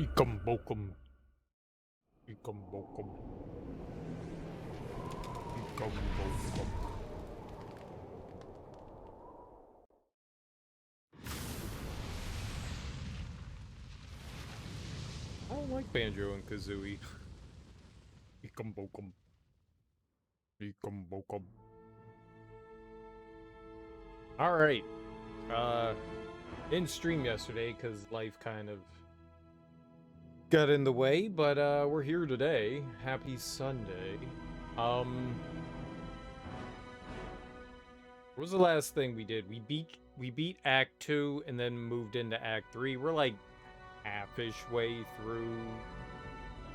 Ikum bokum. Ikum bokum. Ikum bokum. I don't like Banjo and Kazooie. Ikum bokum. Ikum bokum. Alright. Didn't stream yesterday because life kind of got in the way, but we're here today. Happy Sunday. What was the last thing we did? We beat Act 2 and then moved into Act 3. We're like half-ish way through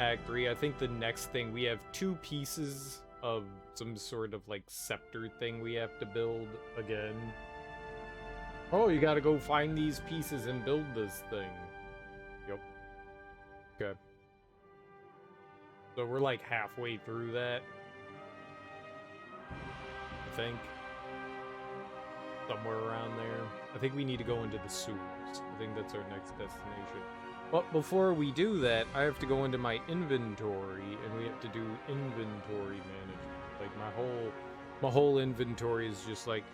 Act 3. I think the next thing, we have 2 pieces of some sort of like scepter thing we have to build again. Oh, you gotta go find these pieces and build this thing. Yep. Okay. So we're like halfway through that, I think. Somewhere around there. I think we need to go into the sewers. I think that's our next destination. But before we do that, I have to go into my inventory, and we have to do inventory management. Like my whole inventory is just like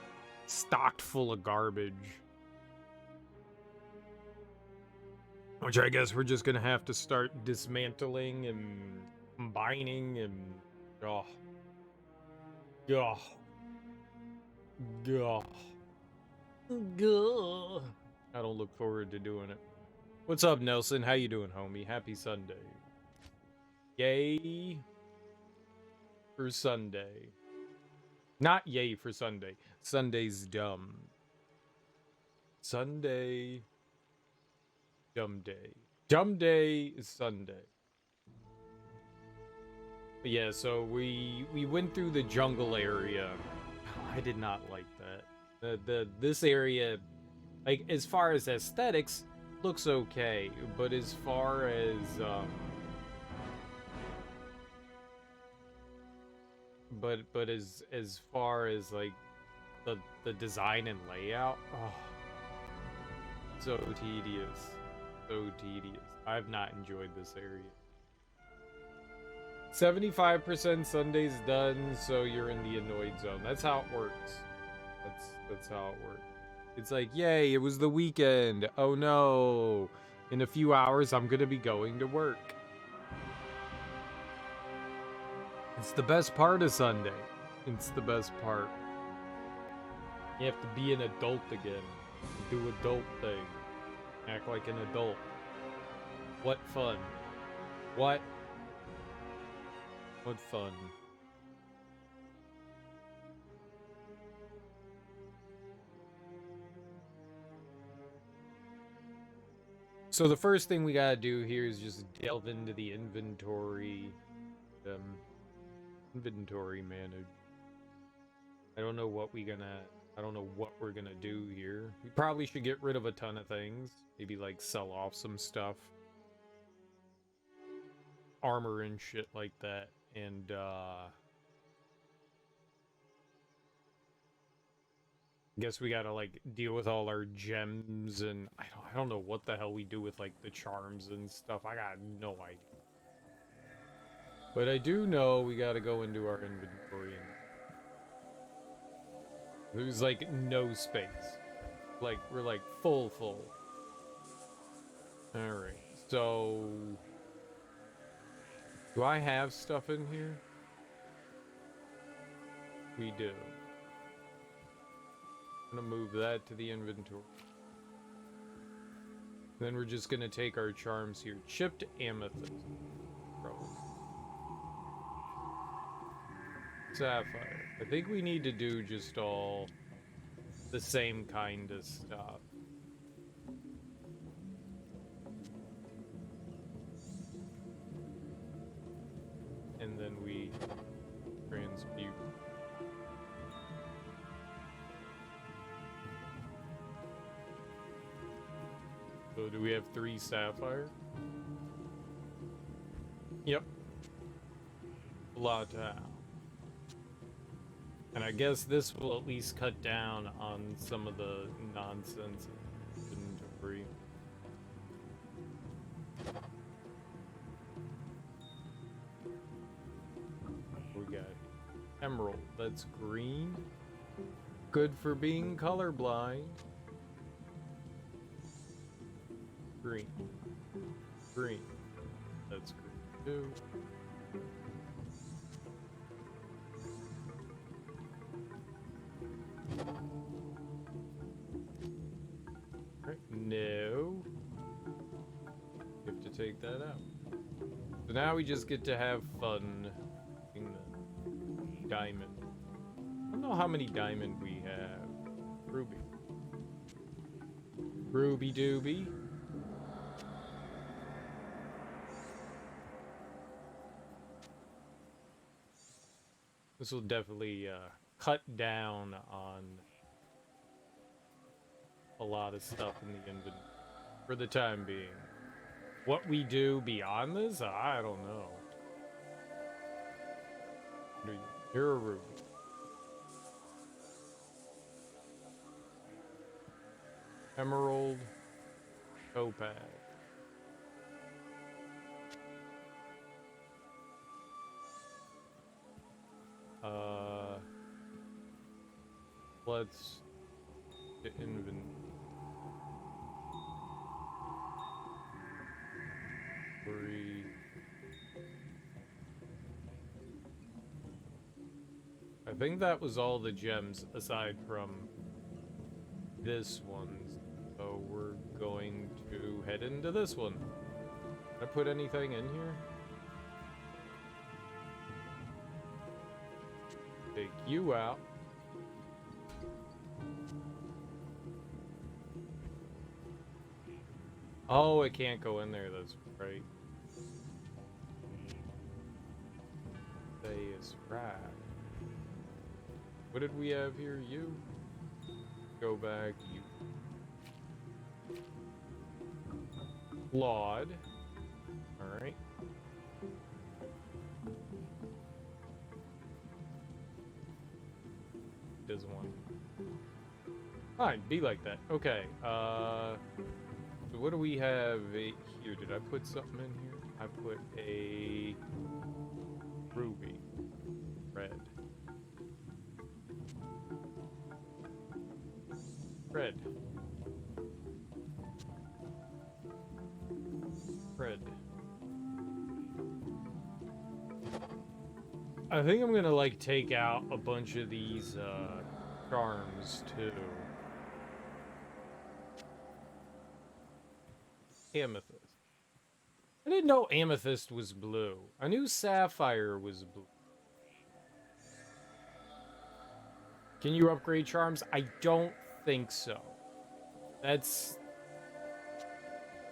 stocked full of garbage. Which I guess we're just gonna have to start dismantling and combining and oh. Gah. Gah. Gah. I don't look forward to doing it. What's up, Nelson? How you doing, homie? Happy Sunday. Yay for Sunday. Not yay for Sunday. Sunday's dumb. Sunday. Dumb day. Dumb day is Sunday. But yeah, so we went through the jungle area. I did not like that. This area, like, as far as aesthetics, looks okay, but as far as but as far as like the design and layout, oh, so tedious. So tedious. I've not enjoyed this area. 75% Sunday's done, so you're in the annoyed zone. That's how it works. That's how it works. It's like, yay, it was the weekend. Oh no. In a few hours, I'm gonna be going to work. It's the best part of Sunday. It's the best part. You have to be an adult again. Do adult thing. Act like an adult. What fun. What fun. So the first thing we gotta do here is just delve into the inventory. Inventory manage. I don't know what we're gonna do here. We probably should get rid of a ton of things. Maybe like sell off some stuff. Armor and shit like that. And guess we gotta like deal with all our gems, and I don't know what the hell we do with like the charms and stuff. I got no idea. But I do know we gotta go into our inventory and there's like no space. Like we're like full. Alright, so do I have stuff in here? We do. I'm gonna move that to the inventory. Then we're just gonna take our charms here. Chipped amethyst. Probably. Sapphire. I think we need to do just all the same kind of stuff. And then we transmute. So do we have 3 sapphire? Yep. Lata. And I guess this will at least cut down on some of the nonsense inventory. Emerald, that's green. Good for being colorblind. Green. Green. That's green too. Right. No. You have to take that out. So now we just get to have fun in the diamond. I don't know how many diamond we have. Ruby. Ruby dooby. This will definitely cut down on a lot of stuff in the inventory for the time being. What we do beyond this, I don't know. Here a ruby. Emerald. Topaz. Let's get inventory. I think that was all the gems aside from this one. So we're going to head into this one. Did I put anything in here? Take you out. Oh, it can't go in there, that's right. Say is right. What did we have here? You? Go back, you. Flawed. Alright. Doesn't want to. Fine, be like that. Okay, so what do we have here? Did I put something in here? I put a ruby. Red. Red. Red. I think I'm gonna like take out a bunch of these charms too. Amethyst. I didn't know amethyst was blue. I knew sapphire was blue. Can you upgrade charms? I don't think so. That's...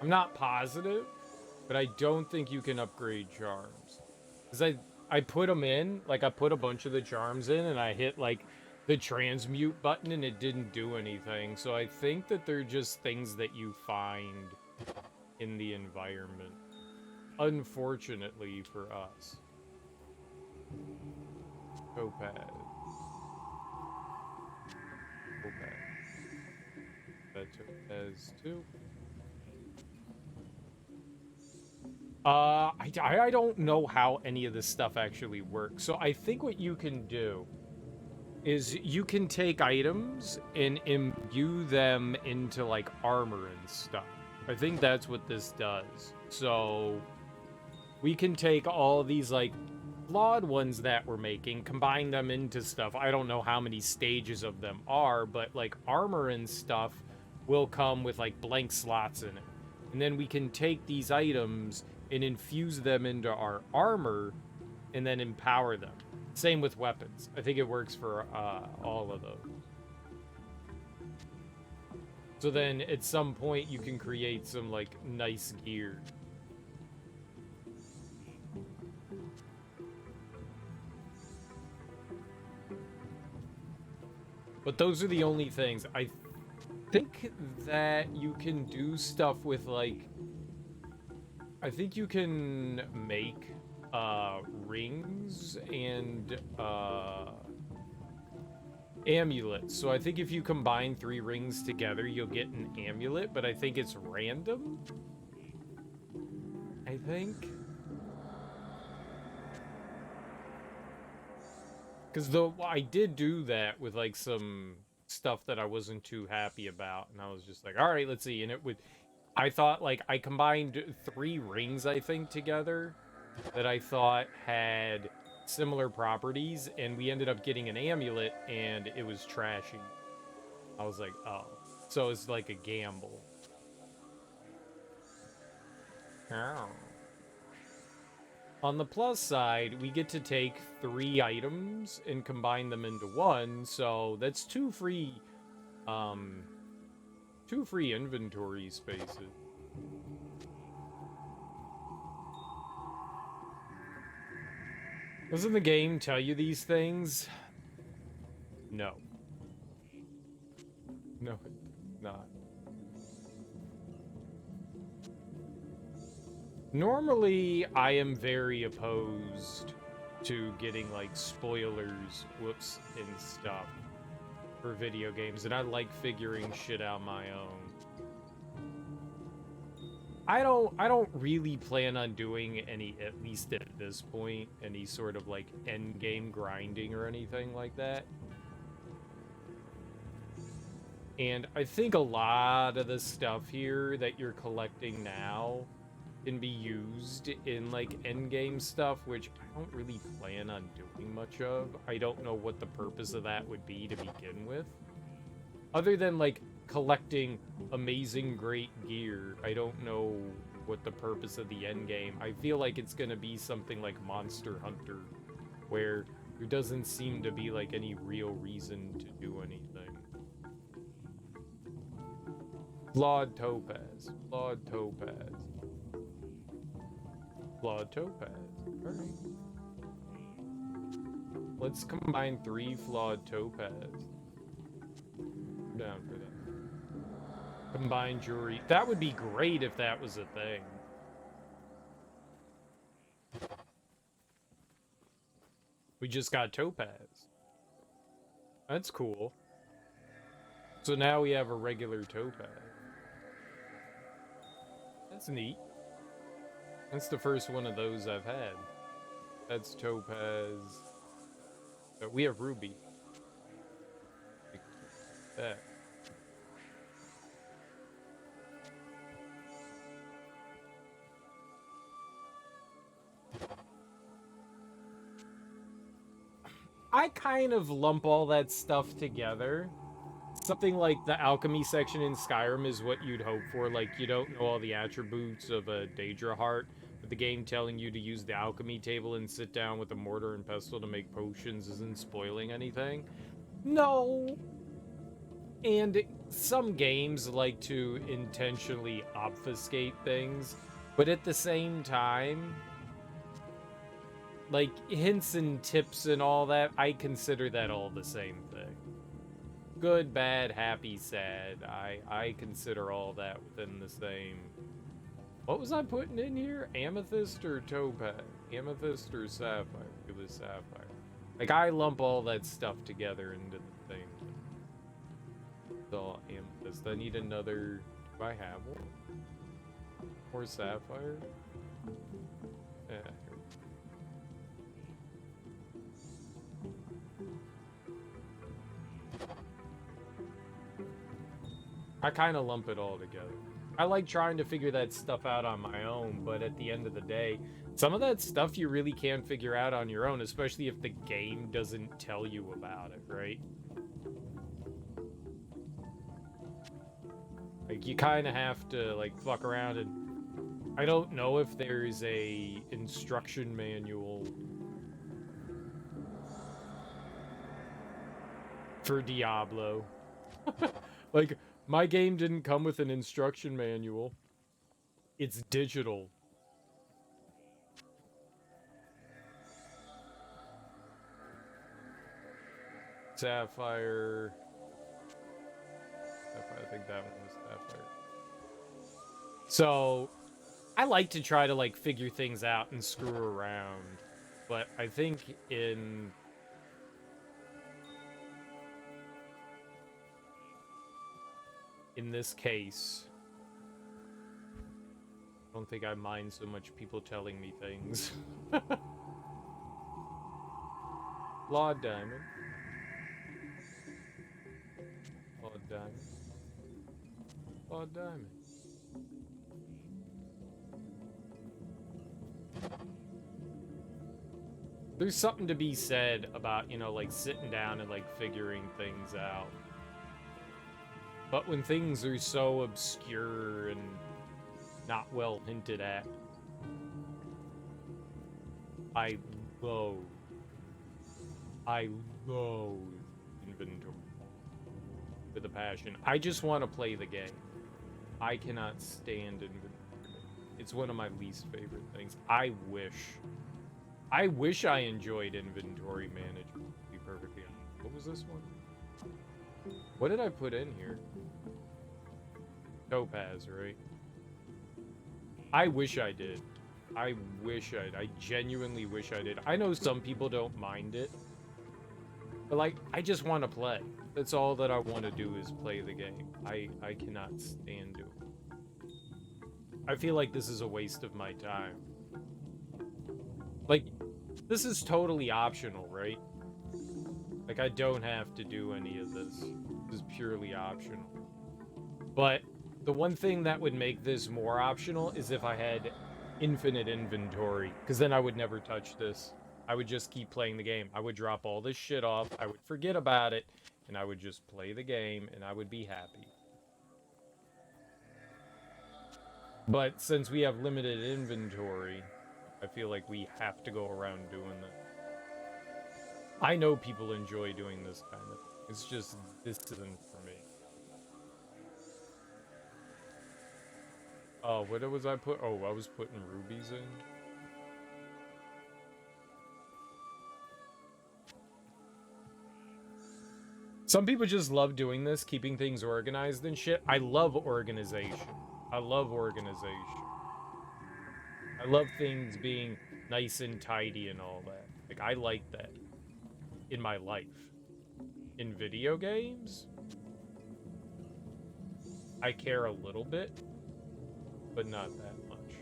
I'm not positive, but I don't think you can upgrade charms. Because I put them in, like I put a bunch of the charms in and I hit like the transmute button and it didn't do anything. So I think that they're just things that you find in the environment. Unfortunately for us. Topaz. Topaz. That Topaz too. I don't know how any of this stuff actually works. So I think what you can do is you can take items and imbue them into like armor and stuff. I think that's what this does. So we can take all these like flawed ones that we're making, combine them into stuff. I don't know how many stages of them are, but like armor and stuff will come with like blank slots in it. And then we can take these items and infuse them into our armor and then empower them. Same with weapons. I think it works for all of those. So then at some point you can create some like nice gear. But those are the only things. I think that you can do stuff with like... I think you can make rings and amulets. So I think if you combine 3 rings together, you'll get an amulet, but I think it's random. I think. Because though I did do that with like some stuff that I wasn't too happy about, and I was just like, all right, let's see. And it would, I thought like I combined 3 rings, I think, together that I thought had similar properties, and we ended up getting an amulet, and it was trashy. I was like, oh, so it's like a gamble. Oh. On the plus side, we get to take 3 items and combine them into one, so that's 2 free inventory spaces. Doesn't the game tell you these things? No. No, it's not. Normally, I am very opposed to getting, like, spoilers, whoops, and stuff for video games, and I like figuring shit out my own. I don't really plan on doing any, at least at this point, any sort of, like, end game grinding or anything like that. And I think a lot of the stuff here that you're collecting now can be used in like end game stuff, which I don't really plan on doing much of. I don't know what the purpose of that would be to begin with. Other than like collecting amazing great gear, I don't know what the purpose of the end game. I feel like it's gonna be something like Monster Hunter, where there doesn't seem to be like any real reason to do anything. Flawed topaz. Flawed topaz. Flawed topaz. Alright. Let's combine 3 flawed topaz. I'm down for that. Combine jewelry. That would be great if that was a thing. We just got topaz. That's cool. So now we have a regular topaz. That's neat. That's the first one of those I've had. That's topaz. But we have ruby. Like that. I kind of lump all that stuff together. Something like the alchemy section in Skyrim is what you'd hope for. Like, you don't know all the attributes of a Daedra heart, but the game telling you to use the alchemy table and sit down with a mortar and pestle to make potions isn't spoiling anything. No! And some games like to intentionally obfuscate things, but at the same time, like, hints and tips and all that, I consider that all the same thing. Good, bad, happy, sad. I consider all that within the same. What was I putting in here? Amethyst or topaz? Amethyst or sapphire? It was sapphire. Like, I lump all that stuff together into the thing. It's all amethyst. I need another. Do I have one? More sapphire? Yeah. I kind of lump it all together. I like trying to figure that stuff out on my own, but at the end of the day, some of that stuff you really can't figure out on your own, especially if the game doesn't tell you about it, right? Like, you kind of have to, like, fuck around and... I don't know if there's a instruction manual for Diablo. Like... My game didn't come with an instruction manual. It's digital. Sapphire. I think that one was sapphire. So, I like to try to, like, figure things out and screw around. But I think in this case, I don't think I mind so much people telling me things. Flawed diamond. Flawed diamond. Flawed diamond. There's something to be said about, you know, like sitting down and like figuring things out. But when things are so obscure and not well hinted at, I loathe. I loathe inventory with a passion. I just want to play the game. I cannot stand inventory. It's one of my least favorite things. I wish I enjoyed inventory management, to be perfectly honest. What was this one? What did I put in here? Topaz, right? I wish I did. I genuinely wish I did. I know some people don't mind it, but like, I just want to play. That's all that I want to do is play the game. I cannot stand it. I feel like this is a waste of my time. Like, this is totally optional, right? Like, I don't have to do any of this. This is purely optional. But the one thing that would make this more optional is if I had infinite inventory, because then I would never touch this. I would just keep playing the game. I would drop all this shit off, I would forget about it, and I would just play the game, and I would be happy. But since we have limited inventory, I feel like we have to go around doing that. I know people enjoy doing this kind of. It's just, this isn't for me. Oh, what was I put? Oh, I was putting rubies in. Some people just love doing this, keeping things organized and shit. I love organization. I love organization. I love things being nice and tidy and all that. Like, I like that in my life. In video games, I care a little bit, but not that much.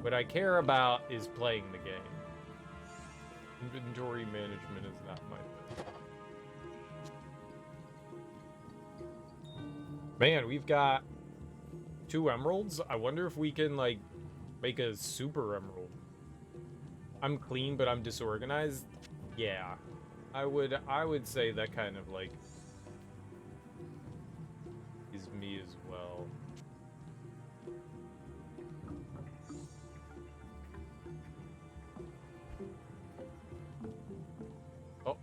What I care about is playing the game. Inventory management is not my thing. Man, we've got 2 emeralds. I wonder if we can, like, make a super emerald. I'm clean, but I'm disorganized. Yeah, I would say that kind of, like, is me as well. Oh.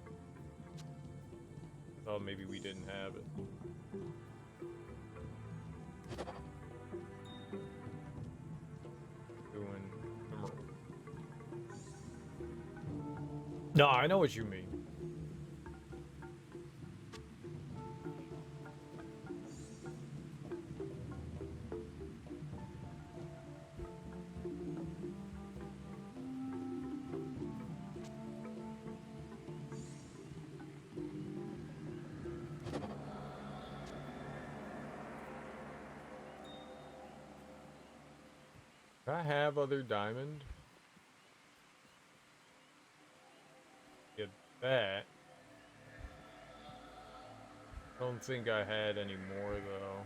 I thought maybe we didn't have it. No, I know what you mean. Do I have other diamond? Get that. I don't think I had any more though.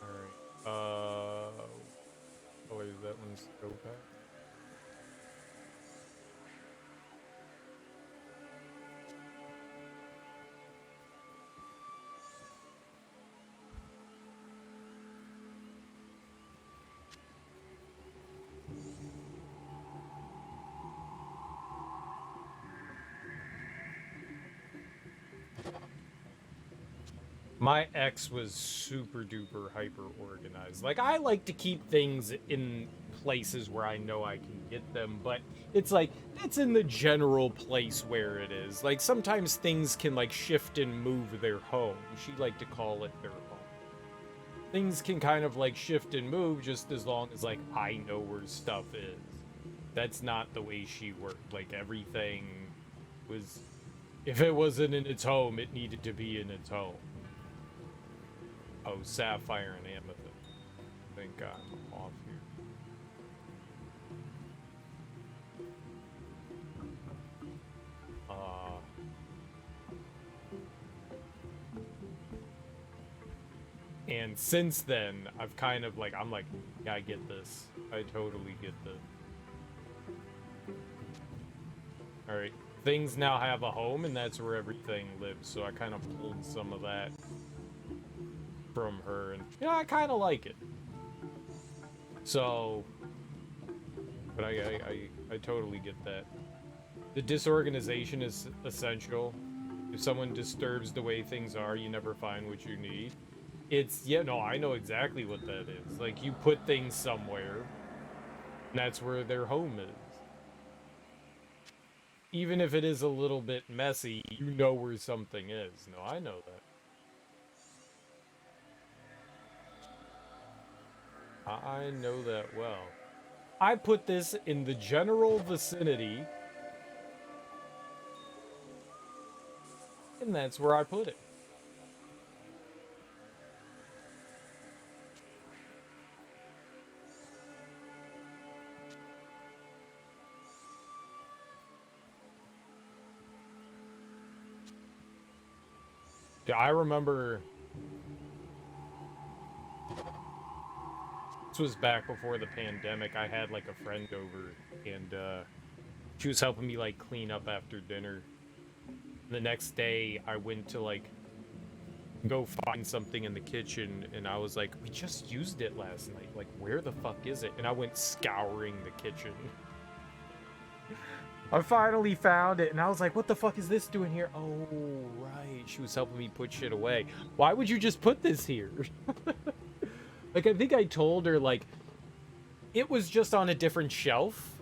Alright. Oh wait, is that one's topaz? My ex was super duper hyper organized. Like, I like to keep things in places where I know I can get them, but it's like, it's in the general place where it is. Like, sometimes things can, like, shift and move their home. She liked to call it their home. Things can kind of, like, shift and move just as long as, like, I know where stuff is. That's not the way she worked. Like, everything was, if it wasn't in its home, it needed to be in its home. Oh, sapphire and amethyst. I think I'm off here. And since then, I've kind of like, I'm like, yeah, I get this. I totally get this. Alright, things now have a home, and that's where everything lives, so I kind of pulled some of that from her, and, yeah, I kind of like it. So, but I totally get that. The disorganization is essential. If someone disturbs the way things are, you never find what you need. It's, yeah, no, I know exactly what that is. Like, you put things somewhere, and that's where their home is. Even if it is a little bit messy, you know where something is. No, I know that. I know that well. I put this in the general vicinity, and that's where I put it. Yeah, I remember this was back before the pandemic. I had like a friend over, and she was helping me like clean up after dinner. The next day, I went to like go find something in the kitchen, and I was like, we just used it last night. Like, where the fuck is it? And I went scouring the kitchen. I finally found it, and I was like, what the fuck is this doing here? Oh, right. She was helping me put shit away. Why would you just put this here? Like, I think I told her, like, it was just on a different shelf.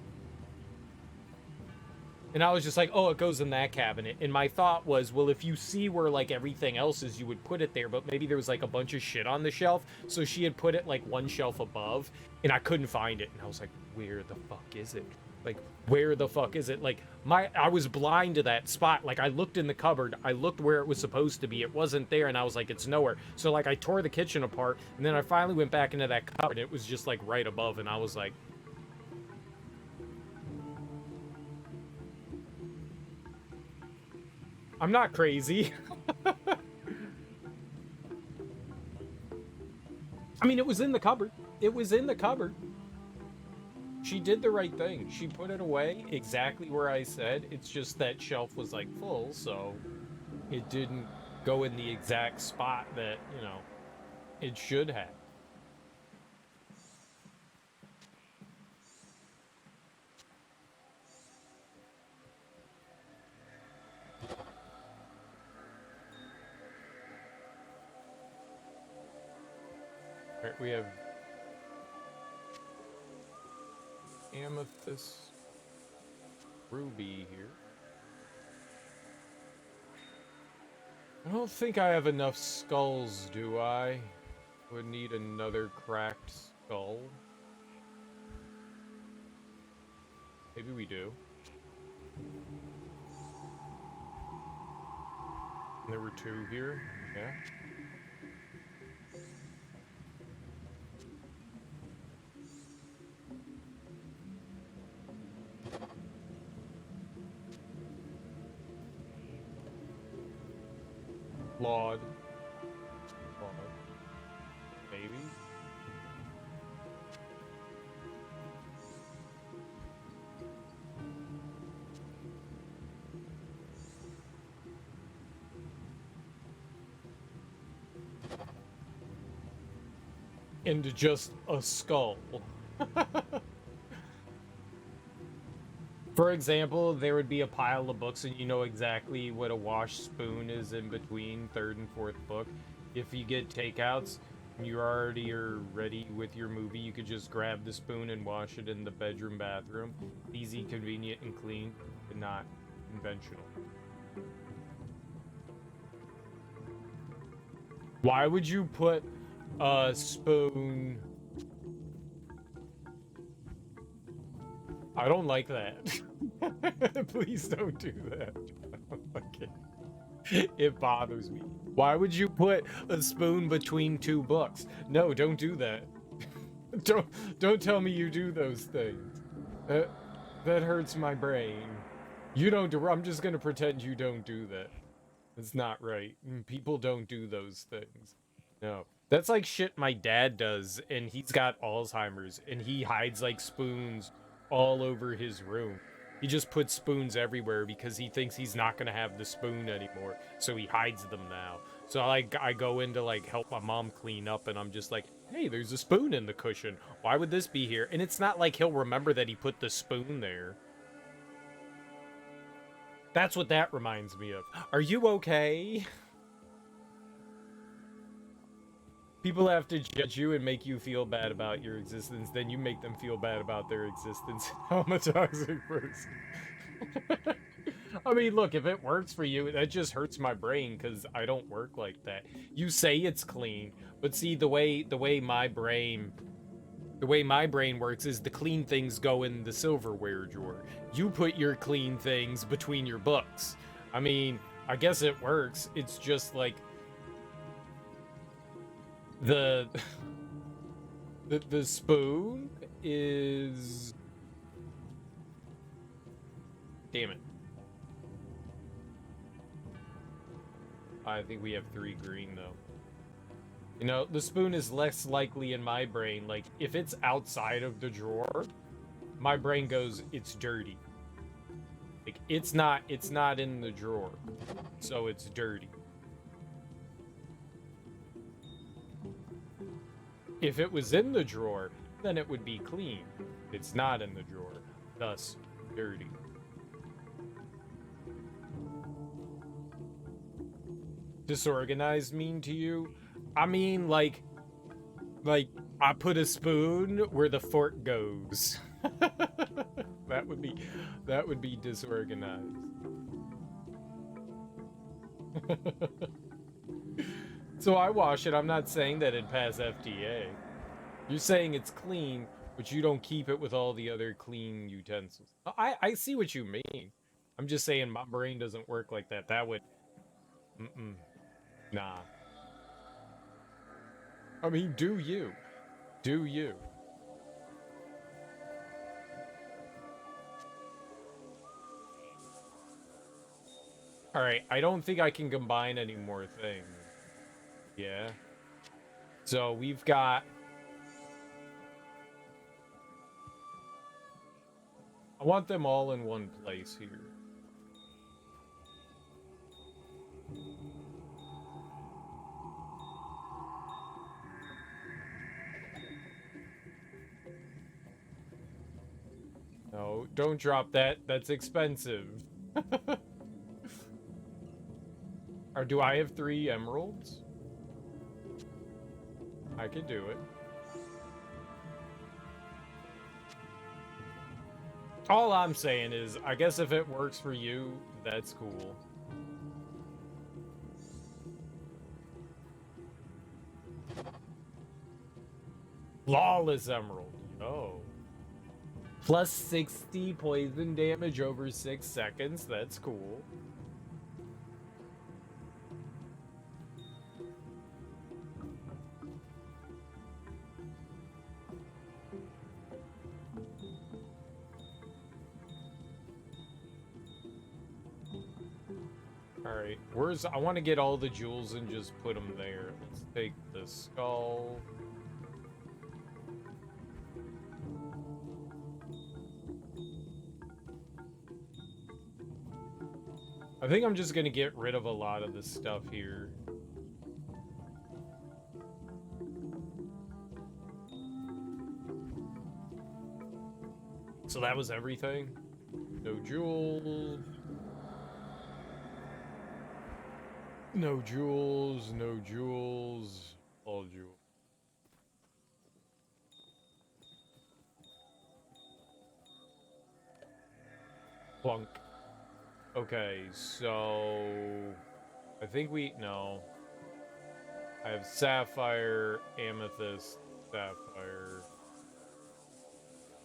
And I was just like, oh, it goes in that cabinet. And my thought was, well, if you see where, like, everything else is, you would put it there. But maybe there was, like, a bunch of shit on the shelf. So she had put it, like, one shelf above. And I couldn't find it. And I was like, where the fuck is it? Like, where the fuck is it? Like, I was blind to that spot. Like, I looked in the cupboard. I looked where it was supposed to be. It wasn't there. And I was like, it's nowhere. So, like, I tore the kitchen apart. And then I finally went back into that cupboard. And it was just, like, right above. And I was like, I'm not crazy. I mean, it was in the cupboard. It was in the cupboard. She did the right thing. She put it away exactly where I said. It's just that shelf was like full, so it didn't go in the exact spot that, you know, it should have. All right, we have amethyst ruby here. I don't think I have enough skulls, do I? Would need another cracked skull. Maybe we do. There were two here. Yeah. Flawed. Maybe. Into just a skull. For example, there would be a pile of books and you know exactly what a wash spoon is in between third and fourth book. If you get takeouts and you already are ready with your movie, you could just grab the spoon and wash it in the bedroom bathroom. Easy, convenient, and clean, but not conventional. Why would you put a spoon? I don't like that. Please don't do that. Okay. It bothers me. Why would you put a spoon between two books? No, don't do that. Don't tell me you do those things. That hurts my brain. You don't do. I'm just gonna pretend you don't do that. It's not right. People don't do those things. No. That's like shit my dad does, and he's got Alzheimer's, and he hides like spoons all over his room. He just puts spoons everywhere because he thinks he's not gonna have the spoon anymore, so he hides them now. So I go in to like help my mom clean up, and I'm just like, hey, there's a spoon in the cushion. Why would this be here? And it's not like he'll remember that he put the spoon there. That's what that reminds me of. Are you okay? People have to judge you and make you feel bad about your existence, then you make them feel bad about their existence. I'm a toxic person. I mean, look, if it works for you, that just hurts my brain because I don't work like that. You say it's clean, but see the way my brain works is the clean things go in the silverware drawer. You put your clean things between your books. I mean, I guess it works. It's just like the the spoon is, damn it. I think we have 3 green though. You know, the spoon is less likely in my brain. Like if it's outside of the drawer, my brain goes, it's dirty. Like it's not in the drawer, so it's dirty. If it was in the drawer, then it would be clean. It's not in the drawer, thus dirty. Disorganized mean to you? I mean, like I put a spoon where the fork goes. that would be disorganized. So I wash it. I'm not saying that it pass FDA. You're saying it's clean, but you don't keep it with all the other clean utensils. I see what you mean. I'm just saying my brain doesn't work like that. That would, nah. I mean, do you? Do you? All right, I don't think I can combine any more things. Yeah. So we've got, I want them all in one place here. No, don't drop that. That's expensive. Or do I have 3 emeralds? I could do it. All I'm saying is, I guess if it works for you, that's cool. Flawless emerald. Oh. Plus 60 poison damage over 6 seconds. That's cool. Alright, I want to get all the jewels and just put them there. Let's take the skull. I think I'm just gonna get rid of a lot of the stuff here. So that was everything? No jewels. No jewels, no jewels, all jewels. Plunk. Okay, so I think no. I have sapphire, amethyst, sapphire,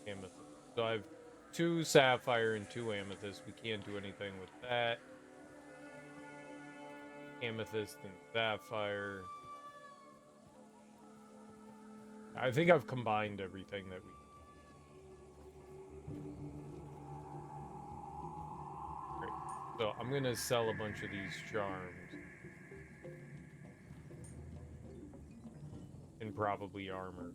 amethyst. So I have 2 sapphire and 2 amethyst. We can't do anything with that. Amethyst and sapphire. I think I've combined everything that we. Great. So I'm gonna sell a bunch of these charms. and probably armor.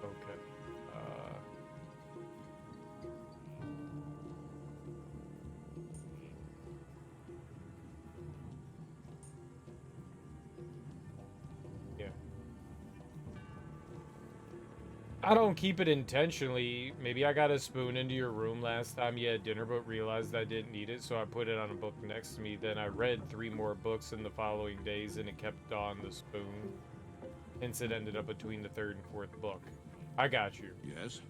Okay. Yeah. I don't keep it intentionally. Maybe I got a spoon into your room last time you had dinner, but realized I didn't need it, so I put it on a book next to me. Then I read 3 more books in the following days, and it kept on the spoon. Hence, it ended up between the 3rd and 4th book. I got you. Yes?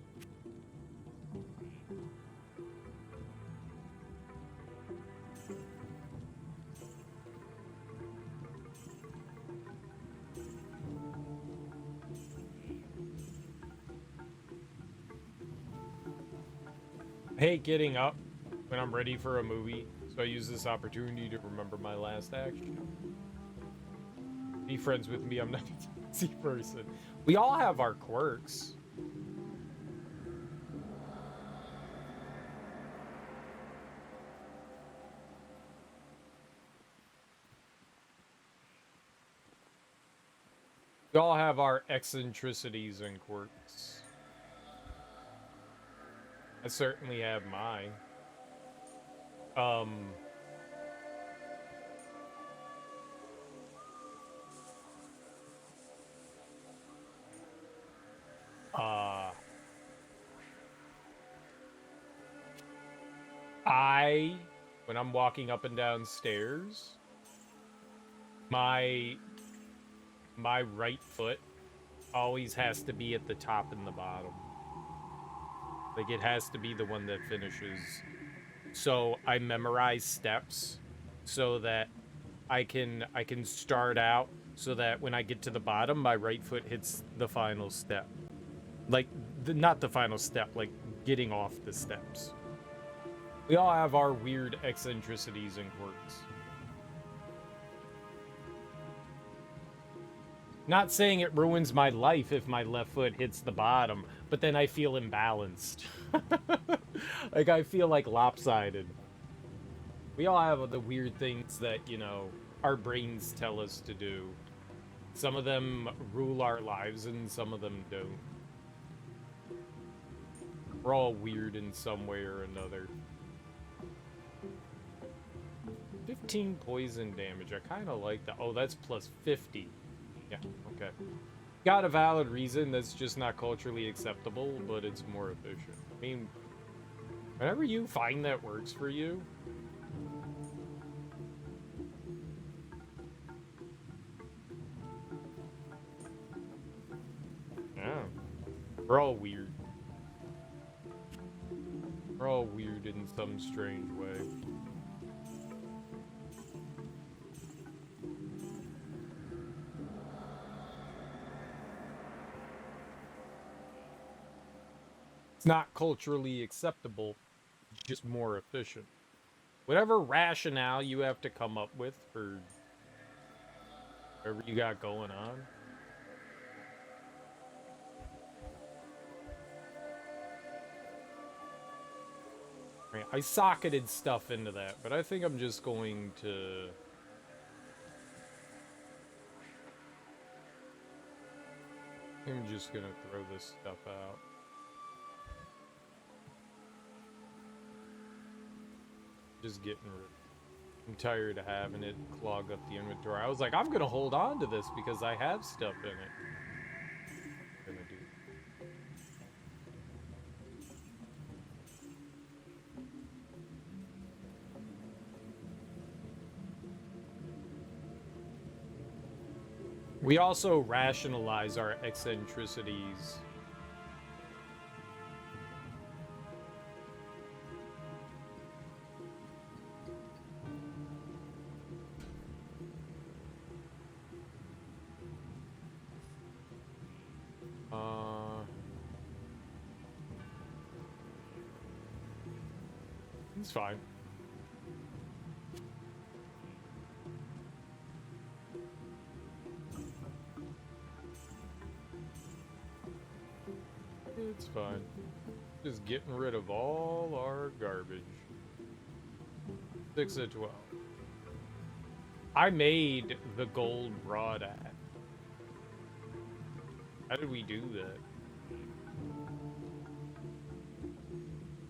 I hate getting up when I'm ready for a movie, so I use this opportunity to remember my last action. Be friends with me, I'm not a lazy person. We all have our quirks. We all have our eccentricities and quirks. I certainly have mine. When I'm walking up and down stairs, my right foot always has to be at the top and the bottom. Like, it has to be the one that finishes. So I memorize steps so that I can start out so that when I get to the bottom, my right foot hits the final step. Like, not the final step, like getting off the steps. We all have our weird eccentricities and quirks. Not saying it ruins my life if my left foot hits the bottom, but then I feel imbalanced. Like, I feel like lopsided. We all have the weird things that, you know, our brains tell us to do. Some of them rule our lives and some of them don't. We're all weird in some way or another. 15 poison damage. I kind of like that. Oh, that's plus 50. Yeah, okay. Got a valid reason that's just not culturally acceptable, but it's more efficient. I mean, whenever you find that works for you, yeah. We're all weird. We're all weird in some strange way. It's not culturally acceptable, it's just more efficient. Whatever rationale you have to come up with for whatever you got going on. Right, I socketed stuff into that, but I think I'm just going to... I'm just gonna throw this stuff out. Just getting rid. I'm tired of having it clog up the inventory. I was like, I'm gonna hold on to this because I have stuff in it. I'm gonna do. We also rationalize our eccentricities. It's fine. It's fine. Just getting rid of all our garbage. 6 of 12. I made the gold broad axe. How did we do that?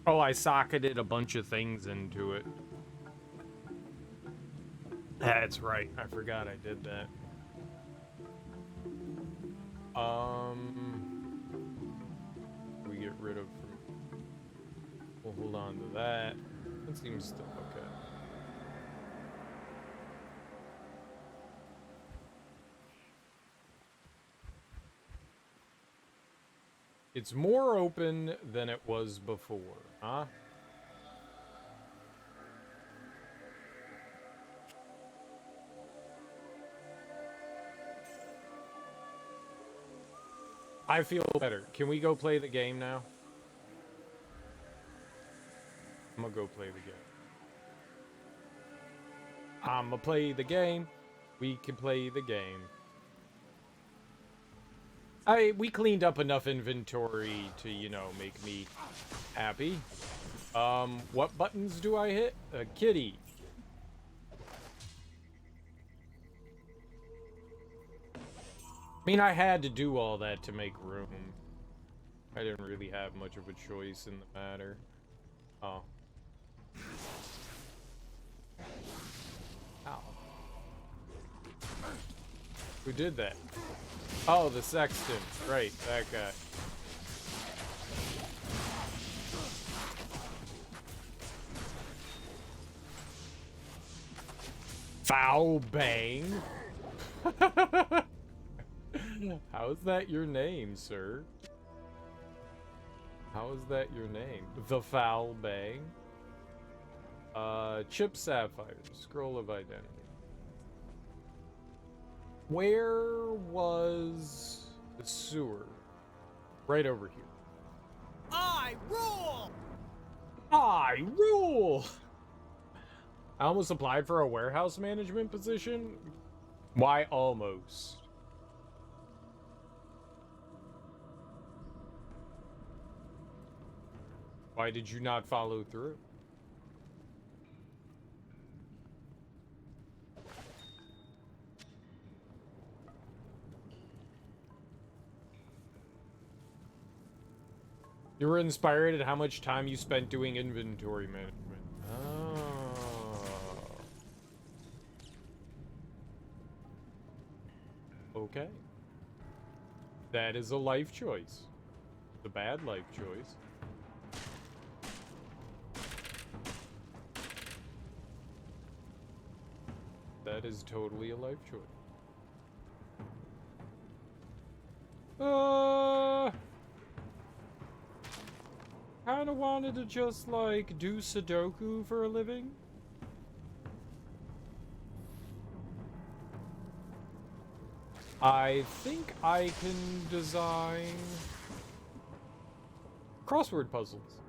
Oh, I socketed a bunch of things into it. That's right. I forgot I did that. We get rid of. We'll hold on to that. That seems still okay. It's more open than it was before, huh? I feel better. Can we go play the game now? I'm gonna go play the game. I'm gonna play the game. We can play the game. We cleaned up enough inventory to, you know, make me happy. What buttons do I hit? Kitty. I mean, I had to do all that to make room. I didn't really have much of a choice in the matter. Oh. Ow. Who did that? Oh, the sexton. Right, that guy. Foul bang. How's that your name, sir? How is that your name? The Foul Bang? Chip Sapphire. Scroll of Identity. Where was the sewer? Right over here. I rule! I rule! I almost applied for a warehouse management position. Why almost? Why did you not follow through? You were inspired at how much time you spent doing inventory management. Oh. Okay. That is a life choice. It's a bad life choice. That is totally a life choice. Kinda wanted to just, like, do Sudoku for a living. I think I can design crossword puzzles.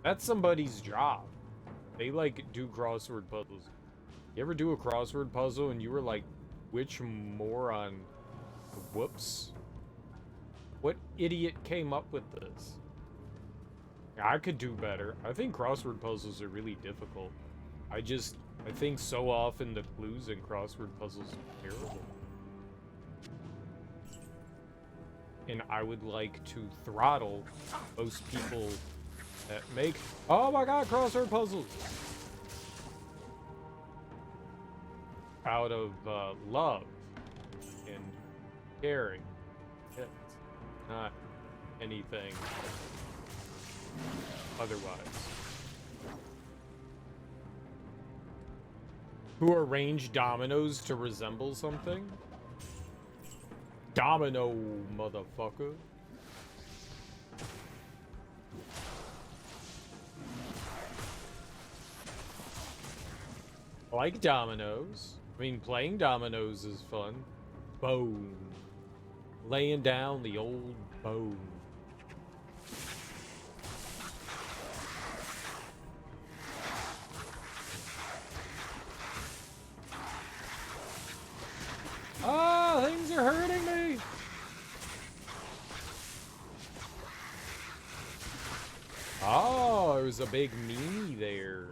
That's somebody's job. They, like, do crossword puzzles. You ever do a crossword puzzle and you were like, which moron? Whoops. What idiot came up with this? I could do better. I think crossword puzzles are really difficult. I think so often the clues in crossword puzzles are terrible. And I would like to throttle most people that make, oh my god, crossword puzzles! Out of love and caring. It's not anything otherwise. Who arranged dominoes to resemble something? Domino, motherfucker. I like dominoes. I mean, playing dominoes is fun. Bone. Laying down the old bone. Ah, things are hurting me. was a big meanie there.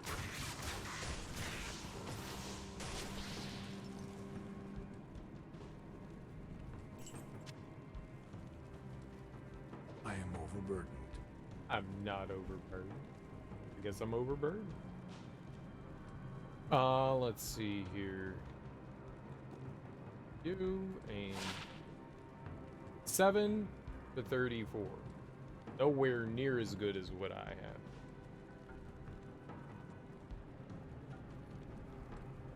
I am overburdened. I'm not overburdened. I guess I'm overburdened. Let's see here. You and 7 to 34. Nowhere near as good as what I have.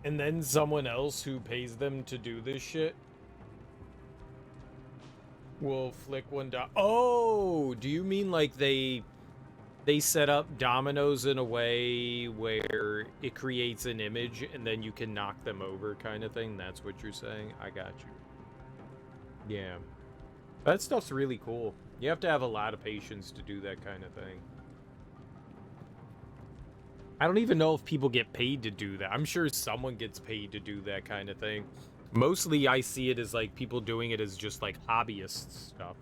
And then someone else who pays them to do this shit will flick one dot. Oh, do you mean like they set up dominoes in a way where it creates an image and then you can knock them over kind of thing? That's what you're saying? I got you. Yeah. That stuff's really cool. You have to have a lot of patience to do that kind of thing. I don't even know if people get paid to do that. I'm sure someone gets paid to do that kind of thing. Mostly I see it as like people doing it as just like hobbyist stuff.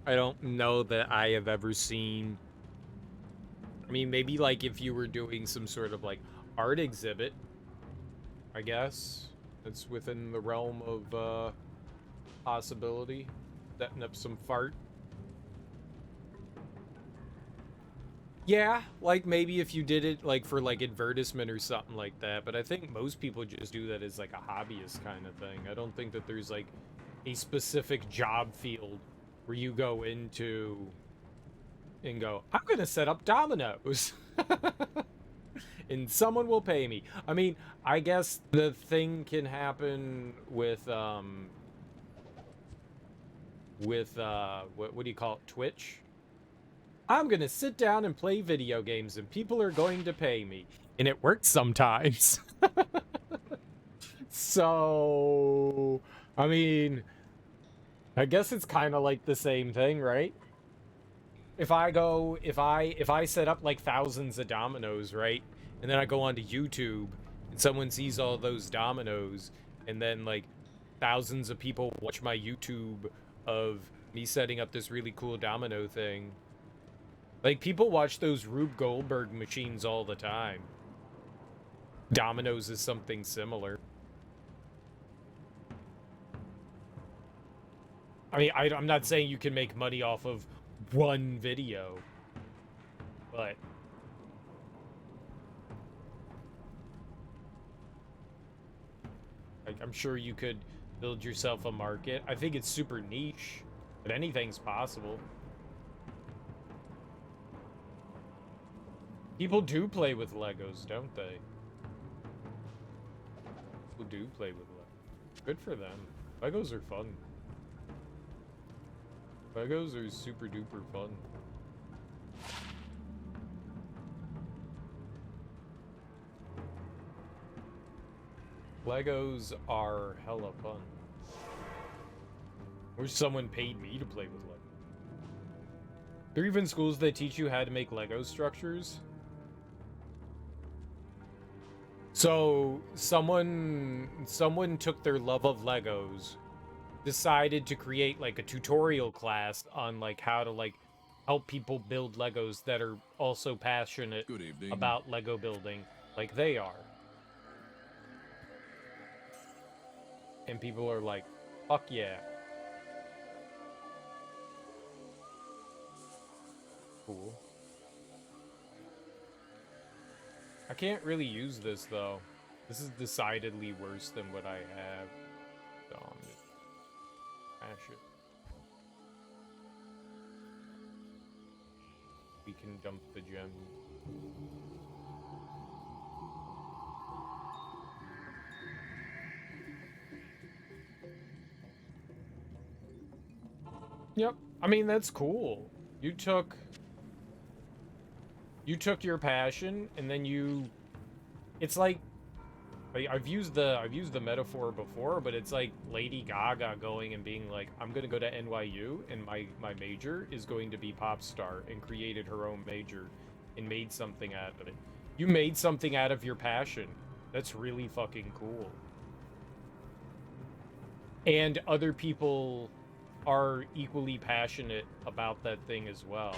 I don't know that I have ever seen... I mean, maybe like if you were doing some sort of like art exhibit, I guess. That's within the realm of possibility. Setting up some fart. Yeah, like maybe if you did it like for like advertisement or something like that, but I think most people just do that as like a hobbyist kind of thing. I don't think that there's like a specific job field where you go into and go, I'm gonna set up dominoes and someone will pay me. I mean, I guess the thing can happen with what do you call it, Twitch? I'm gonna sit down and play video games and people are going to pay me. And it works sometimes. So, I mean, I guess it's kind of like the same thing, right? If I set up like thousands of dominoes, right? And then I go onto YouTube and someone sees all those dominoes and then like thousands of people watch my YouTube of me setting up this really cool domino thing. Like, people watch those Rube Goldberg machines all the time. Dominoes is something similar. I mean, I'm not saying you can make money off of one video, but... like, I'm sure you could build yourself a market. I think it's super niche, but anything's possible. People do play with Legos, don't they? People do play with Legos. Good for them. Legos are fun. Legos are super duper fun. Legos are hella fun. Wish someone paid me to play with Legos. There are even schools that teach you how to make Lego structures. So someone took their love of Legos, decided to create like a tutorial class on like how to like help people build Legos that are also passionate about Lego building like they are. And people are like, fuck yeah. Cool. I can't really use this, though. This is decidedly worse than what I have. So I'm just... smash it. We can dump the gems. Yep. I mean, that's cool. You took your passion and then it's like I've used the metaphor before, but it's like Lady Gaga going and being like, I'm gonna go to NYU and my major is going to be pop star, and created her own major and made something out of it. You made something out of your passion. That's really fucking cool. And other people are equally passionate about that thing as well.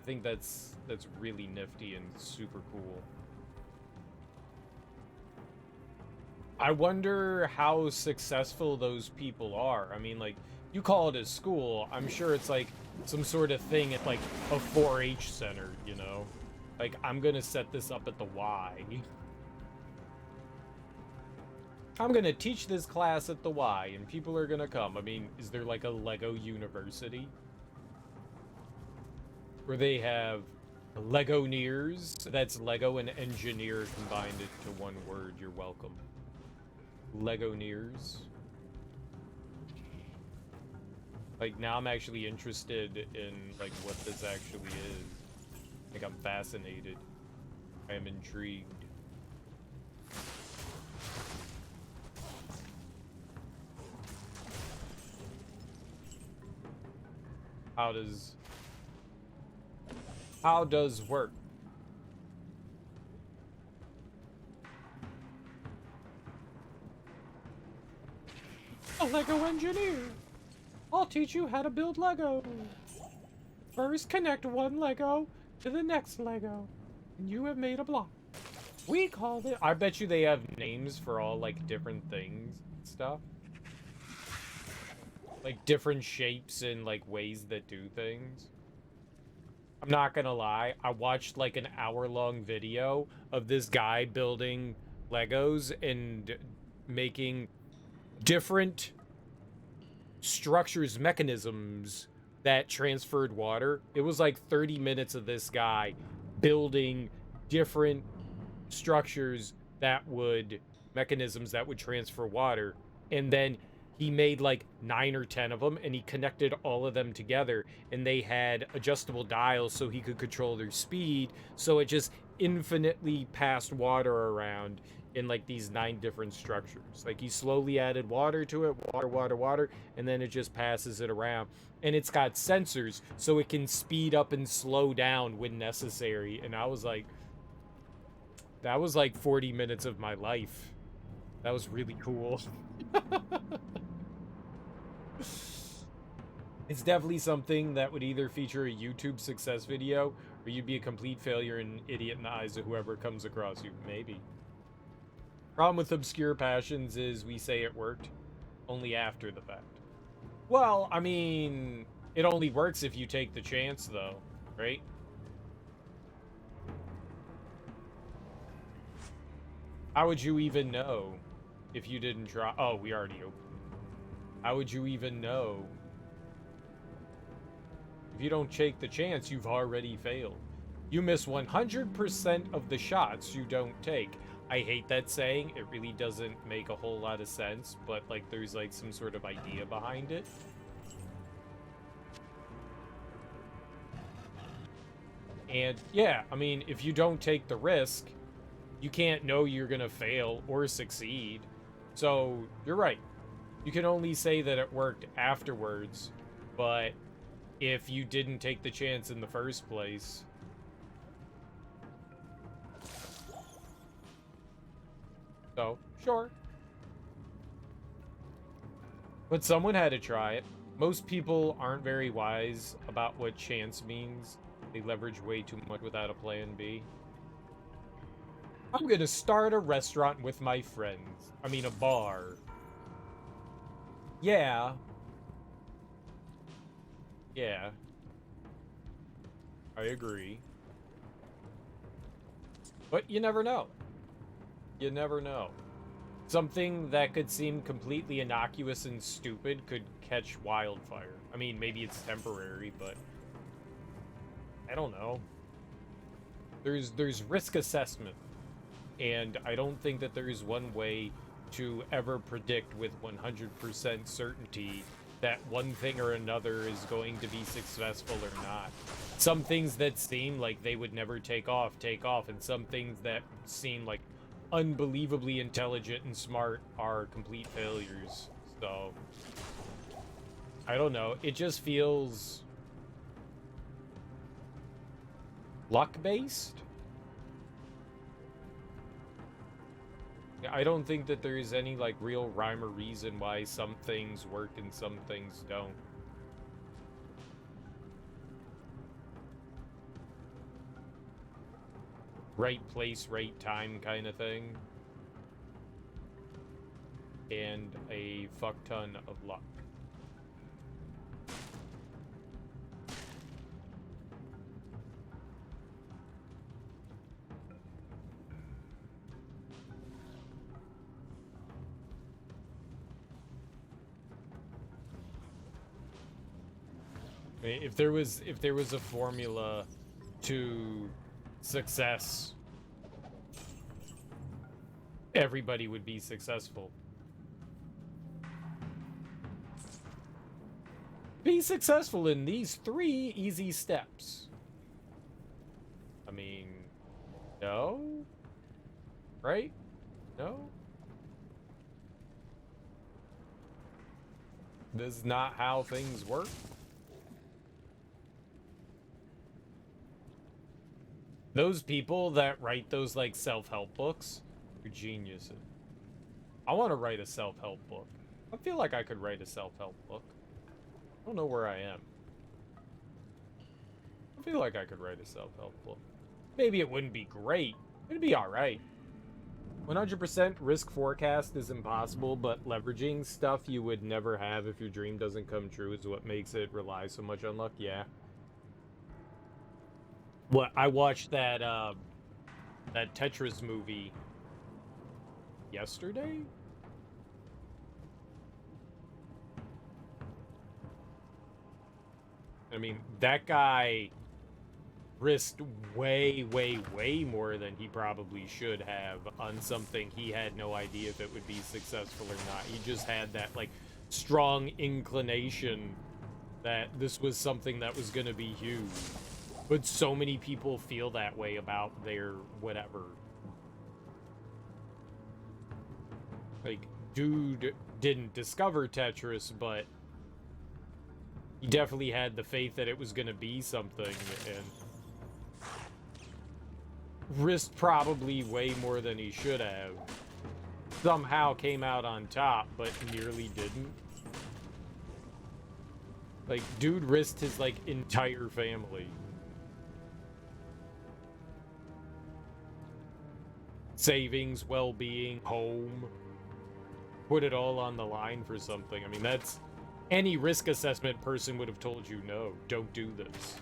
think that's really nifty and super cool. I wonder how successful those people are. I mean, like, you call it a school, I'm sure it's like some sort of thing at like a 4-H center, you know? Like, I'm gonna set this up at the Y. I'm gonna teach this class at the Y, and people are gonna come. I mean, is there like a Lego university? Where they have Legoneers? That's Lego and engineer combined into one word. You're welcome. Legoneers. Like, now I'm actually interested in, like, what this actually is. Like, I'm fascinated. I am intrigued. How does work? A Lego engineer. I'll teach you how to build Lego. First, connect one Lego to the next Lego, and you have made a block. We call it... I bet you they have names for all, like, different things and stuff. Like, different shapes and, like, ways that do things. I'm not gonna lie, I watched, like, an hour-long video of this guy building Legos and making different structures, mechanisms that transferred water. It was like 30 minutes of this guy building different structures mechanisms that would transfer water, and then he made like 9 or 10 of them, and he connected all of them together, and they had adjustable dials so he could control their speed, so it just infinitely passed water around in like these 9 different structures. Like, he slowly added water to it, water, and then it just passes it around. And it's got sensors so it can speed up and slow down when necessary. And I was like, that was like 40 minutes of my life. That was really cool. It's definitely something that would either feature a YouTube success video, or you'd be a complete failure and idiot in the eyes of whoever comes across you. Maybe. Problem with obscure passions is we say it worked only after the fact. Well, I mean, it only works if you take the chance, though, right? How would you even know if you didn't try? Oh, we already opened. How would you even know? If you don't take the chance, you've already failed. You miss 100% of the shots you don't take. I hate that saying. It really doesn't make a whole lot of sense, but like there's like some sort of idea behind it. And yeah, I mean, if you don't take the risk, you can't know you're gonna fail or succeed. So you're right. You can only say that it worked afterwards, but if you didn't take the chance in the first place... So, sure. But someone had to try it. Most people aren't very wise about what chance means. They leverage way too much without a plan B. I'm gonna start a restaurant with my friends. I mean, a bar. Yeah. Yeah. I agree. But you never know. You never know. Something that could seem completely innocuous and stupid could catch wildfire. I mean, maybe it's temporary, but... I don't know. There's risk assessment. And I don't think that there is one way to ever predict with 100% certainty that one thing or another is going to be successful or not. Some things that seem like they would never take off, and some things that seem like unbelievably intelligent and smart are complete failures. So, I don't know. It just feels luck-based? I don't think that there is any, like, real rhyme or reason why some things work and some things don't. right place, right time kind of thing. And a fuck ton of luck. I mean, if there was a formula to success, everybody would be successful. Be successful in these 3 easy steps. I mean, no? Right? No? This is not how things work. Those people that write those, like, self-help books are geniuses. I want to write a self-help book. I feel like I could write a self-help book. I don't know where I am. I feel like I could write a self-help book. Maybe it wouldn't be great. It'd be alright. 100% risk forecast is impossible, but leveraging stuff you would never have if your dream doesn't come true is what makes it rely so much on luck. Yeah. What I watched that Tetris movie yesterday. I mean, that guy risked way more than he probably should have on something he had no idea if it would be successful or not. He just had that, like, strong inclination that this was something that was gonna be huge. But so many people feel that way about their whatever. Like, dude didn't discover Tetris, but he definitely had the faith that it was gonna be something, and risked probably way more than he should have. Somehow came out on top, but nearly didn't. Like, dude risked his, like, entire family. Savings, well-being, home. Put it all on the line for something. I mean, that's... Any risk assessment person would have told you, no, don't do this.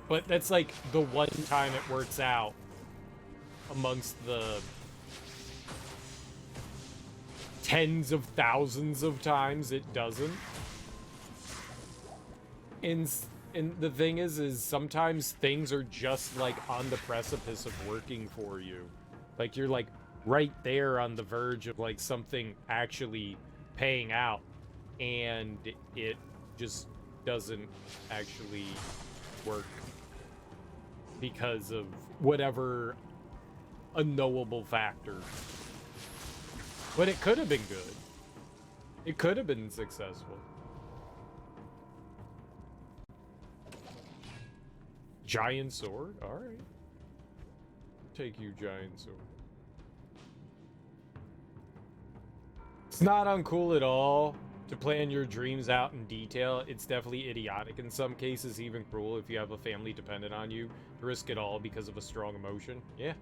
But that's, like, the one time it works out amongst the tens of thousands of times it doesn't. And the thing is sometimes things are just, like, on the precipice of working for you. Like, you're, like, right there on the verge of, like, something actually paying out, and it just doesn't actually work because of whatever unknowable factor. But it could have been good. It could have been successful. Giant sword? Alright. Take you, giant sword. It's not uncool at all to plan your dreams out in detail. It's definitely idiotic in some cases, even cruel if you have a family dependent on you, to risk it all because of a strong emotion. Yeah.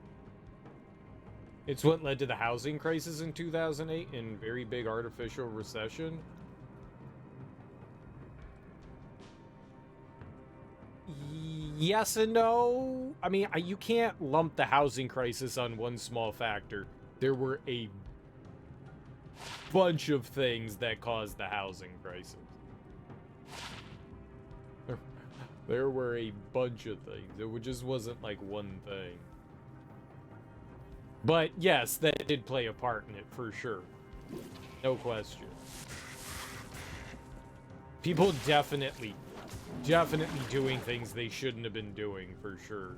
It's what led to the housing crisis in 2008 and very big artificial recession. Yes and no. I mean, you can't lump the housing crisis on one small factor. There were a bunch of things that caused the housing crisis. There were a bunch of things. It just wasn't like one thing. But yes, that did play a part in it for sure. No question. People definitely doing things they shouldn't have been doing for sure.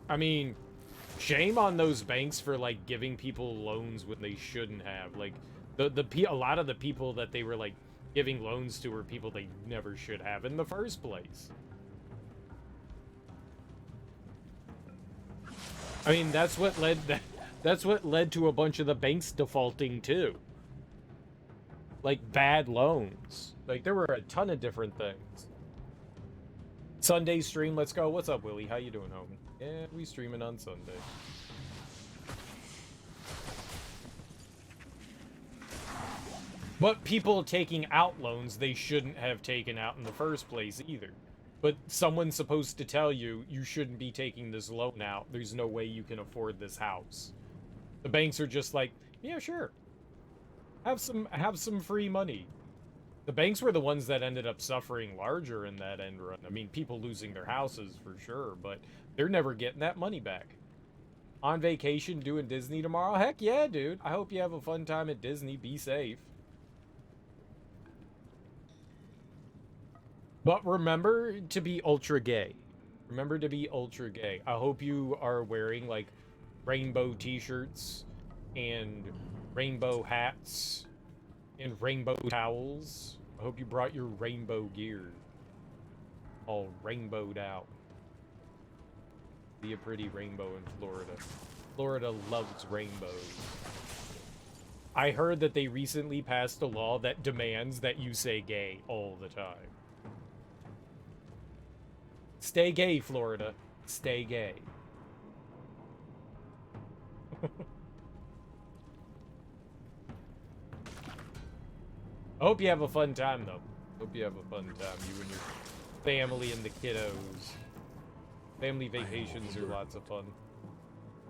I mean, shame on those banks for, like, giving people loans when they shouldn't have. Like, a lot of the people that they were, like, giving loans to were people they never should have in the first place. I mean, that's what led to a bunch of the banks defaulting too. Like, bad loans. Like, there were a ton of different things. Sunday stream, let's go. What's up, Willie? How you doing, homie? Yeah, we streaming on Sunday. But people taking out loans they shouldn't have taken out in the first place either. But someone's supposed to tell you, you shouldn't be taking this loan out. There's no way you can afford this house. The banks are just like, yeah, sure. Have some free money. The banks were the ones that ended up suffering larger in that end run. I mean, people losing their houses for sure, but they're never getting that money back. On vacation doing Disney tomorrow? Heck yeah, dude. I hope you have a fun time at Disney. Be safe. But remember to be ultra gay. Remember to be ultra gay. I hope you are wearing like rainbow t-shirts and rainbow hats and rainbow towels. I hope you brought your rainbow gear. All rainbowed out. Be a pretty rainbow in Florida. Florida loves rainbows. I heard that they recently passed a law that demands that you say gay all the time. Stay gay, Florida. Stay gay. I hope you have a fun time, though. Hope you have a fun time, you and your family and the kiddos. Family vacations are lots of fun.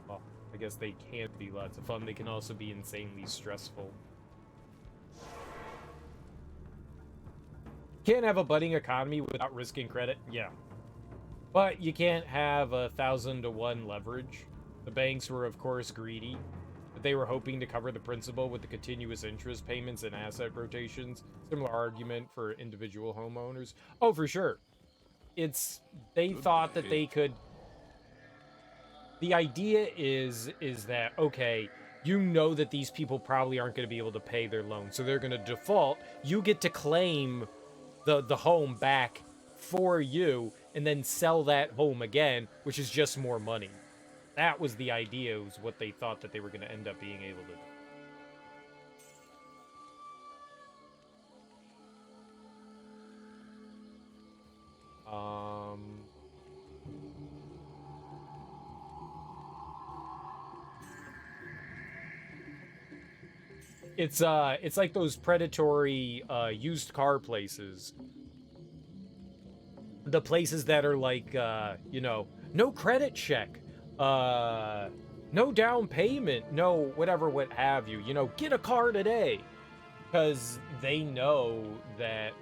Well, I guess they can't be lots of fun. They can also be insanely stressful. Can't have a budding economy without risking credit? Yeah. But you can't have 1,000-to-1 leverage. The banks were, of course, greedy. But they were hoping to cover the principal with the continuous interest payments and asset rotations. Similar argument for individual homeowners. Oh, for sure. They thought that they could... The idea is that, okay, you know that these people probably aren't going to be able to pay their loan, so they're going to default. You get to claim the home back for you, and then sell that home again, which is just more money. That was the idea, was what they thought that they were going to end up being able to do. It's like those predatory used car places. The places that are like, you know, no credit check, no down payment, no whatever, what have you. You know, get a car today. Because they know that...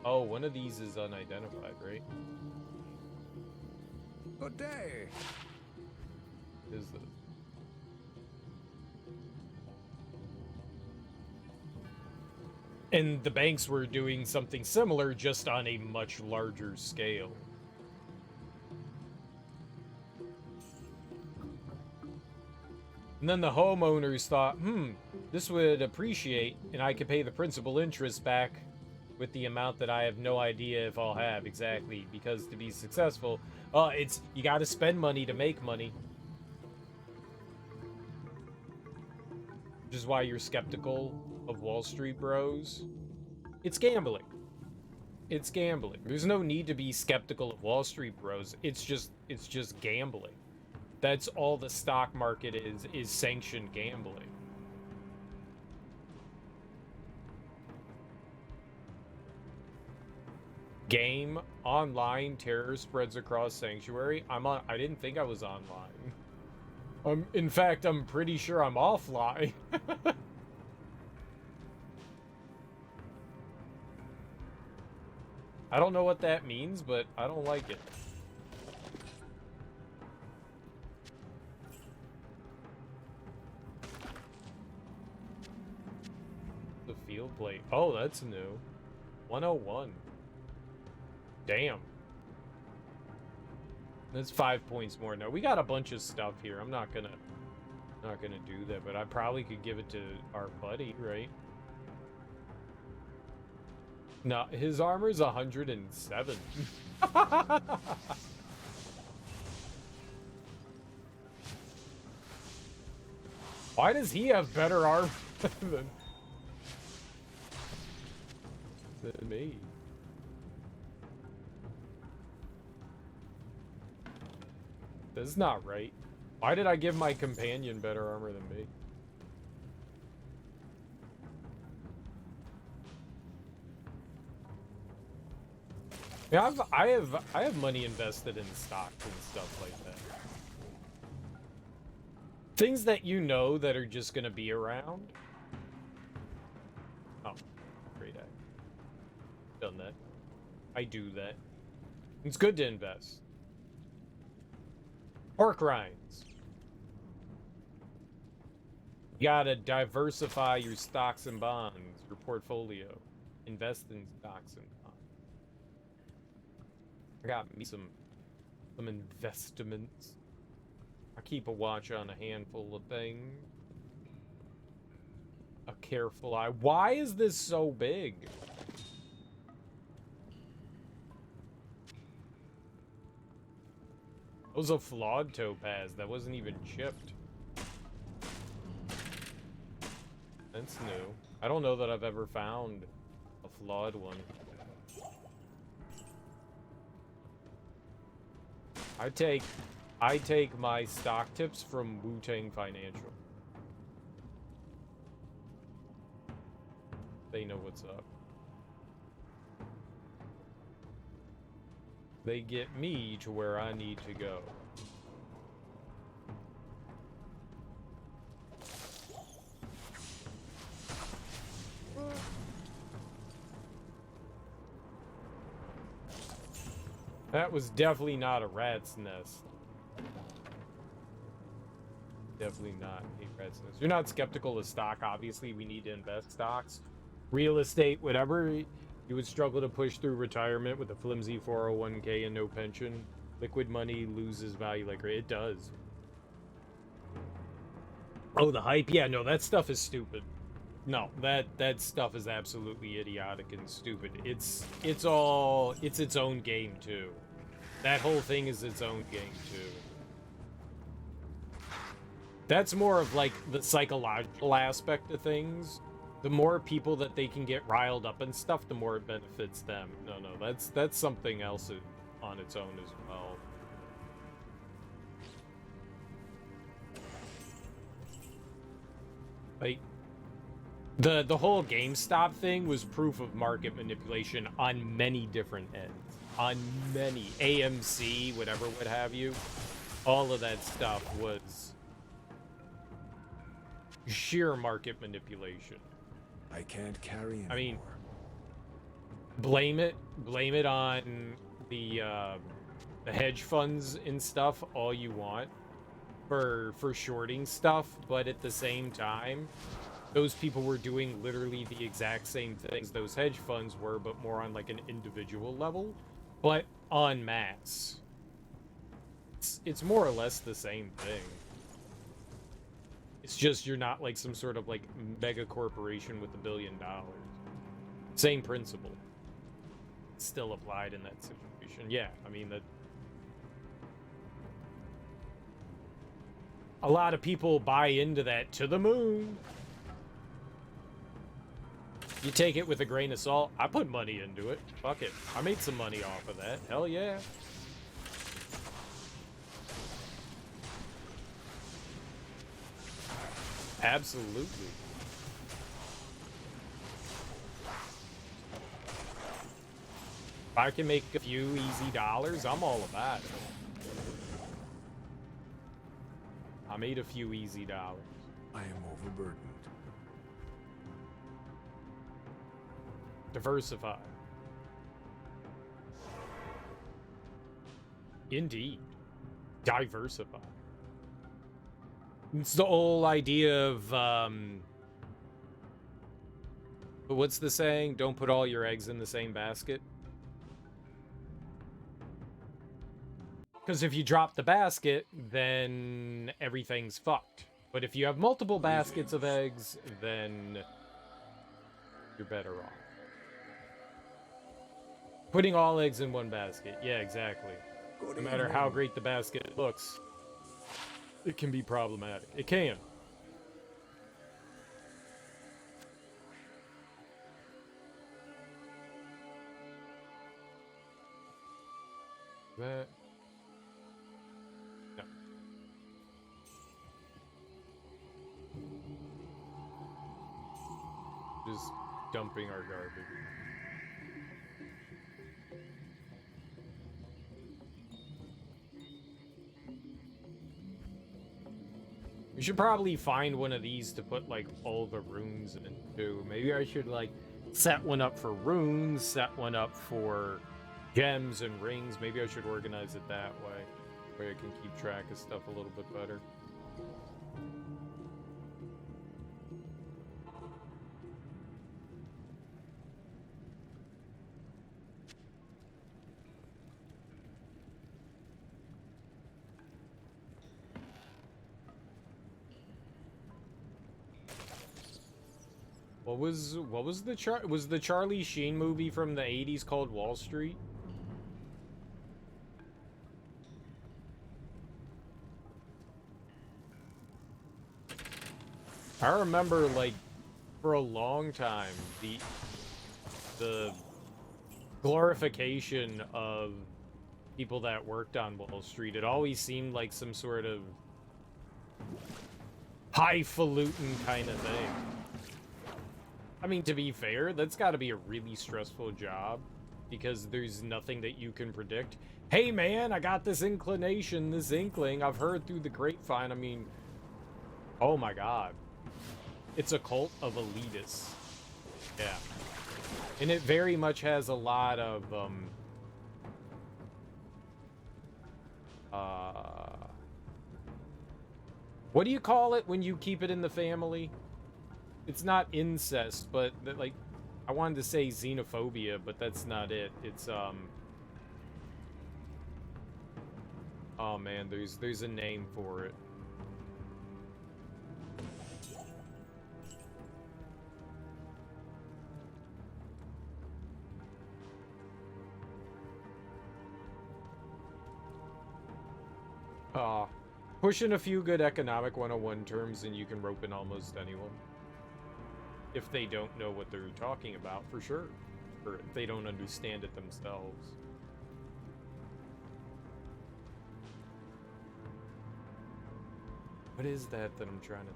Oh, one of these is unidentified, right? Good day. Is this? And the banks were doing something similar, just on a much larger scale. And then the homeowners thought, this would appreciate, and I could pay the principal interest back with the amount that I have no idea if I'll have exactly. Because to be successful, you gotta spend money to make money. Which is why you're skeptical of Wall Street bros. It's gambling. It's gambling. There's no need to be skeptical of Wall Street bros. It's just gambling. That's all the stock market is sanctioned gambling. Game online terror spreads across sanctuary. I didn't think I was online. In fact, I'm pretty sure I'm offline. I don't know what that means, but I don't like it. The field plate. Oh, that's new. 101. Damn. That's 5 points more. No, we got a bunch of stuff here. I'm not gonna do that, but I probably could give it to our buddy, right? No, his armor's 107. Why does he have better armor than me? This is not right. Why did I give my companion better armor than me? Yeah, I have money invested in stocks and stuff like that. Things that you know that are just gonna be around. Oh, great eye. Done that. I do that. It's good to invest. Pork rinds. You gotta diversify your stocks and bonds, your portfolio. Invest in stocks and bonds. I got me some investments. I keep a watch on a handful of things. A careful eye. Why is this so big? It was a flawed topaz that wasn't even chipped. That's new. I don't know that I've ever found a flawed one. I take my stock tips from Wu-Tang Financial. They know what's up. They get me to where I need to go. That was definitely not a rat's nest. Definitely not a rat's nest. You're not skeptical of stock. Obviously, we need to invest stocks. Real estate, whatever. You would struggle to push through retirement with a flimsy 401k and no pension. Liquid money loses value like it does. Oh, the hype? Yeah, no, that stuff is stupid. No, that stuff is absolutely idiotic and stupid. It's its own game too. That whole thing is its own game too. That's more of like the psychological aspect of things. The more people that they can get riled up and stuff, the more it benefits them. No, that's something else on its own as well. Like the whole GameStop thing was proof of market manipulation on many different ends. On many AMC, whatever, what have you. All of that stuff was sheer market manipulation. I can't carry anymore. I mean, blame it on the hedge funds and stuff all you want for shorting stuff, but at the same time, those people were doing literally the exact same things those hedge funds were, but more on like an individual level, but en masse. It's more or less the same thing. It's just you're not like some sort of like mega corporation with $1 billion. Same principle. Still applied in that situation. Yeah, I mean that. A lot of people buy into that to the moon. You take it with a grain of salt. I put money into it. Fuck it. I made some money off of that. Hell yeah. Absolutely. If I can make a few easy dollars, I'm all about it. I made a few easy dollars. I am overburdened. Diversify. Indeed. Diversify. It's the whole idea of, what's the saying? Don't put all your eggs in the same basket. Because if you drop the basket, then everything's fucked. But if you have multiple baskets of eggs, then you're better off. Putting all eggs in one basket. Yeah, exactly. No matter how great the basket looks, it can be problematic. It can. That. No. just dumping our garbage. We should probably find one of these to put, like, all the runes into. Maybe I should, like, set one up for runes, set one up for gems and rings. Maybe I should organize it that way. Where I can keep track of stuff a little bit better. What was the Charlie Sheen movie from the 80s called Wall Street? I remember, like, for a long time, the glorification of people that worked on Wall Street, it always seemed like some sort of highfalutin kind of thing. I mean, to be fair, that's got to be a really stressful job because there's nothing that you can predict. Hey, man, I got this inclination, this inkling. I've heard through the grapevine. I mean, oh my God. It's a cult of elitists. Yeah. And it very much has a lot of, what do you call it when you keep it in the family? It's not incest, but, like, I wanted to say xenophobia, but that's not it. It's, oh man, there's a name for it. Pushing a few good economic 101 terms and you can rope in almost anyone. If they don't know what they're talking about, for sure. Or if they don't understand it themselves. What is that I'm trying to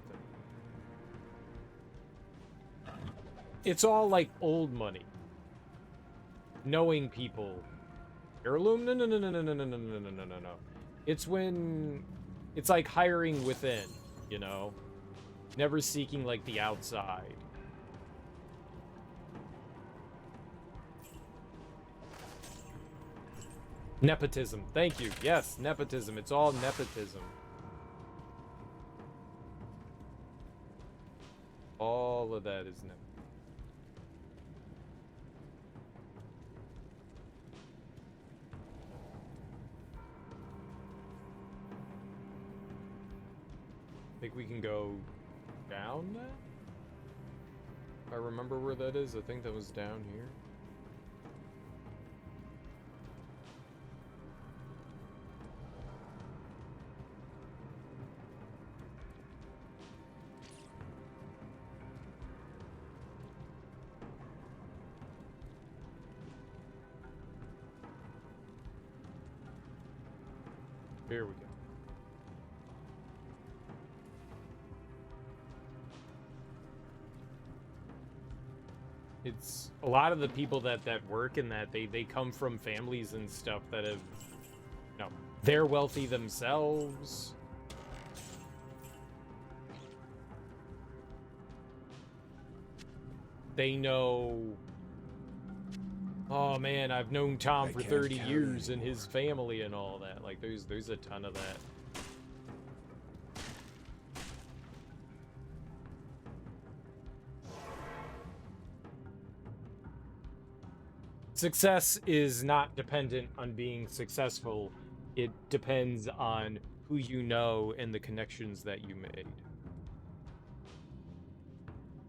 think? It's all like old money. Knowing people. Heirloom? No, no, no, no, no, no, no, no, no, no, no, no. It's when... It's like hiring within, you know? Never seeking, like, the outside. Nepotism. Thank you. Yes, nepotism. It's all nepotism. All of that is nepotism. Think we can go down now? If I remember where that is, I think that was down here. Here we go. It's a lot of the people that work in that they come from families and stuff that have, you know, they're wealthy themselves. They know, oh man, I've known Tom for 30 years and his family and all that. Like there's a ton of that. Success is not dependent on being successful. It depends on who you know and the connections that you made.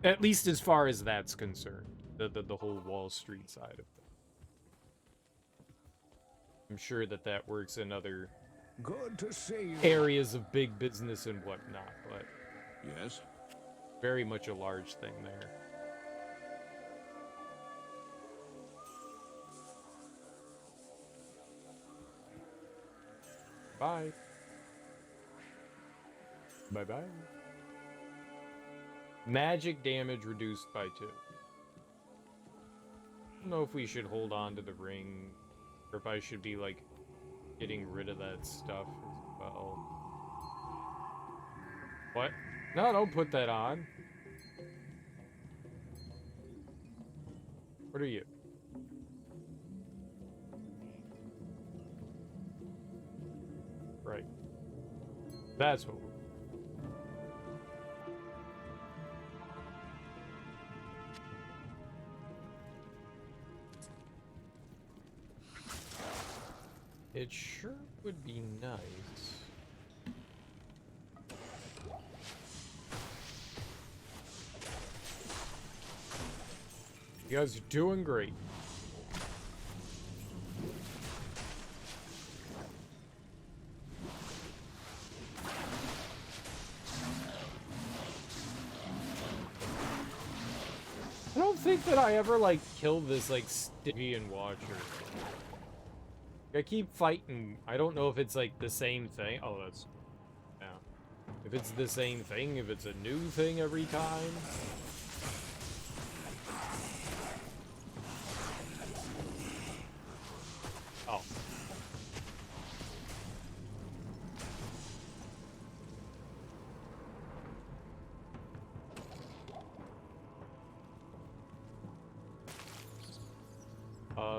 At least as far as that's concerned. The whole Wall Street side of things. I'm sure that works in other Good to see you. areas of big business and whatnot, but Yes? very much a large thing there. Bye. Bye-bye. Magic damage reduced by 2. don't know if we should hold on to the ring, or if I should be, like, getting rid of that stuff as well. What? No, don't put that on. What are you? Right. That's what we're... It sure would be nice. You guys are doing great. I don't think that I ever, like, killed this, like, Stygian Watcher. I keep fighting. I don't know if it's, like, the same thing. Oh, that's... Yeah. If it's the same thing, if it's a new thing every time. Oh.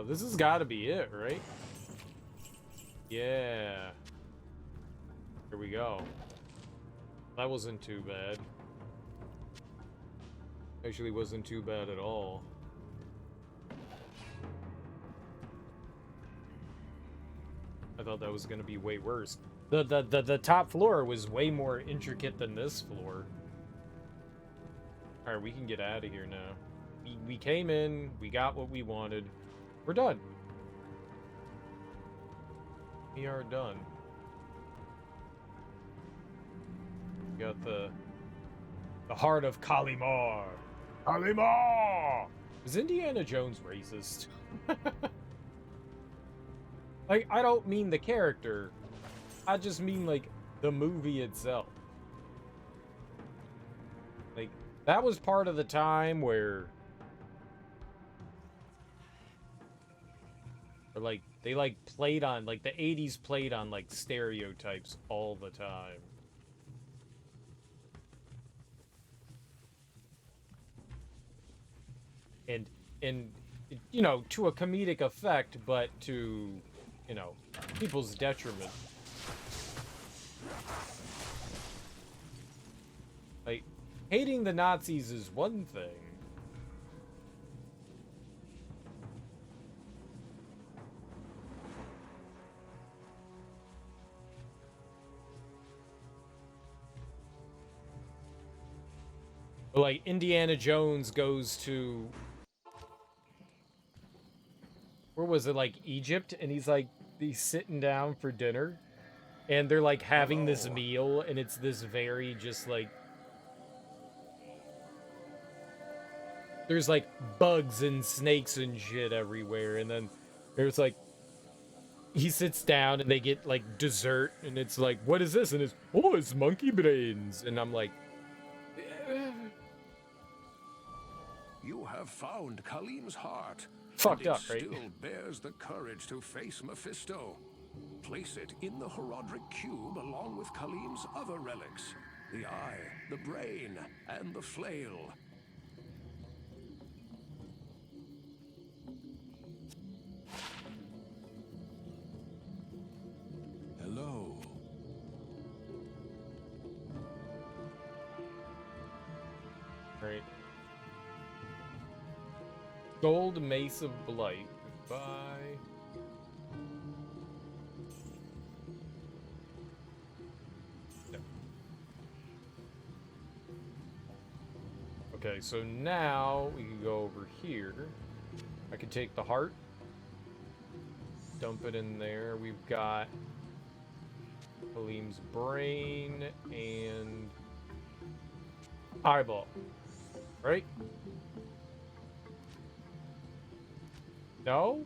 This has got to be it, right? Yeah. Here we go. That wasn't too bad. Actually wasn't too bad at all. I thought that was gonna be way worse. The top floor was way more intricate than this floor. Alright, we can get out of here now. We came in, we got what we wanted. We're done. We are done. We got the heart of Kalimar. Kalimar! Is Indiana Jones racist? Like, I don't mean the character. I just mean, like, the movie itself. Like, that was part of the time where... Or, like, they, like, played on... Like, the 80s played on, like, stereotypes all the time. And you know, to a comedic effect, but to, you know, people's detriment. Like, hating the Nazis is one thing. But, like, Indiana Jones goes to... Where was it, like, Egypt? And he's sitting down for dinner. And they're, like, having this meal, and it's this very, just, like... There's, like, bugs and snakes and shit everywhere, and then there's, like... He sits down, and they get, like, dessert, and it's like, what is this? And it's, oh, it's monkey brains. And I'm like... You have found Kalim's heart. Fucked up, and it right? still bears the courage to face Mephisto. Place it in the Herodric Cube along with Kalim's other relics. The eye, the brain, and the flail. Hello. Right. Gold Mace of Blight. Goodbye. No. Okay, so now we can go over here. I can take the heart. Dump it in there. We've got Halim's brain and eyeball. Right? No?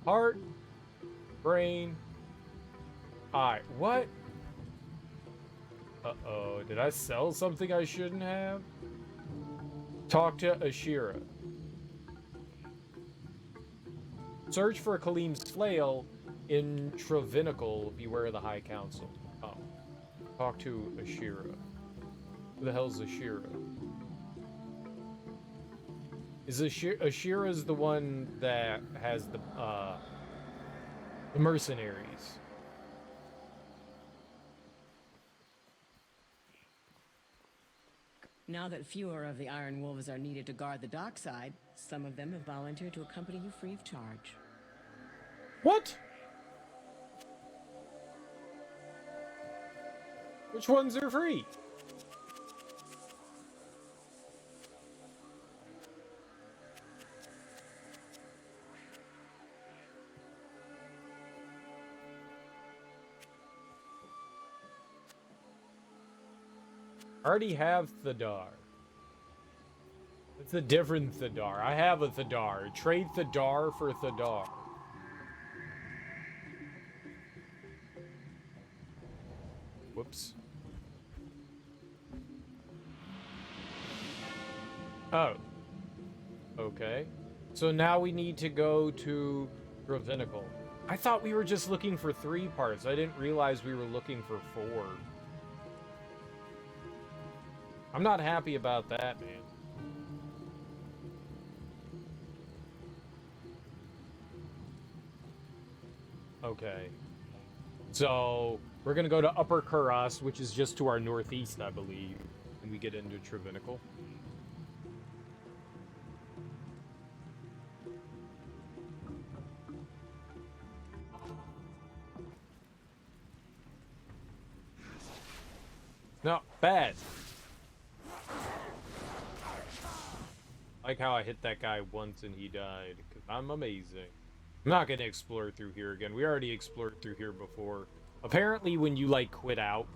Heart, brain, eye. What? Uh-oh. Did I sell something I shouldn't have? Talk to Ashira. Search for Khalim's flail in Travinical. Beware of the High Council. Oh. Talk to Ashira. Who the hell's Ashira? Is Ashira's the one that has the mercenaries? Now that fewer of the Iron Wolves are needed to guard the dockside, some of them have volunteered to accompany you free of charge. What? Which ones are free? I already have Thadar. It's a different Thadar. I have a Thadar. Trade Thadar for Thadar. Whoops. Oh. Okay. So now we need to go to Ravinical. I thought we were just looking for 3 parts. I didn't realize we were looking for 4. I'm not happy about that, man. Okay. So, we're gonna go to Upper Kuras, which is just to our northeast, I believe, when we get into Travinical. No, bad. Like how I hit that guy once and he died, because I'm amazing. I'm not going to explore through here again. We already explored through here before. Apparently when you, like, quit out,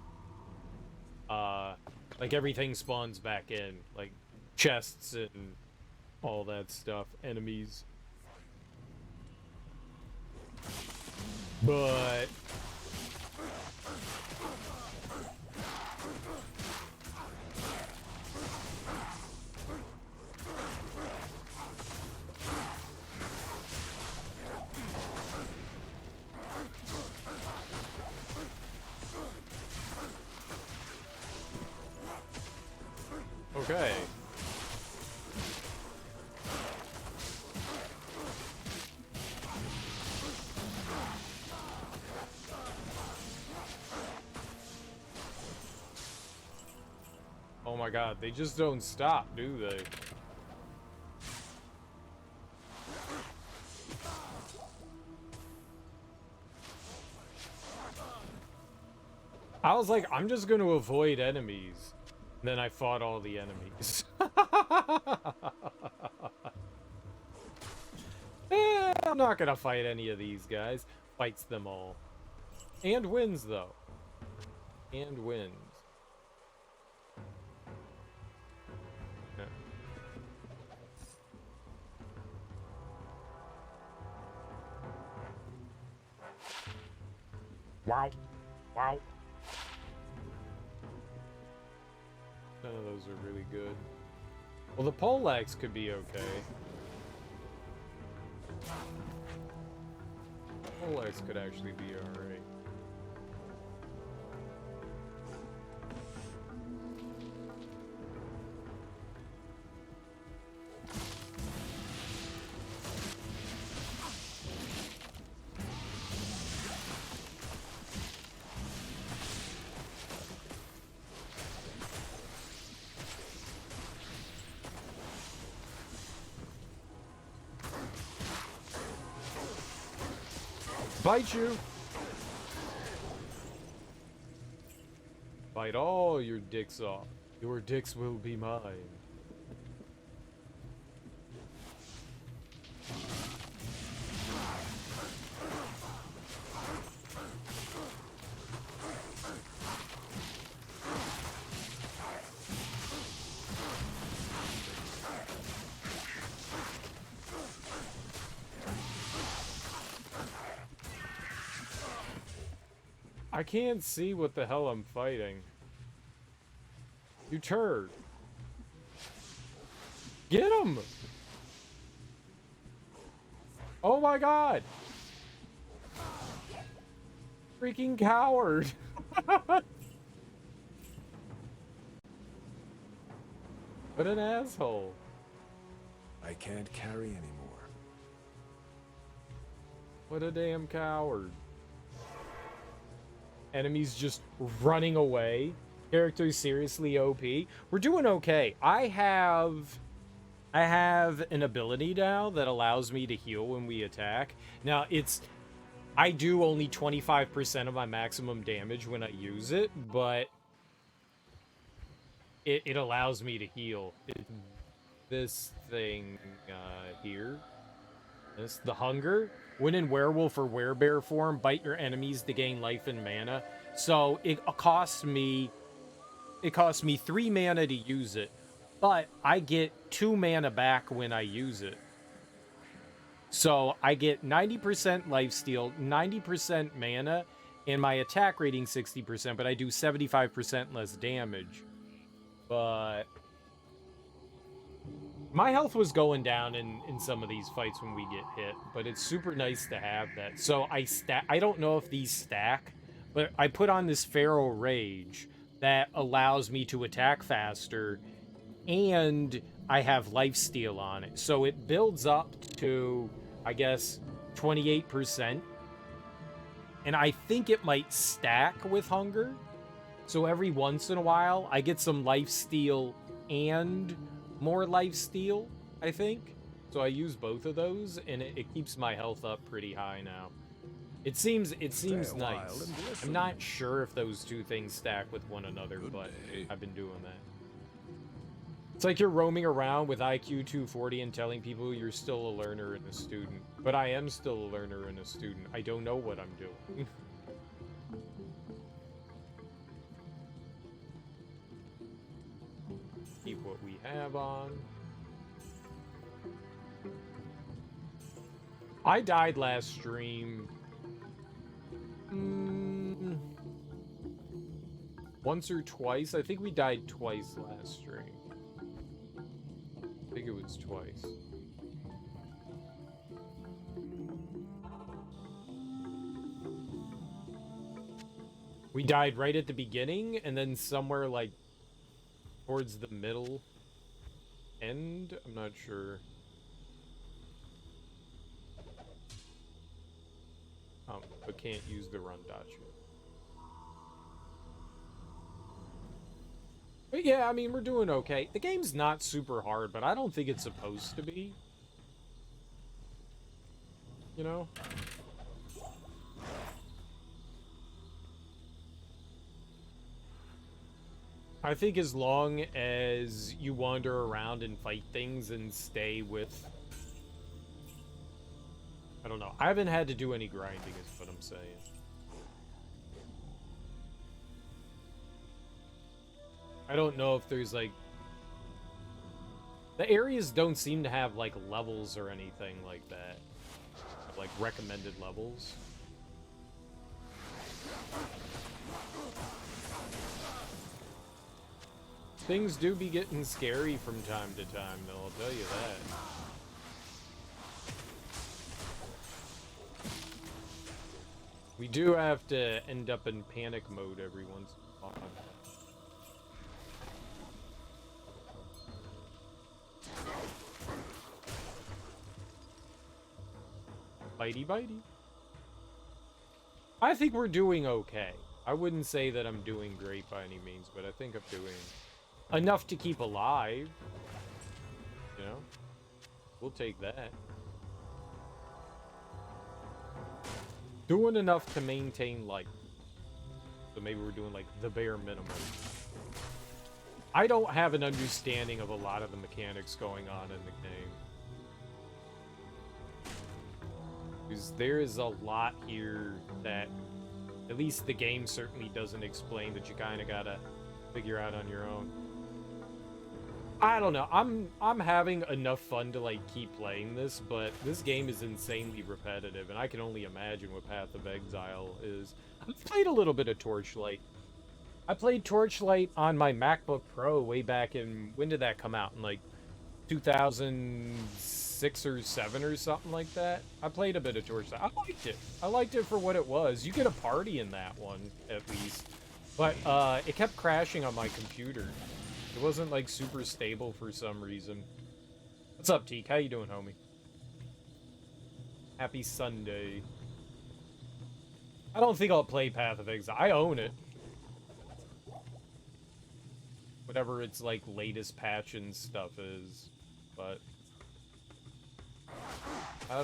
like, everything spawns back in. Like, chests and all that stuff. Enemies. But... Okay. Oh my god, they just don't stop, do they? I was like, I'm just gonna avoid enemies. And then I fought all the enemies. I'm not gonna fight any of these guys. Fights them all. And wins, though. And wins. Yeah. Wow. Wow. None of those are really good. Well, the poleaxe could be okay. Poleaxe could actually be alright. Bite you! Bite all your dicks off. Your dicks will be mine. I can't see what the hell I'm fighting. You turd. Get him! Oh my god! Freaking coward! What an asshole. I can't carry anymore. What a damn coward. Enemies just running away. Characters seriously OP. We're doing okay. I have an ability now that allows me to heal when we attack. Now, I do only 25% of my maximum damage when I use it, but it allows me to heal. This thing here. The hunger. When in werewolf or werebear form, bite your enemies to gain life and mana. So it costs me 3 mana to use it, but I get 2 mana back when I use it. So I get 90% lifesteal, 90% mana, and my attack rating 60%, but I do 75% less damage. But my health was going down in some of these fights when we get hit, but it's super nice to have that. So I don't know if these stack, but I put on this Feral Rage that allows me to attack faster, and I have lifesteal on it. So it builds up to, I guess, 28%. And I think it might stack with hunger. So every once in a while, I get some lifesteal and more lifesteal, I think. So I use both of those, and it keeps my health up pretty high now. It seems nice. I'm not sure if those two things stack with one another, but I've been doing that. It's like you're roaming around with IQ 240 and telling people you're still a learner and a student. But I am still a learner and a student. I don't know what I'm doing. Keep what we have on. I died last stream. Once or twice. I think we died twice last stream. I think it was twice. We died right at the beginning, and then somewhere like towards the middle end. I'm not sure. But can't use the run dodge. But yeah, I mean, we're doing okay. The game's not super hard, but I don't think it's supposed to be. You know? I think as long as you wander around and fight things and stay with... I don't know. I haven't had to do any grinding is what I'm saying. I don't know if there's like... The areas don't seem to have like levels or anything like that. Like recommended levels. Things do be getting scary from time to time, though, I'll tell you that. We do have to end up in panic mode every once in a while. Bitey bitey. I think we're doing okay. I wouldn't say that I'm doing great by any means, but I think I'm doing enough to keep alive. You know? We'll take that. Doing enough to maintain life. So maybe we're doing like the bare minimum. I don't have an understanding of a lot of the mechanics going on in the game. Because there is a lot here that at least the game certainly doesn't explain, that you kind of gotta figure out on your own. I don't know. I'm having enough fun to like keep playing this, but this game is insanely repetitive, and I can only imagine what Path of Exile is. I've played a little bit of Torchlight. I played Torchlight on my MacBook Pro way back in, when did that come out? In like 2016? 6 or 7 or something like that. I played a bit of Torchlight. I liked it. I liked it for what it was. You get a party in that one, at least. But it kept crashing on my computer. It wasn't, like, super stable for some reason. What's up, Teak? How you doing, homie? Happy Sunday. I don't think I'll play Path of Exile. I own it. Whatever its, like, latest patch and stuff is. But I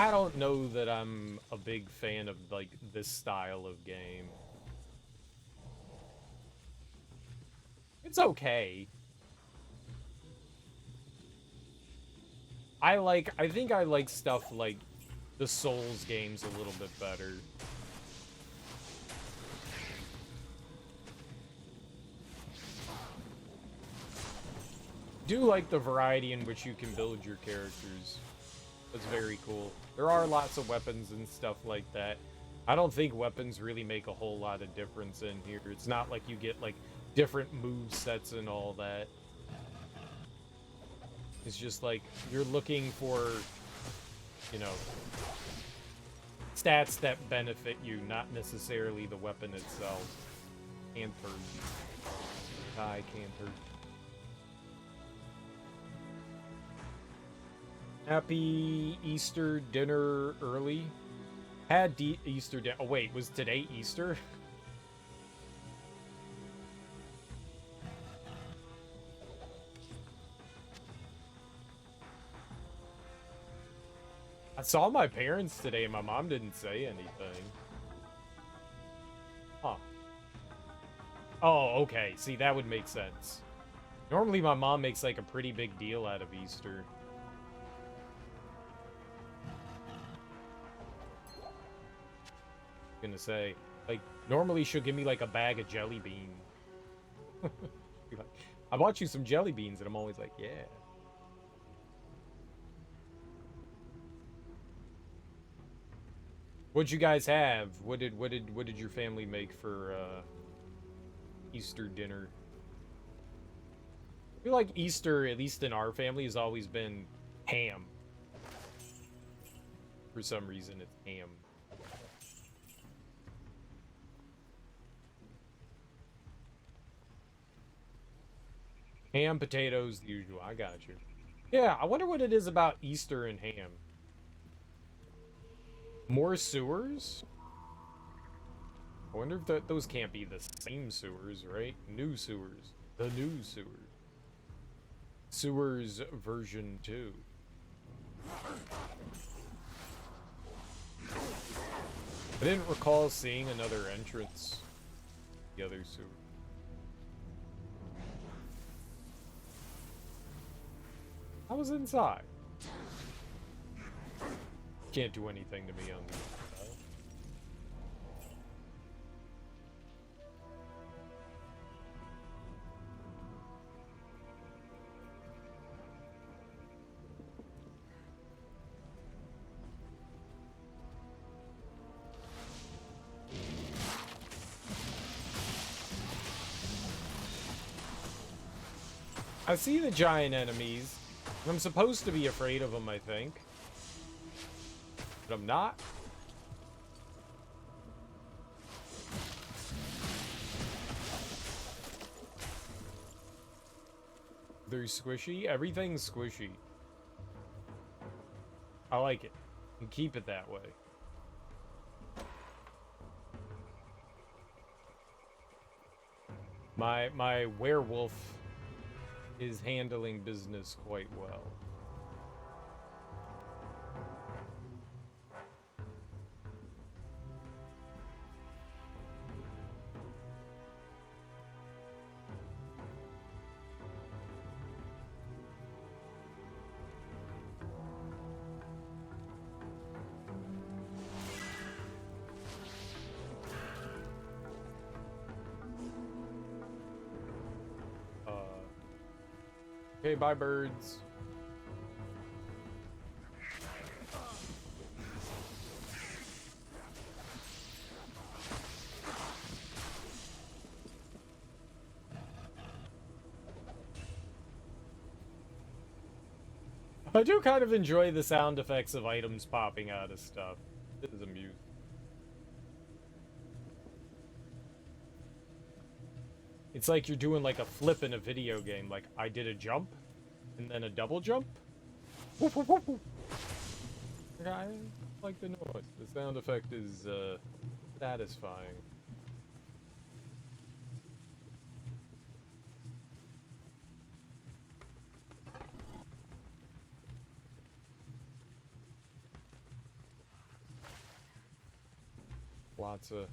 don't know that I'm a big fan of, like, this style of game. It's okay. I think I like stuff like the Souls games a little bit better. Do like the variety in which you can build your characters. That's very cool. There are lots of weapons and stuff like that. I don't think weapons really make a whole lot of difference in here. It's not like you get like different move sets and all that. It's just like you're looking for, you know, stats that benefit you, not necessarily the weapon itself. Canter. Hi, Canter. Happy Easter dinner early. Had Easter dinner. Oh wait, was today Easter? I saw my parents today and my mom didn't say anything. Huh. Oh, okay. See, that would make sense. Normally my mom makes like a pretty big deal out of Easter. Gonna say, like, normally she'll give me like a bag of jelly beans. Like, I bought you some jelly beans, and I'm always like, yeah. What'd you guys have? What did your family make for Easter dinner? I feel like Easter, at least in our family, has always been ham. For some reason, it's ham. Ham, potatoes, the usual. I got you. Yeah, I wonder what it is about Easter and ham. More sewers? I wonder if those can't be the same sewers, right? New sewers. The new sewers. Sewers version 2. I didn't recall seeing another entrance. The other sewer. I was inside. Can't do anything to me on the inside. I see the giant enemies. I'm supposed to be afraid of them, I think. But I'm not. They're squishy. Everything's squishy. I like it. And keep it that way. My werewolf is handling business quite well. Okay, bye, birds. I do kind of enjoy the sound effects of items popping out of stuff. It is amusing. It's like you're doing like a flip in a video game. Like, I did a jump, and then a double jump. Whoop, whoop, whoop, whoop. I like the noise. The sound effect is satisfying. Lots of...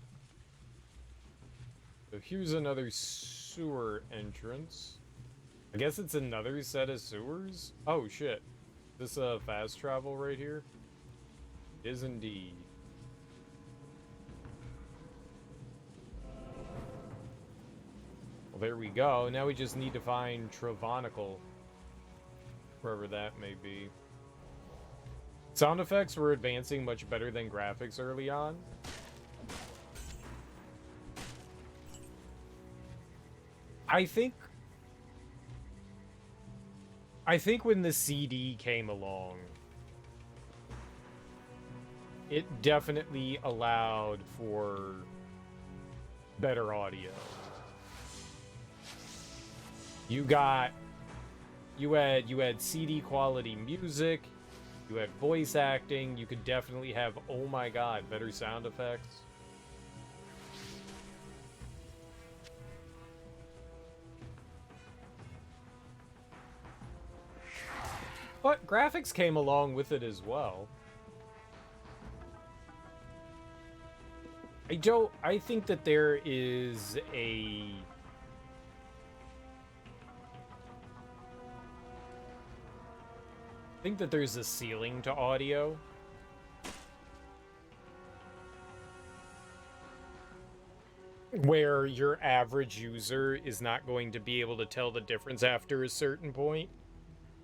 So here's another sewer entrance. I guess it's another set of sewers? Oh shit. Is this fast travel right here? It is indeed. Well, there we go. Now we just need to find Travanical. Wherever that may be. Sound effects were advancing much better than graphics early on. I think when the CD came along, it definitely allowed for better audio. You had CD quality music, you had voice acting, you could definitely have, oh my god, better sound effects. But graphics came along with it as well. I think that there is a... I think that there's a ceiling to audio. Where your average user is not going to be able to tell the difference after a certain point.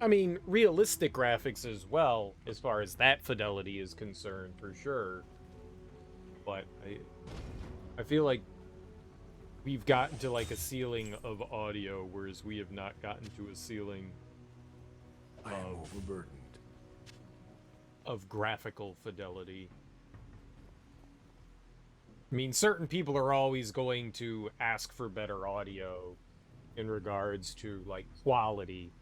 I mean, realistic graphics as well, as far as that fidelity is concerned, for sure. But I feel like we've gotten to like a ceiling of audio, whereas we have not gotten to a ceiling I am overburdened. of graphical fidelity. I mean, certain people are always going to ask for better audio in regards to like quality.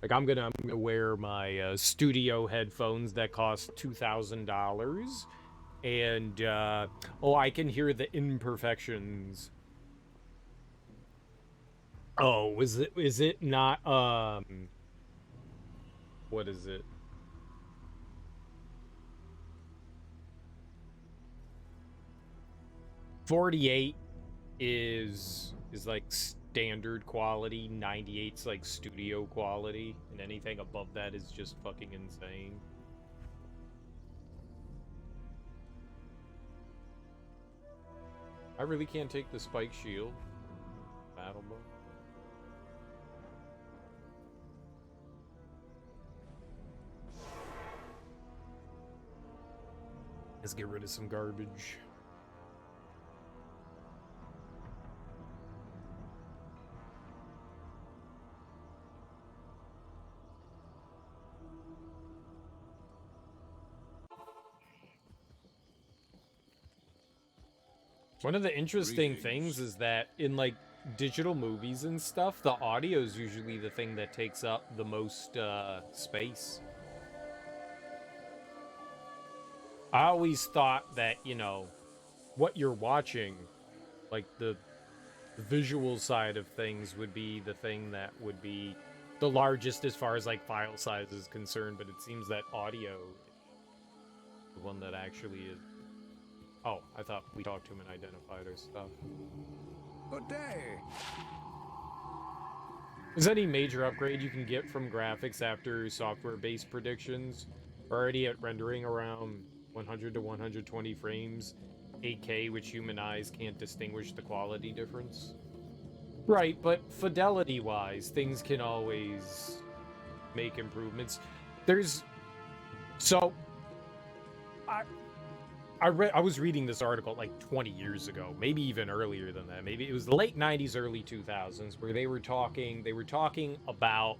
Like, I'm gonna wear my studio headphones that cost $2,000, and oh, I can hear the imperfections. Oh, is it not what is it? $48 is like standard quality, 98's like studio quality, and anything above that is just fucking insane. I really can't take the spike shield. Battle bow. Let's get rid of some garbage. One of the interesting things is that in like digital movies and stuff, the audio is usually the thing that takes up the most space. I always thought that, you know, what you're watching, like the visual side of things would be the thing that would be the largest as far as like file size is concerned, but it seems that audio is the one that actually is. Oh, I thought we talked to him and identified our stuff. Good day. Is any major upgrade you can get from graphics after software-based predictions already at rendering around 100 to 120 frames, 8K, which human eyes can't distinguish the quality difference? Right, but fidelity-wise, things can always make improvements. There's... So... I was reading this article like 20 years ago, maybe even earlier than that. Maybe it was the late 90s, early 2000s, where they were talking about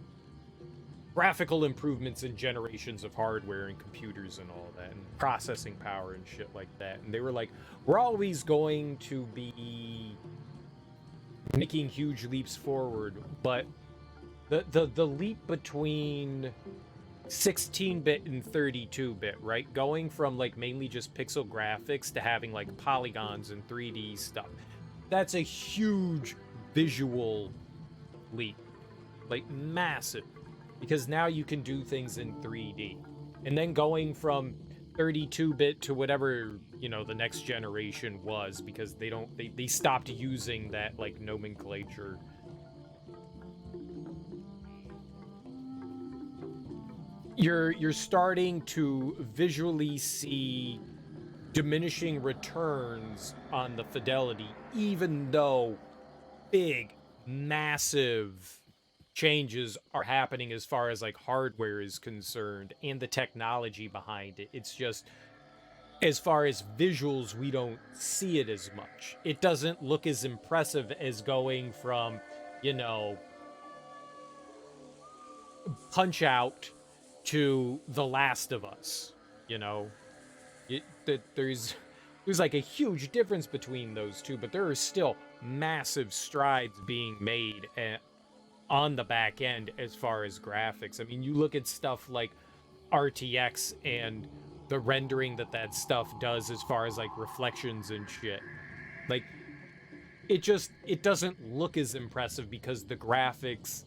graphical improvements in generations of hardware and computers and all that, and processing power and shit like that. And they were like, we're always going to be making huge leaps forward, but the leap between 16-bit and 32-bit, right? Going from like mainly just pixel graphics to having like polygons and 3D stuff. That's a huge visual leap. Like massive. Because now you can do things in 3D. And then going from 32-bit to whatever, you know, the next generation was, because they stopped using that like nomenclature. You're starting to visually see diminishing returns on the fidelity, even though big, massive changes are happening as far as like hardware is concerned and the technology behind it. It's just, as far as visuals, we don't see it as much. It doesn't look as impressive as going from, you know, Punch Out to The Last of Us, you know. There's like a huge difference between those two, but there are still massive strides being made on the back end as far as graphics. I mean, you look at stuff like RTX and the rendering that stuff does as far as like reflections and shit. Like, it doesn't look as impressive because the graphics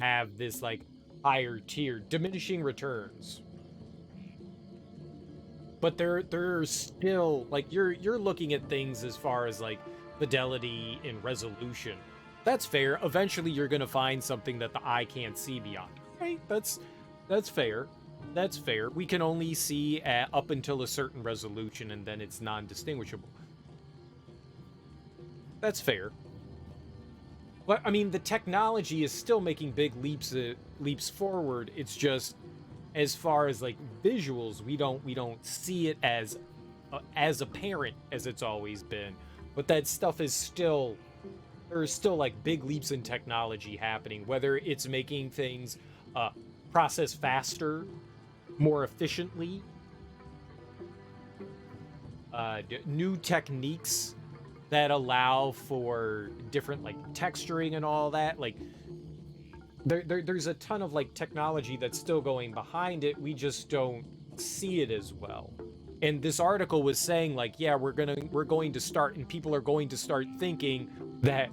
have this like higher tier, diminishing returns. But they're still like, you're looking at things as far as like fidelity and resolution. That's fair. Eventually you're gonna find something that the eye can't see beyond. Right? That's fair. That's fair. We can only see up until a certain resolution, and then it's non-distinguishable. That's fair. But I mean, the technology is still making big leaps forward. It's just, as far as like visuals, we don't see it as apparent as it's always been. But that stuff is still, there's still like big leaps in technology happening, whether it's making things process faster, more efficiently, new techniques that allow for different like texturing and all that. Like there's a ton of like technology that's still going behind it. We just don't see it as well. And this article was saying like, yeah, we're going to start, and people are going to start thinking that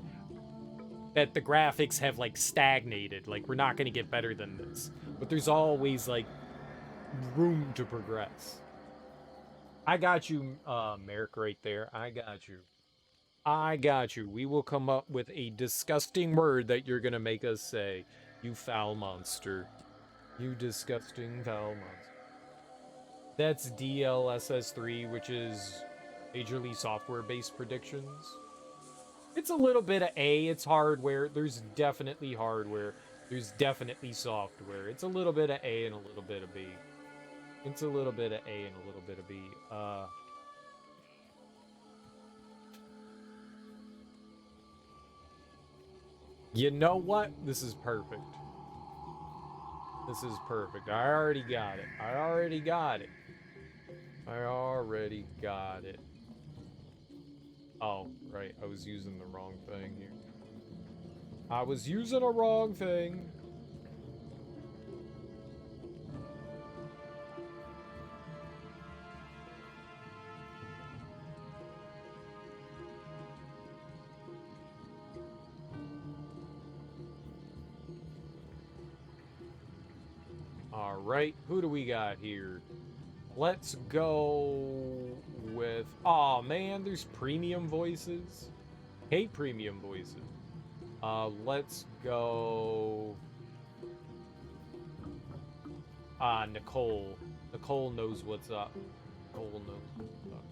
the graphics have like stagnated, like we're not going to get better than this. But there's always like room to progress. I got you, Merrick, right there. I got you. We will come up with a disgusting word that you're gonna make us say. You foul monster. You disgusting foul monster. That's DLSS3, which is Majorly Software-based predictions. It's a little bit of A, it's hardware. There's definitely hardware. There's definitely software. It's a little bit of A and a little bit of B. It's a little bit of A and a little bit of B. You know what? This is perfect. This is perfect. I already got it. Oh, right. I was using the wrong thing here. I was using a wrong thing. Alright, who do we got here? Let's go with... Aw, man, there's premium voices. Hate premium voices. Let's go... Nicole. Nicole knows what's up. Nicole knows what's up.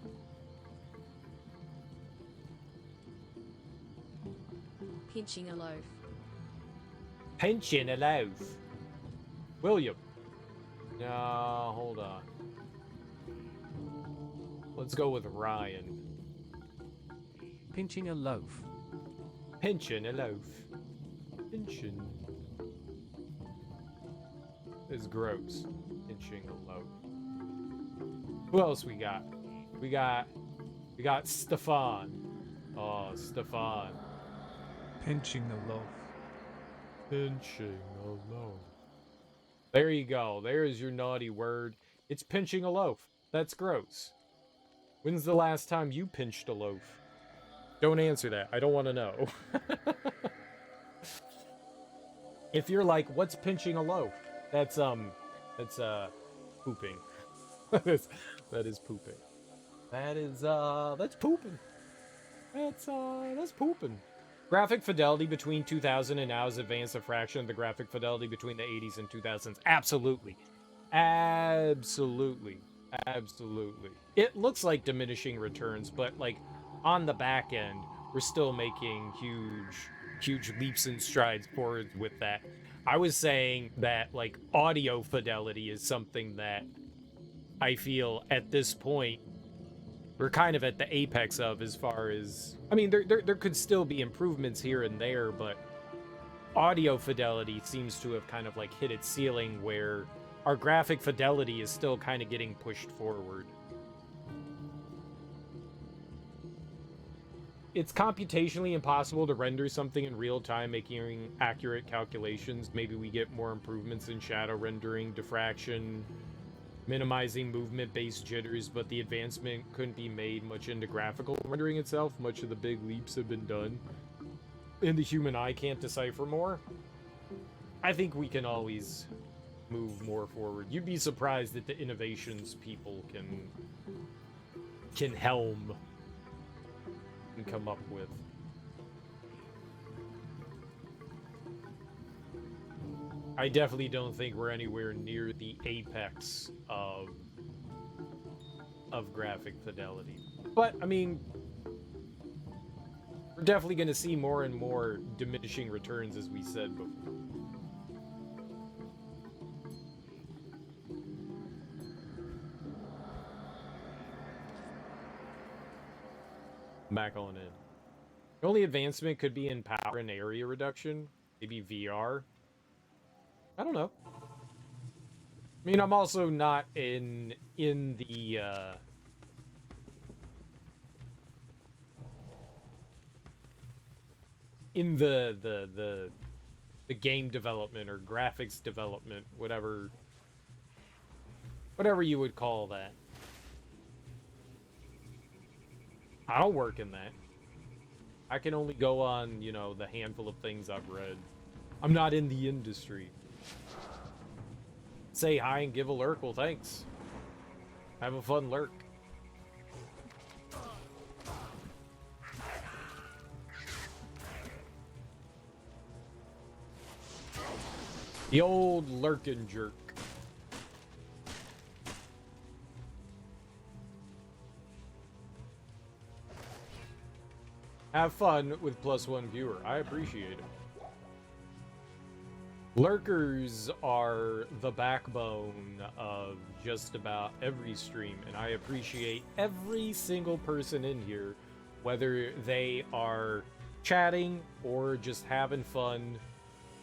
Pinching a loaf. Pinching a loaf. William. No, hold on. Let's go with Ryan. Pinching a loaf. Pinching a loaf. Pinching. is gross. Pinching a loaf. Who else we got? We got Stefan. Oh, Stefan. Pinching a loaf. Pinching a loaf. There you go. There's your naughty word. It's pinching a loaf. That's gross. When's the last time you pinched a loaf? Don't answer that. I don't want to know. If you're like, what's pinching a loaf? That's pooping. that is pooping. That's pooping. That's pooping. Graphic fidelity between 2000 and now has advanced a fraction of the graphic fidelity between the 80s and 2000s. Absolutely. Absolutely. Absolutely. It looks like diminishing returns, but like on the back end, we're still making huge leaps and strides forward with that. I was saying that like audio fidelity is something that I feel at this point we're kind of at the apex of, as far as, I mean, there could still be improvements here and there, but audio fidelity seems to have kind of like hit its ceiling, where our graphic fidelity is still kind of getting pushed forward. It's computationally impossible to render something in real time, making accurate calculations. Maybe we get more improvements in shadow rendering, diffraction, minimizing movement-based jitters, but the advancement couldn't be made much into graphical rendering itself. Much of the big leaps have been done, and the human eye can't decipher more. I think we can always move more forward. You'd be surprised at the innovations people can helm and come up with. I definitely don't think we're anywhere near the apex of graphic fidelity. But, I mean, we're definitely going to see more and more diminishing returns, as we said before. Back on in. The only advancement could be in power and area reduction. Maybe VR. I don't know. I mean, I'm also not in the game development or graphics development, whatever you would call that. I don't work in that. I can only go on, you know, the handful of things I've read. I'm not in the industry. Say hi and give a lurk. Well, thanks. Have a fun lurk. The old lurkin' jerk. Have fun with +1 viewer. I appreciate it. Lurkers are the backbone of just about every stream, and I appreciate every single person in here, whether they are chatting or just having fun,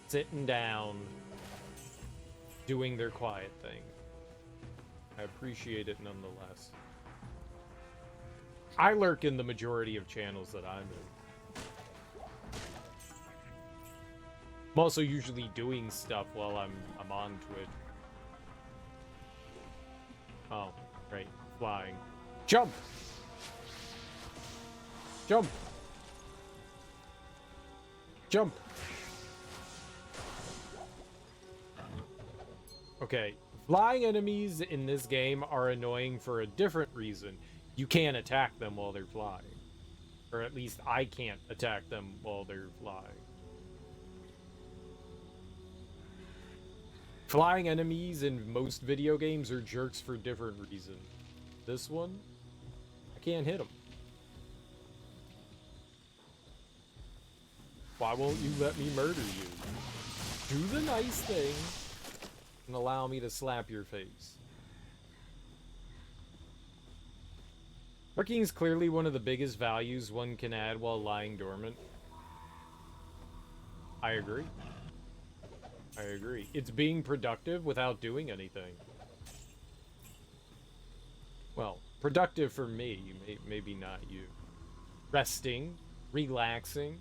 sitting down, doing their quiet thing. I appreciate it nonetheless. I lurk in the majority of channels that I'm in. I'm also usually doing stuff while I'm on Twitch. Oh, right. Flying. Jump! Jump! Jump! Okay. Flying enemies in this game are annoying for a different reason. You can't attack them while they're flying. Or at least I can't attack them while they're flying. Flying enemies in most video games are jerks for different reasons. This one, I can't hit them. Why won't you let me murder you? Do the nice thing and allow me to slap your face. Lurking is clearly one of the biggest values one can add while lying dormant. I agree. I agree. It's being productive without doing anything. Well, productive for me, maybe not you. Resting, relaxing.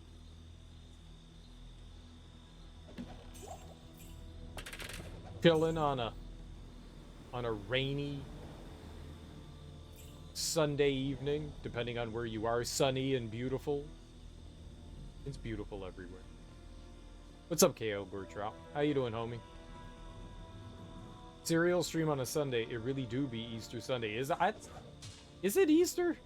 Chilling on a rainy Sunday evening, depending on where you are, sunny and beautiful. It's beautiful everywhere. What's up, KO Bertrout? How you doing, homie? Serial stream on a Sunday. It really do be Easter Sunday. Is it Easter?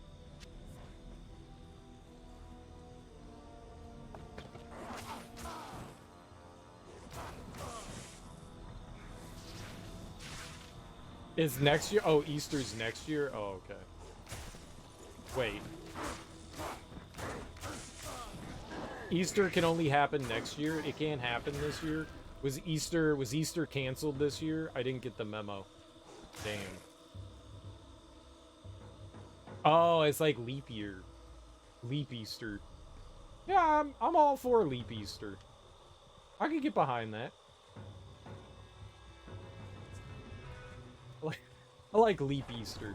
Is next year? Oh, Easter's next year? Oh, okay. Wait. Easter can only happen next year. It can't happen this year. Was Easter canceled this year? I didn't get the memo. Damn. Oh, it's like leap year. Leap Easter. Yeah, I'm all for leap Easter. I could get behind that. I like leap Easter.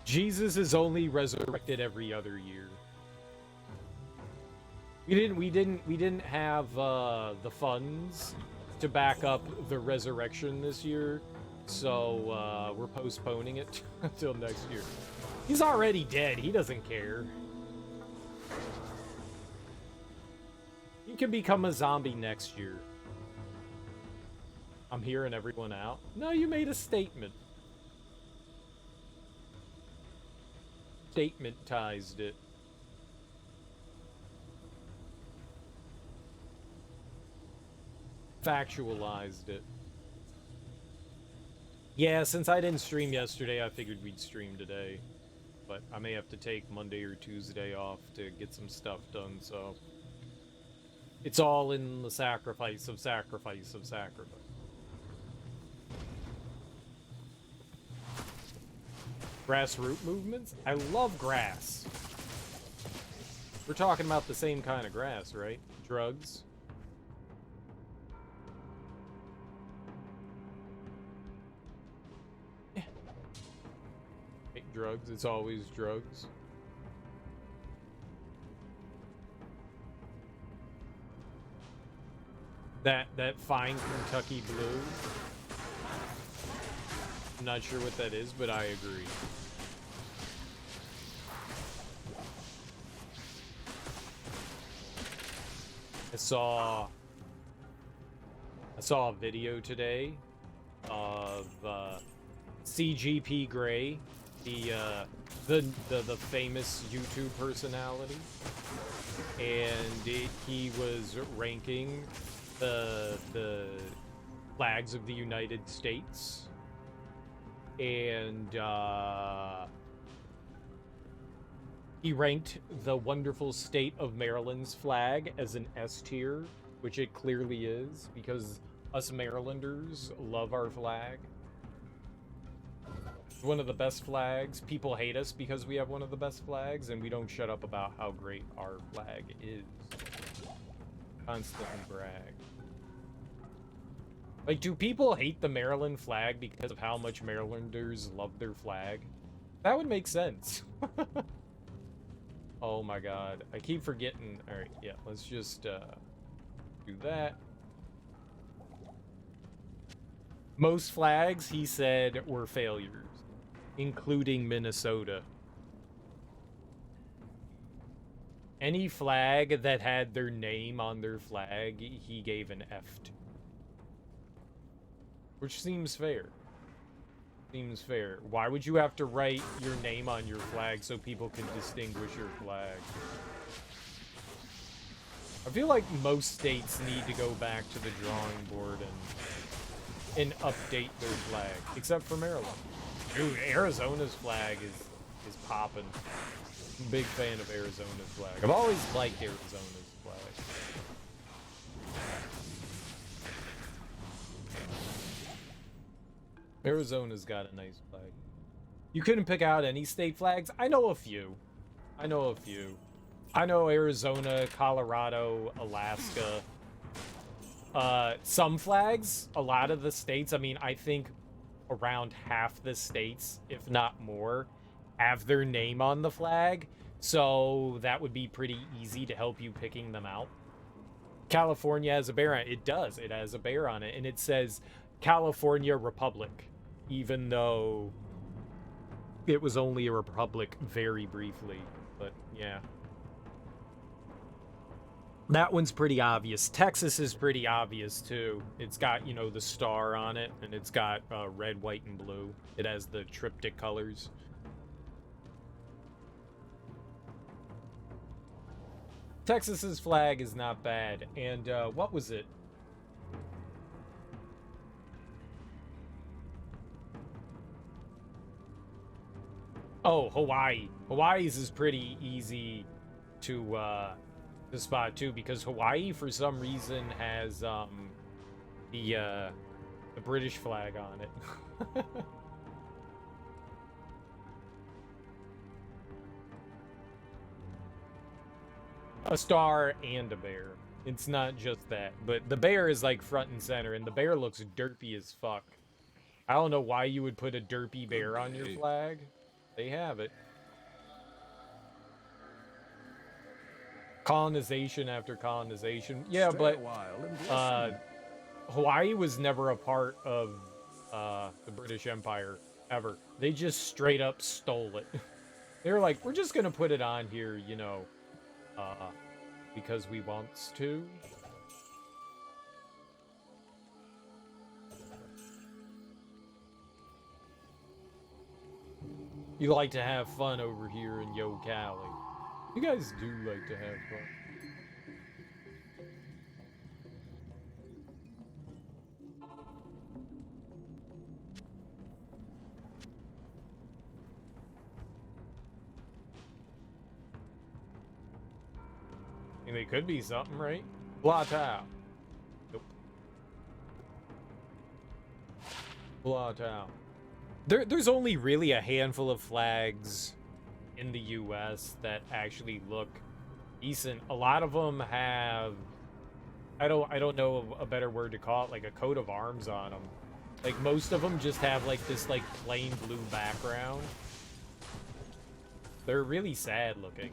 Jesus is only resurrected every other year. We didn't have the funds to back up the resurrection this year, so we're postponing it until next year. He's already dead. He doesn't care. You can become a zombie next year. I'm hearing everyone out. No, you made a statement. Statementized it. Factualized it. Yeah, since I didn't stream yesterday, I figured we'd stream today. But I may have to take Monday or Tuesday off to get some stuff done, so... It's all in the sacrifice of sacrifice of sacrifice. Grassroots movements? I love grass. We're talking about the same kind of grass, right? Drugs. Yeah. Drugs, it's always drugs. That fine Kentucky blue. I'm not sure what that is, but I agree. I saw a video today of CGP Grey, the famous YouTube personality, and he was ranking the flags of the United States, and he ranked the wonderful state of Maryland's flag as an S tier, which it clearly is, because us Marylanders love our flag. It's one of the best flags. People hate us because we have one of the best flags, and we don't shut up about how great our flag is. Constantly brag. Like, do people hate the Maryland flag because of how much Marylanders love their flag? That would make sense. Oh my god. I keep forgetting. Alright, yeah, let's just do that. Most flags, he said, were failures, including Minnesota. Any flag that had their name on their flag, he gave an F to. Which seems fair. Seems fair. Why would you have to write your name on your flag so people can distinguish your flag? I feel like most states need to go back to the drawing board and update their flag, except for Maryland. Dude, Arizona's flag is popping. I'm a big fan of Arizona's flag. I've always liked Arizona's flag. Arizona's got a nice flag. You couldn't pick out any state flags? I know a few. I know a few. I know Arizona, Colorado, Alaska. Some flags, a lot of the states, I mean, I think around half the states, if not more, have their name on the flag. So that would be pretty easy to help you picking them out. California has a bear on it. It does. It has a bear on it. And it says California Republic, even though it was only a republic very briefly. But yeah. That one's pretty obvious. Texas is pretty obvious too. It's got, you know, the star on it, and it's got red, white, and blue. It has the triptych colors. Texas's flag is not bad. And what was it? Oh, Hawaii. Hawaii's is pretty easy to spot too, because Hawaii for some reason has the British flag on it. A star and a bear. It's not just that, but the bear is like front and center, and the bear looks derpy as fuck. I don't know why you would put a derpy bear on your flag. They have it. Colonization after colonization. Yeah, but Hawaii was never a part of the British Empire, ever. They just straight up stole it. They were like, we're just gonna put it on here, you know, because we wants to. You like to have fun over here in Yo Cali. You guys do like to have fun. I mean, they could be something, right? Blatau. Nope. Blatau. There's only really a handful of flags in the US that actually look decent. A lot of them have, I don't know a better word to call it, like a coat of arms on them. Like most of them just have like this like plain blue background. They're really sad looking.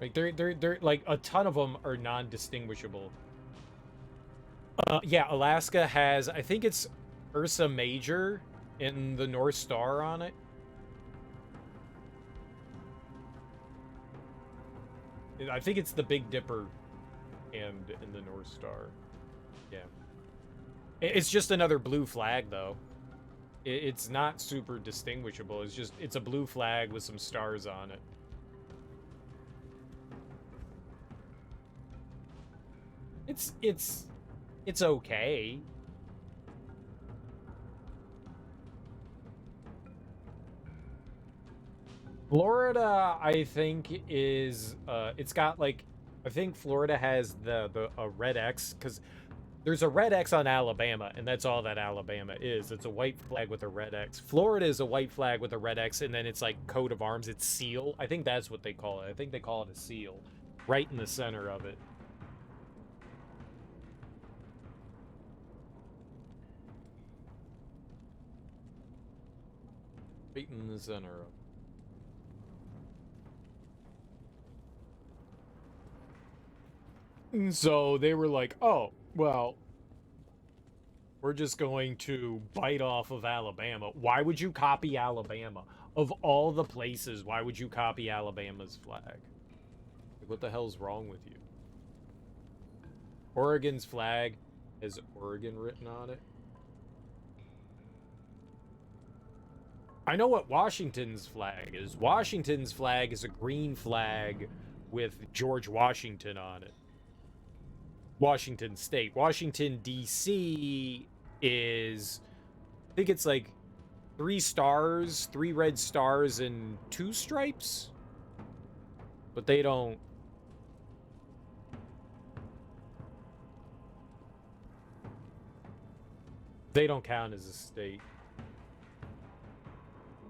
Like they're like a ton of them are non-distinguishable. Yeah, Alaska has, I think it's Ursa Major in the North Star on it. I think it's the Big Dipper and in the North Star. Yeah. It's just another blue flag, though. It's not super distinguishable. It's just, it's a blue flag with some stars on it. It's okay. Florida, I think, is it's got like, I think Florida has a red X, because there's a red X on Alabama, and that's all that Alabama is. It's a white flag with a red X. Florida is a white flag with a red X, and then it's like coat of arms. It's seal. I think that's what they call it. I think they call it a seal, right in the center of it. Right in the center of it. And so they were like, oh, well, we're just going to bite off of Alabama. Why would you copy Alabama? Of all the places, why would you copy Alabama's flag? Like, what the hell's wrong with you? Oregon's flag has Oregon written on it. I know what Washington's flag is. Washington's flag is a green flag with George Washington on it. Washington State. Washington, D.C. is, I think it's like 3 stars, 3 red stars, and 2 stripes. But they don't count as a state.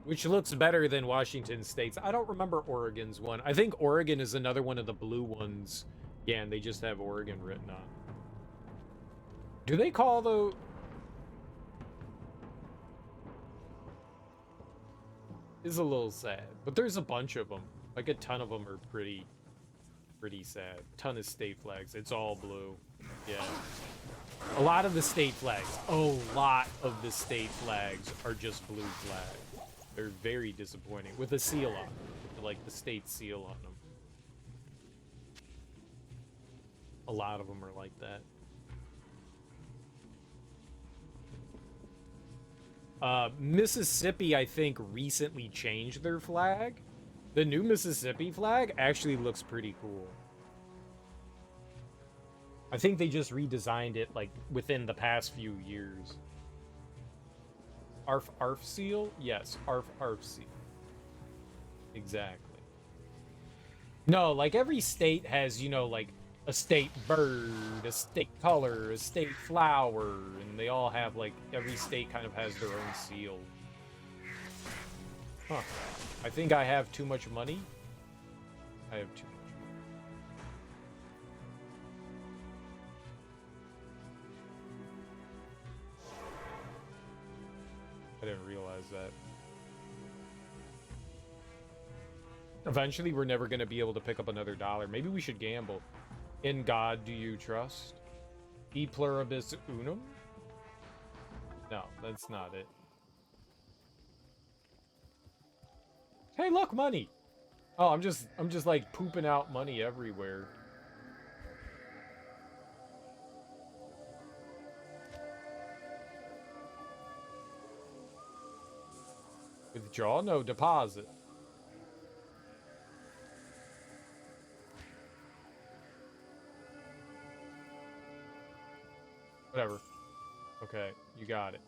which looks better than Washington State's. I don't remember Oregon's one. I think Oregon is another one of the blue ones. Yeah, and they just have Oregon written on. Do they call the... Is a little sad, but there's a bunch of them. Like a ton of them are pretty sad. Ton of state flags. It's all blue. Yeah. A lot of the state flags are just blue flags. They're very disappointing with a seal on them, like the state seal on them. A lot of them are like that. Mississippi, I think, recently changed their flag. The new Mississippi flag actually looks pretty cool. I think they just redesigned it, like, within the past few years. Arf Arf seal? Yes, Arf Arf seal. Exactly. No, like, every state has, you know, like, a state bird, a state color, a state flower, and they all have, like, every state kind of has their own seal. Huh. I think I have too much money. I have too much. I didn't realize that. Eventually, we're never going to be able to pick up another dollar. Maybe we should gamble. In God do you trust? E pluribus unum? No, that's not it. Hey, look, money! Oh, I'm just like pooping out money everywhere. Withdraw? No, deposit. Whatever. Okay, you got it.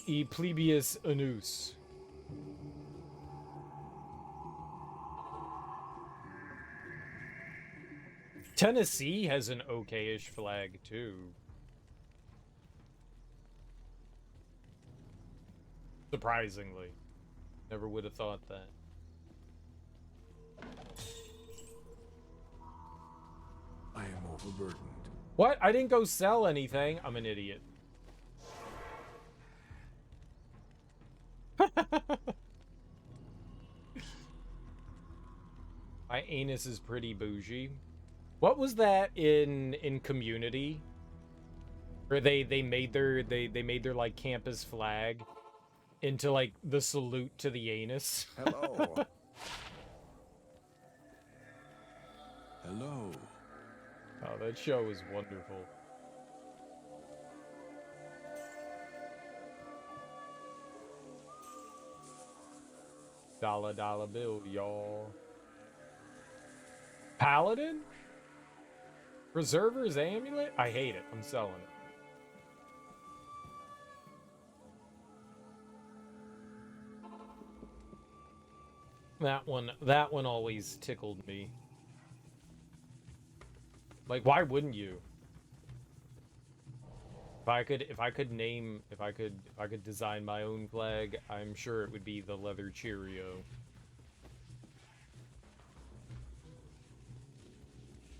E plebeius anus. Tennessee has an okay-ish flag, too. Surprisingly. Never would have thought that. I am overburdened. What? I didn't go sell anything. I'm an idiot. My anus is pretty bougie. What was that in Community? Where they made their like campus flag into like the salute to the anus. Hello. Hello. Oh, that show is wonderful. Dollar bill, y'all. Paladin? Preserver's amulet? I hate it. I'm selling it. That one always tickled me. Like, why wouldn't you? If I could design my own flag, I'm sure it would be the leather Cheerio.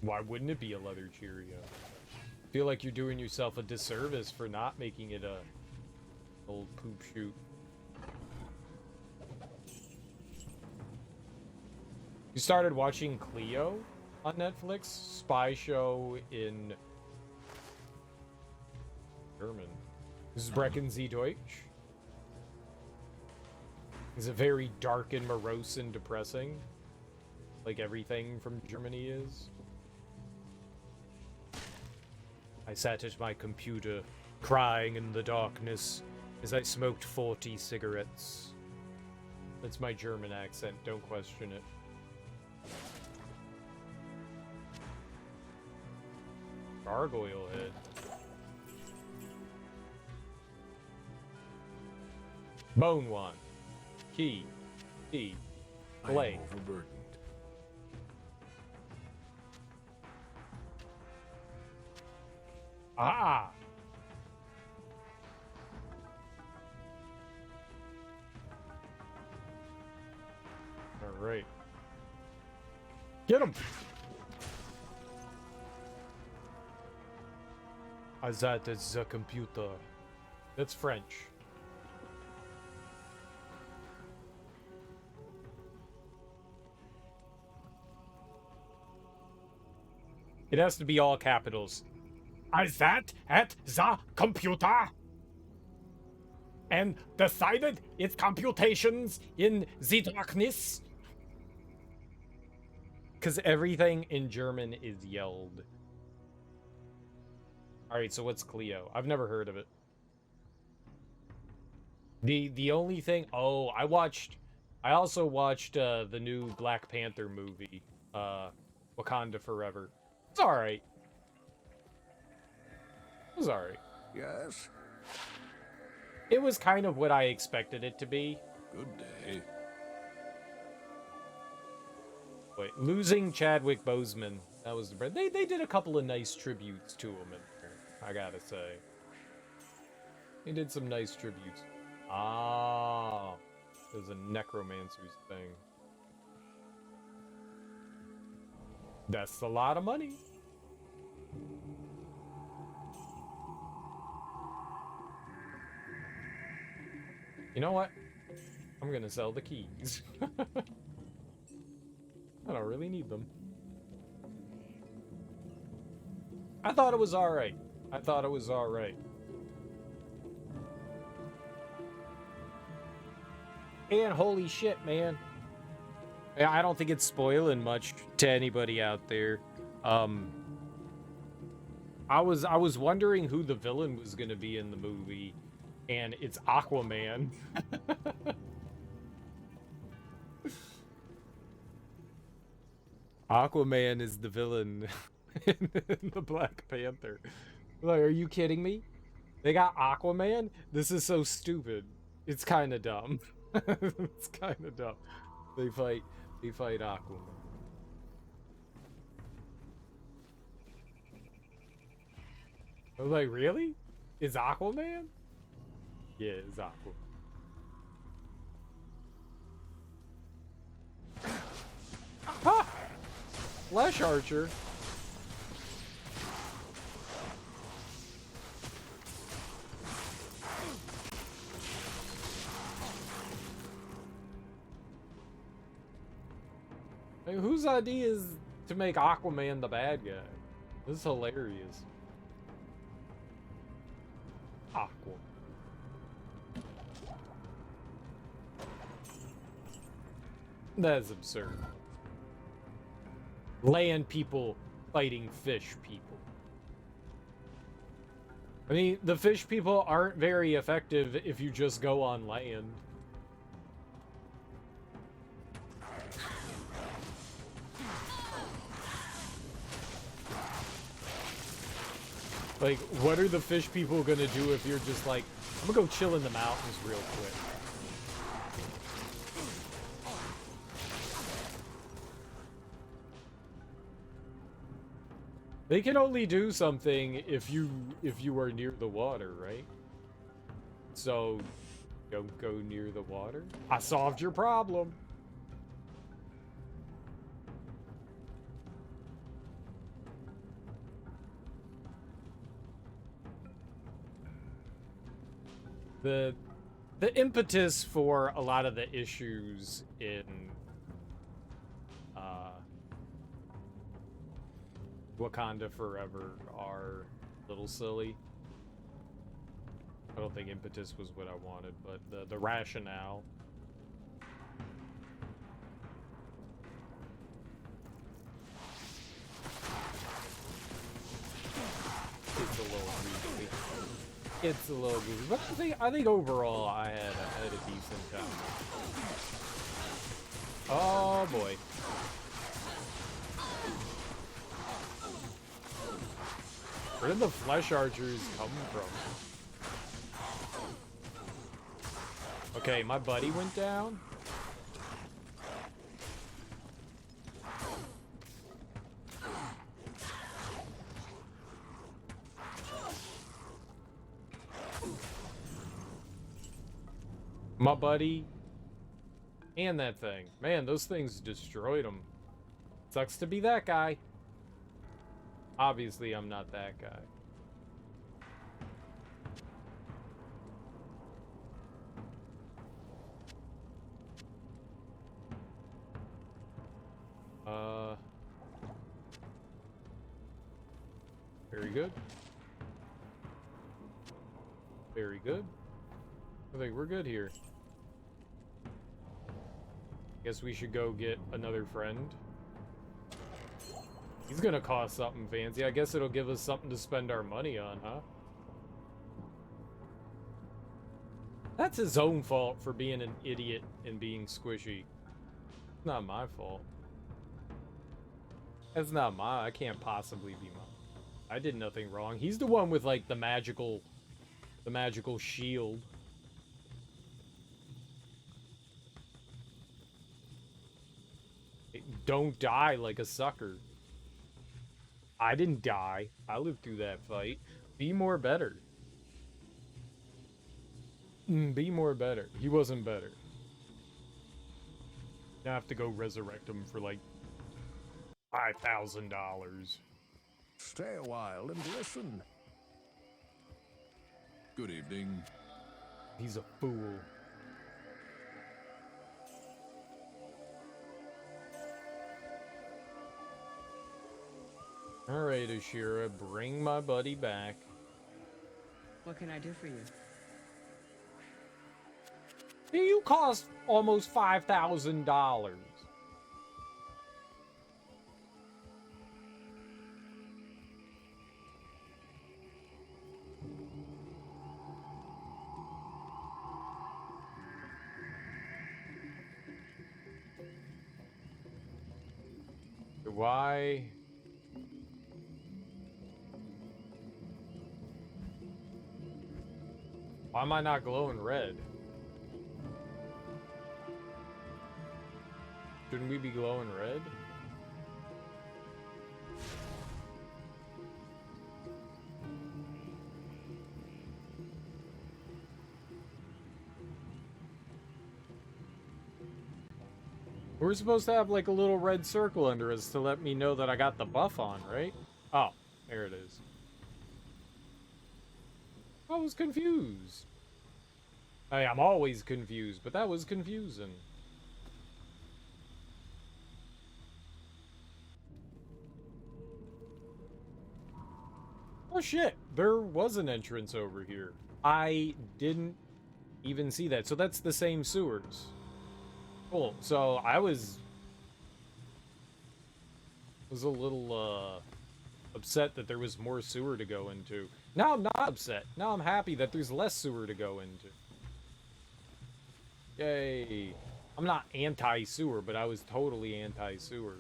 Why wouldn't it be a leather Cheerio? I feel like you're doing yourself a disservice for not making it a old poop shoot. You started watching Cleo on Netflix? Spy show in German. Sprechen Sie Deutsch? Is it very dark and morose and depressing? Like everything from Germany is? I sat at my computer, crying in the darkness as I smoked 40 cigarettes. That's my German accent, don't question it. Gargoyle head. Bone one. Key. Blade. I am overburdened. Ah! Alright. Get him! That is the computer. That's French. It has to be all capitals. Is that at the computer? And decided its computations in the darkness? Because everything in German is yelled. Alright, so what's Clio? I've never heard of it. The only thing... Oh, I also watched the new Black Panther movie. Wakanda Forever. It's alright. It was alright. Yes? It was kind of what I expected it to be. Good day. Wait, losing Chadwick Boseman. That was the... They did a couple of nice tributes to him in there, I gotta say. They did some nice tributes. Ah, there's a necromancer's thing. That's a lot of money. You know what? I'm gonna sell the keys. I don't really need them. I thought it was alright. I thought it was alright. And holy shit, man. I don't think it's spoiling much to anybody out there. I was wondering who the villain was gonna be in the movie, and it's Aquaman. Aquaman is the villain in the Black Panther. Like, are you kidding me? They got Aquaman? This is so stupid. It's kind of dumb. It's kind of dumb. They fight Aquaman. I was like, really? Is Aquaman? Yeah, it's Aquaman. Ha! Flesh Archer. Hey, whose idea is to make Aquaman the bad guy? This is hilarious. Aqua. That is absurd. Land people fighting fish people. I mean, the fish people aren't very effective if you just go on land. Like, what are the fish people gonna do if you're just like, I'm gonna go chill in the mountains real quick? They can only do something if you are near the water, right? So, don't go near the water. I solved your problem. The impetus for a lot of the issues in Wakanda Forever are a little silly. I don't think impetus was what I wanted, but the rationale. It's a little goofy. It's a little goofy, but I think overall I had a decent time. Oh boy. Where did the flesh archers come from? Okay, my buddy went down. My buddy And that thing. Man, those things destroyed him. Sucks to be that guy. Obviously, I'm not that guy. Very good. Very good. I think we're good here. Guess we should go get another friend. He's gonna cost something fancy. I guess it'll give us something to spend our money on, huh? That's his own fault for being an idiot and being squishy. It's not my fault. That's not my... I can't possibly be mine. I did nothing wrong. He's the one with, like, the magical shield. Don't die like a sucker. I didn't die. I lived through that fight. Be more better. Be more better. He wasn't better. I have to go resurrect him for like $5,000. Stay a while and listen. Good evening. He's a fool. Alright, Ashira, bring my buddy back. What can I do for you? You cost almost $5,000. Why? Why am I not glowing red? Shouldn't we be glowing red? We're supposed to have like a little red circle under us to let me know that I got the buff on, right? Oh, there it is. I was confused. I mean, I'm always confused, but that was confusing. Oh shit, there was an entrance over here. I didn't even see that. So that's the same sewers. Cool. So I was a little upset that there was more sewer to go into. Now I'm not upset. Now I'm happy that there's less sewer to go into. Yay. I'm not anti-sewer, but I was totally anti-sewer.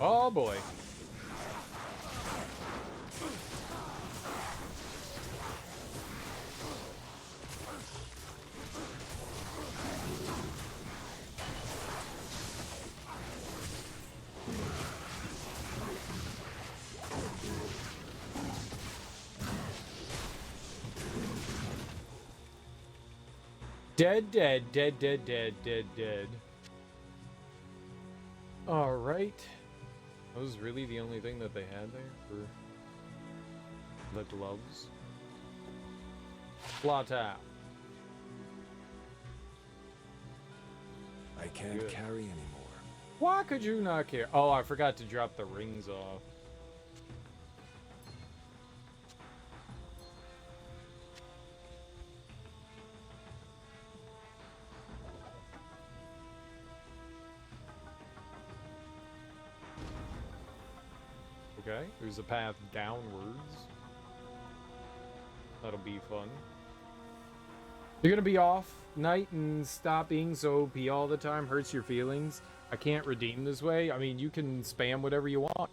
Oh boy. Dead, dead, dead, dead, dead, dead, dead. Alright. That was really the only thing that they had there for the gloves. Flat out. I can't Good. carry anymore. Why could you not care? Oh, I forgot to drop the rings off. Okay, there's a path downwards. That'll be fun. You're gonna be off night and stop being so OP all the time. Hurts your feelings. I can't redeem this way. I mean, you can spam whatever you want.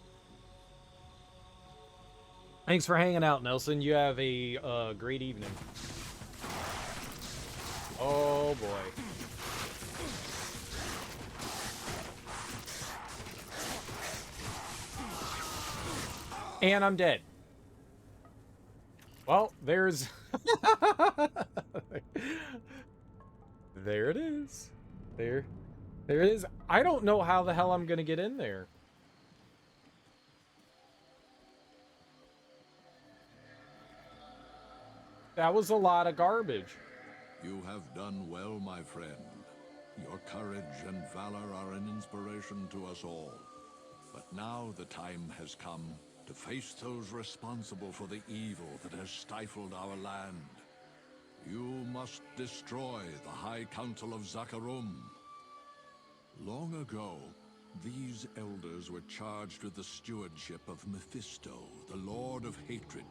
Thanks for hanging out, Nelson. You have a great evening. Oh boy. And I'm dead. Well, there's... There it is. There it is. I don't know how the hell I'm gonna get in there. That was a lot of garbage. You have done well, my friend. Your courage and valor are an inspiration to us all. But now the time has come to face those responsible for the evil that has stifled our land. You must destroy the High Council of Zakarum. Long ago, these elders were charged with the stewardship of Mephisto, the Lord of Hatred,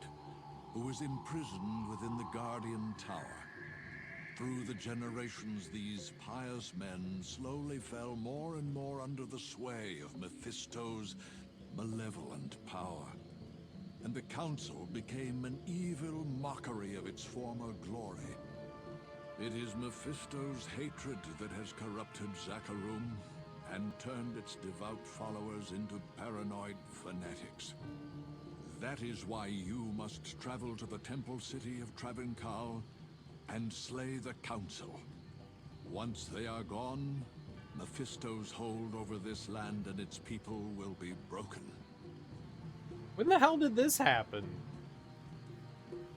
who was imprisoned within the Guardian Tower. Through the generations, these pious men slowly fell more and more under the sway of Mephisto's malevolent power. And the Council became an evil mockery of its former glory. It is Mephisto's hatred that has corrupted Zakarum and turned its devout followers into paranoid fanatics. That is why you must travel to the temple city of Travancal and slay the Council. Once they are gone, Mephisto's hold over this land and its people will be broken. When the hell did this happen?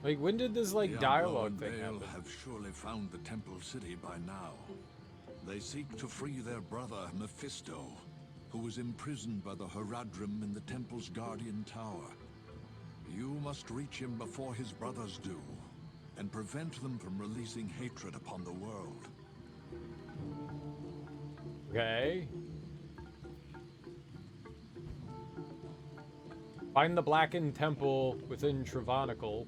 Like, when did this, like, Diablo dialogue and thing Vale happen? have surely found the temple city by now. They seek to free their brother, Mephisto, who was imprisoned by the Horadrim in the temple's guardian tower. You must reach him before his brothers do, and prevent them from releasing hatred upon the world. Okay. Find the blackened temple within Travanical.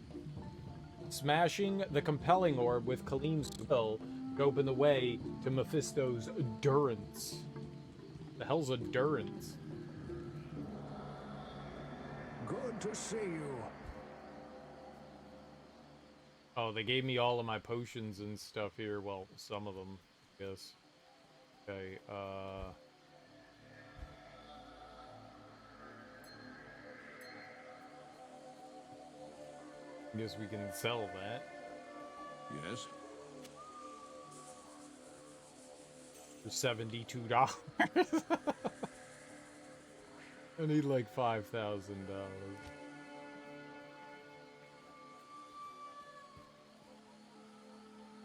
Smashing the compelling orb with Kaleem's will to open the way to Mephisto's durance. The hell's a durance? Good to see you. Oh, they gave me all of my potions and stuff here. Well, some of them, I guess. Okay, I guess we can sell that Yes? for $72. I need like $5,000.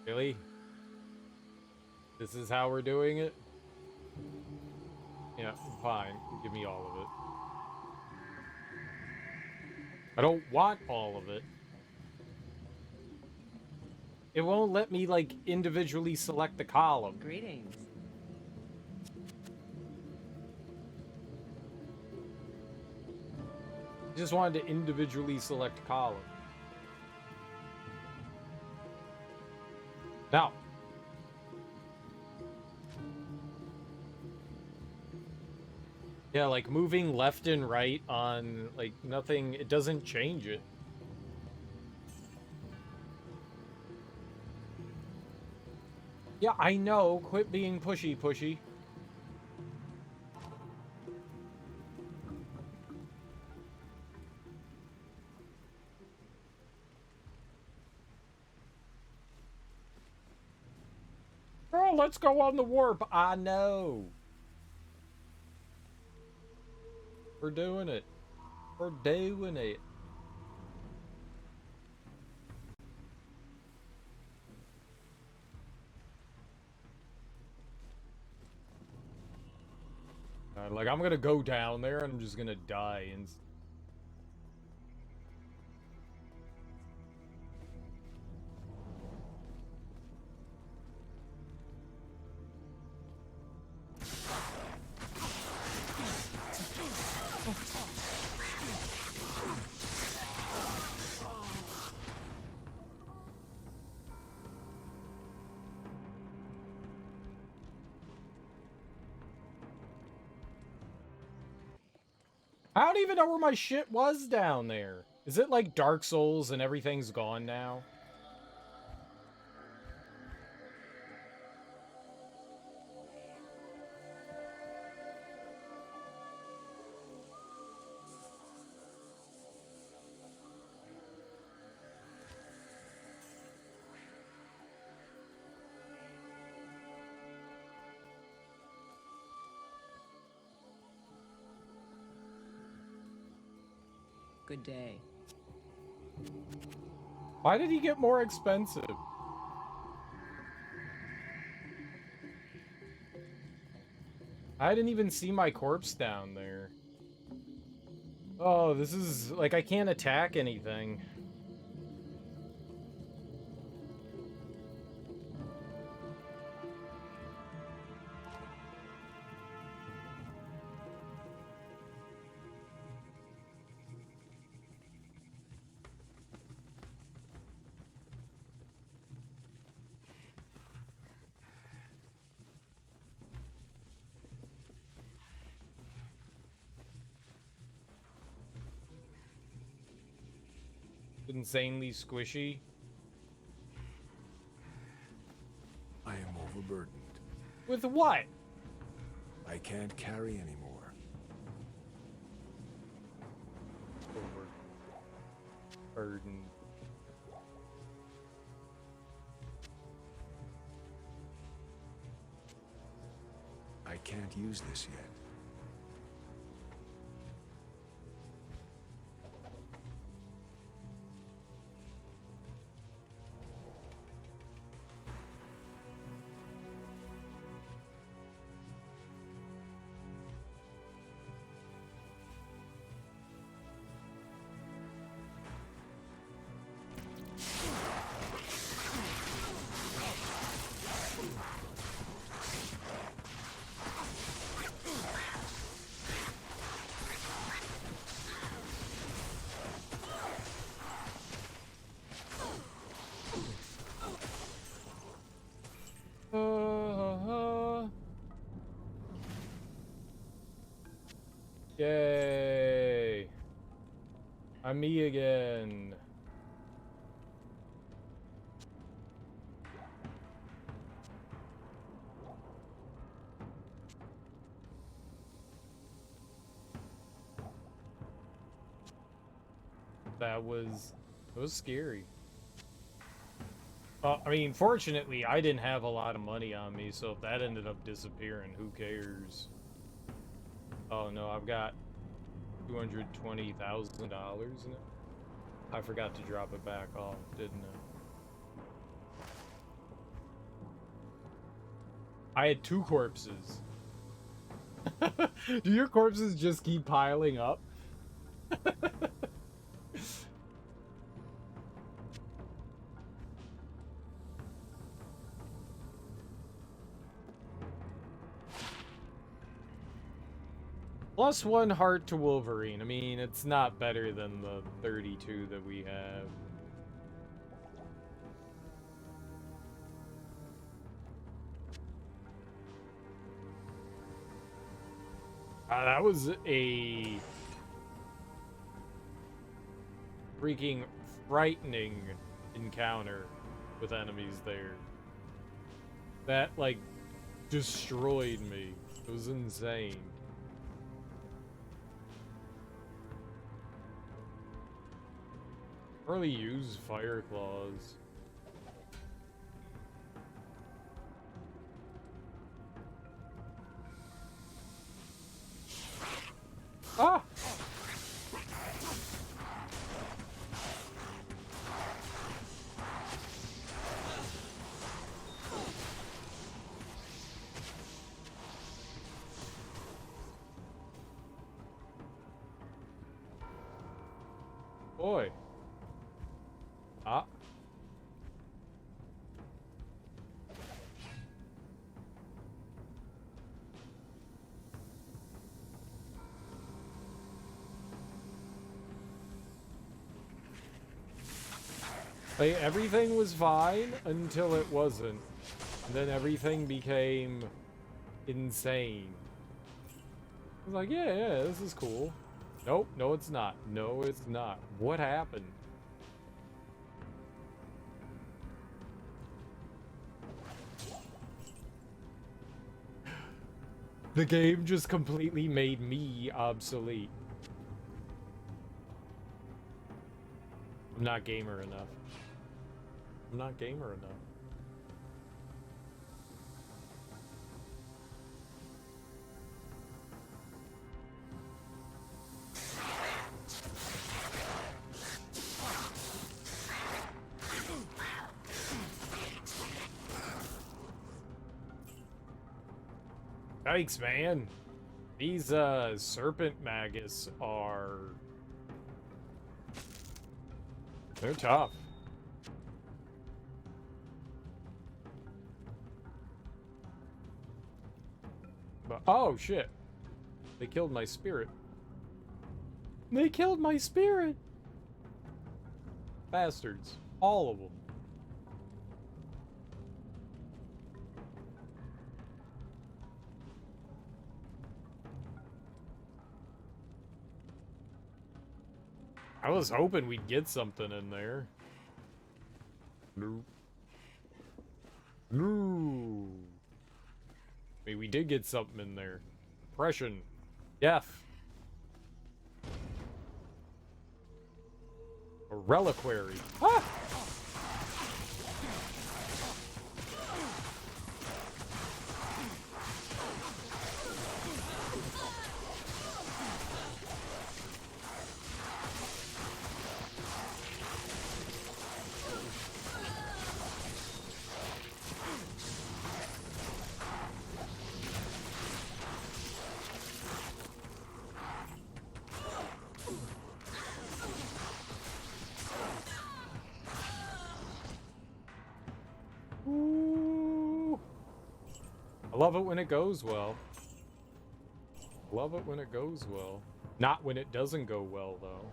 Really? This is how we're doing it? Yeah, fine. Give me all of it. I don't want all of it. It won't let me, like, individually select the column. Greetings. I just wanted to individually select column. Now. Yeah, like, moving left and right on, like, nothing, it doesn't change it. Yeah, I know. Quit being pushy. Bro, let's go on the warp. I know. We're doing it. We're doing it. Like, I'm gonna go down there and I'm just gonna die. And I don't even know where my shit was down there. Is it like Dark Souls and everything's gone now? Good day. Why did he get more expensive? I didn't even see my corpse down there. Oh, this is like I can't attack anything. Insanely squishy. I am overburdened. With what? I can't carry anymore. Burden. I can't use this yet. Yay! I'm me again. That was scary. I mean, fortunately, I didn't have a lot of money on me, so if that ended up disappearing, who cares? Oh no, I've got $220,000 in it. I forgot to drop it back off, didn't I? I had 2 corpses. Do your corpses just keep piling up? +1 heart to Wolverine. I mean, it's not better than the 32 that we have. That was a freaking frightening encounter with enemies there. That, like, destroyed me. It was insane. Really use fire claws. Ah! Boy. Ah. Like, everything was fine until it wasn't. And then everything became insane. I was like, yeah, this is cool. Nope, no it's not. No, it's not. What happened? The game just completely made me obsolete. I'm not gamer enough. I'm not gamer enough. Yikes, man. These serpent magus are... They're tough. But, oh, shit. They killed my spirit. They killed my spirit! Bastards. All of them. I was hoping we'd get something in there. Nope. No. I mean, we did get something in there. Oppression. Death. A reliquary. Ah! Ooh. I love it when it goes well. Love it when it goes well. Not when it doesn't go well, though.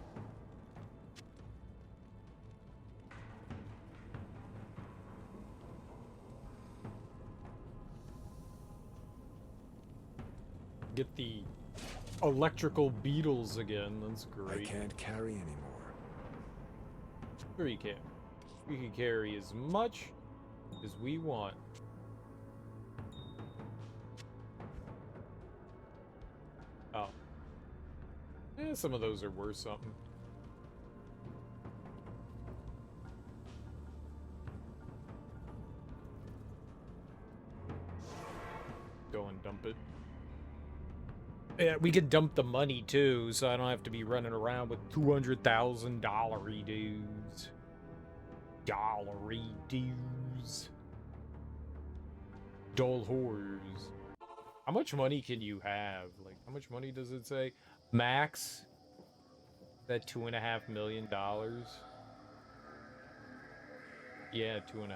Get the electrical beetles again. That's great. I can't carry anymore. Sure you can. We can carry as much as we want. Oh. Yeah, some of those are worth something. Go and dump it. Yeah, we could dump the money too, so I don't have to be running around with $200,000 dues. Dollary dues. Dull whores. How much money can you have? Like, how much money does it say? Max? That $2.5 million? Yeah, $2.5 million.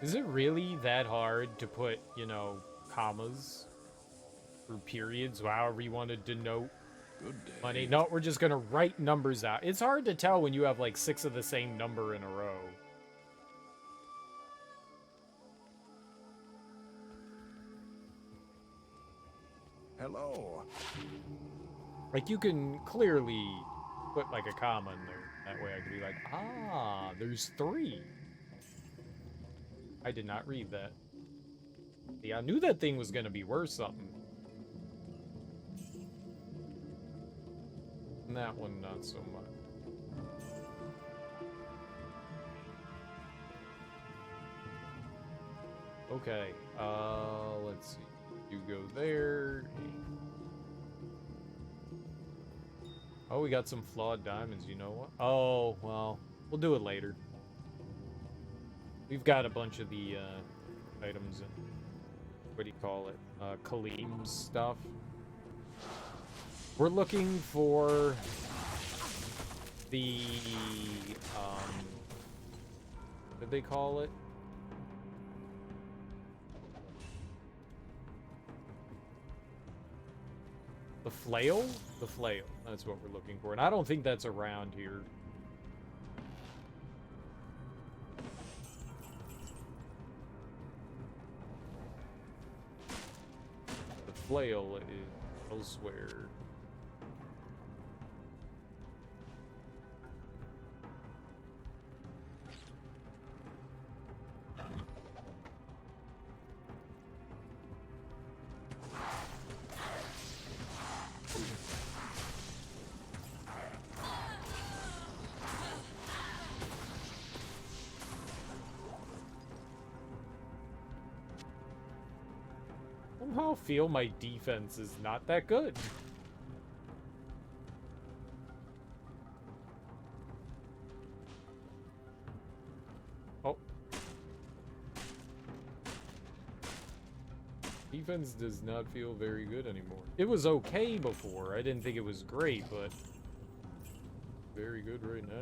Is it really that hard to put, you know, commas or periods, however you want to denote money? No, we're just gonna write numbers out. It's hard to tell when you have like 6 of the same number in a row. Hello. Like, you can clearly put like a comma in there. That way I could be like, ah, there's 3. I did not read that. Yeah, I knew that thing was gonna be worth something. And that one, not so much. Okay, let's see. You go there. Oh, we got some flawed diamonds, you know what? Oh, well, we'll do it later. We've got a bunch of the, items in, what do you call it? Kaleem's stuff. We're looking for the, what did they call it? The flail? The flail. That's what we're looking for. And I don't think that's around here. The flail is elsewhere. Somehow feel my defense is not that good. Oh. Defense does not feel very good anymore. It was okay before. I didn't think it was great, but very good right now.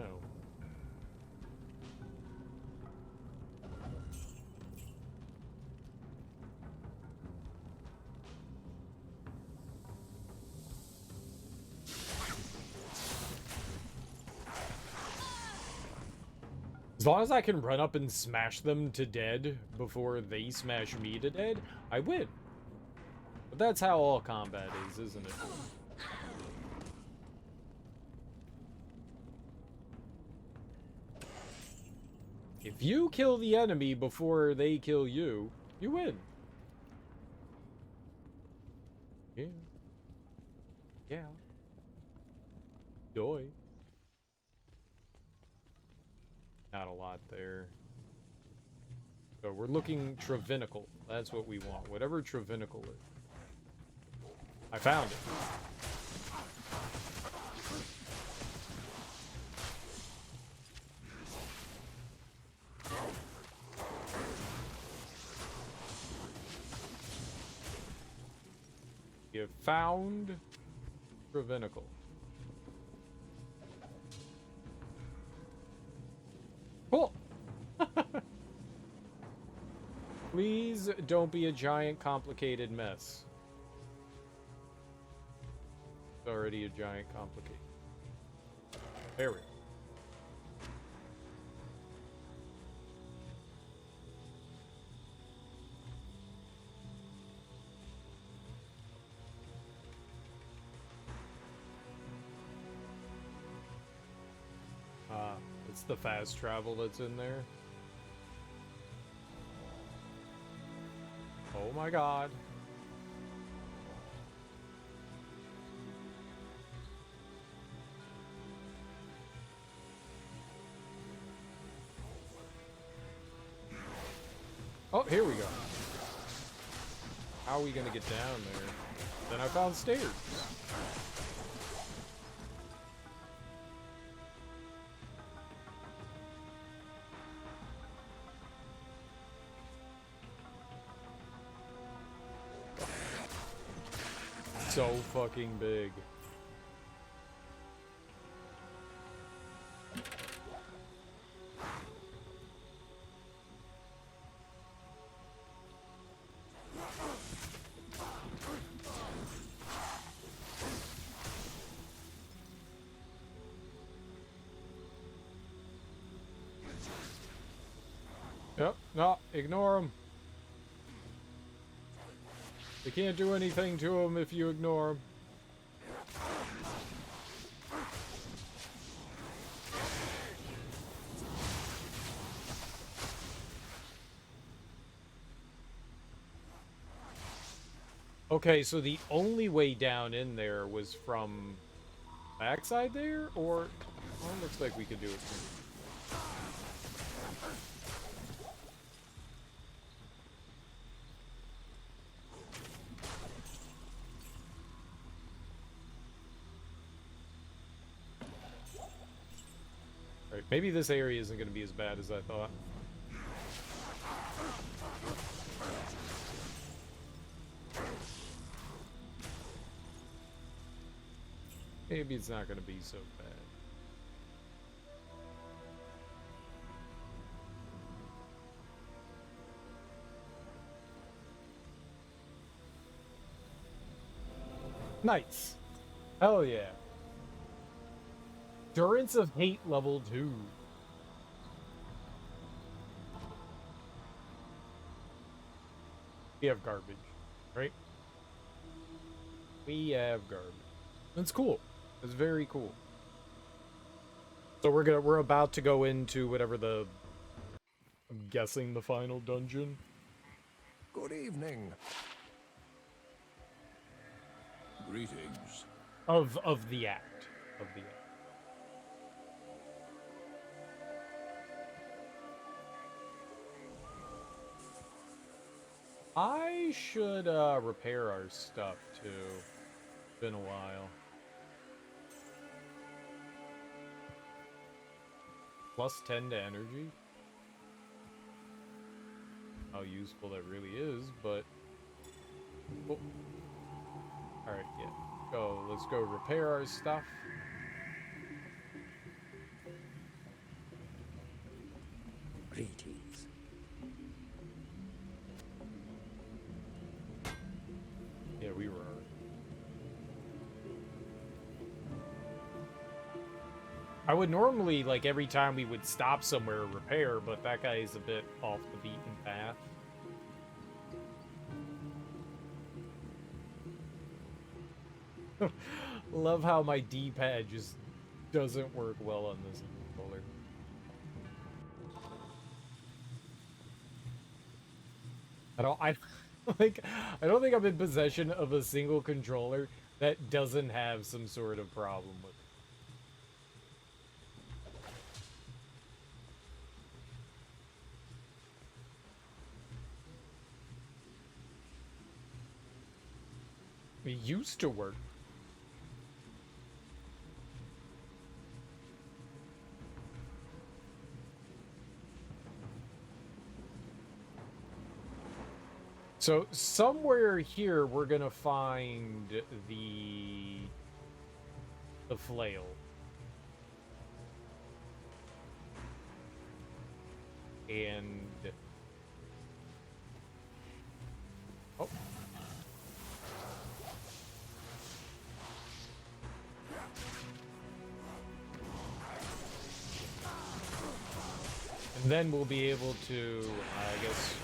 As long as I can run up and smash them to dead before they smash me to dead, I win. But that's how all combat is, isn't it? If you kill the enemy before they kill you, you win. Yeah. Yeah. Joy. Not a lot there. So we're looking Travinical. That's what we want. Whatever Travinical is. I found it. You found Travinical. Cool. Please don't be a giant complicated mess. It's already a giant complicated. There we go. It's the fast travel that's in there. Oh my god. Oh, here we go. How are we gonna get down there? Then I found stairs. So fucking big. Yep, no, ignore them. You can't do anything to them if you ignore them. Okay, so the only way down in there was from backside there, or well, it looks like we could do it from right, maybe this area isn't going to be as bad as I thought. Maybe it's not going to be so bad. Nice. Hell yeah. Endurance of Hate level 2. We have garbage, right? We have garbage. That's cool. It's very cool. So we're about to go into whatever the, I'm guessing the final dungeon. Good evening. Greetings. Of the act. Of the act. I should repair our stuff too. Been a while. Plus 10 to energy. How useful that really is, but Oh. Alright, yeah. Let's go repair our stuff. Greetings. Yeah, we were. I would normally, like, every time we would stop somewhere, repair, but that guy is a bit off the beaten path. Love how my D-pad just doesn't work well on this controller. I don't think I'm in possession of a single controller that doesn't have some sort of problem with it. It used to work. So somewhere here we're gonna find the flail. And oh. And then we'll be able to, I guess,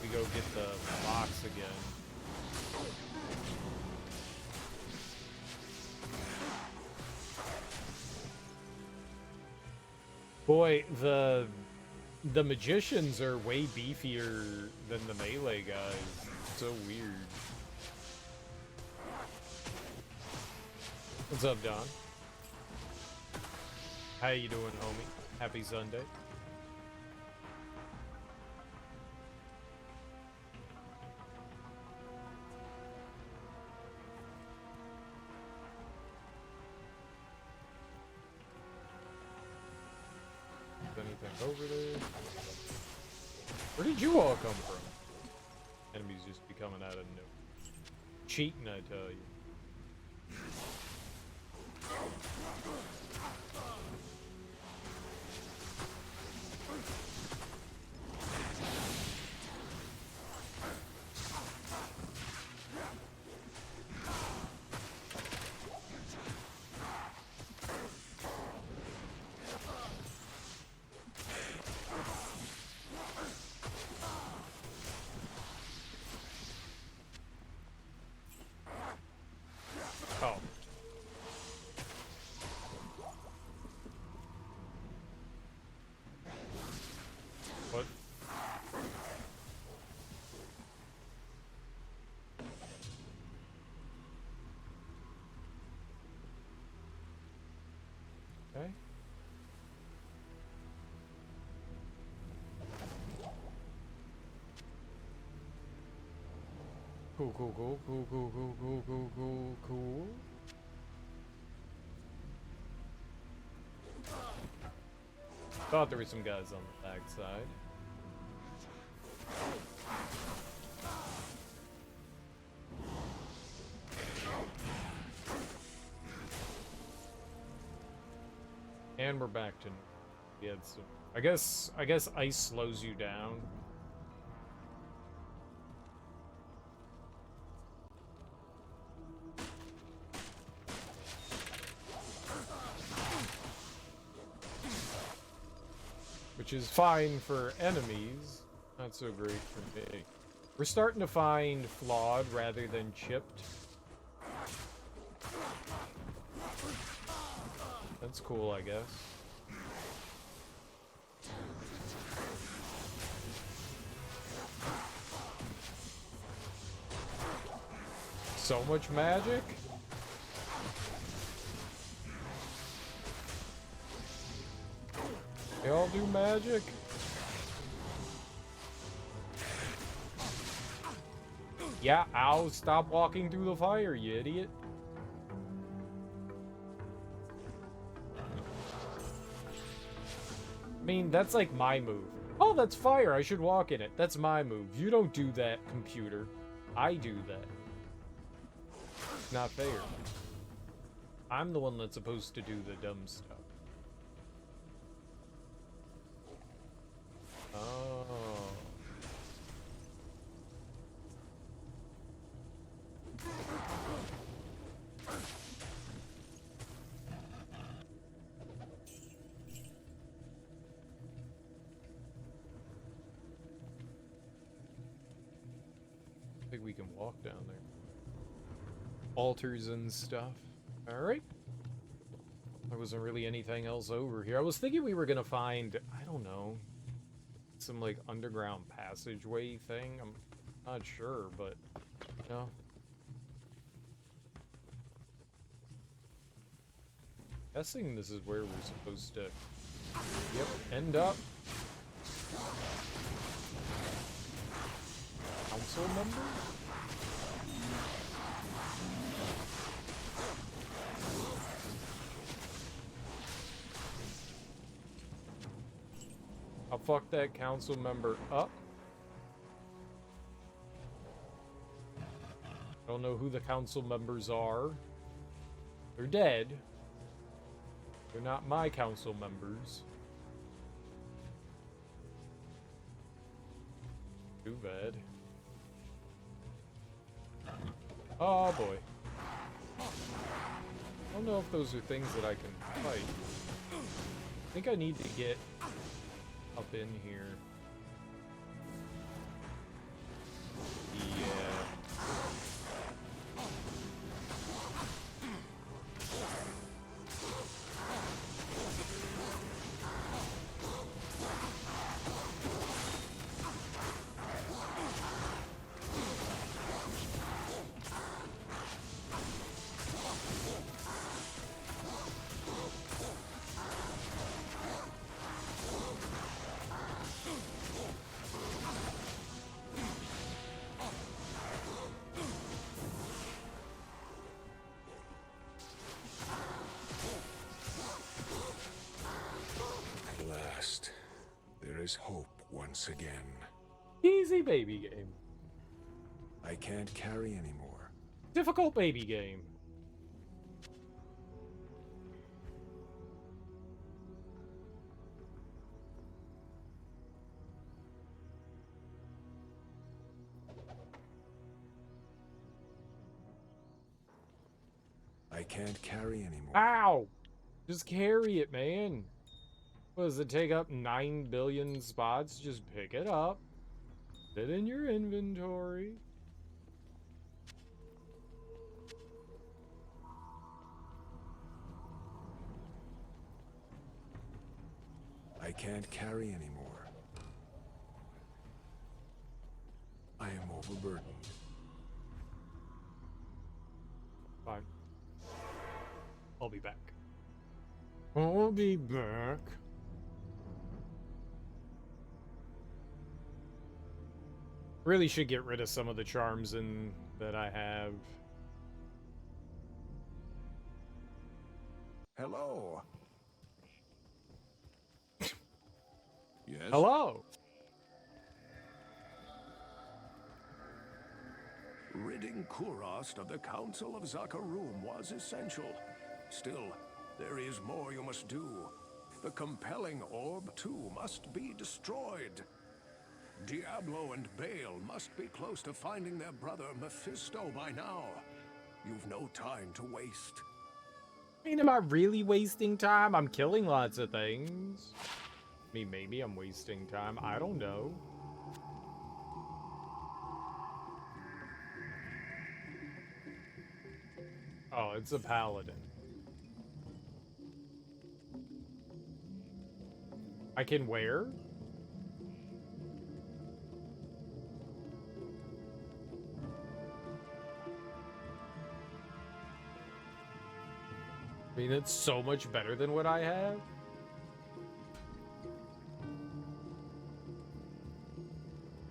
we go get the box again. Boy, the magicians are way beefier than the melee guys. It's so weird. What's up, Don? How you doing, homie? Happy Sunday. Anything over there? Where did you all come from? Enemies just be coming out of nowhere. Cheating, I tell you. Oh. What? Okay. Cool, cool, cool, cool, cool, cool, cool, cool, cool, cool. Thought there were some guys on the backside. And we're back to we had some I guess ice slows you down. Which is fine for enemies, not so great for me. We're starting to find flawed rather than chipped. That's cool, I guess. So much magic? They all do magic? Yeah, ow, stop walking through the fire, you idiot. I mean, that's like my move. Oh, that's fire, I should walk in it. That's my move. You don't do that, computer. I do that. Not fair. I'm the one that's supposed to do the dumb stuff. Oh. I think we can walk down there. Altars and stuff. Alright. There wasn't really anything else over here. I was thinking we were gonna find, I don't know, some like underground passageway thing. I'm not sure, but no. Guessing this is where we're supposed to, yep, end up. Council member? I'll fuck that council member up. I don't know who the council members are. They're dead. They're not my council members. Too bad. Oh boy. I don't know if those are things that I can fight. I think I need to get up in here. Yeah. At last, there is hope once again. Easy baby game. I can't carry anymore. Difficult baby game. I can't carry anymore. Ow! Just carry it, man. What does it take up 9 billion spots? Just pick it up. Put it in your inventory. I can't carry anymore. I am overburdened. Fine. I'll be back. I'll be back. Really should get rid of some of the charms that I have. Hello. Yes? Hello. Ridding Kurost of the Council of Zakarum was essential. Still, there is more you must do. The compelling orb, too, must be destroyed. Diablo and Bale must be close to finding their brother Mephisto by now. You've no time to waste. I mean, am I really wasting time? I'm killing lots of things. I mean, maybe I'm wasting time. I don't know. Oh, it's a paladin. I can wear? I mean, it's so much better than what I have.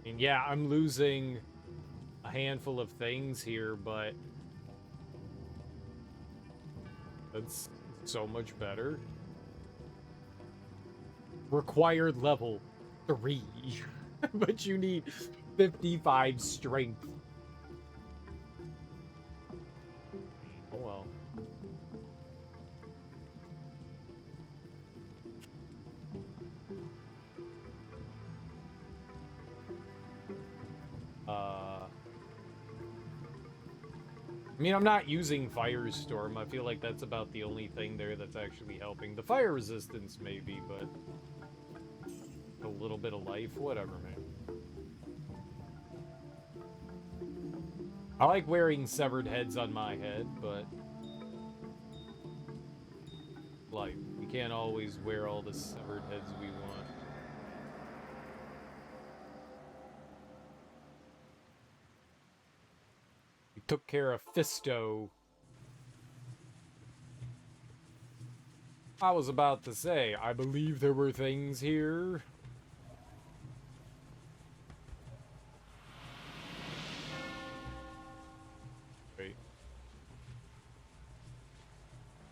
And yeah, I'm losing a handful of things here, but that's so much better. Required level 3, but you need 55 strength. I mean, I'm not using Firestorm. I feel like that's about the only thing there that's actually helping. The fire resistance, maybe, but a little bit of life, whatever, man. I like wearing severed heads on my head, but like, we can't always wear all the severed heads we want. We took care of Fisto. I was about to say, I believe there were things here. Wait.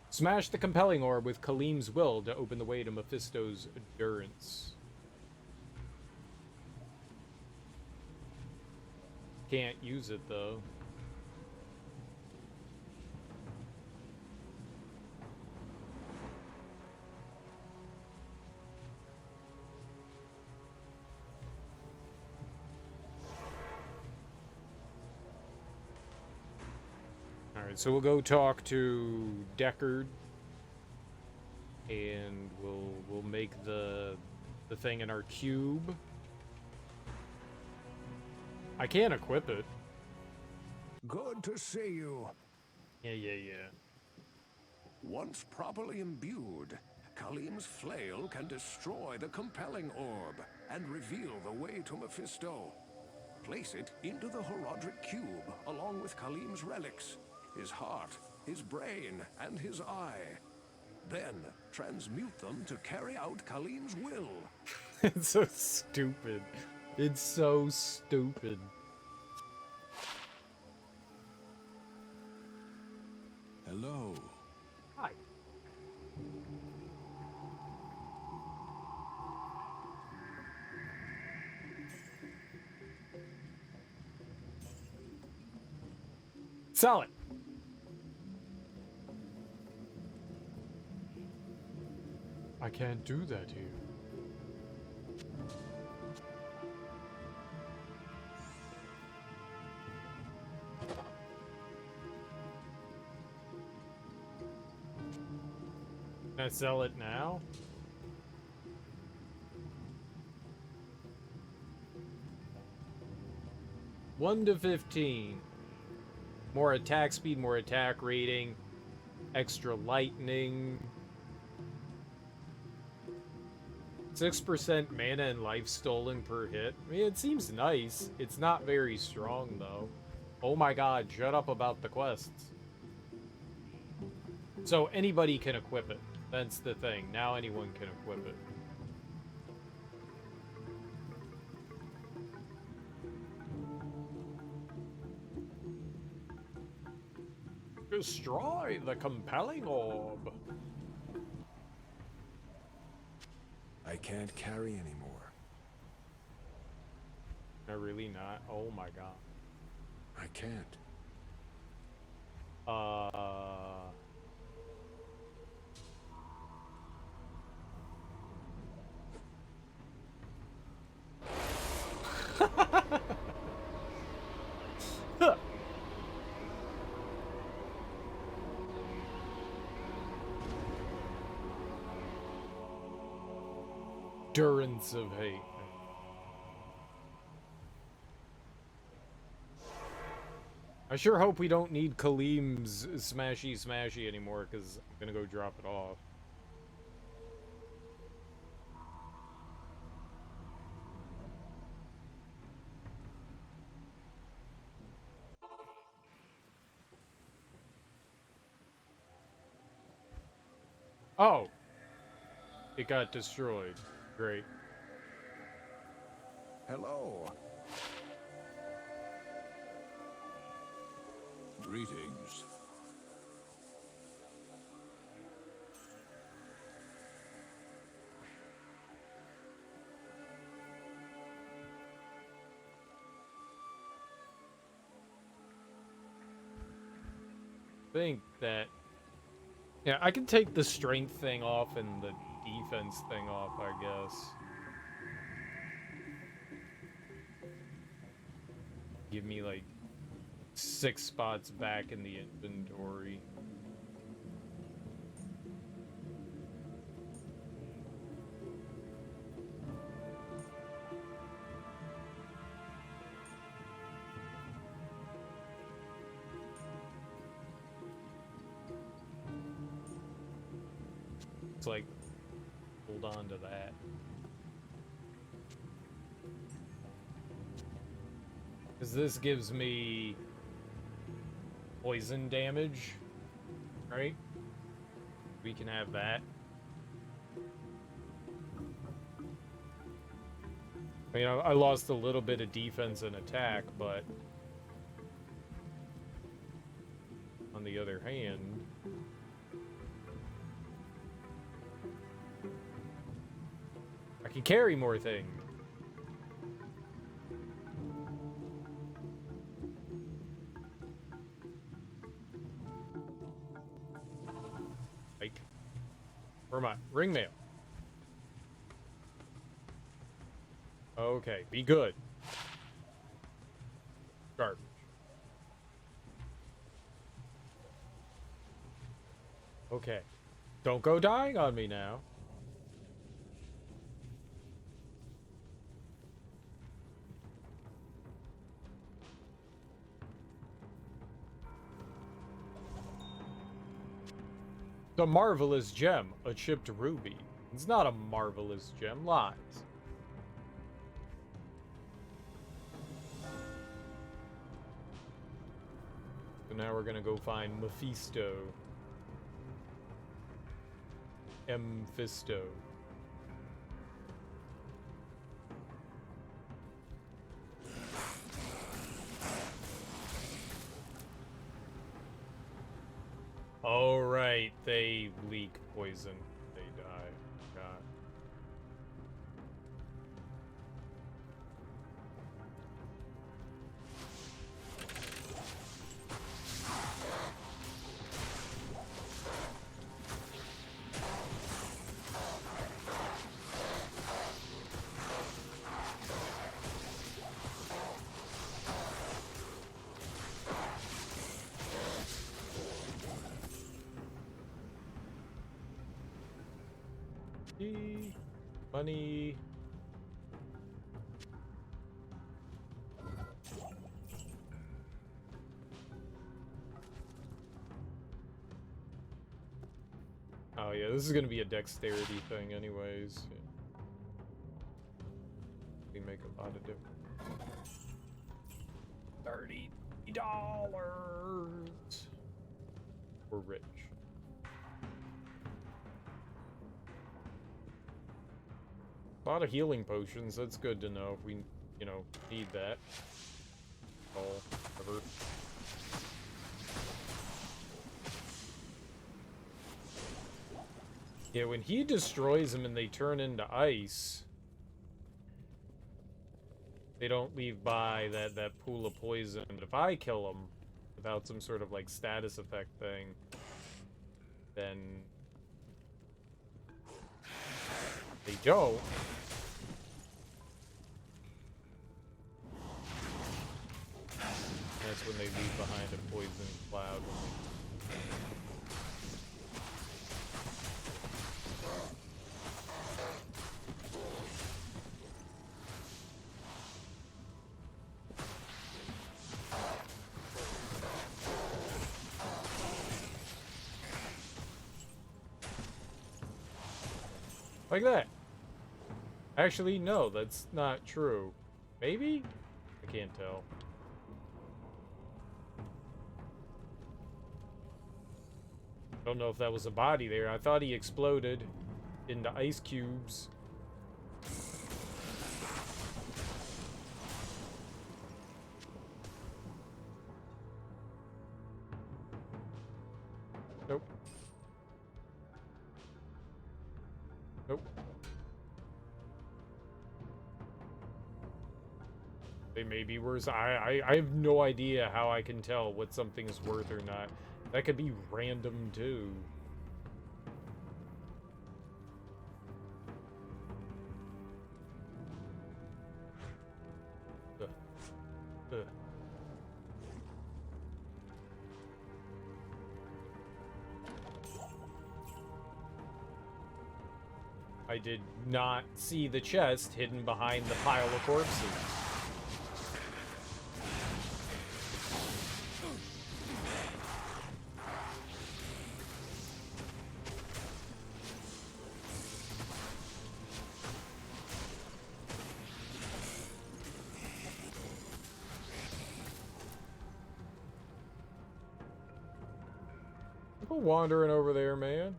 Smash the compelling orb with Khalim's will to open the way to Mephisto's endurance. Can't use it though. Alright, so we'll go talk to Deckard. And we'll make the thing in our cube. I can't equip it. Good to see you. Yeah. Once properly imbued, Khalim's flail can destroy the compelling orb and reveal the way to Mephisto. Place it into the Horodric cube along with Khalim's relics, his heart, his brain, and his eye. Then transmute them to carry out Khalim's will. It's so stupid. It's so stupid. Hello. Hi. Sell it. I can't do that here. Can I sell it now? One to 15. More attack speed, more attack rating, extra lightning. 6% mana and life stolen per hit. I mean, it seems nice. It's not very strong, though. Oh my god, shut up about the quests. So anybody can equip it. That's the thing. Now anyone can equip it. Destroy the compelling orb. I can't carry anymore. No, really not. Oh my god. I can't. Endurance of hate. I sure hope we don't need Khalim's smashy anymore, because I'm gonna go drop it off. Oh! It got destroyed. Great. Hello. Greetings. Think that... Yeah, I can take the strength thing off and the defense thing off, I guess. give me like 6 spots back in the inventory. It's like, hold on to that. Because this gives me poison damage, right? We can have that. I mean, I lost a little bit of defense and attack, but on the other hand, I can carry more things. Like, where am I? Ring mail. Okay, be good. Garbage. Okay. Don't go dying on me now. The marvelous gem, a chipped ruby. It's not a marvelous gem, lies. So now we're gonna go find Mephisto. Mephisto. Oh, right. They leak poison. They die. God. Money. Oh yeah, this is gonna be a dexterity thing anyways. Yeah. We make a lot of difference. $30. We're rich. A lot of healing potions, that's good to know if we, you know, need that. Oh, ever. Yeah, when he destroys them and they turn into ice, they don't leave by that pool of poison. But if I kill them without some sort of like status effect thing, then they don't. That's when they leave behind a poison cloud. Like that. Actually, no, that's not true. Maybe? I can't tell. Don't know if that was a body there. I thought he exploded into ice cubes. Nope. Nope. They may be worse. I have no idea how I can tell what something's worth or not. That could be random too. Ugh. Ugh. I did not see the chest hidden behind the pile of corpses. People wandering over there, man.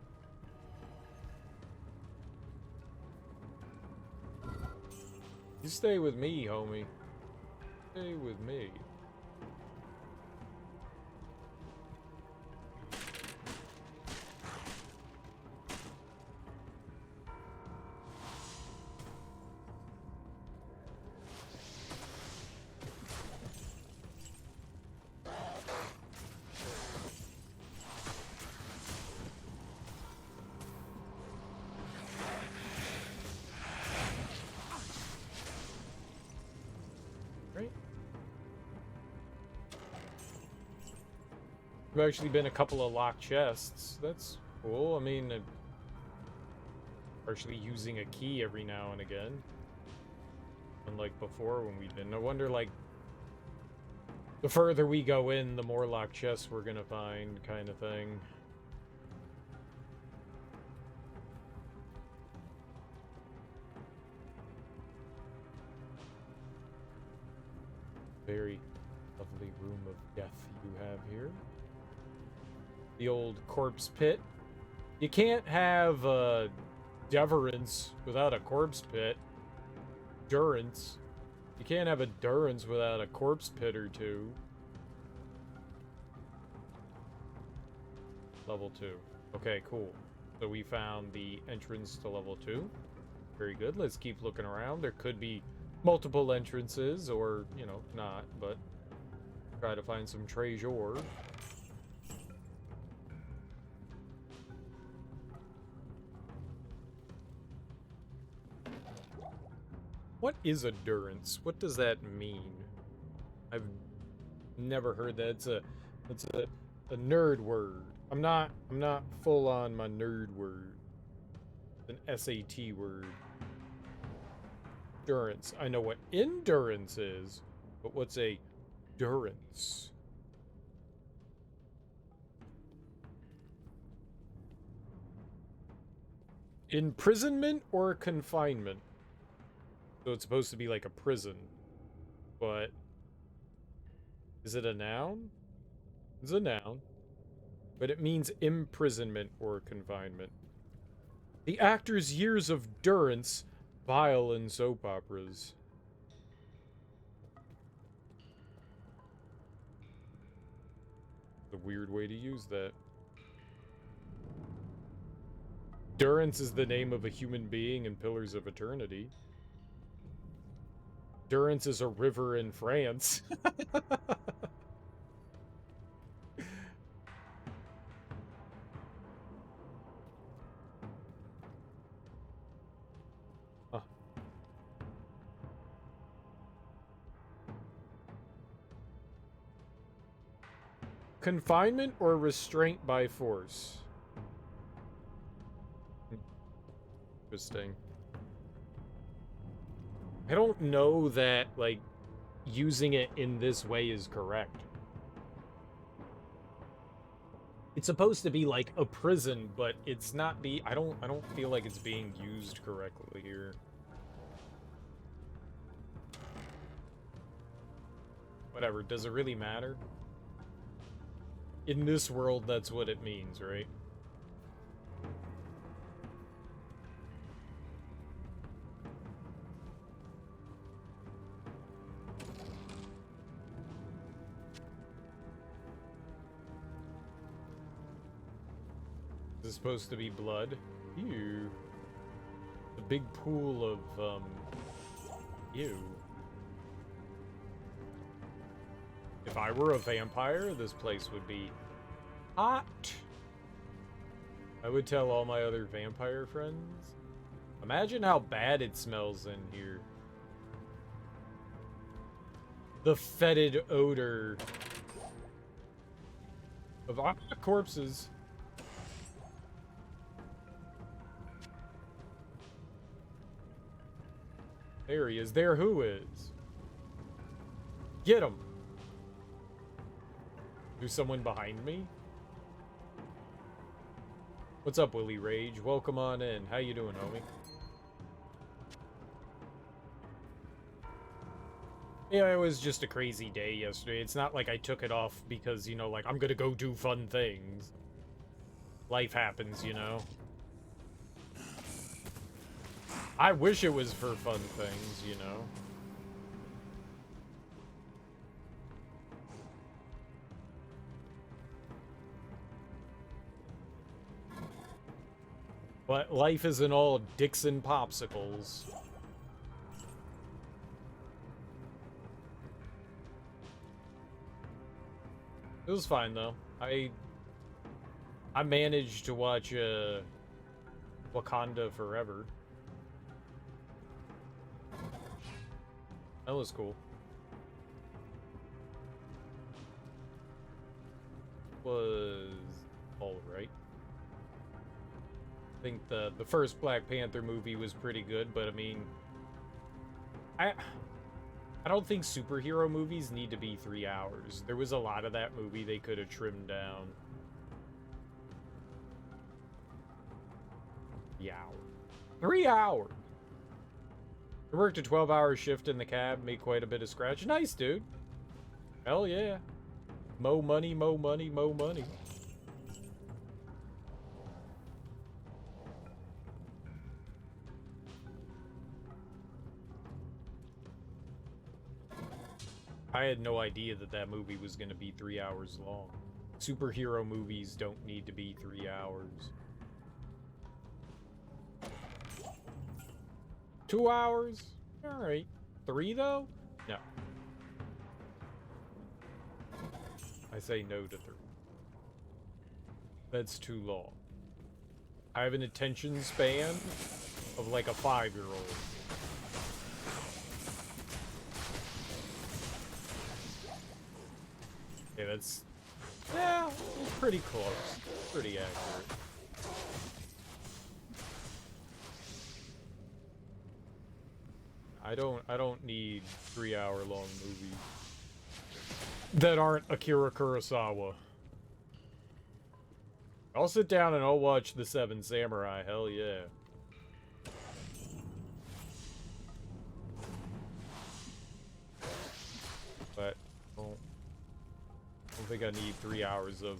You stay with me, homie. Stay with me. There've actually been a couple of locked chests. That's cool. I mean, partially using a key every now and again. Unlike before when we didn't. No wonder, like, the further we go in, the more locked chests we're gonna find, kind of thing. Very lovely room of death you have here. The old corpse pit. You can't have Deverance without a corpse pit. Durance. You can't have a Durance without a corpse pit or two. Level 2. Okay, cool. So we found the entrance to level 2. Very good. Let's keep looking around. There could be multiple entrances, or, you know, not, but try to find some treasure. What is a durance? What does that mean? I've never heard that. It's a nerd word. I'm not full on my nerd word. It's an SAT word. Durance. I know what endurance is, but what's a durance? Imprisonment or confinement? So it's supposed to be like a prison, but is it a noun? It's a noun, but it means imprisonment or confinement. The actor's years of durance, vile in soap operas. It's a weird way to use that. Durance is the name of a human being in Pillars of Eternity. Durance is a river in France. Huh. Confinement or restraint by force? Interesting. I don't know that, like, using it in this way is correct. It's supposed to be like a prison, but it's not I don't feel like it's being used correctly here. Whatever, does it really matter? In this world, that's what it means, right? Is supposed to be blood? Ew. A big pool of, ew. If I were a vampire, this place would be hot. I would tell all my other vampire friends. Imagine how bad it smells in here. The fetid odor of corpses. There he is. There who is? Get him. There's someone behind me? What's up, Willie Rage? Welcome on in. How you doing, homie? Yeah, it was just a crazy day yesterday. It's not like I took it off because, you know, like, I'm gonna go do fun things. Life happens, you know? I wish it was for fun things, you know? But life isn't all Dixon popsicles. It was fine though. I managed to watch Wakanda Forever. That was cool. Was all right. I think the first Black Panther movie was pretty good, but I mean, I don't think superhero movies need to be 3 hours. There was a lot of that movie they could have trimmed down. 3 hours. 3 hours! I worked a 12-hour shift in the cab, made quite a bit of scratch. Nice, dude. Hell yeah. Mo money, mo money, mo money. I had no idea that that movie was going to be 3 hours long. Superhero movies don't need to be 3 hours. 2 hours? Alright. 3 though? No. I say no to 3. That's too long. I have an attention span of like a 5-year-old. Okay, that's... yeah, it's pretty close. Pretty accurate. I don't need 3-hour-long movies that aren't Akira Kurosawa. I'll sit down and I'll watch The Seven Samurai, hell yeah. But I don't think I need 3 hours of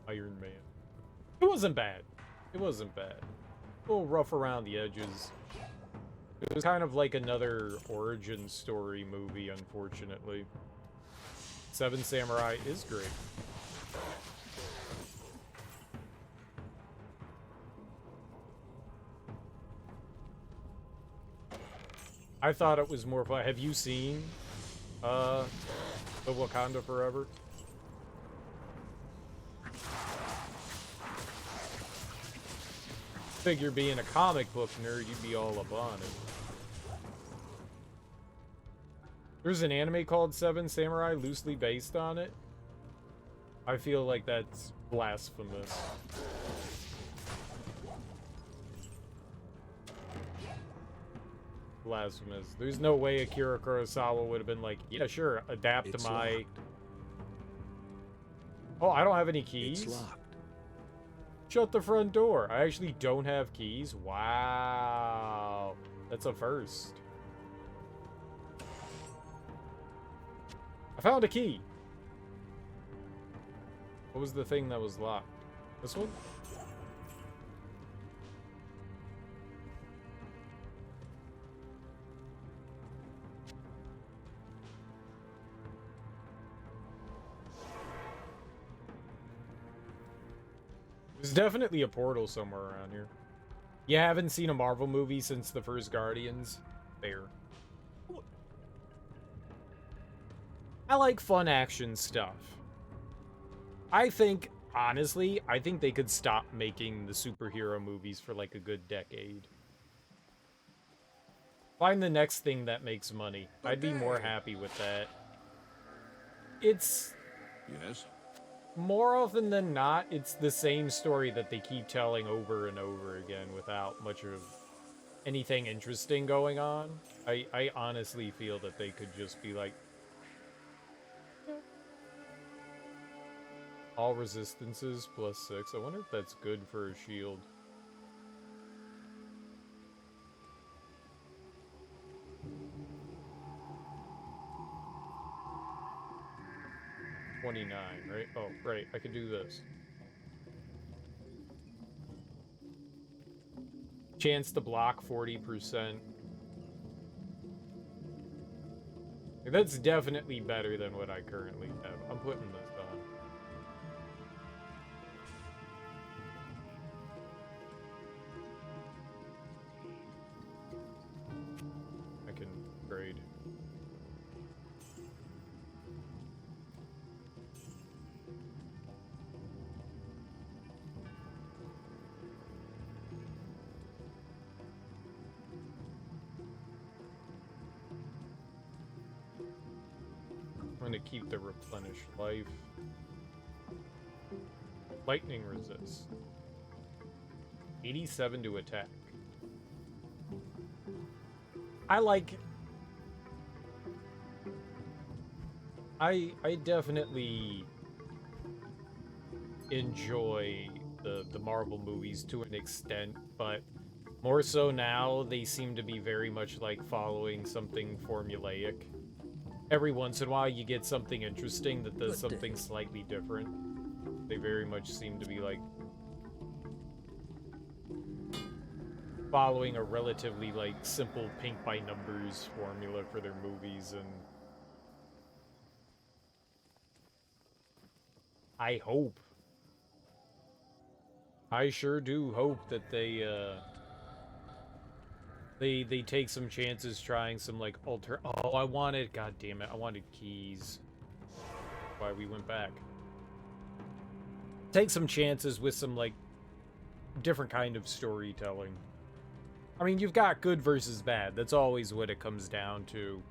Iron Man. It wasn't bad. It wasn't bad. A little rough around the edges. It was kind of like another origin story movie, unfortunately. Seven Samurai is great. I thought it was more fun. Have you seen the Wakanda Forever? Figure being a comic book nerd, you'd be all up on it. There's an anime called Seven Samurai loosely based on it. I feel like that's blasphemous. Blasphemous. There's no way Akira Kurosawa would have been like, yeah, sure, adapt to my... Locked. Oh, I don't have any keys? It's locked. Shut the front door. I actually don't have keys. Wow. That's a first. I found a key. What was the thing that was locked? This one? There's definitely a portal somewhere around here. You haven't seen a Marvel movie since the first Guardians? Fair. I like fun action stuff. I think, honestly, I think they could stop making the superhero movies for like a good decade. Find the next thing that makes money. I'd be more happy with that. It's... Yes? more often than not, it's the same story that they keep telling over and over again without much of anything interesting going on. I honestly feel that they could just be like, all resistances +6. I wonder if that's good for a shield. $29, right? Oh, right. I could do this. Chance to block 40%. That's definitely better than what I currently have. I'm putting this on. I can trade. I'm gonna keep the replenished life. Lightning resist. 87 to attack. I definitely enjoy the Marvel movies to an extent, but more so now they seem to be very much like following something formulaic. Every once in a while you get something interesting that does something slightly different. They very much seem to be like following a relatively like simple paint by numbers formula for their movies, and I hope, I sure do hope that they take some chances trying some like oh, I wanted, god damn it, I wanted keys. Why we went back. Take some chances with some like different kind of storytelling. I mean, you've got good versus bad. That's always what it comes down to.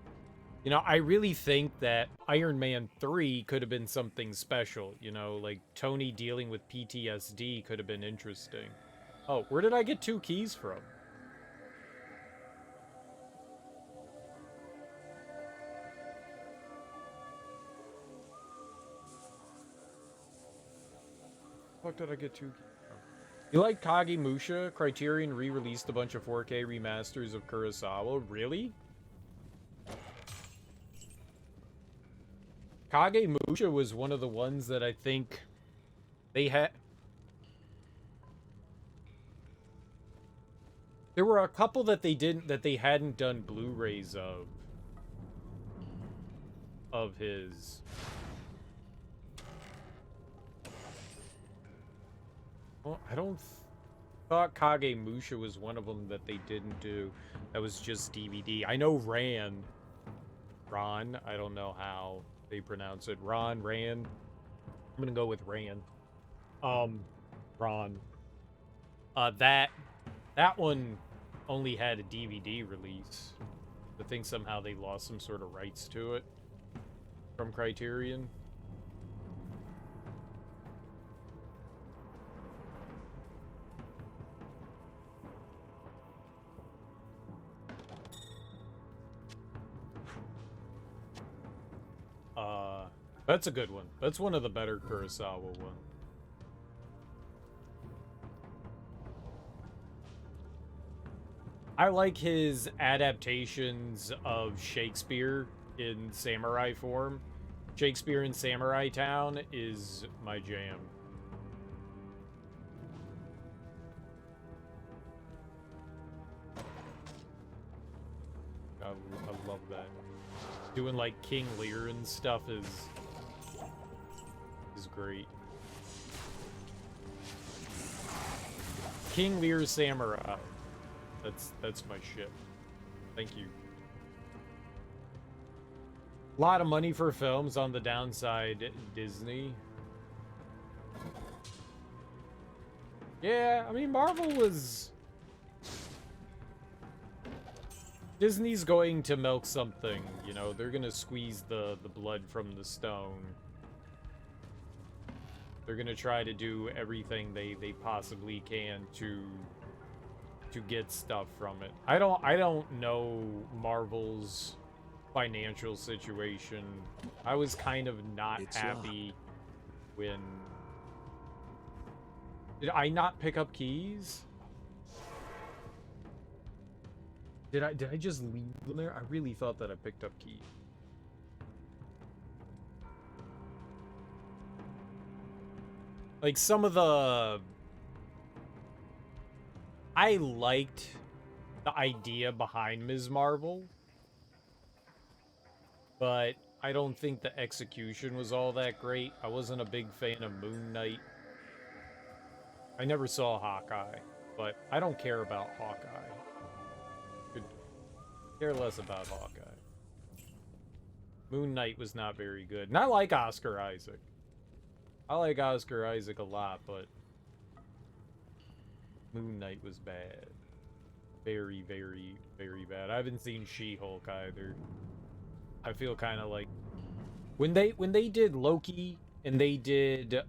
You know, I really think that Iron Man 3 could have been something special. You know, like Tony dealing with PTSD could have been interesting. Oh, where did I get 2 keys from? Fuck did I get 2 keys from? You like Kagemusha? Criterion re-released a bunch of 4K remasters of Kurosawa. Really? Kagemusha was one of the ones that I think they had. There were a couple that they hadn't done Blu-rays of his. Well, I don't thought Kagemusha was one of them that they didn't do. That was just DVD. I know Ron, I don't know how they pronounce it. Ran. I'm gonna go with Ran. Ron. That one only had a DVD release. I think somehow they lost some sort of rights to it from Criterion. That's a good one. That's one of the better Kurosawa ones. I like his adaptations of Shakespeare in samurai form. Shakespeare in Samurai Town is my jam. I love that. Doing like King Lear and stuff is great. King Lear Samurai. That's my shit. Thank you. A lot of money for films. On the downside, Disney. Yeah, I mean, Marvel was... Disney's going to milk something, you know? They're gonna squeeze the blood from the stone. They're gonna try to do everything they possibly can to to get stuff from it. I don't know Marvel's financial situation. I was kind of not It's happy when... Did I not pick up keys? Did I just leave them there? I really thought that I picked up keys. Like some of the... I liked the idea behind Ms. Marvel, but I don't think the execution was all that great. I wasn't a big fan of Moon Knight. I never saw Hawkeye, but I don't care about Hawkeye. Could care less about Hawkeye. Moon Knight was not very good. And I like Oscar Isaac. I like Oscar Isaac a lot, but Moon Knight was bad. Very, very, very bad. I haven't seen She-Hulk either. I feel kind of like when they did Loki and they did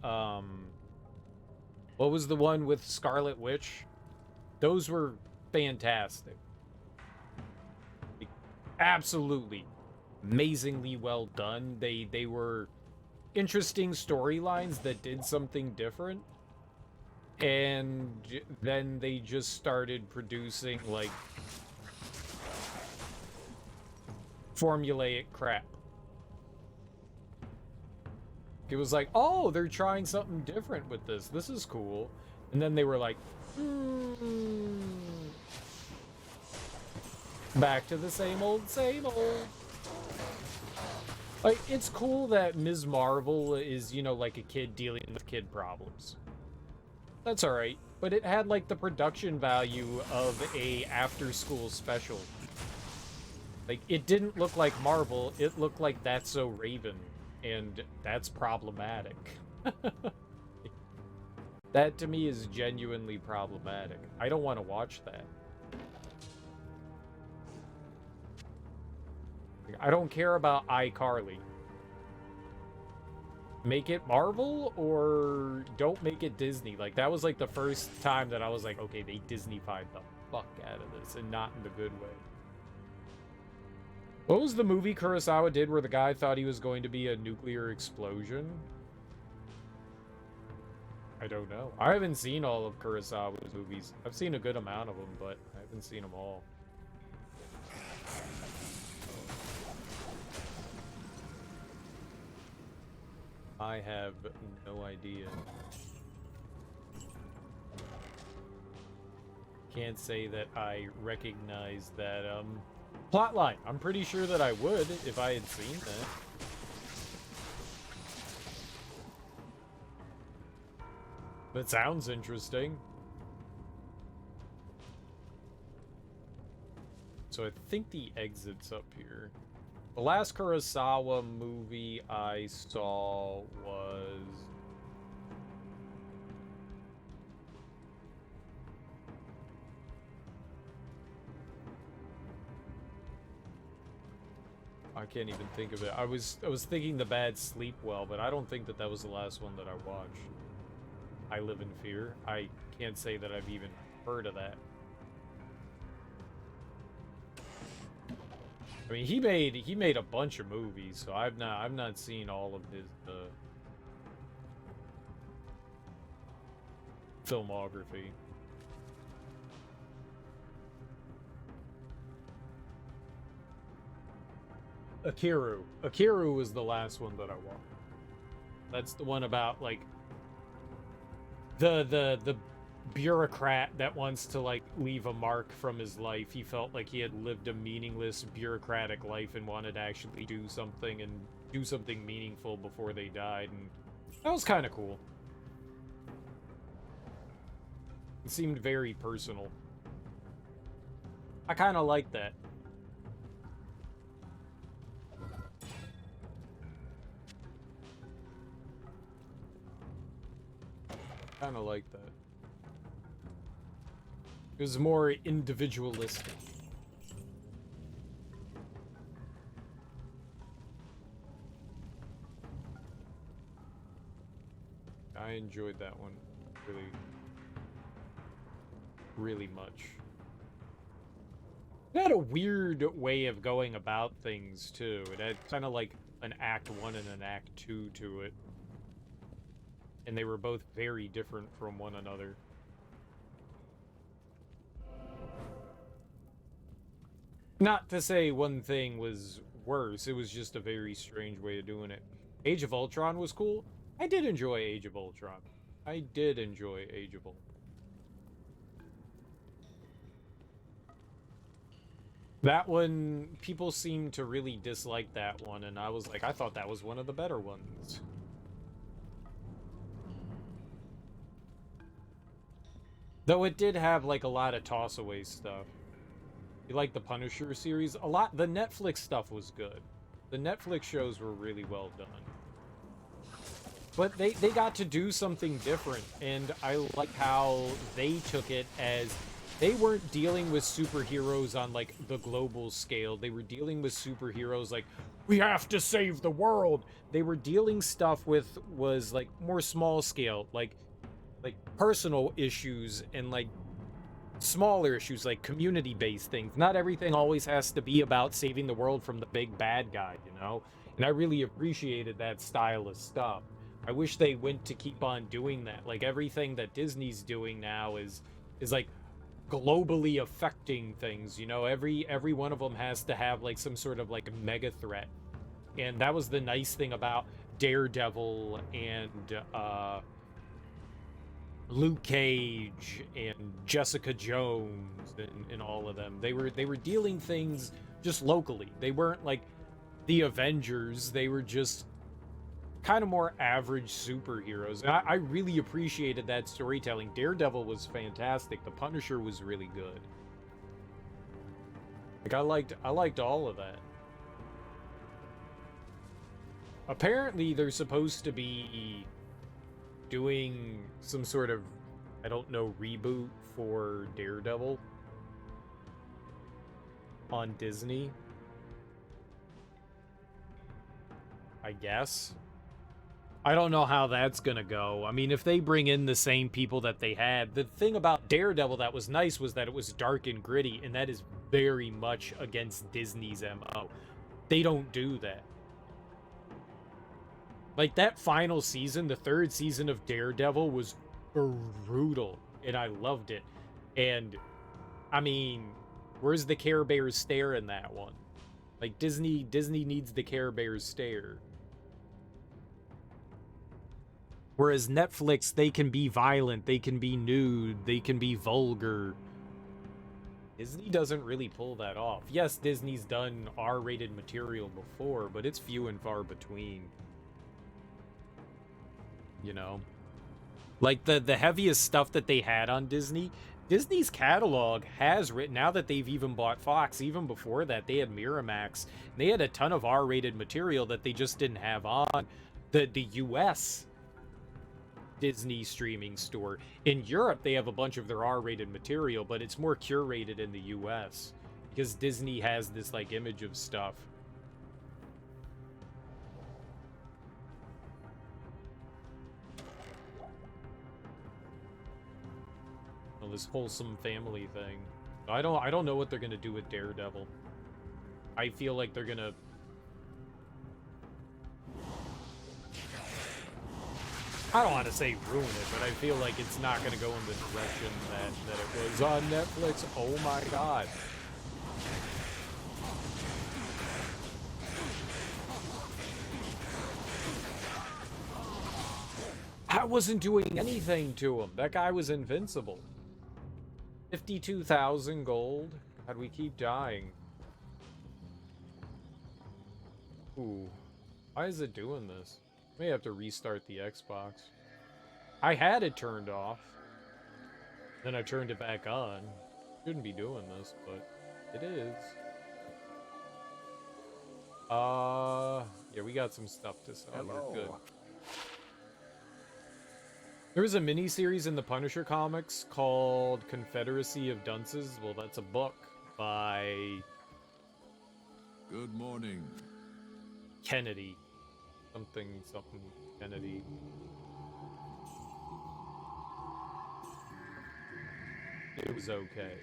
what was the one with Scarlet Witch? Those were fantastic. Like, absolutely amazingly well done. They were interesting storylines that did something different. And then they just started producing, like, formulaic crap. It was like, oh, they're trying something different with this. This is cool. And then they were like, back to the same old, same old. Like, it's cool that Ms. Marvel is, you know, like a kid dealing with kid problems. That's alright. But it had, like, the production value of a after-school special. Like, it didn't look like Marvel. It looked like That's So Raven. And that's problematic. That, to me, is genuinely problematic. I don't want to watch that. I don't care about iCarly. Make it Marvel or don't make it Disney. Like, that was like the first time that I was like, okay, they Disney-fied the fuck out of this, and not in the good way. What was the movie Kurosawa did where the guy thought he was going to be a nuclear explosion? I don't know. I haven't seen all of Kurosawa's movies. I've seen a good amount of them, but I haven't seen them all. I have no idea. Can't say that I recognize that, plotline. I'm pretty sure that I would if I had seen that. That sounds interesting. So I think the exit's up here. The last Kurosawa movie I saw was... I can't even think of it. I was thinking The Bad Sleep Well, but I don't think that that was the last one that I watched. I Live in Fear. I can't say that I've even heard of that. I mean, he made a bunch of movies, so I've not seen all of his filmography. Akiru was the last one that I watched. That's the one about, like, the bureaucrat that wants to, like, leave a mark from his life. He felt like he had lived a meaningless bureaucratic life and wanted to actually do something and do something meaningful before they died, and that was kind of cool. It seemed very personal. I kind of like that. Kind of like that. It was more individualistic. I enjoyed that one really, really much. It had a weird way of going about things, too. It had kind of like an Act 1 and an Act 2 to it. And they were both very different from one another. Not to say one thing was worse, it was just a very strange way of doing it. Age of Ultron was cool. I did enjoy Age of Ultron. I did enjoy Age of Ultron. That one, people seem to really dislike that one, and I was like, I thought that was one of the better ones. Though it did have, like, a lot of toss-away stuff. You like the Punisher series? The Netflix stuff was good. The Netflix shows were really well done. But they got to do something different, and I like how they took it as they weren't dealing with superheroes on, like, the global scale. They were dealing with superheroes like, we have to save the world. They were dealing stuff with, was, like, more small scale, like personal issues and, like, smaller issues, like community-based things. Not everything always has to be about saving the world from the big bad guy, you know? And I really appreciated that style of stuff. I wish they went to keep on doing that. Like, everything that Disney's doing now is like globally affecting things, you know? Every one of them has to have like some sort of like mega threat. And that was the nice thing about Daredevil and Luke Cage and Jessica Jones and all of them. They were dealing things just locally. They weren't like the Avengers. They were just kind of more average superheroes. And I really appreciated that storytelling. Daredevil was fantastic. The Punisher was really good. Like, I liked all of that. Apparently they're supposed to be doing some sort of, I don't know, reboot for Daredevil on Disney, I guess. I don't know how that's gonna go. I mean, if they bring in the same people that they had, the thing about Daredevil that was nice was that it was dark and gritty, and that is very much against Disney's MO. They don't do that. Like, that final season, the third season of Daredevil, was brutal, and I loved it. And, I mean, where's the Care Bears stare in that one? Like, Disney needs the Care Bears stare. Whereas Netflix, they can be violent, they can be nude, they can be vulgar. Disney doesn't really pull that off. Yes, Disney's done R-rated material before, but it's few and far between. You know, like the heaviest stuff that they had on Disney's catalog has written, now that they've even bought Fox. Even before that, they had Miramax. They had a ton of R-rated material that they just didn't have on the US Disney streaming store. In Europe, they have a bunch of their R-rated material, but it's more curated in the US because Disney has this like image of stuff. This wholesome family thing. I don't know what they're gonna do with Daredevil. I feel like they're gonna... I don't want to say ruin it, but I feel like it's not gonna go in the direction that it was on Netflix. Oh my god. I wasn't doing anything to him. That guy was invincible. 52,000 gold? God, we keep dying. Ooh. Why is it doing this? May have to restart the Xbox. I had it turned off. Then I turned it back on. Shouldn't be doing this, but it is. Yeah, we got some stuff to sell. Hello. We're good. There was a mini-series in the Punisher comics called Confederacy of Dunces. Well, that's a book by... Good morning. Kennedy. Something Kennedy. It was okay.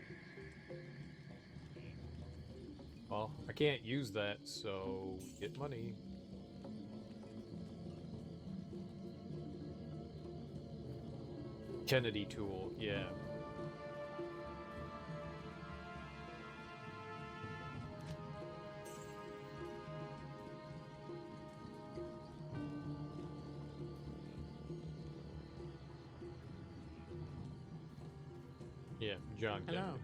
Well, I can't use that, so get money. Kennedy tool, yeah. Yeah, John Kennedy. Hello.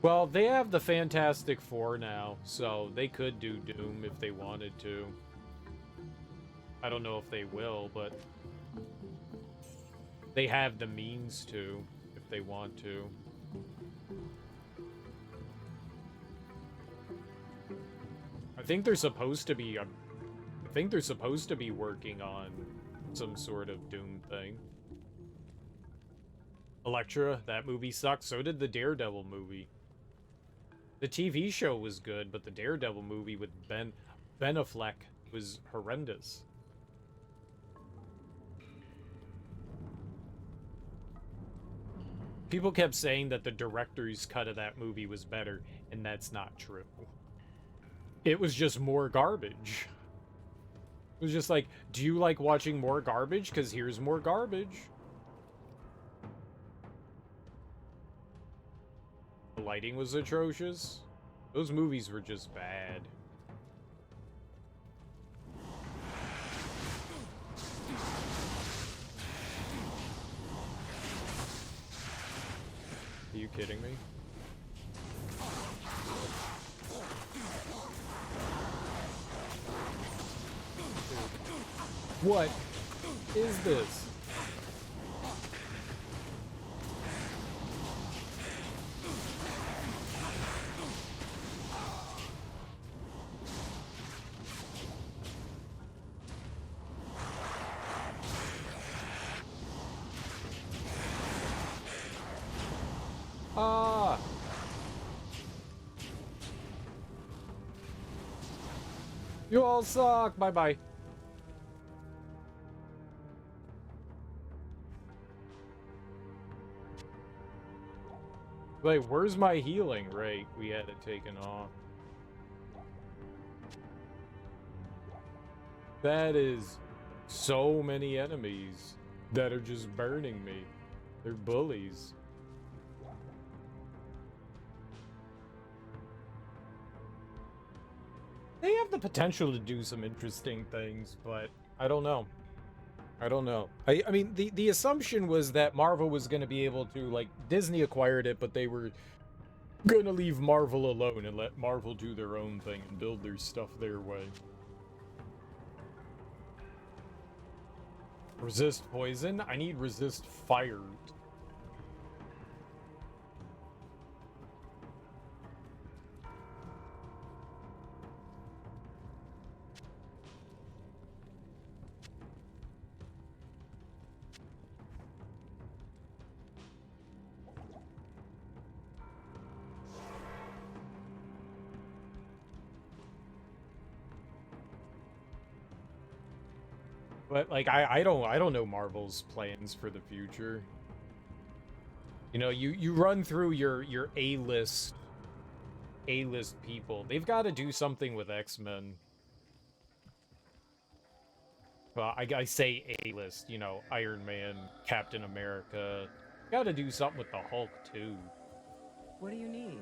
Well, they have the Fantastic Four now, so they could do Doom if they wanted to. I don't know if they will, but they have the means to if they want to. I think they're supposed to be working on some sort of Doom thing. Elektra, that movie sucked. So did the Daredevil movie. The TV show was good, but the Daredevil movie with Ben Affleck was horrendous. People kept saying that the director's cut of that movie was better, and that's not true. It was just more garbage. It was just like, do you like watching more garbage? Because here's more garbage. The lighting was atrocious. Those movies were just bad. Are you kidding me? What is this? Ah! You all suck! Bye-bye. Wait, where's my healing? Right, we had it taken off. That is so many enemies that are just burning me. They're bullies. They have the potential to do some interesting things, but I don't know. I don't know. I mean, the assumption was that Marvel was going to be able to, like, Disney acquired it, but they were going to leave Marvel alone and let Marvel do their own thing and build their stuff their way. Resist poison? I need resist fire. But like I don't know Marvel's plans for the future. You know, you run through your A-list people. They've got to do something with X-Men. Well, I say A-list, you know, Iron Man, Captain America. Got to do something with the Hulk too. What do you need?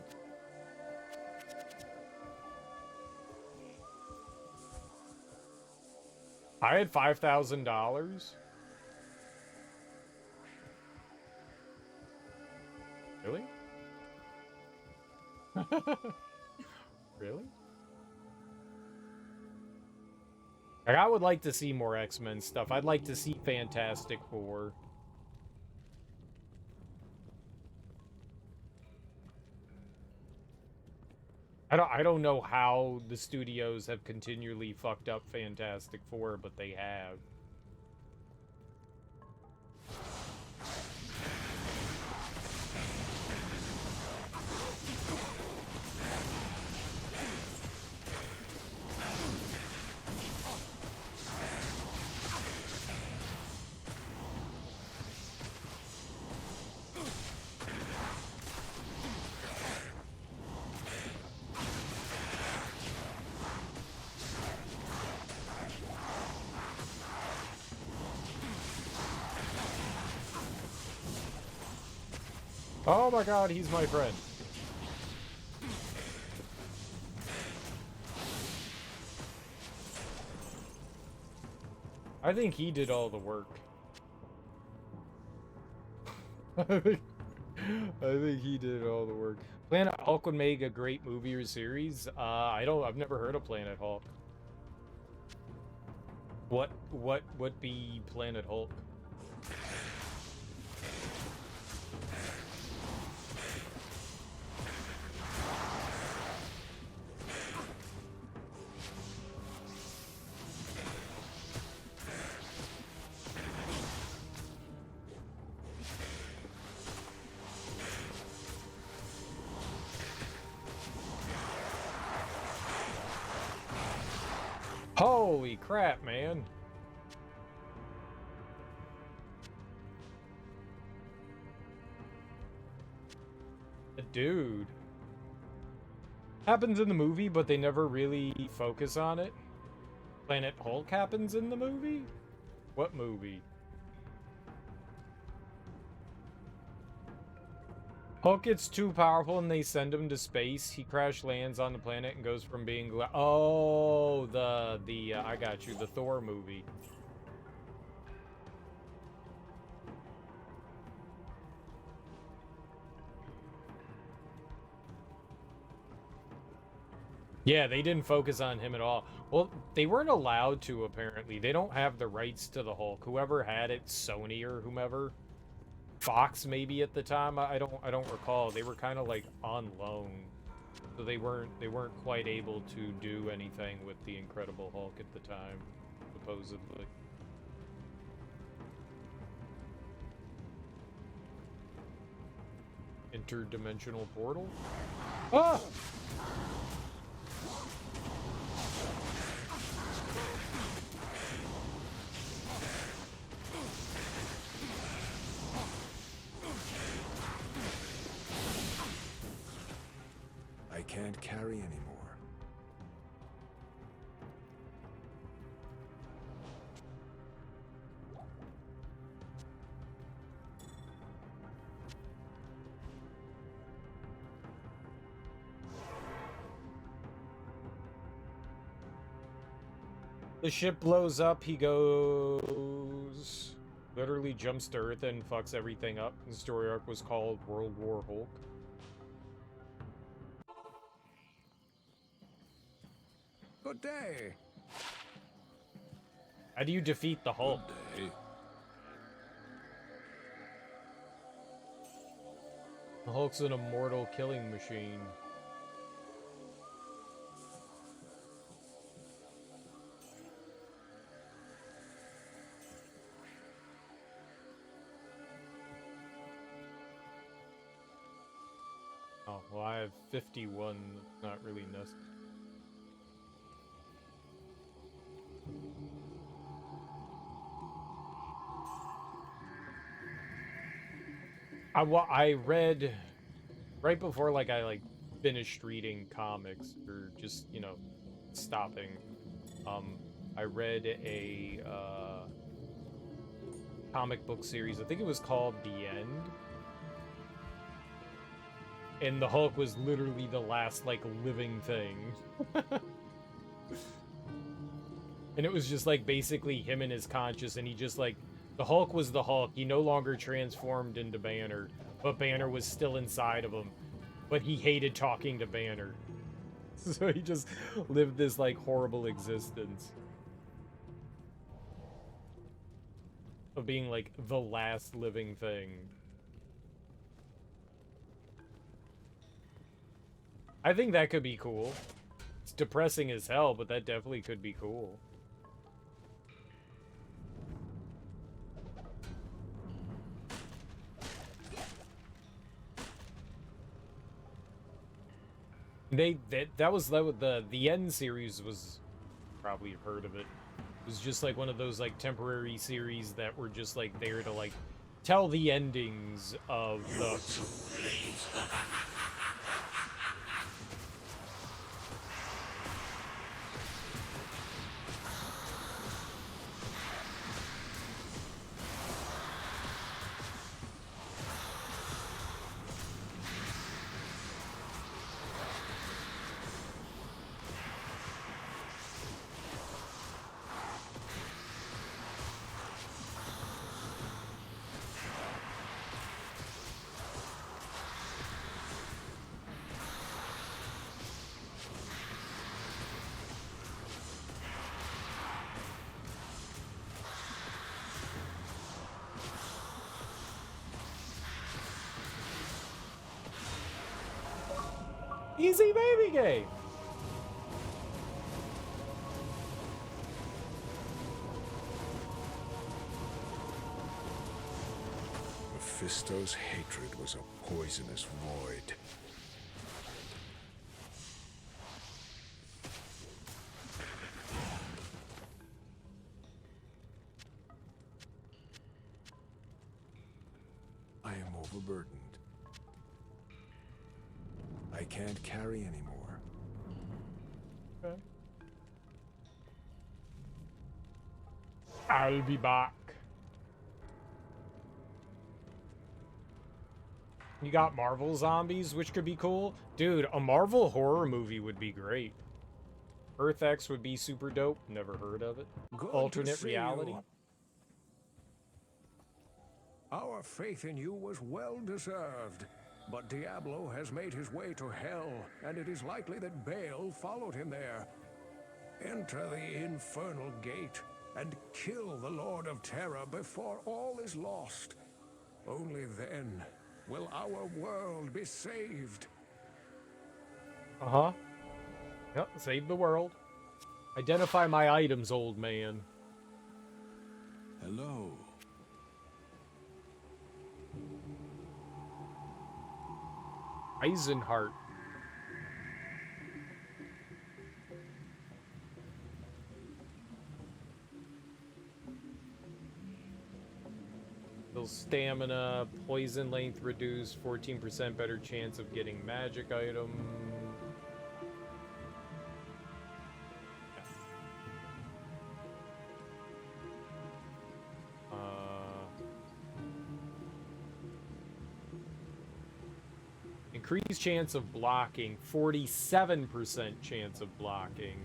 I had $5,000. Really? Really? Like, I would like to see more X-Men stuff. I'd like to see Fantastic Four. I don't know how the studios have continually fucked up Fantastic Four, but they have. Oh my god, he's my friend. I think he did all the work. I think he did all the work. Planet Hulk would make a great movie or series. I've never heard of Planet Hulk. What would be Planet Hulk? Holy crap, man. Dude. Happens in the movie, but they never really focus on it. Planet Hulk happens in the movie? What movie? Hulk gets too powerful and they send him to space. He crash lands on the planet and goes from being oh, I got you, the Thor movie. Yeah, they didn't focus on him at all. Well, they weren't allowed to, apparently. They don't have the rights to the Hulk. Whoever had it, Sony or whomever. Fox maybe at the time, I don't recall. They were kind of like on loan. So they weren't quite able to do anything with the Incredible Hulk at the time, supposedly. Interdimensional portal? Ah! I can't carry anymore. The ship blows up, he goes... literally jumps to Earth and fucks everything up. The story arc was called World War Hulk. Good day. How do you defeat the Hulk? Good day. The Hulk's an immortal killing machine. Oh, well, I have 51. Not really necessary. I read right before I finished reading comics or just, you know, stopping. I read a comic book series. I think it was called The End. And the Hulk was literally the last living thing. And it was just basically him and his conscious, and he just the Hulk was the Hulk. He no longer transformed into Banner, but Banner was still inside of him. But he hated talking to Banner. So he just lived this horrible existence of being the last living thing. I think that could be cool. It's depressing as hell, but that definitely could be cool. That was the End series was, probably have heard of it. It was just one of those temporary series that were just there to tell the endings of the Easy baby game. Mephisto's hatred was a poisonous void. I am overburdened. I can't carry anymore. Okay. I'll be back. You got Marvel zombies, which could be cool. Dude, a Marvel horror movie would be great. Earth X would be super dope. Never heard of it. Good to Alternate see reality. you. Our faith in you was well deserved. But Diablo has made his way to hell, and it is likely that Baal followed him there. Enter the infernal gate and kill the Lord of Terror before all is lost. Only then will our world be saved. Uh-huh. Yep, save the world. Identify my items, old man. Hello. Eisenhart. Build stamina, poison length reduced, 14% better chance of getting magic item. Increased chance of blocking, 47% chance of blocking,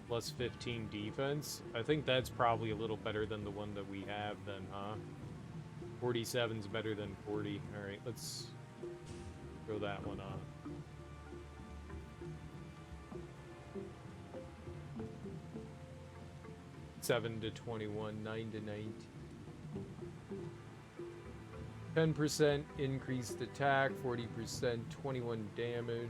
plus 15 defense. I think that's probably a little better than the one that we have then, huh? 47's better than 40. Alright, let's throw that one on. Seven to 21, 9 to 19. 10% increased attack, 40%, 21 damage.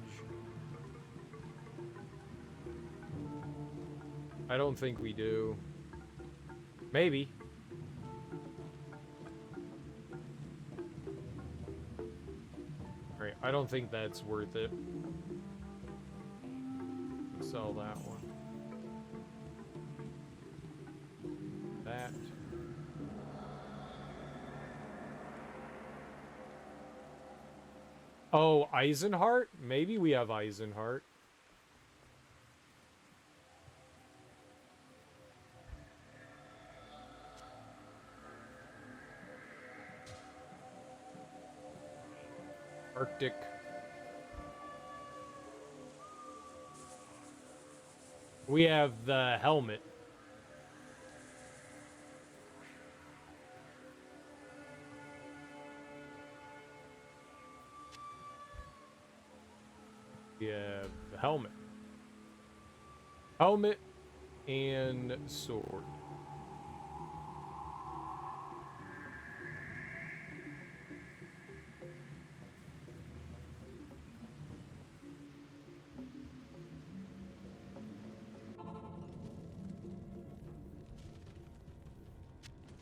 I don't think we do. Maybe. Alright, I don't think that's worth it. Sell that one. That. Oh, Eisenhart? Maybe we have Eisenhart. Arctic. We have the helmet. We have the helmet. Helmet and sword.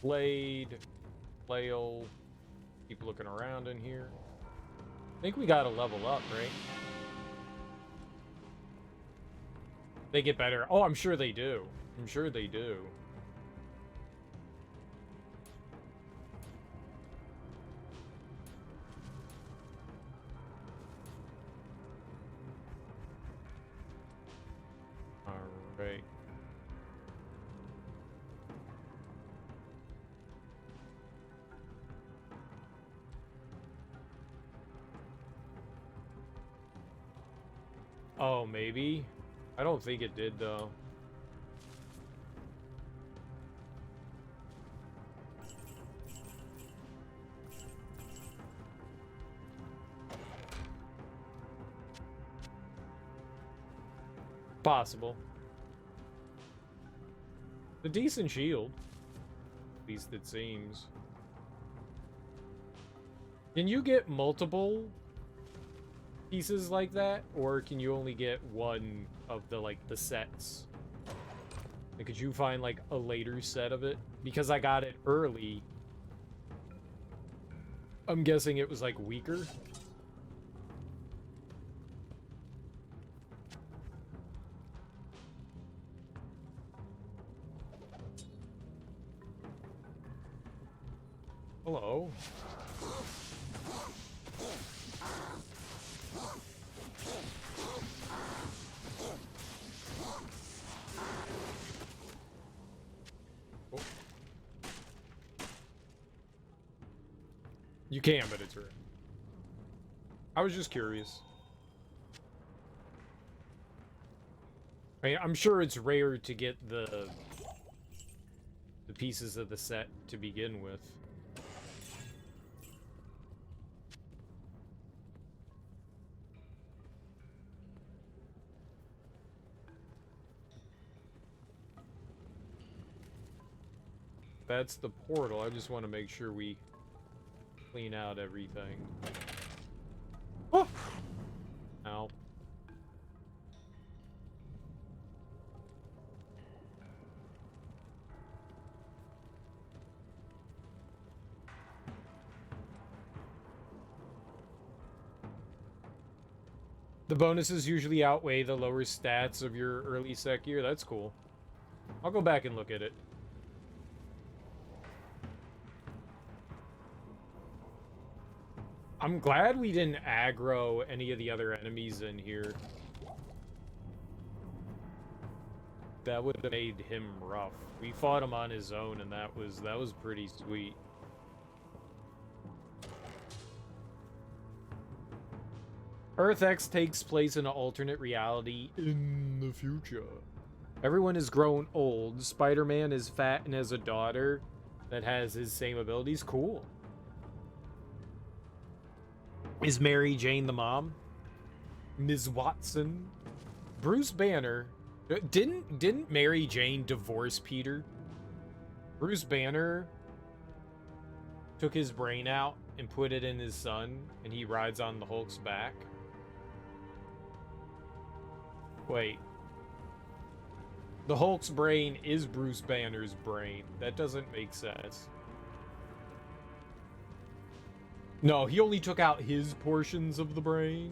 Blade, flail. Keep looking around in here. I think we gotta level up, right? They get better. Oh, I'm sure they do. I'm sure they do. All right. Oh, maybe. I don't think it did, though. Possible. A decent shield. At least it seems. Can you get multiple pieces like that, or can you only get one of the like the sets? Like, could you find like a later set of it? Because I got it early. I'm guessing it was like weaker. Hello. Oh. You can, but it's rare. I was just curious. I mean, I'm sure it's rare to get the pieces of the set to begin with. That's the portal. I just want to make sure we clean out everything. Oh! Ow. The bonuses usually outweigh the lower stats of your early sec year. That's cool. I'll go back and look at it. I'm glad we didn't aggro any of the other enemies in here. That would have made him rough. We fought him on his own, and that was pretty sweet. Earth X takes place in an alternate reality in the future. Everyone has grown old. Spider-Man is fat and has a daughter that has his same abilities. Cool. Is Mary Jane the mom? Ms. Watson? Bruce Banner? Didn't Mary Jane divorce Peter? Bruce Banner took his brain out and put it in his son, and he rides on the Hulk's back. Wait. The Hulk's brain is Bruce Banner's brain. That doesn't make sense. No, he only took out his portions of the brain.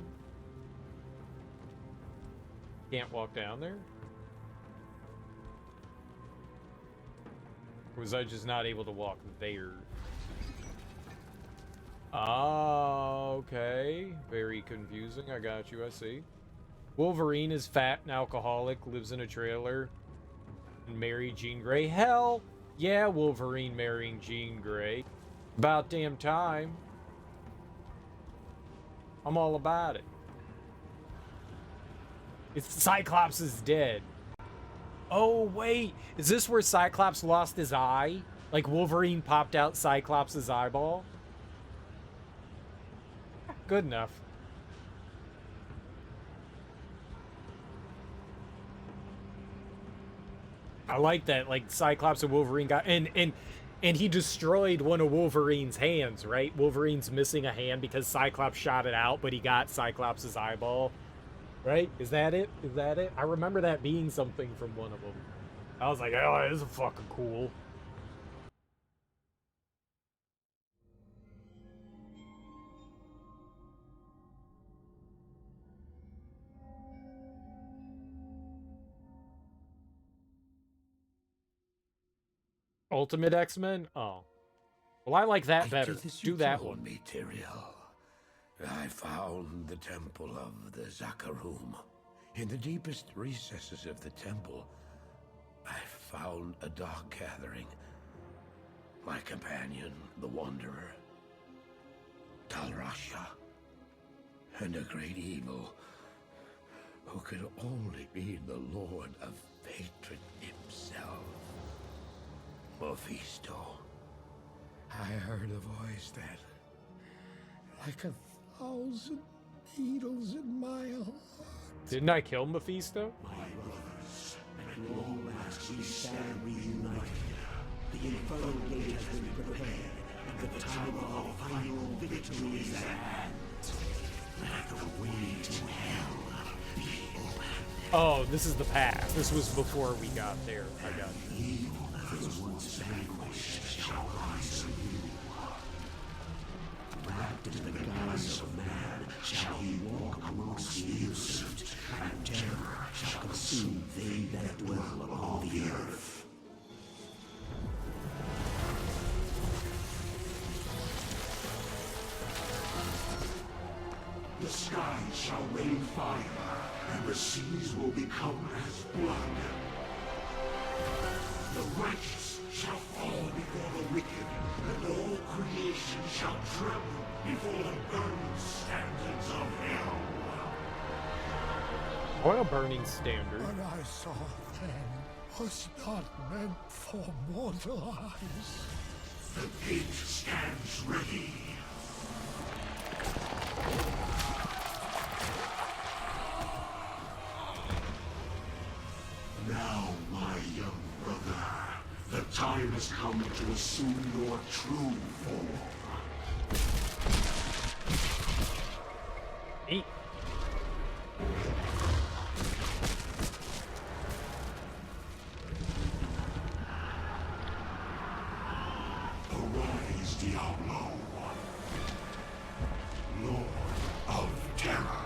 Can't walk down there? Or was I just not able to walk there? Oh, okay. Very confusing. I got you, I see. Wolverine is fat and alcoholic, lives in a trailer, and married Jean Grey. Hell yeah, Wolverine marrying Jean Grey. About damn time. I'm all about it. It's Cyclops is dead. Oh, wait. Is this where Cyclops lost his eye? Like Wolverine popped out Cyclops' eyeball? Good enough. I like that. Like Cyclops and Wolverine got and he destroyed one of Wolverine's hands, right? Wolverine's missing a hand because Cyclops shot it out, but he got Cyclops' eyeball. Right? Is that it? Is that it? I remember that being something from one of them. I was like, oh, this is fucking cool. Ultimate X-Men? Oh. Well, I like that better. Do that one. Material. I found the temple of the Zakarum. In the deepest recesses of the temple, I found a dark gathering. My companion, the Wanderer, Talrasha, and a great evil who could only be the Lord of Hatred himself. Mephisto. I heard a voice that, like 1,000 needles in my heart. Didn't I kill Mephisto? My brothers, at long last we stand reunited. The infernal gate has been prepared, and the time of our final victory is at hand. Let the wind Oh, this is the past. This was before we got there. I got you. Evil that was once vanquished shall rise anew. Wrapped in the guise of man, shall he walk amongst the innocent, and terror shall consume they that dwell upon the earth. The skies shall rain fire, and the seas will become as blood. The righteous shall fall before the wicked, and all creation shall tremble before the burning standards of hell. Oil burning standard. What I saw then was not meant for mortal eyes. The gate stands ready. Now, my young brother, the time has come to assume your true form. Eat. Arise, Diablo, Lord of Terror.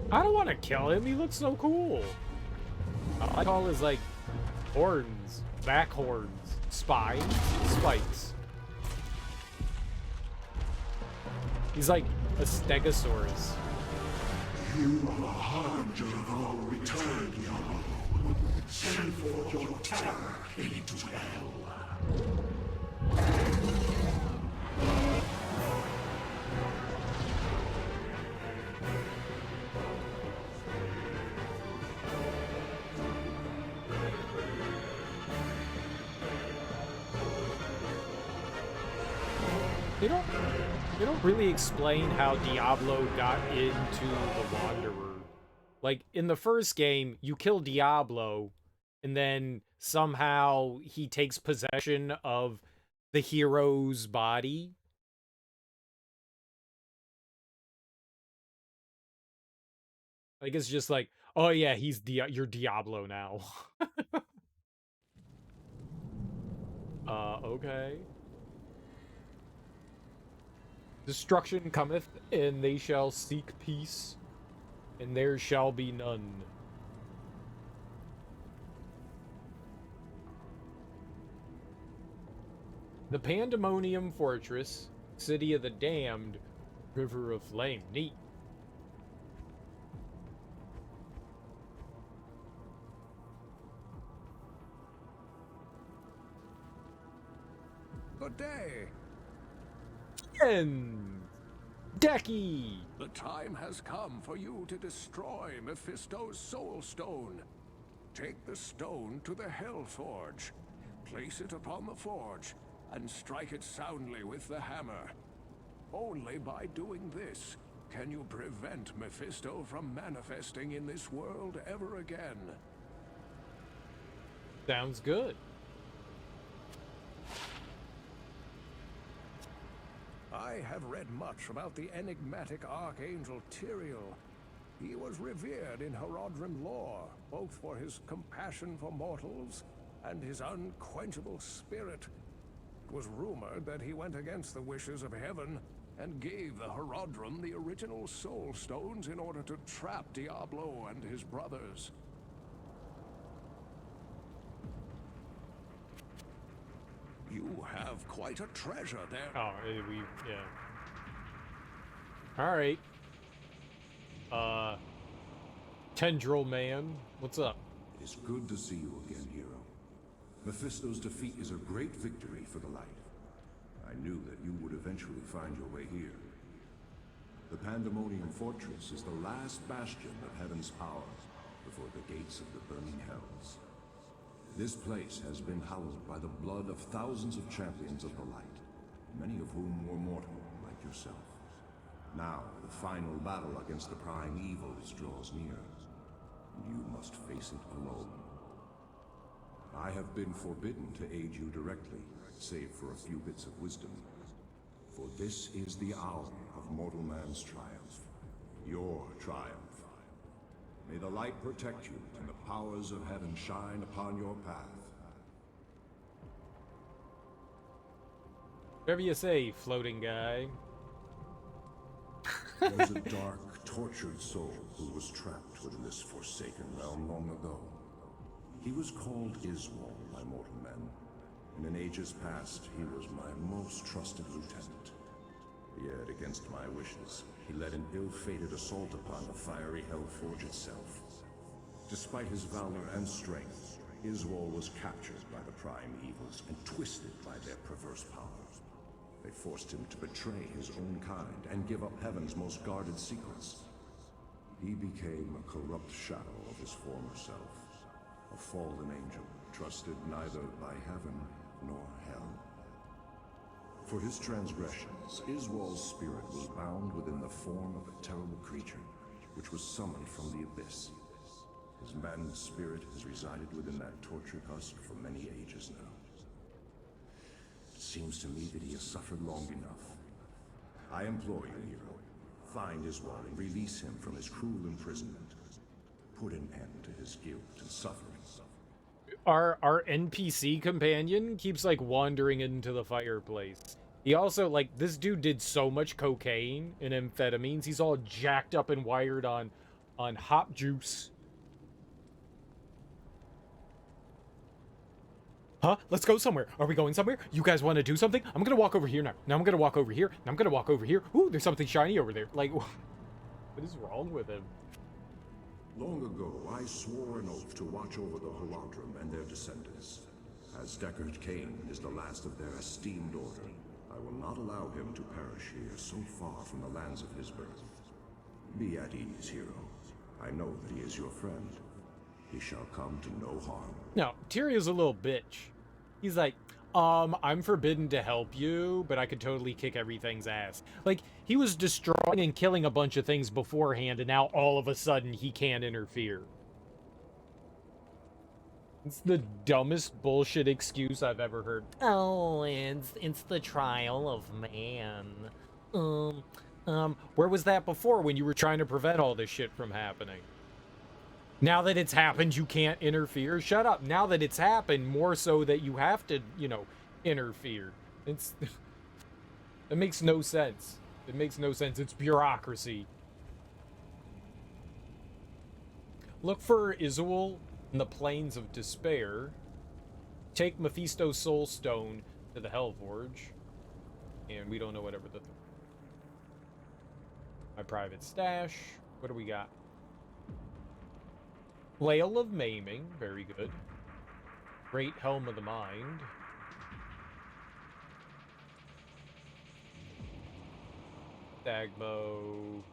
I don't want to kill him. He looks so cool. I like all his, like, horns, back horns, spines, spikes. He's like a stegosaurus. You are a harbinger of our return, Diablo. Send forth your terror into hell. They don't really explain how Diablo got into the Wanderer. Like, in the first game, you kill Diablo, and then somehow he takes possession of the hero's body. Like, it's just like, oh yeah, you're Diablo now. Okay. Destruction cometh, and they shall seek peace, and there shall be none. The Pandemonium Fortress, City of the Damned, River of Flame. Neat. Good day. And Decky. The time has come for you to destroy Mephisto's Soul Stone. Take the stone to the Hell Forge. Place it upon the forge, and strike it soundly with the hammer. Only by doing this can you prevent Mephisto from manifesting in this world ever again. Sounds good. I have read much about the enigmatic Archangel Tyrael. He was revered in Horadrim lore, both for his compassion for mortals and his unquenchable spirit. It was rumored that he went against the wishes of heaven and gave the Horadrim the original Soul Stones in order to trap Diablo and his brothers. You have quite a treasure there. Oh, yeah. Alright. Tendril Man, what's up? It is good to see you again, hero. Mephisto's defeat is a great victory for the light. I knew that you would eventually find your way here. The Pandemonium Fortress is the last bastion of Heaven's power before the gates of the burning hells. This place has been hallowed by the blood of thousands of champions of the light, many of whom were mortal, like yourself. Now, the final battle against the prime evils draws near, and you must face it alone. I have been forbidden to aid you directly, save for a few bits of wisdom. For this is the hour of mortal man's triumph. Your triumph. May the light protect you, and the powers of heaven shine upon your path. Whatever you say, floating guy. There's a dark, tortured soul who was trapped within this forsaken realm long ago. He was called Iswal by mortal men, and in ages past he was my most trusted lieutenant. Yet, against my wishes, he led an ill-fated assault upon the fiery Hellforge itself. Despite his valor and strength, Iswal was captured by the Prime Evils and twisted by their perverse power. They forced him to betray his own kind and give up heaven's most guarded secrets. He became a corrupt shadow of his former self, a fallen angel, trusted neither by heaven nor hell. For his transgressions, Iswal's spirit was bound within the form of a terrible creature, which was summoned from the abyss. His maddened spirit has resided within that tortured husk for many ages now. It seems to me that he has suffered long enough. I implore you, hero, find Iswal and release him from his cruel imprisonment. Put an end to his guilt and suffering. Our NPC companion keeps like wandering into the fireplace. He also, like, this dude did so much cocaine and amphetamines. He's all jacked up and wired on hop juice. Huh? Let's go somewhere. Are we going somewhere? You guys want to do something? I'm gonna walk over here now. Now I'm gonna walk over here. Now I'm gonna walk over here. Ooh, there's something shiny over there. Like, what is wrong with him? Long ago, I swore an oath to watch over the Holadrim and their descendants. As Deckard Cain is the last of their esteemed order, I will not allow him to perish here so far from the lands of his birth. Be at ease, hero. I know that he is your friend. He shall come to no harm. No, Tyrion's a little bitch. He's like, I'm forbidden to help you, but I could totally kick everything's ass. Like, he was destroying and killing a bunch of things beforehand, and now all of a sudden he can't interfere. It's the dumbest bullshit excuse I've ever heard. Oh, it's the trial of man. Where was that before when you were trying to prevent all this shit from happening? Now that it's happened, you can't interfere? Shut up. Now that it's happened, more so that you have to, you know, interfere. It makes no sense. It makes no sense. It's bureaucracy. Look for Iswal in the Plains of Despair. Take Mephisto's Soul Stone to the Hellforge. And we don't know whatever the... My private stash. What do we got? Flail of Maiming, very good. Great Helm of the Mind. Stagmo.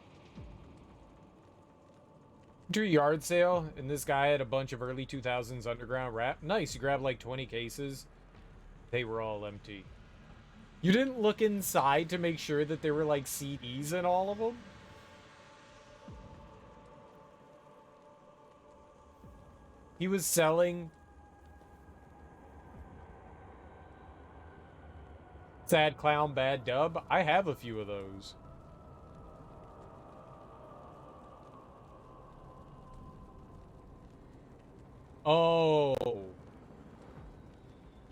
Do a yard sale, and this guy had a bunch of early 2000s underground rap. Nice, you grabbed like 20 cases. They were all empty. You didn't look inside to make sure that there were like CDs in all of them? He was selling Sad Clown, Bad Dub. I have a few of those. Oh.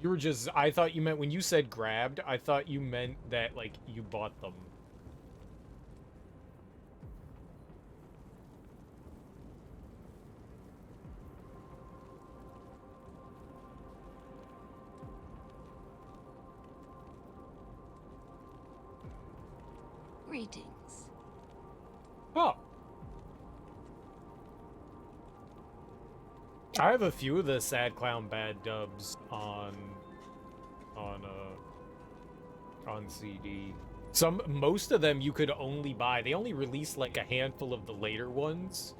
You were just... I thought you meant... When you said grabbed, I thought you meant that, like, you bought them. Greetings. Oh. I have a few of the Sad Clown Bad Dubs on CD. Most of them you could only buy. They only released like a handful of the later ones,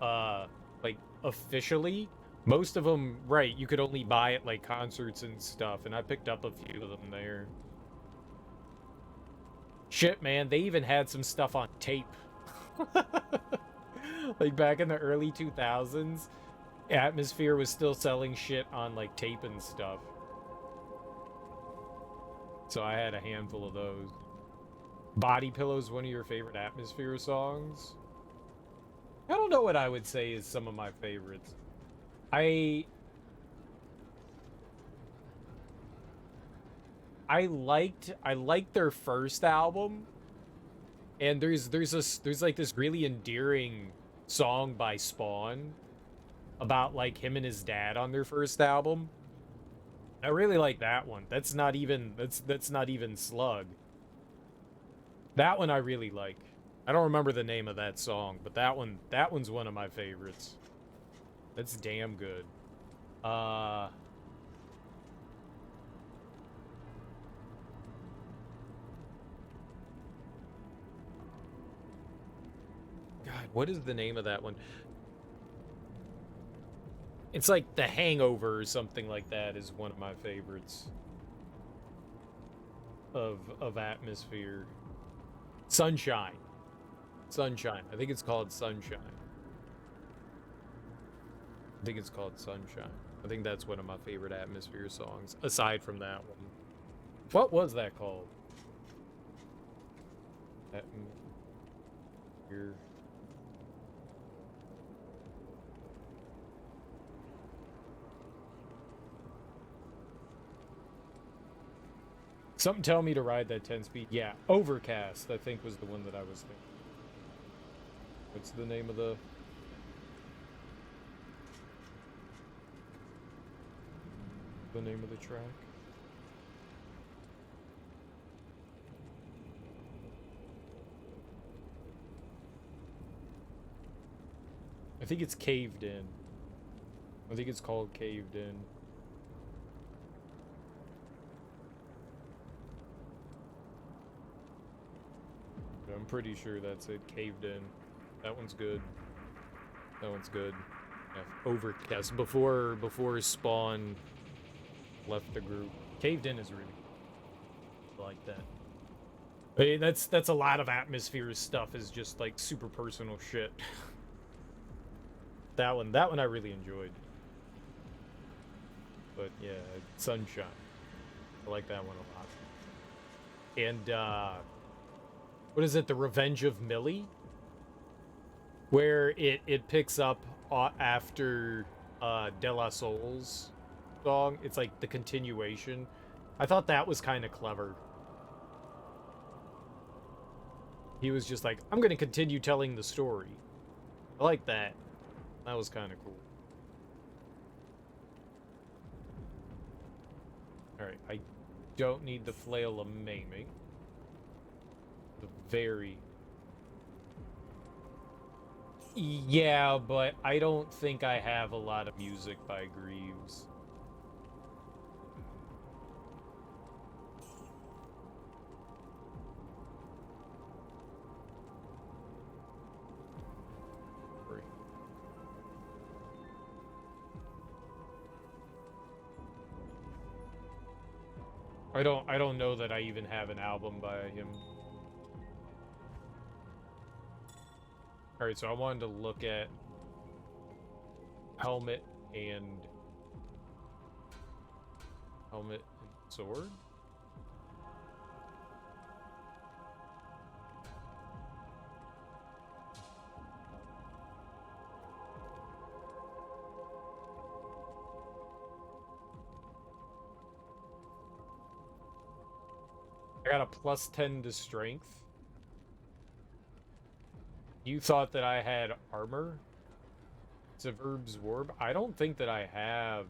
like officially. Most of them, right, you could only buy at like concerts and stuff, and I picked up a few of them there. Shit, man, they even had some stuff on tape. Like back in the early 2000s, Atmosphere was still selling shit on like tape and stuff. So I had a handful of those. Body Pillow's one of your favorite Atmosphere songs? I don't know what I would say is some of my favorites. I liked their first album, and there's like this really endearing song by Spawn about like him and his dad on their first album. I really like that one. That's not even Slug. That one I really like. I don't remember the name of that song, but that one's one of my favorites. That's damn good. God, what is the name of that one? It's like The Hangover or something like that is one of my favorites of Atmosphere. Sunshine. Sunshine. I think it's called Sunshine. I think it's called Sunshine. I think that's one of my favorite Atmosphere songs, aside from that one. What was that called? Atmosphere. Something tell me to ride that 10-speed. Yeah, Overcast, I think, was the one that I was thinking. What's the name of the... name of the track? I think it's Caved In. I think it's called Caved In. I'm pretty sure that's it. Caved In. That one's good. That one's good. Yeah, Overcast. Before Spawn left the group. Caved In is really good. I like that. Hey, that's a lot of Atmosphere stuff is just like super personal shit. That one I really enjoyed. But yeah, Sunshine. I like that one a lot. And what is it? The Revenge of Millie? Where it picks up after De La Soul's song. It's like the continuation. I thought that was kind of clever. He was just like, I'm going to continue telling the story. I like that. That was kind of cool. Alright, I don't need the Flail of Maiming. The very... Yeah, but I don't think I have a lot of music by Greaves. I don't know that I even have an album by him. Alright, so I wanted to look at Helmet and Sword? I got a +10 to strength. You thought that I had armor? It's a Verb's Warb. I don't think that I have.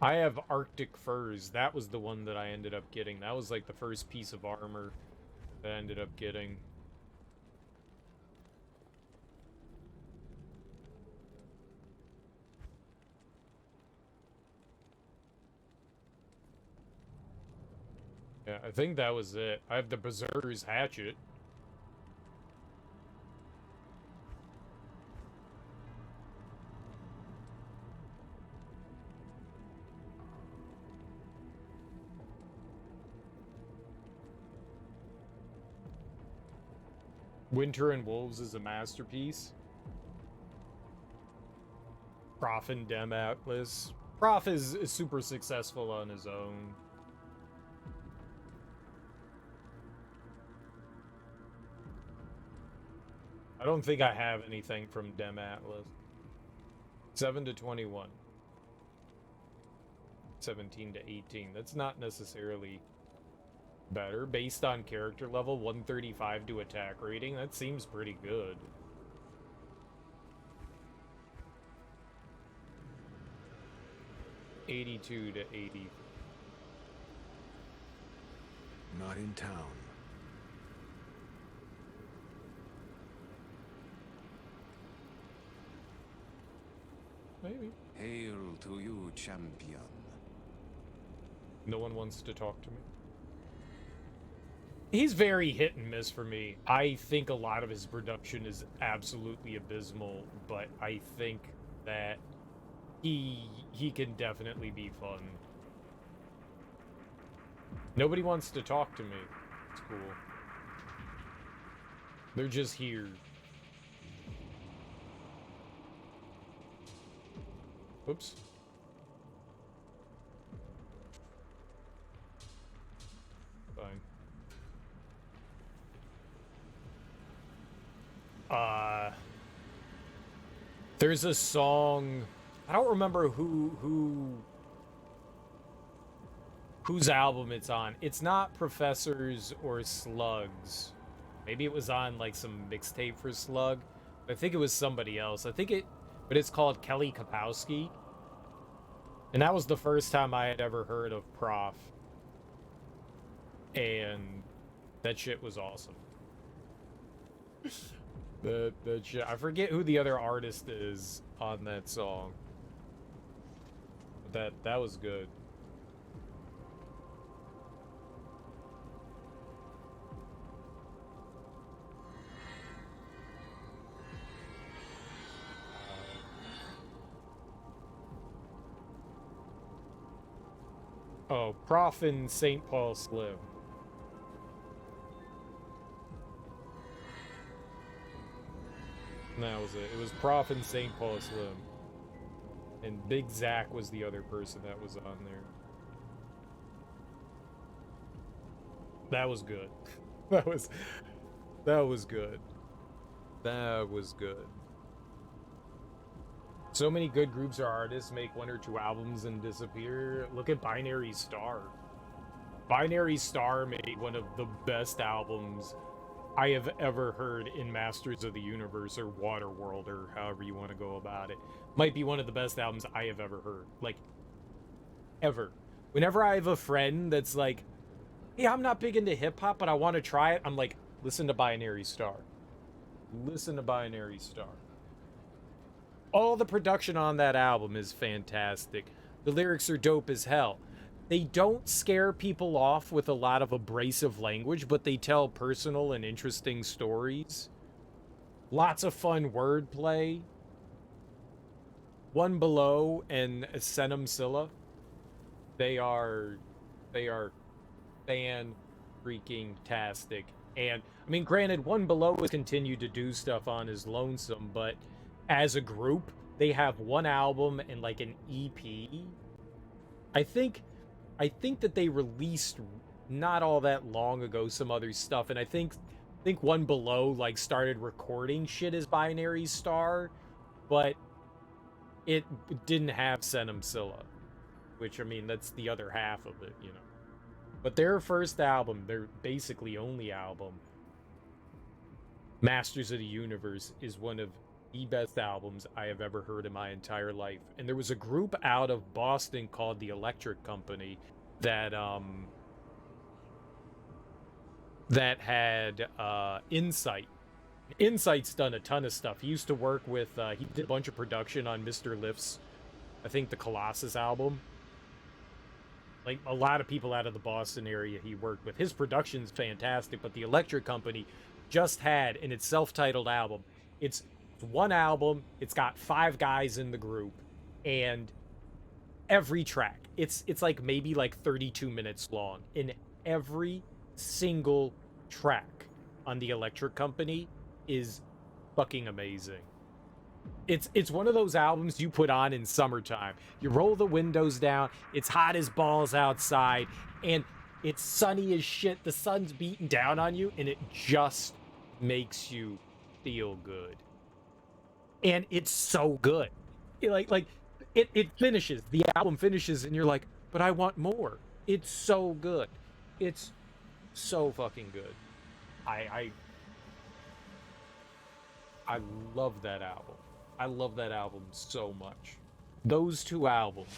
I have Arctic Furs. That was the one that I ended up getting. That was like the first piece of armor that I ended up getting. Yeah, I think that was it. I have the Berserker's Hatchet. Winter and Wolves is a masterpiece. Prof and Dem Atlas. Prof is super successful on his own. I don't think I have anything from Dem Atlas. 7 to 21. 17 to 18. That's not necessarily better. Based on character level, 135 to attack rating. That seems pretty good. $82 to 80. Not in town. Maybe. Hail to you, champion. No one wants to talk to me. He's very hit and miss for me. I think a lot of his production is absolutely abysmal, but I think that he can definitely be fun. Nobody wants to talk to me. It's cool. They're just here. Oops. Fine. There's a song, I don't remember whose album it's on. It's not Professors or Slugs. Maybe it was on like some mixtape for Slug. I think it was somebody else. But it's called Kelly Kapowski. And that was the first time I had ever heard of Prof. And that shit was awesome. That shit. I forget who the other artist is on that song. But that was good. Oh, Prof and St. Paul Slim. And that was it. It was Prof and St. Paul Slim. And Big Zach was the other person that was on there. That was good. That was good. That was good. So many good groups or artists make 1 or 2 albums and disappear. Look at Binary Star. Binary Star made one of the best albums I have ever heard in Masters of the Universe or Waterworld or however you want to go about it. Might be one of the best albums I have ever heard. Like, ever. Whenever I have a friend that's like, hey, I'm not big into hip-hop, but I want to try it, I'm like, listen to Binary Star. Listen to Binary Star. All the production on that album is fantastic. The lyrics are dope as hell. They don't scare people off with a lot of abrasive language, but they tell personal and interesting stories. Lots of fun wordplay. One Below and Senum Scylla. They are fan freaking tastic. And I mean, granted, One Below has continued to do stuff on his lonesome, but as a group, they have one album and like an EP. I think that they released not all that long ago some other stuff, and I think One Below like started recording shit as Binary Star, but it didn't have Senum Scylla, which I mean that's the other half of it, you know. But their first album, their basically only album, Masters of the Universe, is one of the best albums I have ever heard in my entire life. And there was a group out of Boston called the Electric Company that had Insight. Insight's done a ton of stuff. He used to work with he did a bunch of production on Mr. Lift's, I think, the Colossus album. Like a lot of people out of the Boston area he worked with. His production's fantastic, but the Electric Company just had in its self-titled album, it's one album, it's got 5 guys in the group, and every track, it's like maybe like 32 minutes long, and every single track on the Electric Company is fucking amazing. It's one of those albums you put on in summertime. You roll the windows down, it's hot as balls outside, and it's sunny as shit, the sun's beating down on you, and it just makes you feel good. And it's so good. It finishes. The album finishes and you're like, but I want more. It's so good. It's so fucking good. I love that album. I love that album so much. Those two albums.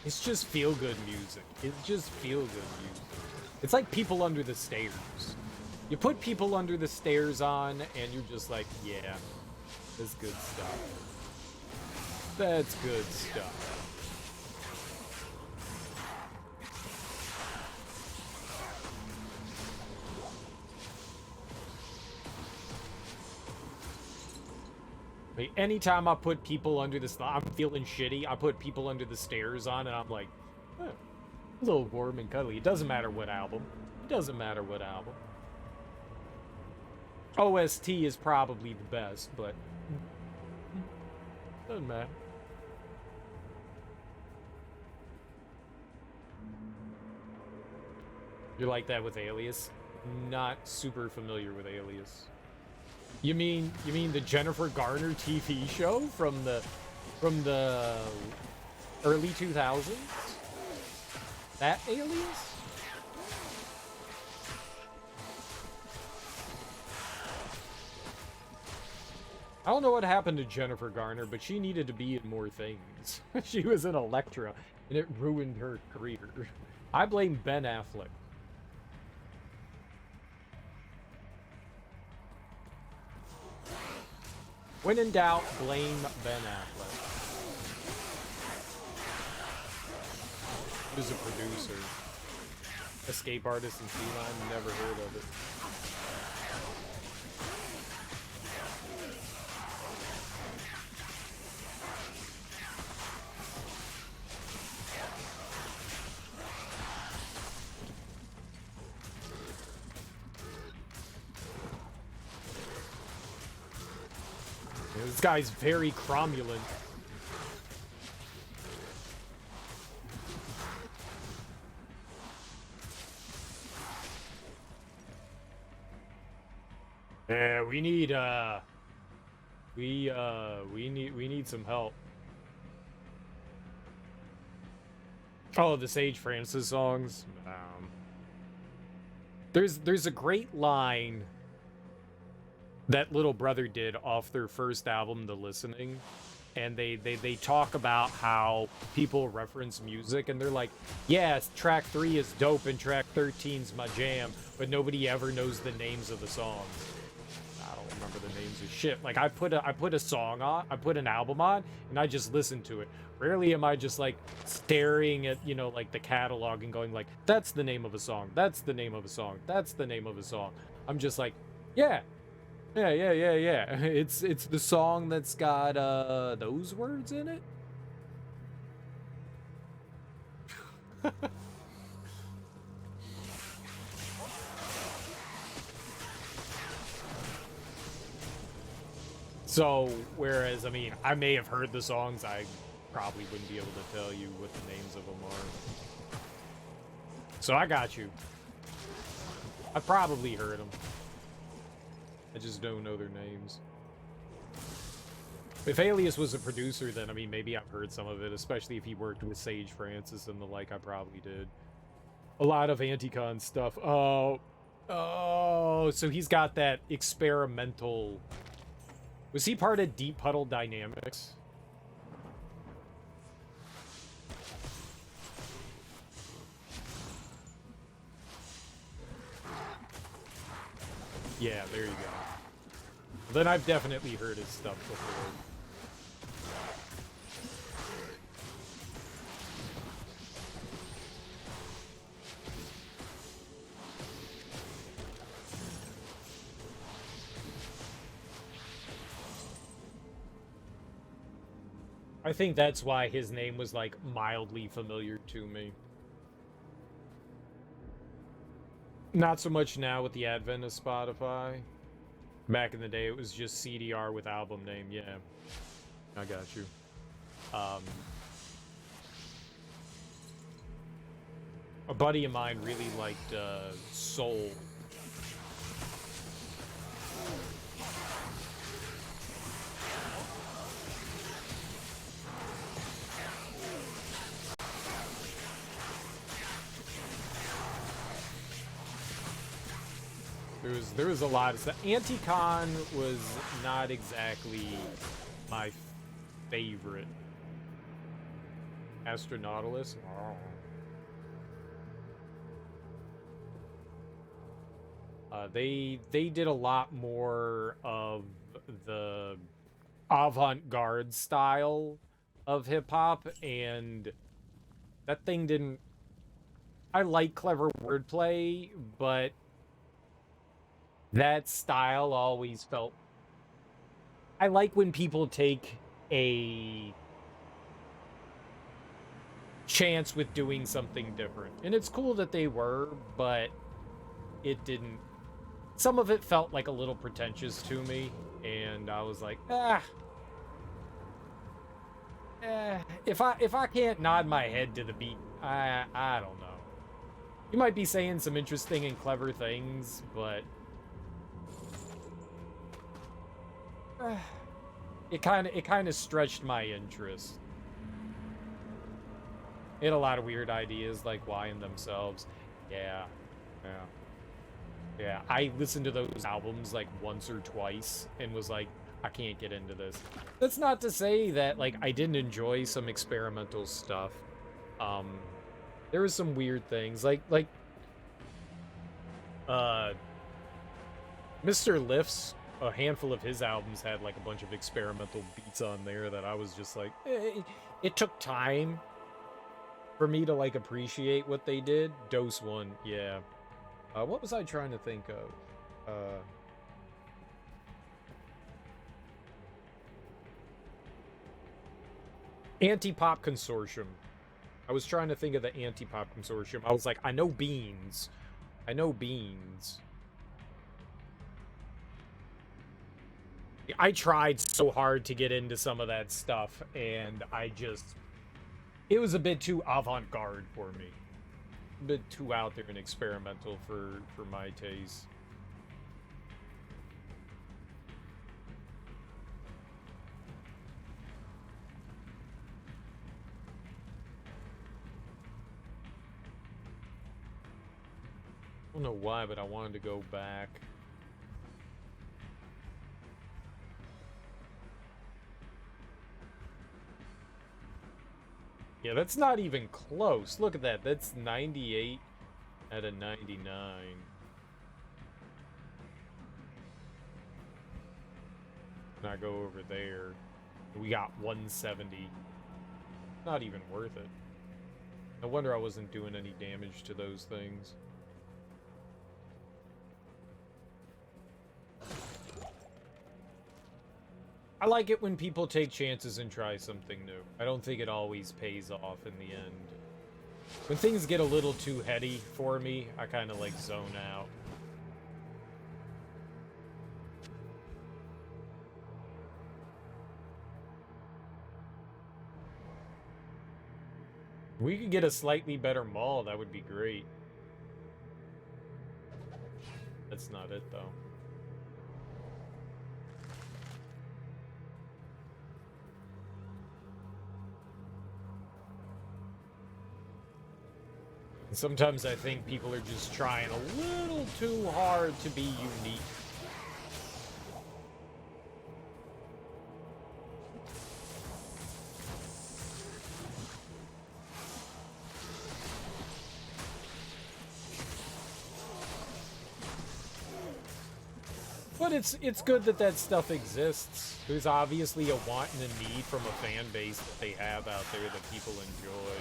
It's just feel-good music. It's just feel-good music. It's like People Under the Stairs. You put People Under the Stairs on, and you're just like, yeah, that's good stuff. That's good stuff. Anytime I put People Under the I'm feeling shitty, I put People Under the Stairs on, and I'm like, a little warm and cuddly. It doesn't matter what album. It doesn't matter what album. OST is probably the best, but doesn't matter. You're like that with Alias? Not super familiar with Alias. You mean the Jennifer Garner TV show from the early 2000s? That Alias? I don't know what happened to Jennifer Garner, but she needed to be in more things. She was in Elektra, and it ruined her career. I blame Ben Affleck. When in doubt, blame Ben Affleck. He was a producer. Escape Artist and Feline, never heard of it. This guy's very cromulent. Yeah, we need some help. Oh, the Sage Francis songs. There's a great line that Little Brother did off their first album, The Listening, and they talk about how people reference music, and they're like, yeah, track 3 is dope and track 13's my jam, but nobody ever knows the names of the songs. I don't remember the names of shit. Like, I put a song on, I put an album on, and I just listen to it. Rarely am I just like staring at, you know, like the catalog and going like, that's the name of a song, that's the name of a song, that's the name of a song. I'm just like, yeah. It's the song that's got those words in it. So, whereas, I mean, I may have heard the songs, I probably wouldn't be able to tell you what the names of them are. So I got you. I probably heard them. I just don't know their names. If Alias was a producer, then, I mean, maybe I've heard some of it, especially if he worked with Sage Francis and the like. I probably did. A lot of Anticon stuff. Oh, so he's got that experimental... Was he part of Deep Puddle Dynamics? Yeah, there you go. Then I've definitely heard his stuff before. I think that's why his name was, like, mildly familiar to me. Not so much now with the advent of Spotify. Back in the day, it was just CDR with album name. Yeah, I got you. A buddy of mine really liked Soul. There was a lot of stuff. Anticon was not exactly my favorite. Astronautilus. They did a lot more of the avant-garde style of hip-hop, and that thing didn't... I like clever wordplay, but that style always felt... I like when people take a chance with doing something different. And it's cool that they were, but it didn't... Some of it felt like a little pretentious to me, and I was like, if I can't nod my head to the beat, I don't know. You might be saying some interesting and clever things, but it kind of stretched my interest. It had a lot of weird ideas, like Y in themselves. Yeah. I listened to those albums like once or twice and was like, I can't get into this. That's not to say that like I didn't enjoy some experimental stuff. There was some weird things like Mr. Lifts, a handful of his albums had like a bunch of experimental beats on there that I was just like, it took time for me to like appreciate what they did. Dose 1, yeah. What was I trying to think of? Anti-Pop Consortium. I was trying to think of the Anti-Pop Consortium. I was like, I know Beans. I tried so hard to get into some of that stuff, and it was a bit too avant-garde for me. A bit too out there and experimental for my taste. I don't know why, but I wanted to go back. Yeah, that's not even close. Look at that. That's 98 out of 99. And I go over there. We got 170. Not even worth it. No wonder I wasn't doing any damage to those things. I like it when people take chances and try something new. I don't think it always pays off in the end. When things get a little too heady for me, I kind of like zone out. If we could get a slightly better mall, that would be great. That's not it, though. Sometimes I think people are just trying a little too hard to be unique. But it's good that that stuff exists. There's obviously a want and a need from a fan base that they have out there that people enjoy.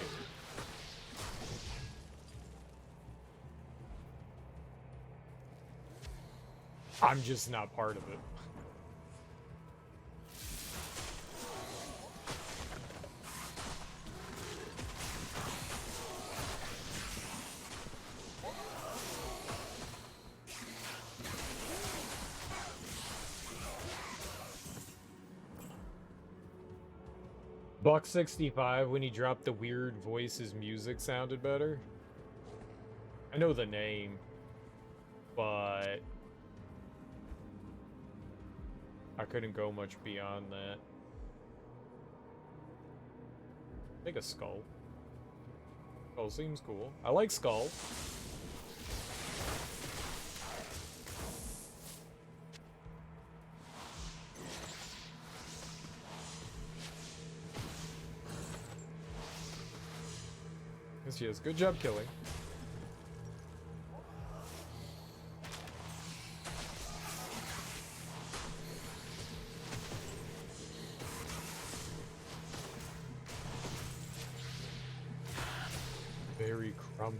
I'm just not part of it. Buck 65, when he dropped the weird voice, his music sounded better. I know the name, but I couldn't go much beyond that. I think a skull. Skull seems cool. I like skull. Yes, yes. Good job killing. Very crummy.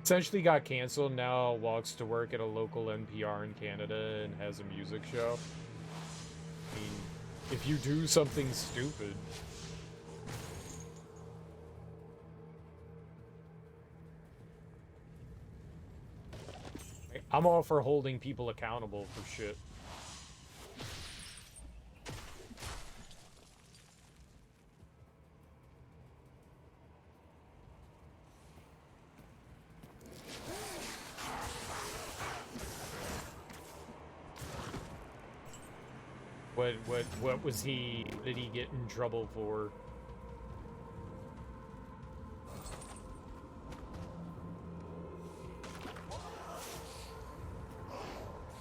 Essentially got canceled, now walks to work at a local NPR in Canada and has a music show. I mean, if you do something stupid... I'm all for holding people accountable for shit. What was he, did he get in trouble for?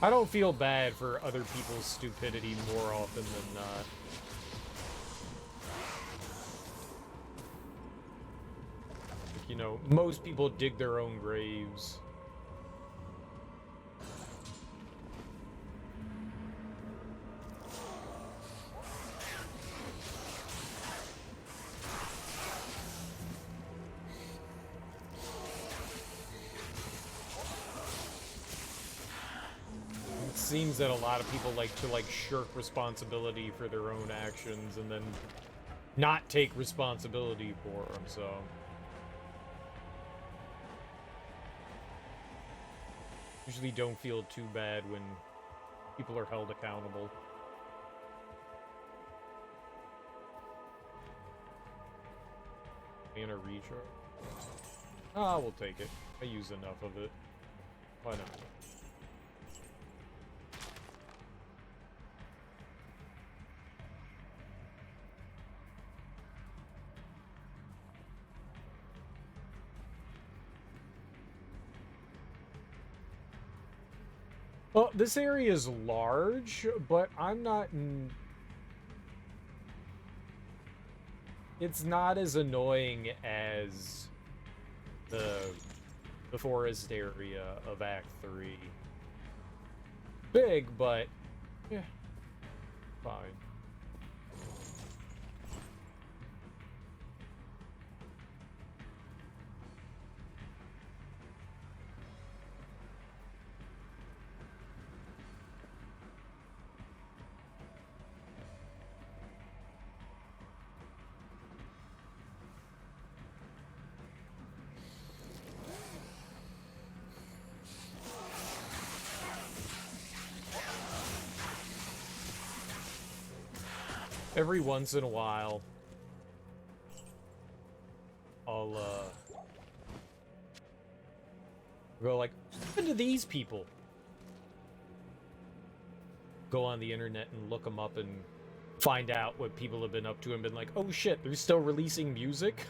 I don't feel bad for other people's stupidity more often than not. Like, you know, most people dig their own graves. Seems that a lot of people like to shirk responsibility for their own actions and then not take responsibility for them, so usually don't feel too bad when people are held accountable. And a recharge. Ah, we'll take it. I use enough of it. Why not? Well, this area is large, but I'm not... It's not as annoying as the forest area of Act 3. Big, but... yeah, fine. Every once in a while, I'll, go like, what happened to these people? Go on the internet and look them up and find out what people have been up to and been like, oh shit, they're still releasing music?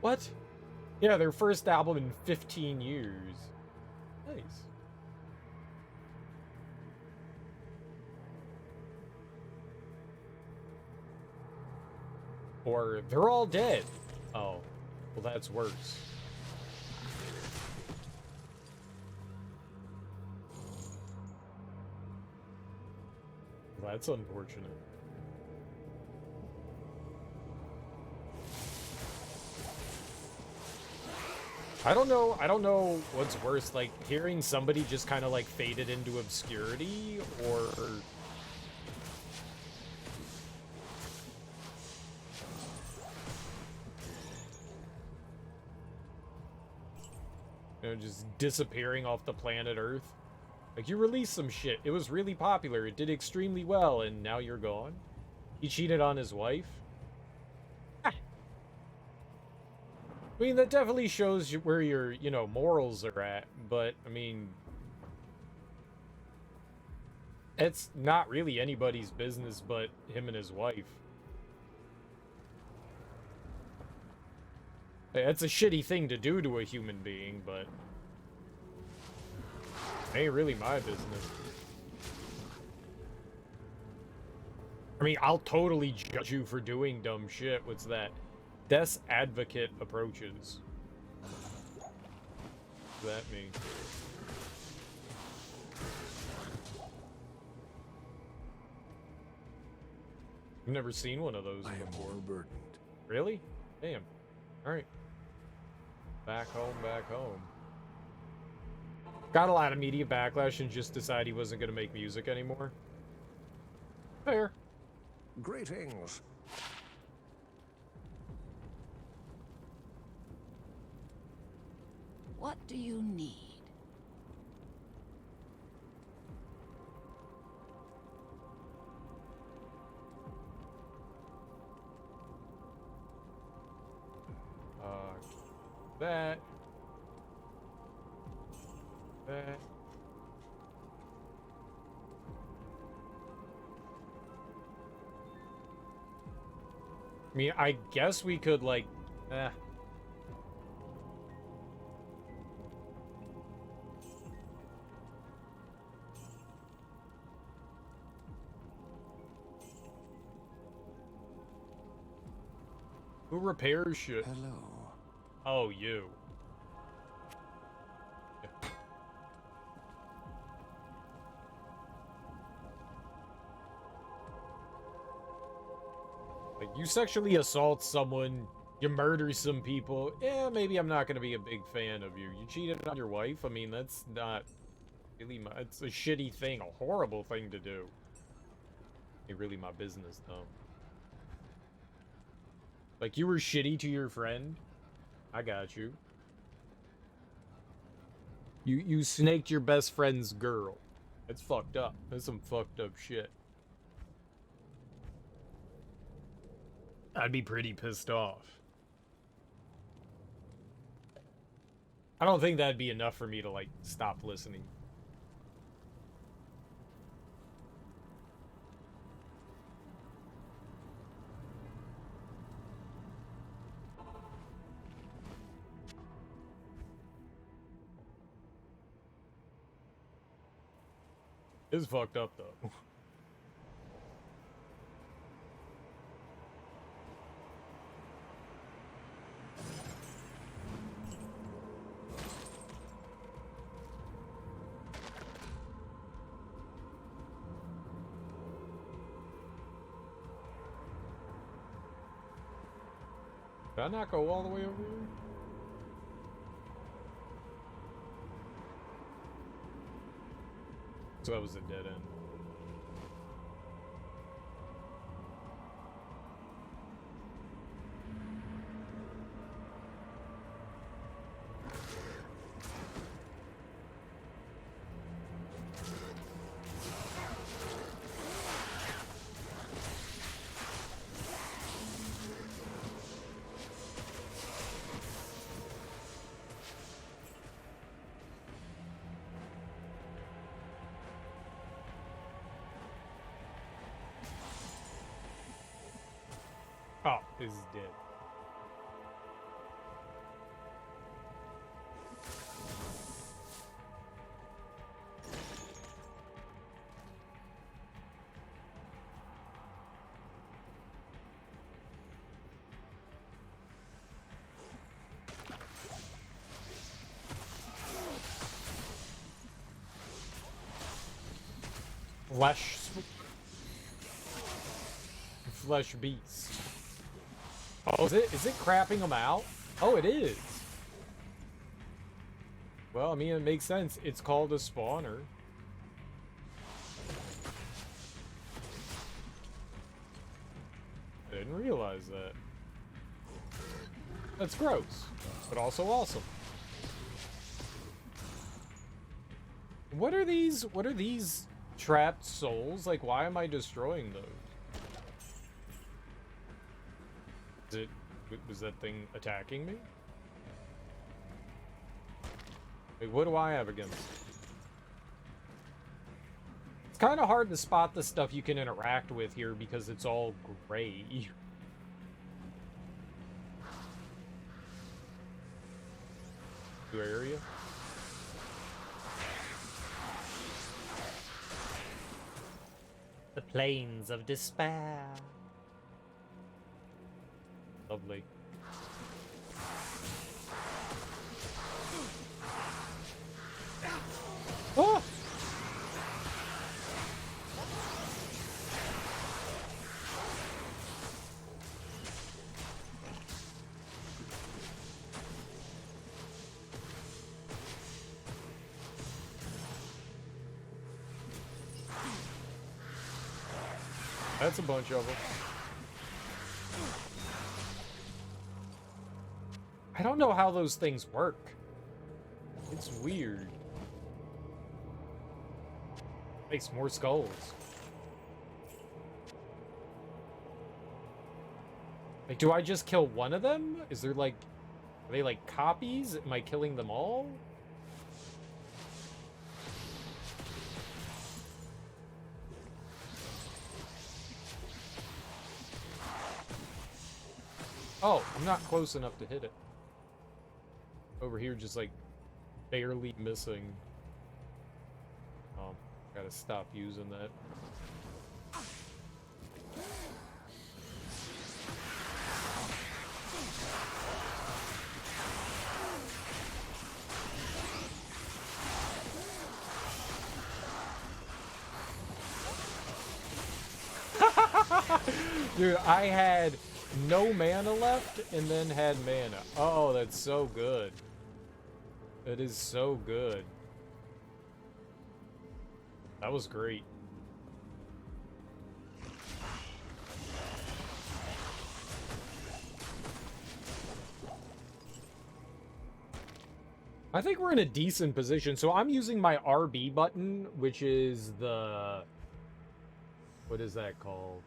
What? Yeah, their first album in 15 years. Nice. Or, they're all dead. Oh, well that's worse. Well, that's unfortunate. I don't know what's worse, like, hearing somebody just kind of, like, faded into obscurity, or... you know, just disappearing off the planet Earth. Like, you released some shit. It was really popular. It did extremely well, and now you're gone. He cheated on his wife. Ah. I mean, that definitely shows where your, you know, morals are at, but, I mean, it's not really anybody's business but him and his wife. It's a shitty thing to do to a human being, but it ain't really my business. I mean, I'll totally judge you for doing dumb shit. What's that? Death's advocate approaches. What does that mean? I've never seen one of those before. Overburdened. Really? Damn. Alright. Back home, back home. Got a lot of media backlash and just decided he wasn't going to make music anymore. Fair. Greetings. What do you need? That. I mean, I guess we could, like, Who repairs shit? Hello. Oh, you. Like, you sexually assault someone, you murder some people, yeah, maybe I'm not gonna be a big fan of you. You cheated on your wife? I mean, that's not really my... It's a shitty thing, a horrible thing to do. Ain't really my business, though. Like, you were shitty to your friend? I got you. You snaked your best friend's girl. That's fucked up. That's some fucked up shit. I'd be pretty pissed off. I don't think that'd be enough for me to, like, stop listening. It's fucked up, though. Did I not go all the way over here? So that was a dead end. Oh, is dead. Flesh beast. Oh, is it crapping them out? Oh, it is. Well, I mean, it makes sense. It's called a spawner. I didn't realize that. That's gross, but also awesome. What are these trapped souls? Like, why am I destroying those? Was that thing attacking me? Wait, what do I have against? It's kind of hard to spot the stuff you can interact with here because it's all gray. New area? The Plains of Despair. Lovely. Oh! That's a bunch of them. I don't know how those things work. It's weird. Makes more skulls. Like, do I just kill one of them? Is there like... Are they like copies? Am I killing them all? Oh, I'm not close enough to hit it. Over here, just like barely missing. Oh, gotta stop using that. Dude, I had no mana left and then had mana. Oh, that's so good. That is so good. That was great. I think we're in a decent position. So I'm using my RB button, which is the... What is that called?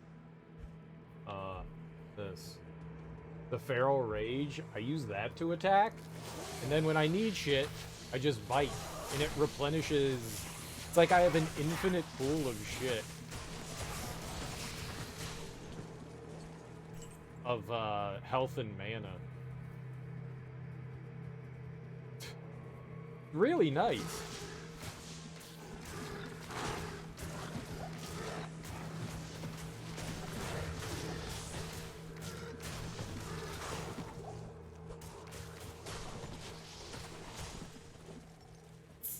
This. The Feral Rage. I use that to attack. And then when I need shit, I just bite. And it replenishes... It's like I have an infinite pool of shit. Of, health and mana. Really nice.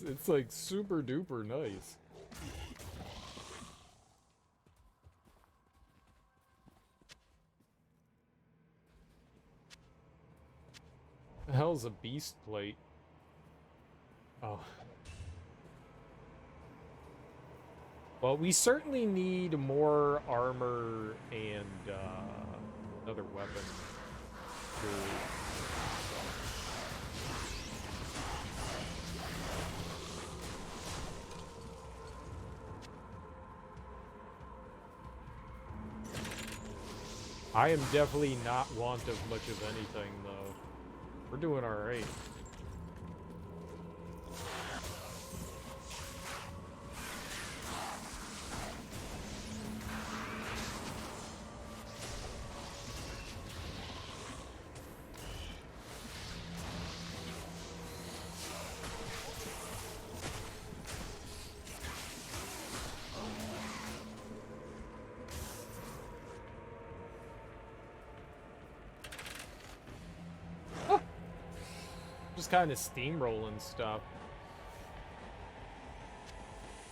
It's like super duper nice. The hell's a beast plate? Oh. Well, we certainly need more armor and another weapon. I am definitely not want of much of anything, though. We're doing alright. Just kind of steamrolling stuff.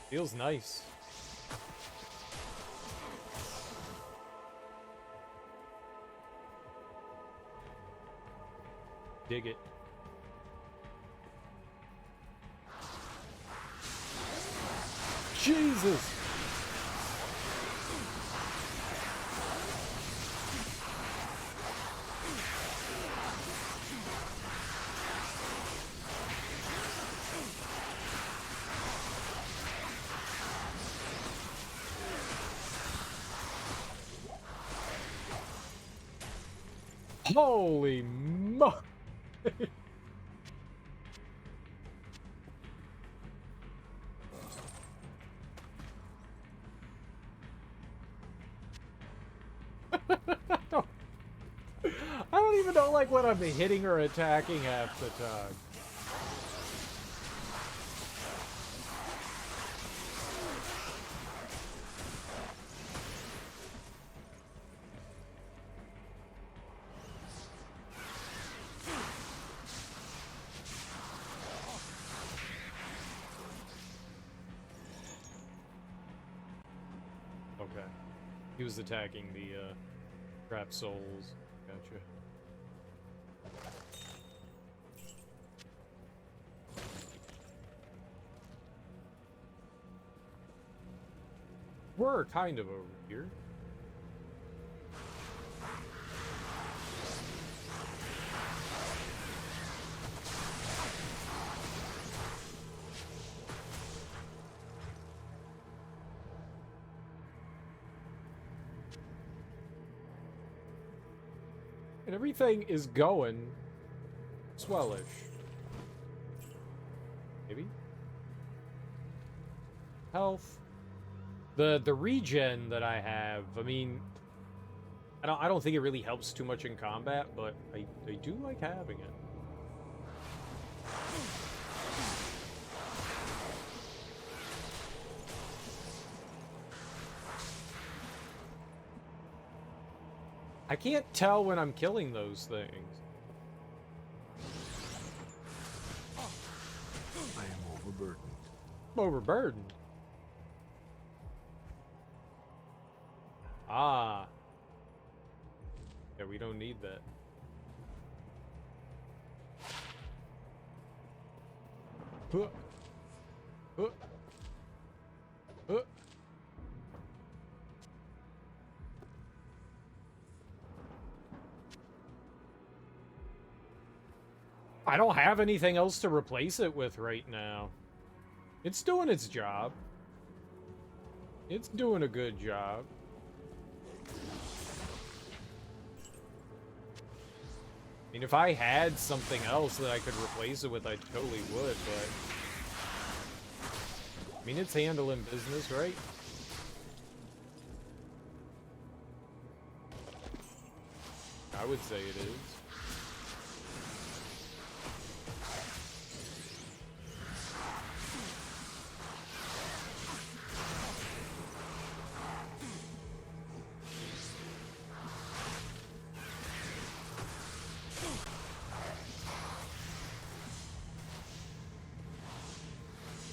Feels nice. Dig it. Jesus! Holy mo! I don't even know, like, when I'm hitting or attacking half the time. Okay. He was attacking the, trap souls. Gotcha. We're kind of over here. And everything is going swellish. Maybe? Health. The regen that I have, I mean, I don't think it really helps too much in combat, but I do like having it. I can't tell when I'm killing those things. I am overburdened. Overburdened? Ah. Yeah, we don't need that. Huh. Huh. Huh. I don't have anything else to replace it with right now. It's doing its job. It's doing a good job. I mean, if I had something else that I could replace it with, I totally would, but... I mean, it's handling business, right? I would say it is.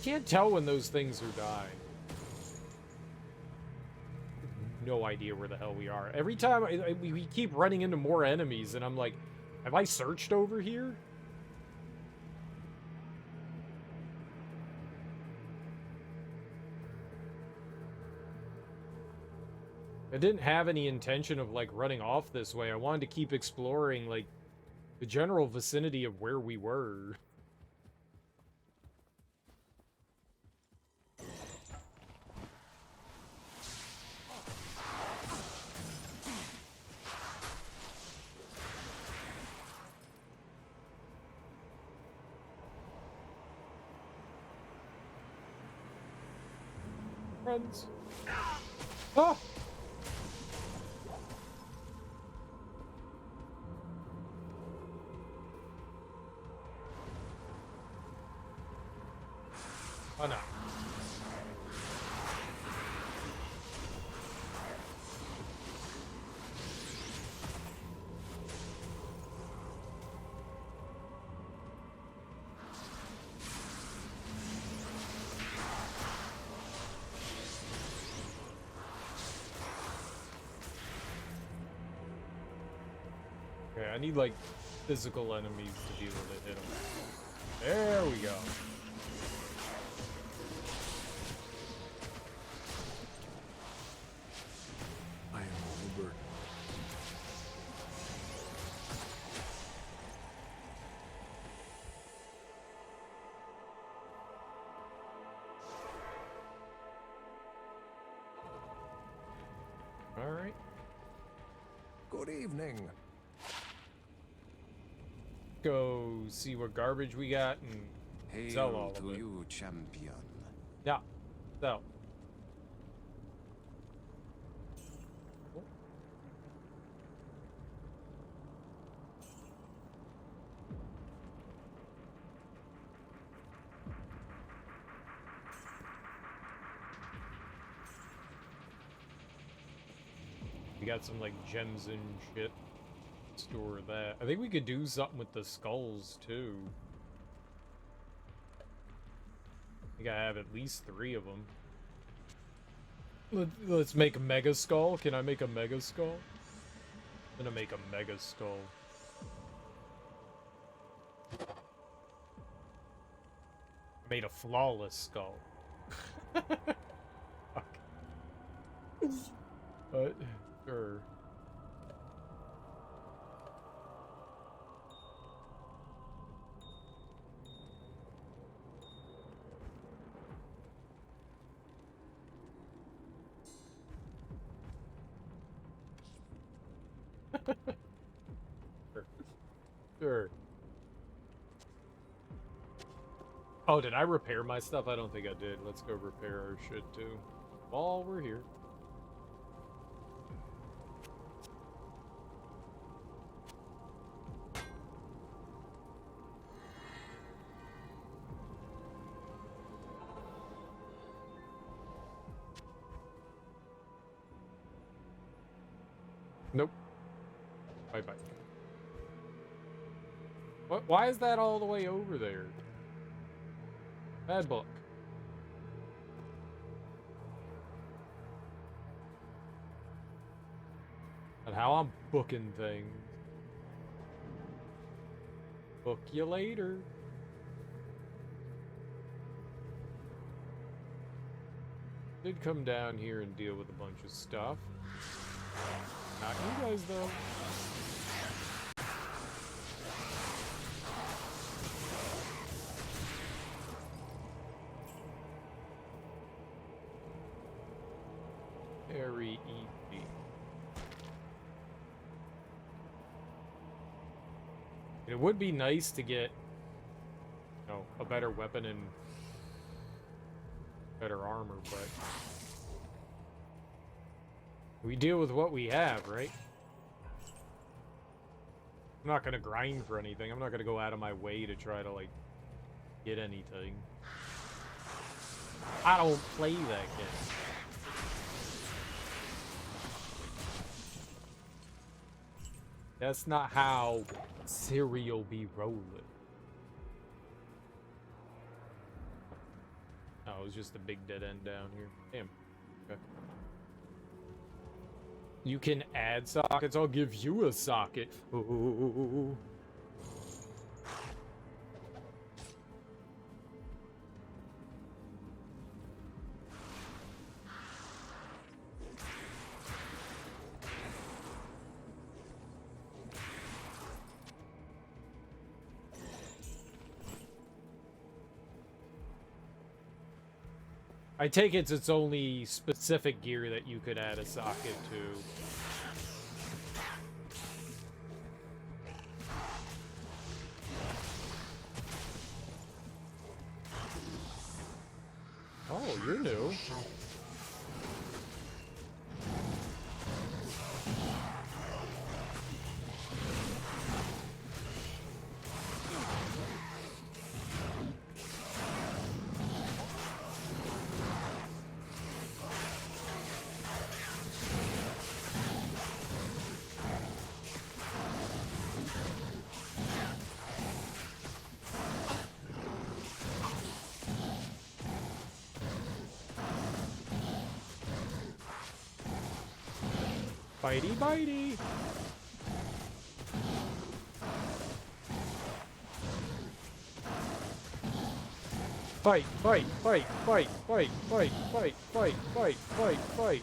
Can't tell when those things are dying. No idea where the hell we are. Every time we keep running into more enemies, and I'm like, have I searched over here? I didn't have any intention of, like, running off this way. I wanted to keep exploring, like, the general vicinity of where we were. Friends. Oh! Oh no. Okay, I need, like, physical enemies to be able to hit them. There we go. I am overburdened. All right. Good evening. Go see what garbage we got and sell all of it. You, champion. Yeah, sell. We got some like gems and shit. Store that. I think we could do something with the skulls too. I think I have at least 3 of them. Let's make a mega skull. Can I make a mega skull? I'm gonna make a mega skull. I made a flawless skull. Fuck. But sure. Sure. Oh, did I repair my stuff? I don't think I did. Let's go repair our shit too. While we're here. Nope. Bye-bye. What? Why is that all the way over there? Bad book. And how I'm booking things. Book you later. Did come down here and deal with a bunch of stuff. Not you guys, though. Very easy. It would be nice to get, you know, a better weapon and better armor, but we deal with what we have, right? I'm not gonna grind for anything. I'm not gonna go out of my way to try to, like, get anything. I don't play that game. That's not how cereal be rolling. Oh, it was just a big dead end down here. Damn. Okay. You can add sockets. I'll give you a socket. Ooh. I take it's only specific gear that you could add a socket to. Oh, you're new. Bitey bitey! Fight, fight, fight, fight, fight, fight, fight, fight, fight, fight, fight.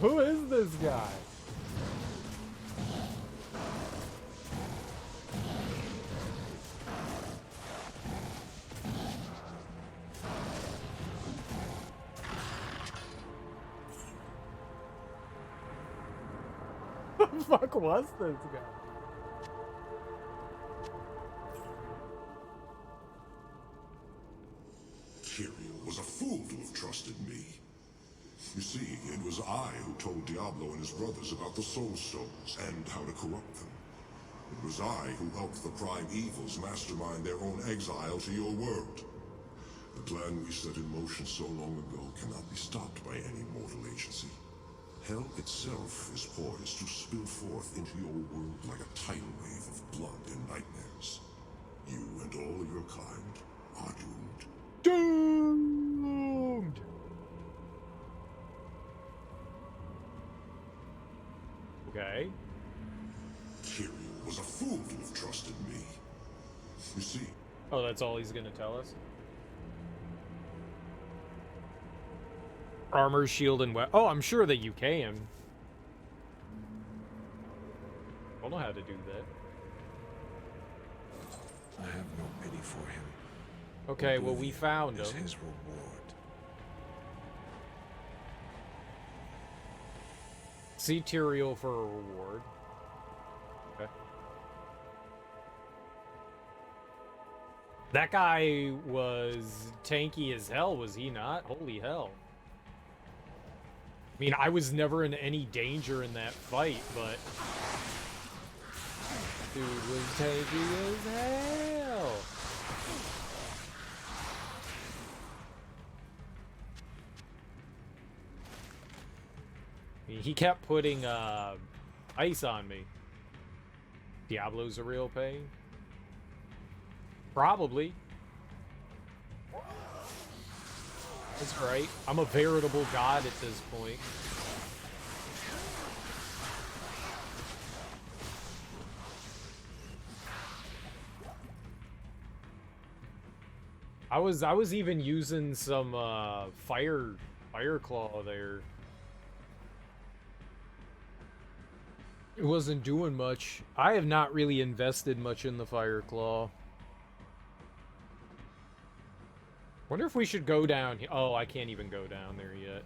Who is this guy? the fuck was this guy? Tyrael was a fool to have trusted me. You see, it was I who told Diablo and his brothers about the Soul Stones and how to corrupt them. It was I who helped the Prime Evils mastermind their own exile to your world. The plan we set in motion so long ago cannot be stopped by any mortal agency. Hell itself is poised to spill forth into your world like a tidal wave of blood and nightmares. You and all of your kind are doomed. Doomed! Okay. Tyrael was a fool to have trusted me. You see... Oh, that's all he's gonna tell us? Armor, shield, and weapon. Oh, I'm sure that you can. I don't know how to do that. I have no pity for him. Okay, well, we found him. Is his reward. See Tyrael for a reward. Okay. That guy was tanky as hell, was he not? Holy hell. I mean, I was never in any danger in that fight, but... Dude was tanky as hell! I mean, he kept putting, ice on me. Diablo's a real pain? Probably. That's alright. I'm a veritable god at this point. I was even using some fire claw there. It wasn't doing much. I have not really invested much in the fire claw. Wonder if we should go down here. Oh, I can't even go down there yet.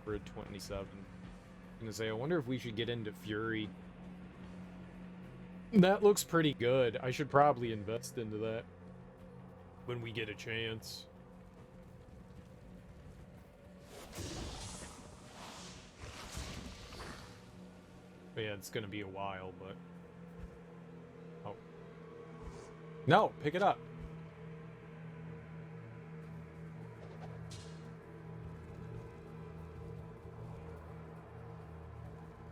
We're at 27. I'm gonna say, I wonder if we should get into Fury. That looks pretty good. I should probably invest into that when we get a chance. But yeah, it's gonna be a while, but... Oh. No, pick it up.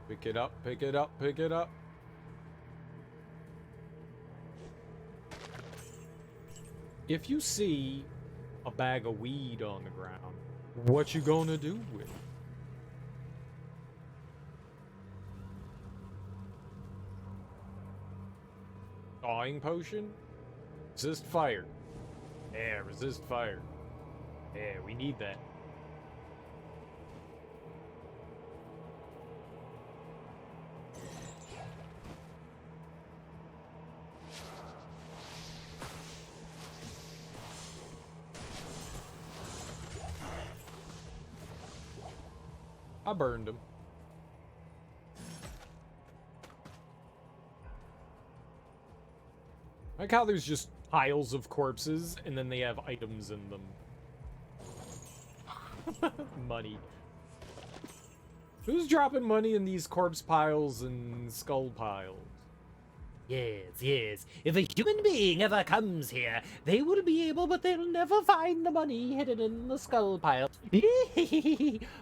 Pick it up, pick it up, pick it up. If you see a bag of weed on the ground, what you gonna do with it? Thawing potion? Resist fire. Yeah, resist fire. Yeah, we need that. I burned him. I like how there's just piles of corpses, and then they have items in them. Money. Who's dropping money in these corpse piles and skull piles? Yes, yes. If a human being ever comes here, they will be able, but they'll never find the money hidden in the skull pile.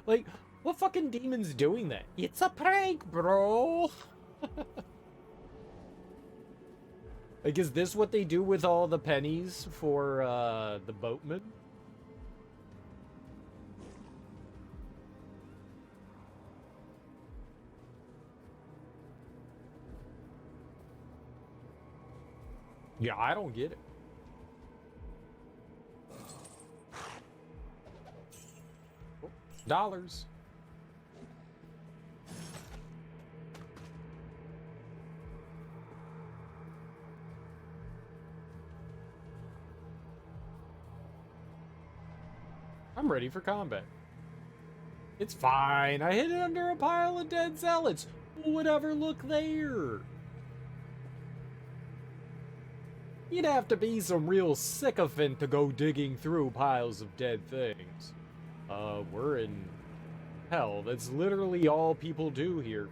Like, what fucking demon's doing that? It's a prank, bro. Like, is this what they do with all the pennies for, the boatman? Yeah, I don't get it. Dollars. I'm ready for combat. It's fine. I hid it under a pile of dead zealots. Who would ever look there? You'd have to be some real sycophant to go digging through piles of dead things. We're in hell. That's literally all people do here.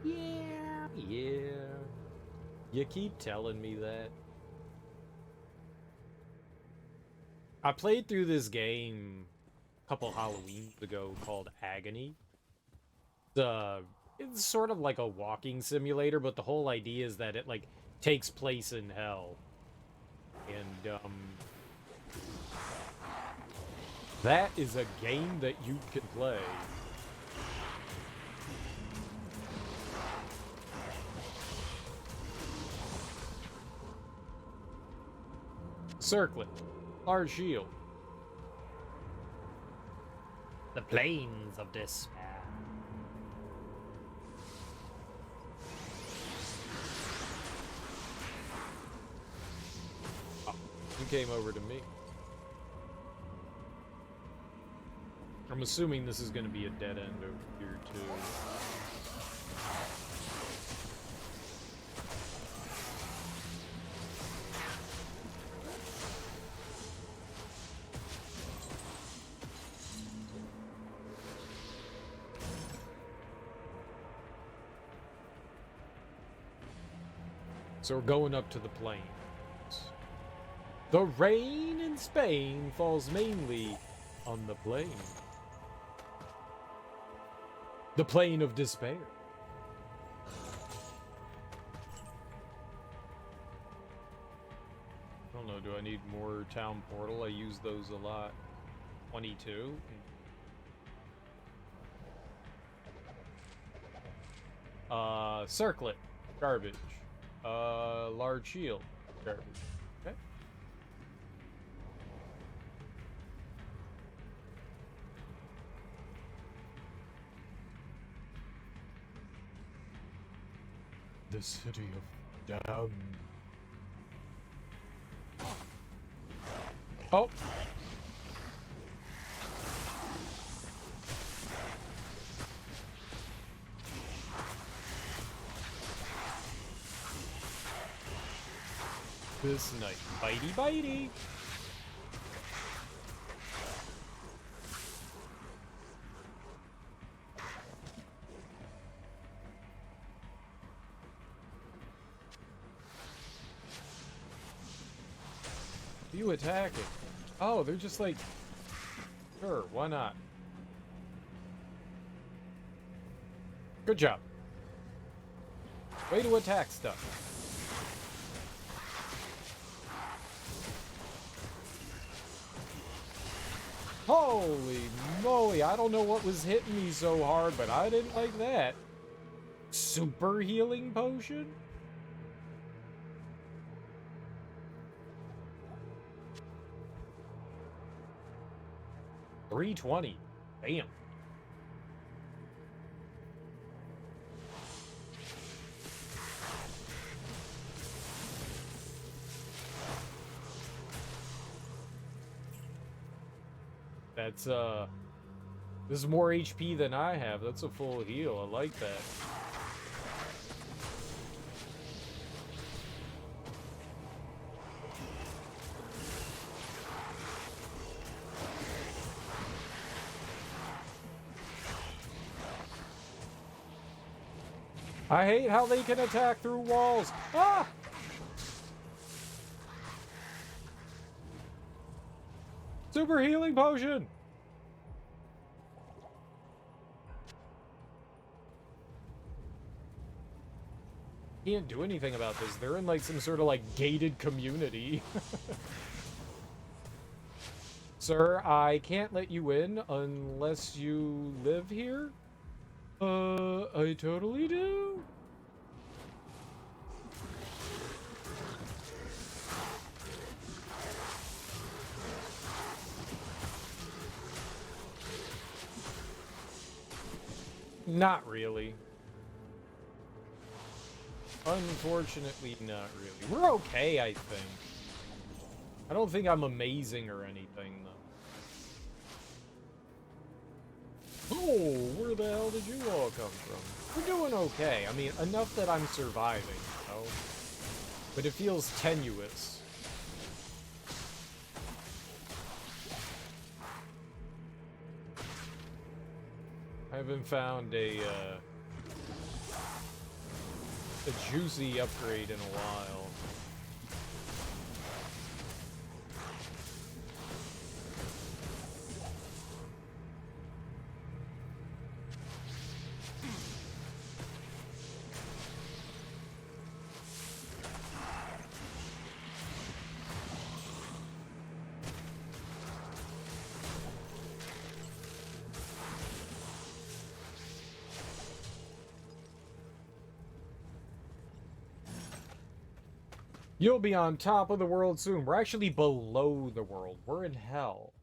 Yeah. You keep telling me that. I played through this game a couple Halloweens ago called Agony. It's sort of like a walking simulator, but the whole idea is that it, like, takes place in hell. And, that is a game that you can play. Circlet. Large shield. The plains of despair. Oh, you came over to me. I'm assuming this is going to be a dead end over here, too. So we're going up to the plains. The rain in Spain falls mainly on the plain. The plain of despair. I don't know, do I need more town portal? I use those a lot. 22. Circlet. Garbage. Large shield. Garbage. Okay. The city of damn. Oh. This night. Bitey bitey. You attack it. Oh, they're just like, sure, why not? Good job. Way to attack stuff. Holy moly, I don't know what was hitting me so hard, but I didn't like that. Super healing potion? $320. Damn. That's, this is more HP than I have. That's a full heal. I like that. I hate how they can attack through walls. Ah! Super healing potion! Can't do anything about this. They're in like some sort of like gated community. Sir, I can't let you in unless you live here? I totally do. Not really. Unfortunately, not really. We're okay, I think. I don't think I'm amazing or anything, though. Oh, where the hell did you all come from? We're doing okay. I mean, enough that I'm surviving, you know? But it feels tenuous. I haven't found a juicy upgrade in a while. You'll be on top of the world soon. We're actually below the world. We're in hell.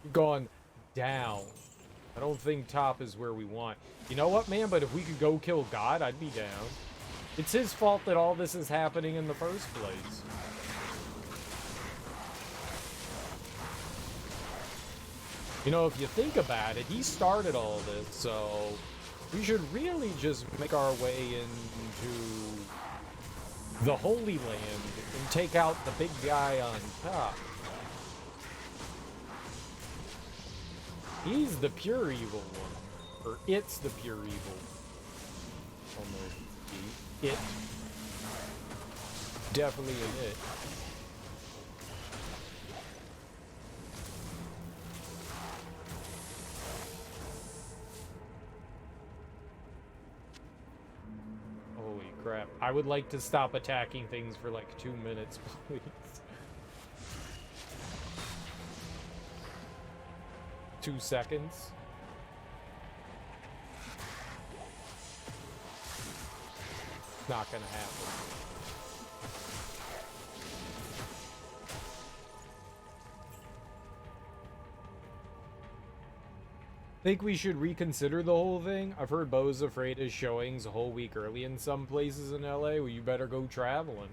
We've gone down. I don't think top is where we want. You know what, man? But if we could go kill God, I'd be down. It's his fault that all this is happening in the first place. You know, if you think about it, he started all this, so we should really just make our way into the Holy Land and take out the big guy on top. He's the pure evil one. Or it's the pure evil. Oh no. It. Definitely an it. Holy crap. I would like to stop attacking things for like 2 minutes, please. Two seconds. Not gonna happen. Think we should reconsider the whole thing? I've heard Bo's Afraid is showings a whole week early in some places in LA. Well, you better go traveling.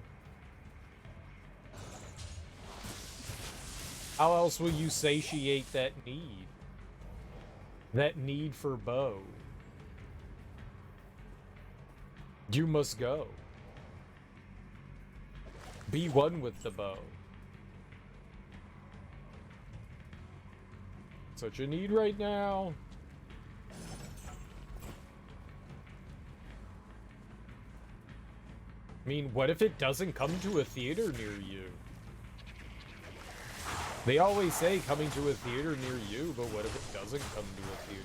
How else will you satiate that need? That need for Bo. You must go. Be one with the Bo. Such a need right now. I mean, what if it doesn't come to a theater near you? They always say coming to a theater near you, but what if it doesn't come to a theater?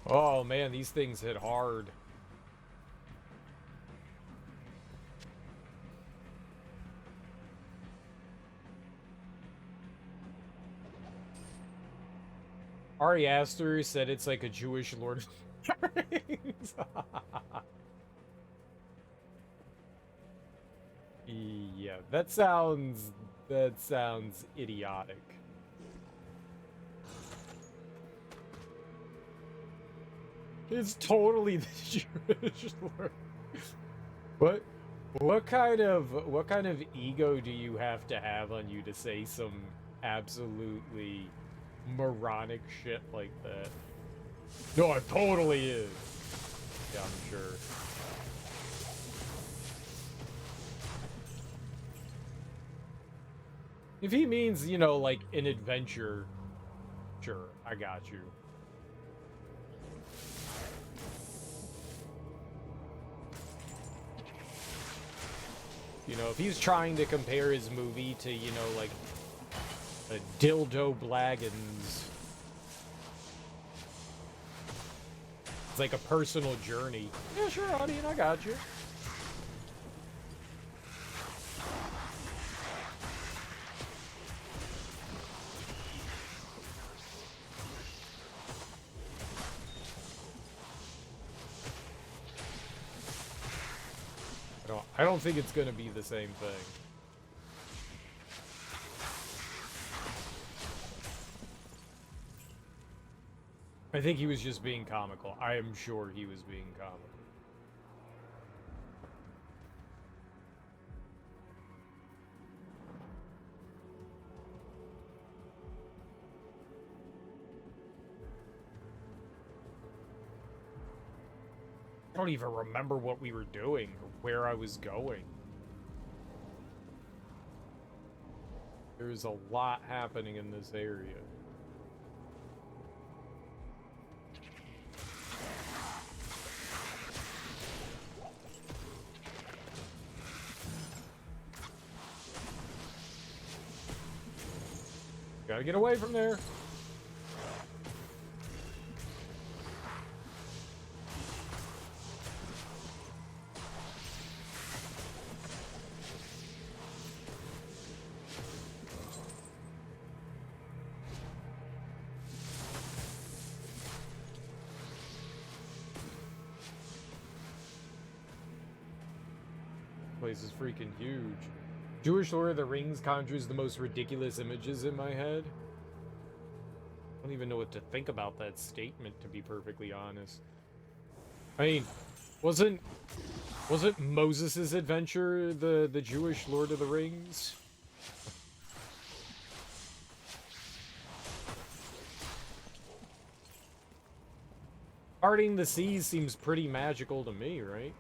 Oh man, these things hit hard. Ari Aster said it's like a Jewish Lord of the Rings. Yeah, that sounds idiotic. It's totally the Jewish Lord. What kind of ego do you have to have on you to say some absolutely moronic shit like that? No, it totally is. Yeah, I'm sure. If he means, you know, like an adventure, sure, I got you. You know, if he's trying to compare his movie to, you know, like a dildo Blaggins, it's like a personal journey. Yeah, sure, Audie, I got you. I don't think it's gonna be the same thing. I think he was just being comical. I am sure he was being comical. I don't even remember what we were doing or where I was going. There's a lot happening in this area. Gotta get away from there. Place is freaking huge. Jewish Lord of the Rings conjures the most ridiculous images in my head. I don't even know what to think about that statement, to be perfectly honest. I mean, wasn't Moses' adventure the Jewish Lord of the Rings? Parting the seas seems pretty magical to me, right?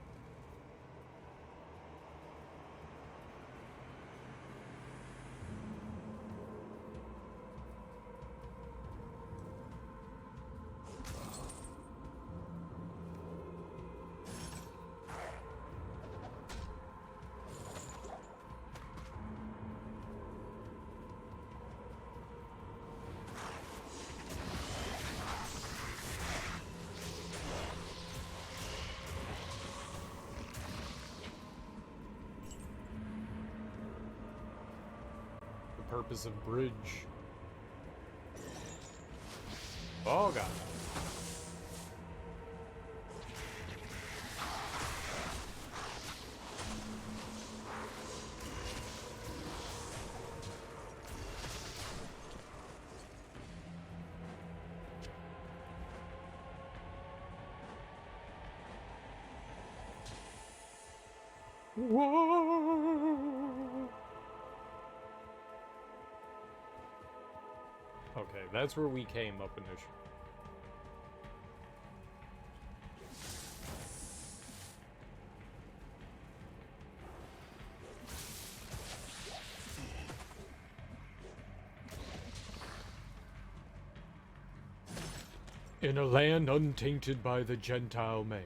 Purpose of bridge. Oh god. Whoa. Okay, that's where we came up initially. In a land untainted by the Gentile man.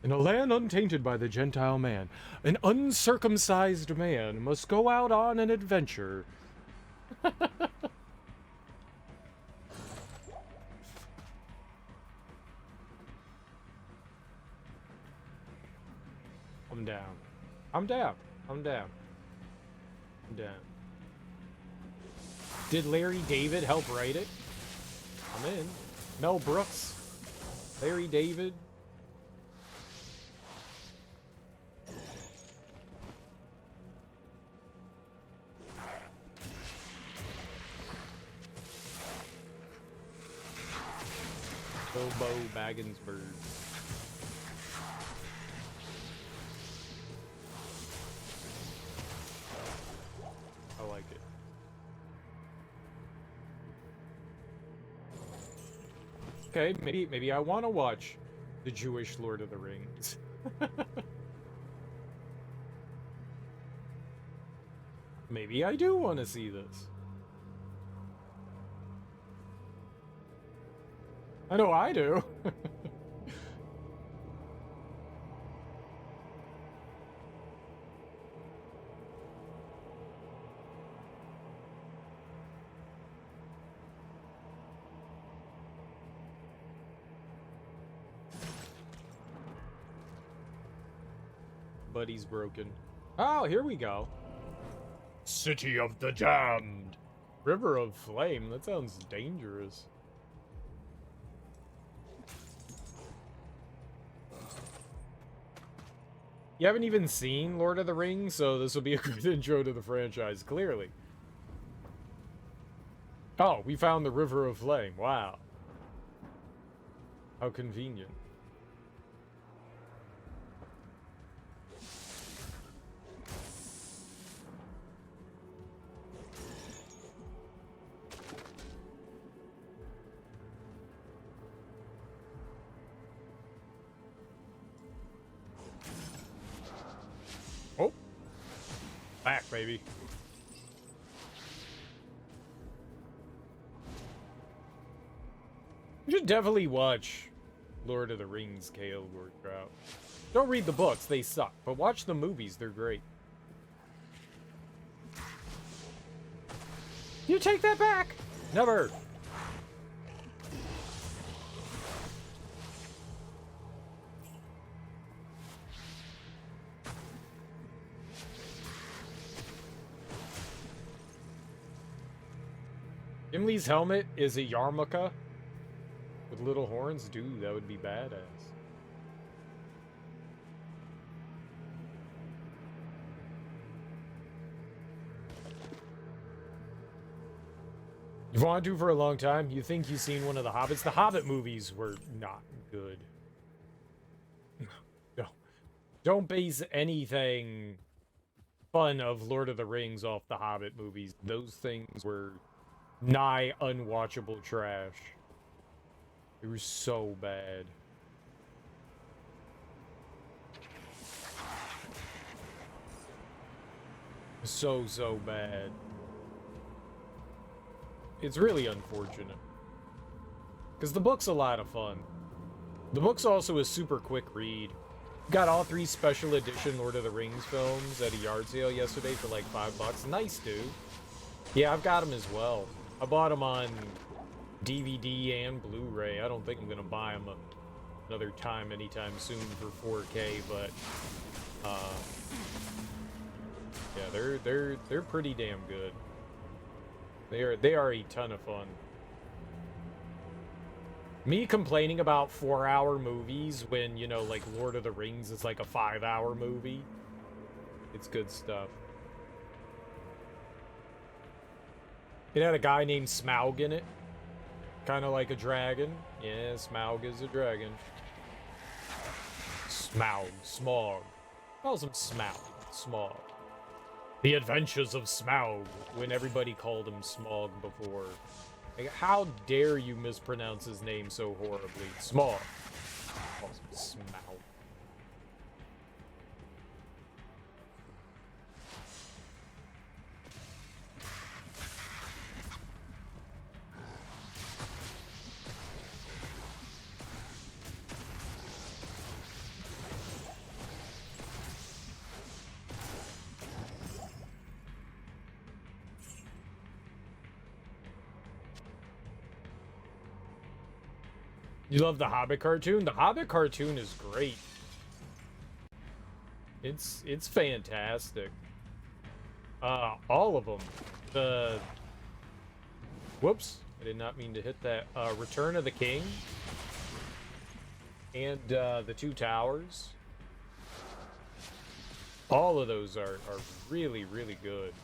In a land untainted by the Gentile man, an uncircumcised man must go out on an adventure. I'm down. I'm down. I'm down. I'm down. Did Larry David help write it? I'm in. Mel Brooks. Larry David. Bilbo Bagginsburg. I like it. Okay, maybe I want to watch the Jewish Lord of the Rings. Maybe I do want to see this. I know I do. Buddy's broken. Oh, here we go. City of the Damned. River of Flame. That sounds dangerous. You haven't even seen Lord of the Rings, so this will be a good intro to the franchise, clearly. Oh, we found the River of Flame. Wow. How convenient. Oh. Back, baby. You should definitely watch Lord of the Rings, Kale Trout. Don't read the books, they suck, but watch the movies, they're great. You take that back! Never! Gimli's helmet is a yarmulke with little horns. Dude, that would be badass. You've wanted to for a long time. You think you've seen one of the Hobbits. The Hobbit movies were not good. No. Don't base anything fun of Lord of the Rings off the Hobbit movies. Those things were nigh unwatchable trash. They were so bad. So bad. It's really unfortunate. Because the book's a lot of fun. The book's also a super quick read. Got all 3 special edition Lord of the Rings films at a yard sale yesterday for like $5. Nice, dude. Yeah, I've got them as well. I bought them on DVD and Blu-ray. I don't think I'm gonna buy them another time anytime soon for 4K, but yeah, they're pretty damn good. They are a ton of fun. Me complaining about 4-hour movies when, you know, like Lord of the Rings is like a 5-hour movie. It's good stuff. It had a guy named Smaug in it. Kind of like a dragon. Yeah, Smaug is a dragon. Smaug. Calls him Smaug. The Adventures of Smaug, when everybody called him Smaug before. Like, how dare you mispronounce his name so horribly? Smaug. Calls him Smaug. You love the Hobbit cartoon? The Hobbit cartoon is great. It's fantastic. All of them. Whoops, I did not mean to hit that. Return of the King. And the Two Towers. All of those are really, really good.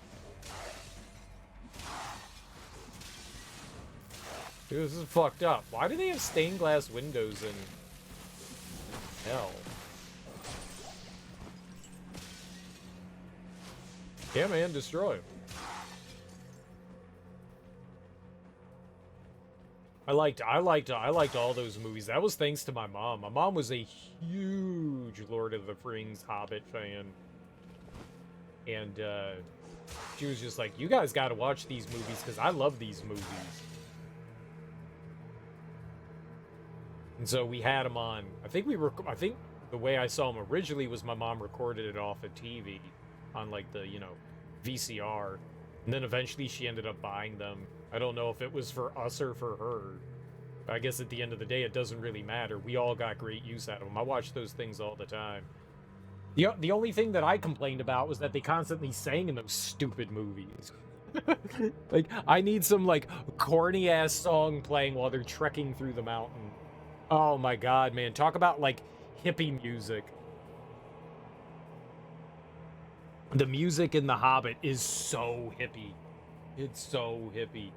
Dude, this is fucked up. Why do they have stained glass windows in hell? Yeah, man, destroy them. I liked all those movies. That was thanks to my mom. My mom was a huge Lord of the Rings Hobbit fan. And she was just like, you guys got to watch these movies because I love these movies. And so we had them on. I think the way I saw them originally was my mom recorded it off a TV on like the, you know, VCR. And then eventually she ended up buying them. I don't know if it was for us or for her. I guess at the end of the day, it doesn't really matter. We all got great use out of them. I watch those things all the time. The only thing that I complained about was that they constantly sang in those stupid movies. Like, I need some, like, corny-ass song playing while they're trekking through the mountain. Oh my god, man. Talk about, like, hippie music. The music in The Hobbit is so hippie. It's so hippie.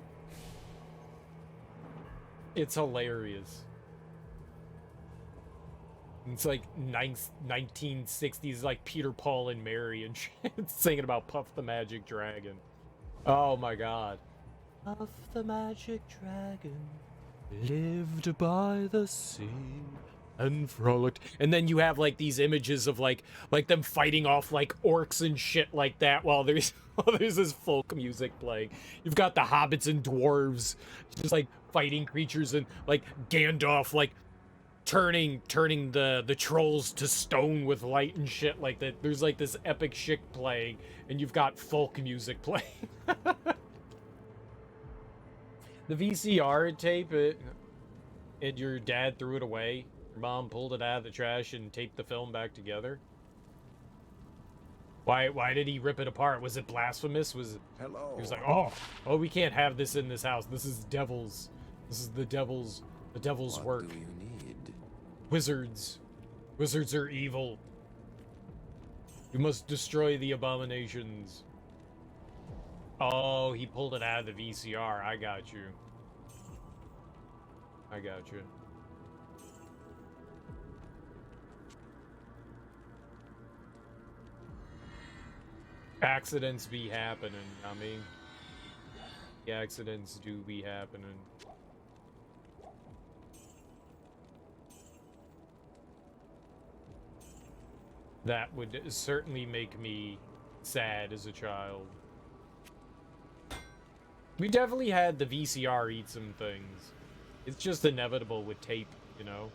It's hilarious. It's like 1960s, like Peter, Paul, and Mary and shit, singing about Puff the Magic Dragon. Oh my god. Puff the Magic Dragon lived by the sea and frolicked. And then you have like these images of like them fighting off like orcs and shit like that while there's this folk music playing. You've got the hobbits and dwarves just like fighting creatures, and like Gandalf like turning the trolls to stone with light and shit like that. There's like this epic shit playing, and you've got folk music playing. The VCR tape, and your dad threw it away. Your mom pulled it out of the trash and taped the film back together. Why did he rip it apart? Was it blasphemous? Was it? Hello. He was like, oh, we can't have this in this house. This is devil's. This is the devil's work. What do you need? Wizards. Wizards are evil. You must destroy the abominations. Oh, he pulled it out of the VCR. I got you. I got you. Accidents be happening. I mean, the accidents do be happening. That would certainly make me sad as a child. We definitely had the VCR eat some things. It's just inevitable with tape, you know?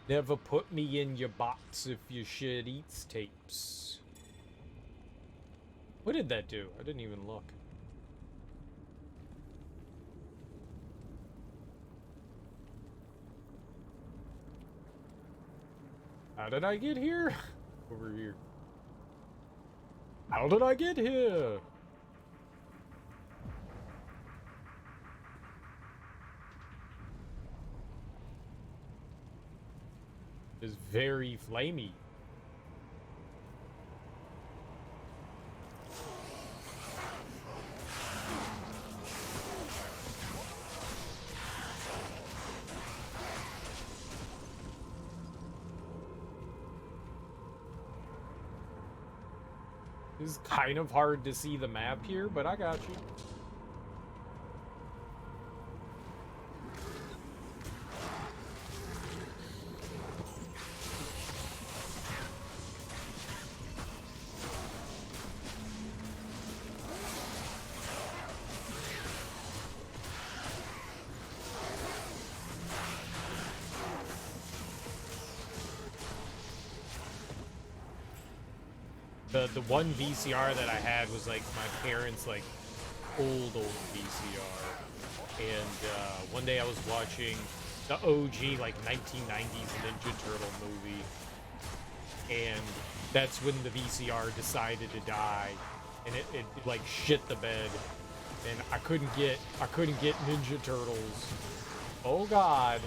Never put me in your box if your shit eats tapes. What did that do? I didn't even look. How did I get here? Over here. How did I get here? It's very flamey. It's kind of hard to see the map here, but I got you. The one VCR that I had was like my parents' like old VCR, and one day I was watching the OG like 1990s Ninja Turtle movie, and that's when the VCR decided to die, and it like shit the bed, and I couldn't get Ninja Turtles. Oh God.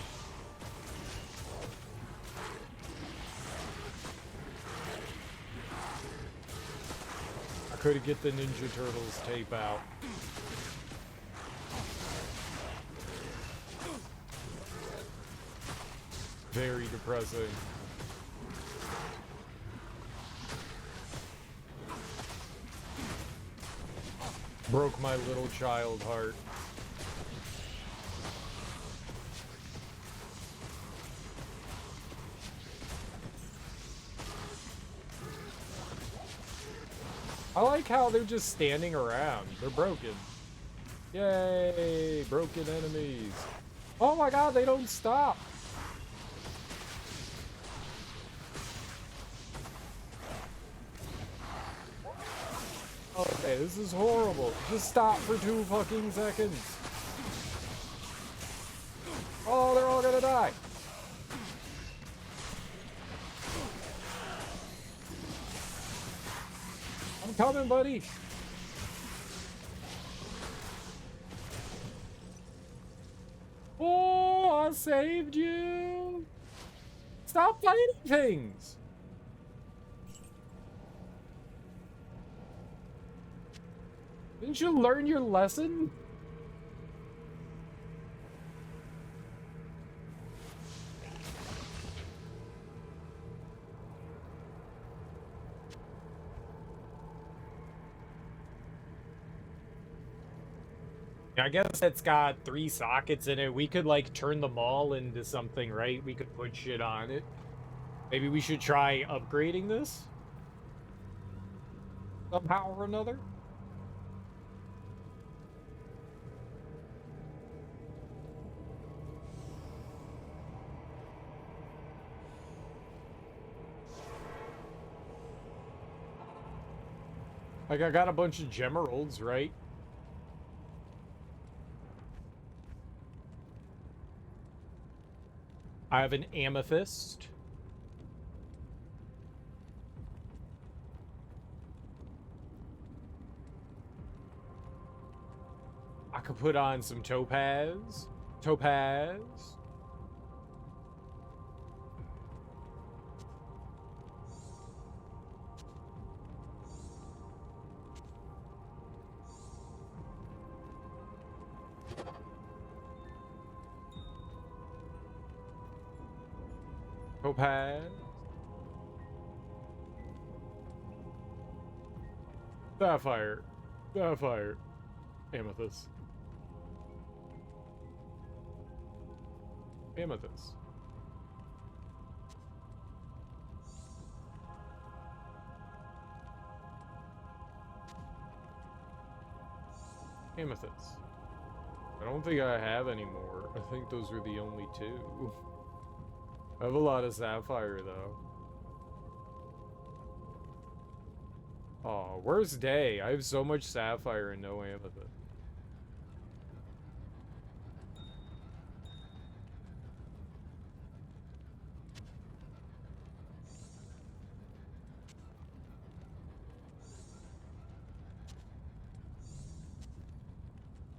Couldn't get the Ninja Turtles tape out. Very depressing. Broke my little child heart. I like how they're just standing around. They're broken. Yay! Broken enemies. Oh my god, they don't stop! Okay, this is horrible. Just stop for 2 fucking seconds. Oh, they're all gonna die. I'm coming, buddy. Oh, Grandma saved you! Stop fighting things! Didn't you learn your lesson? I guess it's got 3 sockets in it. We could, like, turn them all into something, right? We could put shit on it. Maybe we should try upgrading this? Somehow or another? Like, I got a bunch of gemeralds, right? I have an amethyst. I could put on some topaz. Topaz. Topaz. Sapphire. Sapphire. Amethyst. Amethyst. Amethyst. I don't think I have any more. I think those were the only 2. I have a lot of sapphire, though. Oh, where's Day? I have so much sapphire and no amethyst.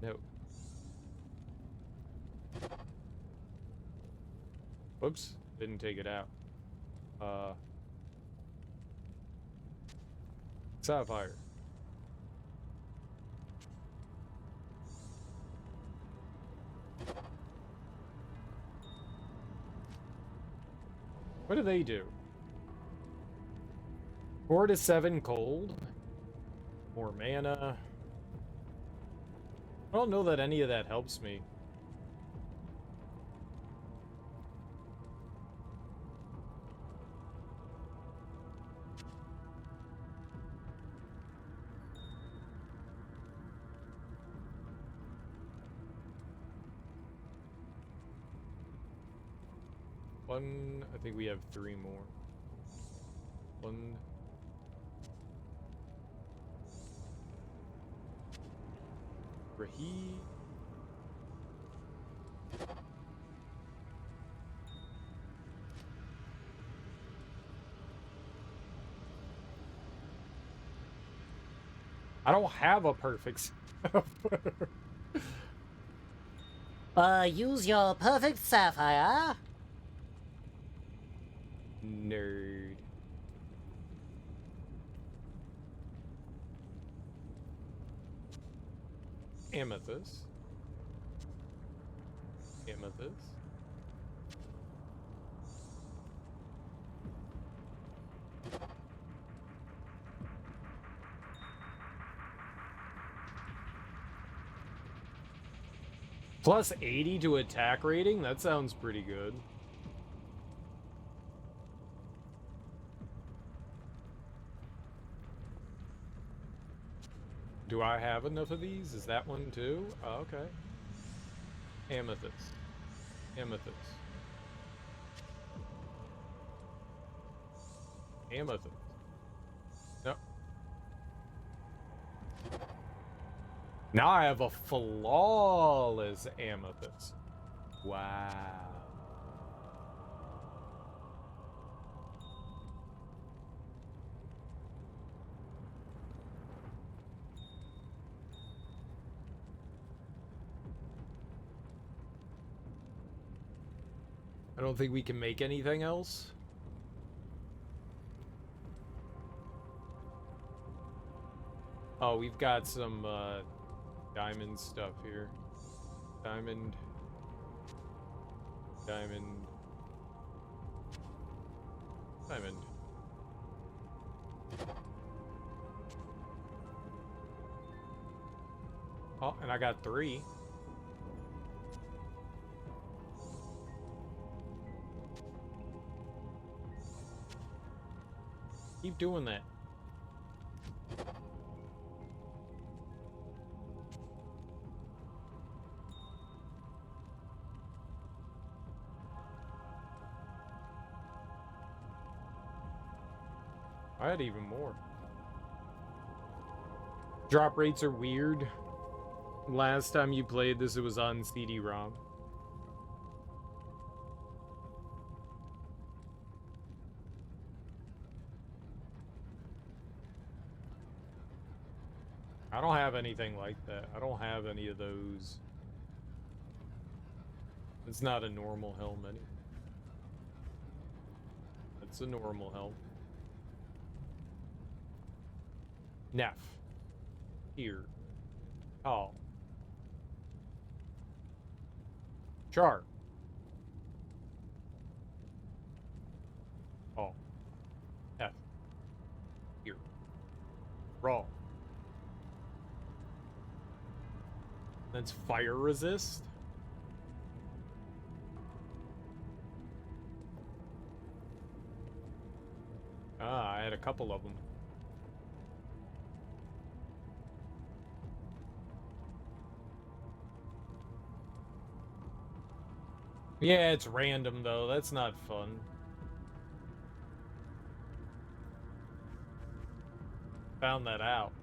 No. Whoops. Didn't take it out. Sapphire. What do they do? 4 to 7 cold? More mana. I don't know that any of that helps me. One, I think we have 3 more. 1. Rahi. I don't have a perfect Use your perfect sapphire. Nerd. Amethyst. Amethyst. Plus 80 to attack rating? That sounds pretty good. Do I have enough of these? Is that one too? Oh, okay. Amethyst. Amethyst. Amethyst. No. Now I have a flawless amethyst. Wow. don't think we can make anything else. Oh, we've got some diamond stuff here. Diamond. Diamond. Diamond. Oh, and I got 3. Keep doing that. I had even more. Drop rates are weird. Last time you played this, it was on CD-ROM. I don't have anything like that. I don't have any of those. It's not a normal helmet. It's a normal helmet. Neff. Here. Tall. Char. Oh. F. Here. Raw. That's fire resist. Ah, I had a couple of them. Yeah, it's random though. That's not fun. Found that out.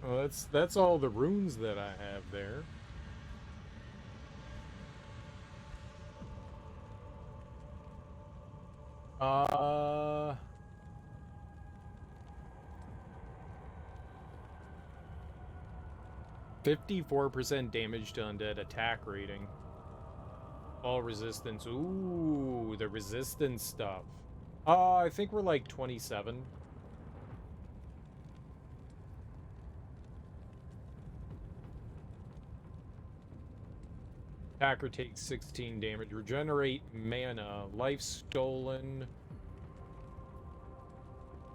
Well, that's all the runes that I have there. Uh 54% damage to undead attack rating. All resistance. Ooh, the resistance stuff. I think we're like 27. Attacker takes 16 damage. Regenerate mana. Life stolen.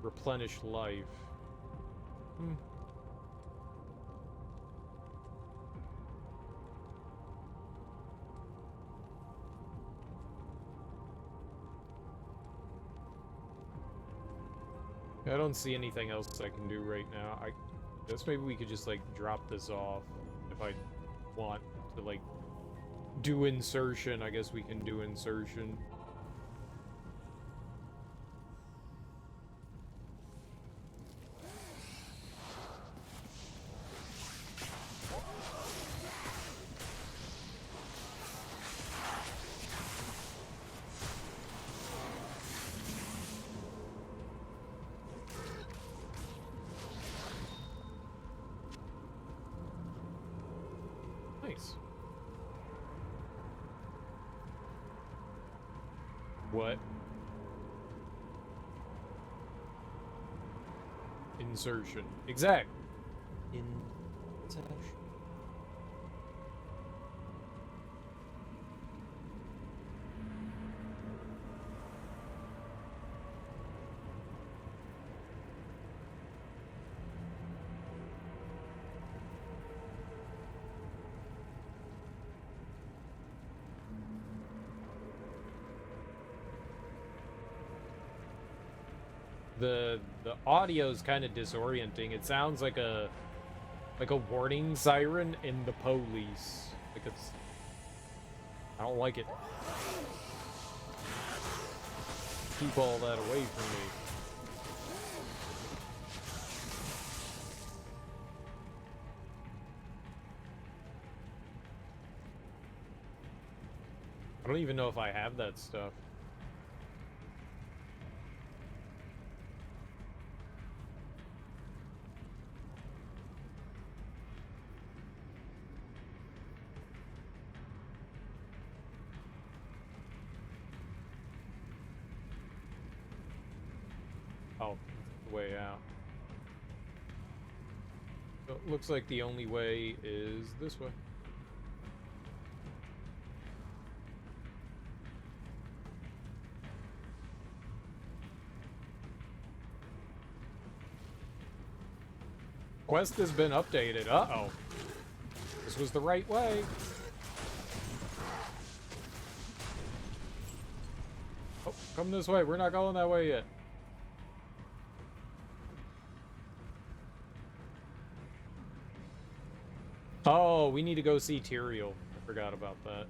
Replenish life. I don't see anything else I can do right now. I guess maybe we could just like drop this off if I want to like do insertion. I guess we can do insertion. Nice. What? Insertion. Exactly. Insertion. The audio is kind of disorienting. It sounds like a warning siren in the police. Like it's, I don't like it. Keep all that away from me. I don't even know if I have that stuff. Oh, that's the way out. So it looks like the only way is this way. Quest has been updated. Uh-oh. This was the right way. Oh, come this way. We're not going that way yet. Oh, we need to go see Tyrael. I forgot about that.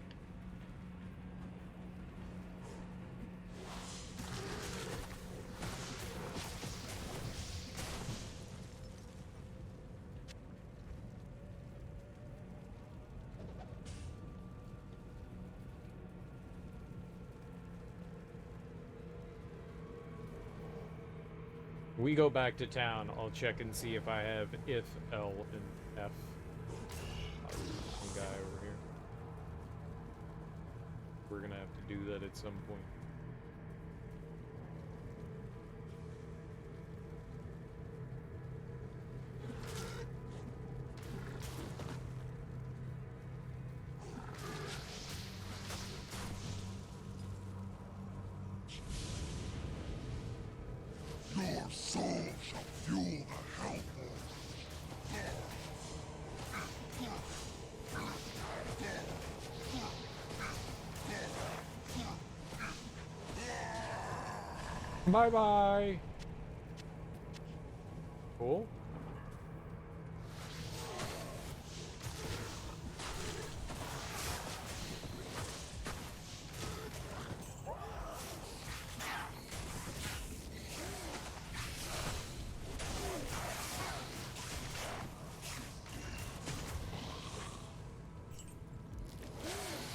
We go back to town. I'll check and see if I have if, L, and F. Some guy over here. We're gonna have to do that at some point. Your soul shall fuel the hellborn. Bye-bye. Cool.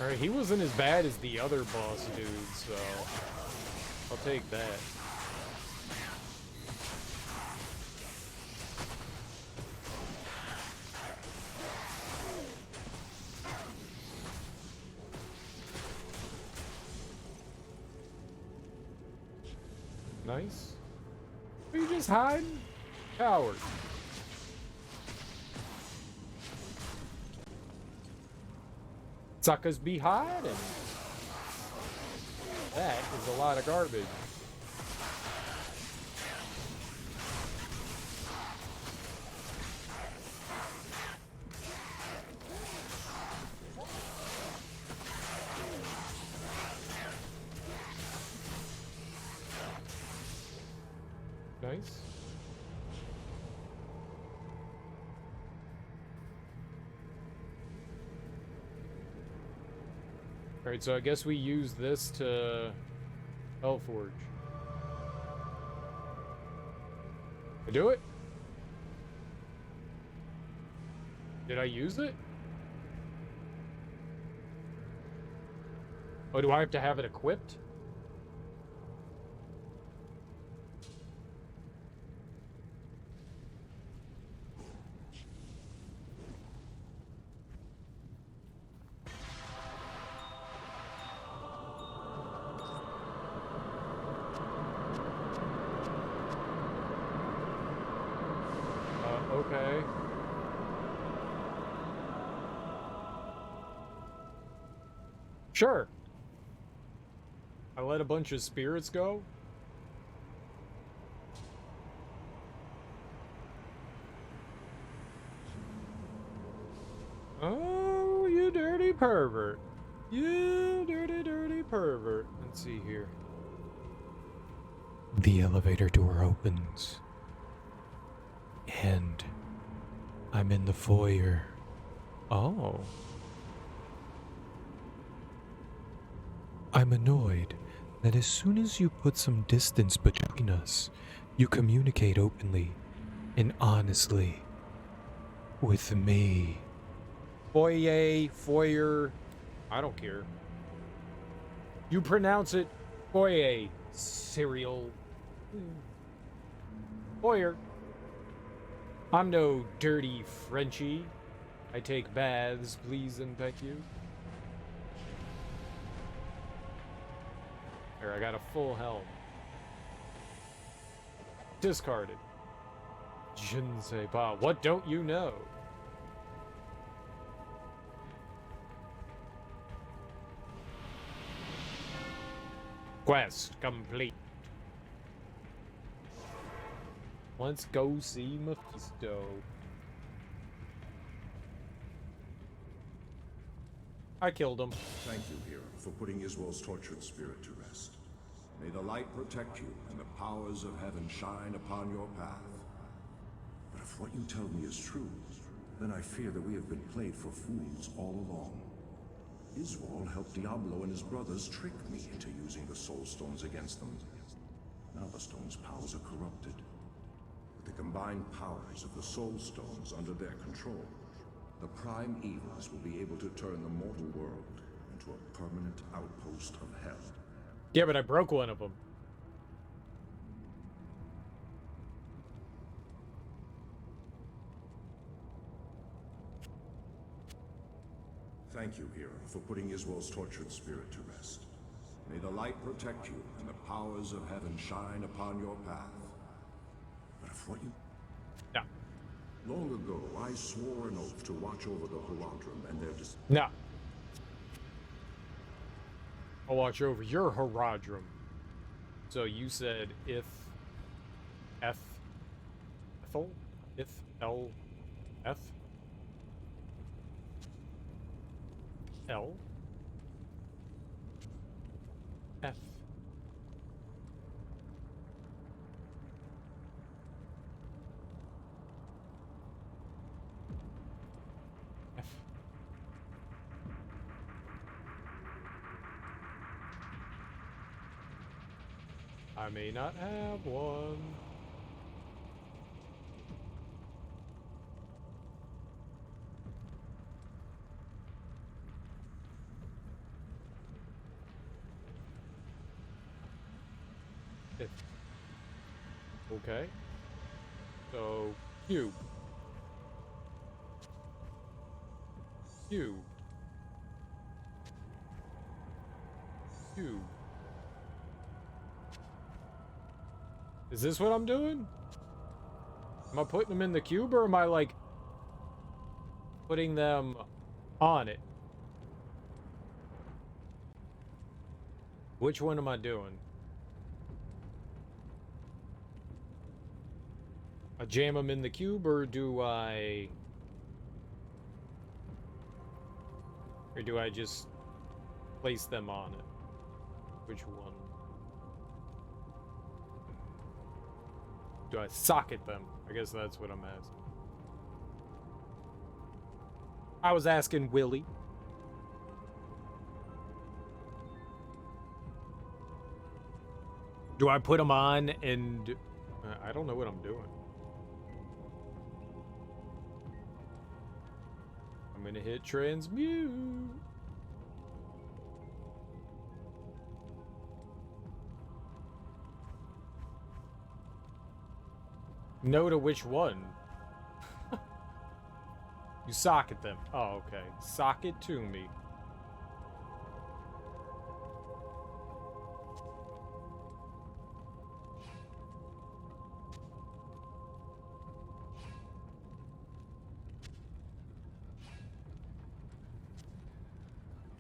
Alright, he wasn't as bad as the other boss dude, so I'll take that. Nice. Are you just hiding? Coward. Suckers be hiding. That is a lot of garbage. Nice. Alright, so I guess we use this to Hellforge. I do it? Did I use it? Oh, do I have to have it equipped? Sure. I let a bunch of spirits go. Oh, you dirty pervert. You dirty, dirty pervert. Let's see here. The elevator door opens. And I'm in the foyer. Oh. I'm annoyed that as soon as you put some distance between us, you communicate openly and honestly with me. Foyer, I don't care. You pronounce it foyer, cereal. Foyer. I'm no dirty Frenchie. I take baths, please and thank you. Here, I got a full helm. Discarded. Je ne sais pas. What don't you know? Quest complete. Let's go see Mephisto. I killed him. Thank you, hero, for putting Iswol's tortured spirit to rest. May the light protect you and the powers of heaven shine upon your path. But if what you tell me is true, then I fear that we have been played for fools all along. Iswol helped Diablo and his brothers trick me into using the Soul Stones against them. Now the stones' powers are corrupted. With the combined powers of the Soul Stones under their control, the Prime Evils will be able to turn the mortal world into a permanent outpost of hell. Yeah, but I broke one of them. Thank you, hero, for putting Iswol's tortured spirit to rest. May the light protect you and the powers of heaven shine upon your path. But if what you... No. Long ago, I swore an oath to watch over the Horadrim and their... No. I'll watch over your Horadrim. So you said if... Ethel? If L... F? L? F. F. I may not have one. If. Okay. So, cube. Cube. Cube. Is this what I'm doing? Am I putting them in the cube, or am I, like, putting them on it? Which one am I doing? I jam them in the cube, or do I... Or do I just place them on it? Which one? Do I socket them? I guess that's what I'm asking. I was asking Willie. Do I put them on and... I don't know what I'm doing. I'm gonna hit transmute. No to which one? You socket them. Oh, okay. Socket to me.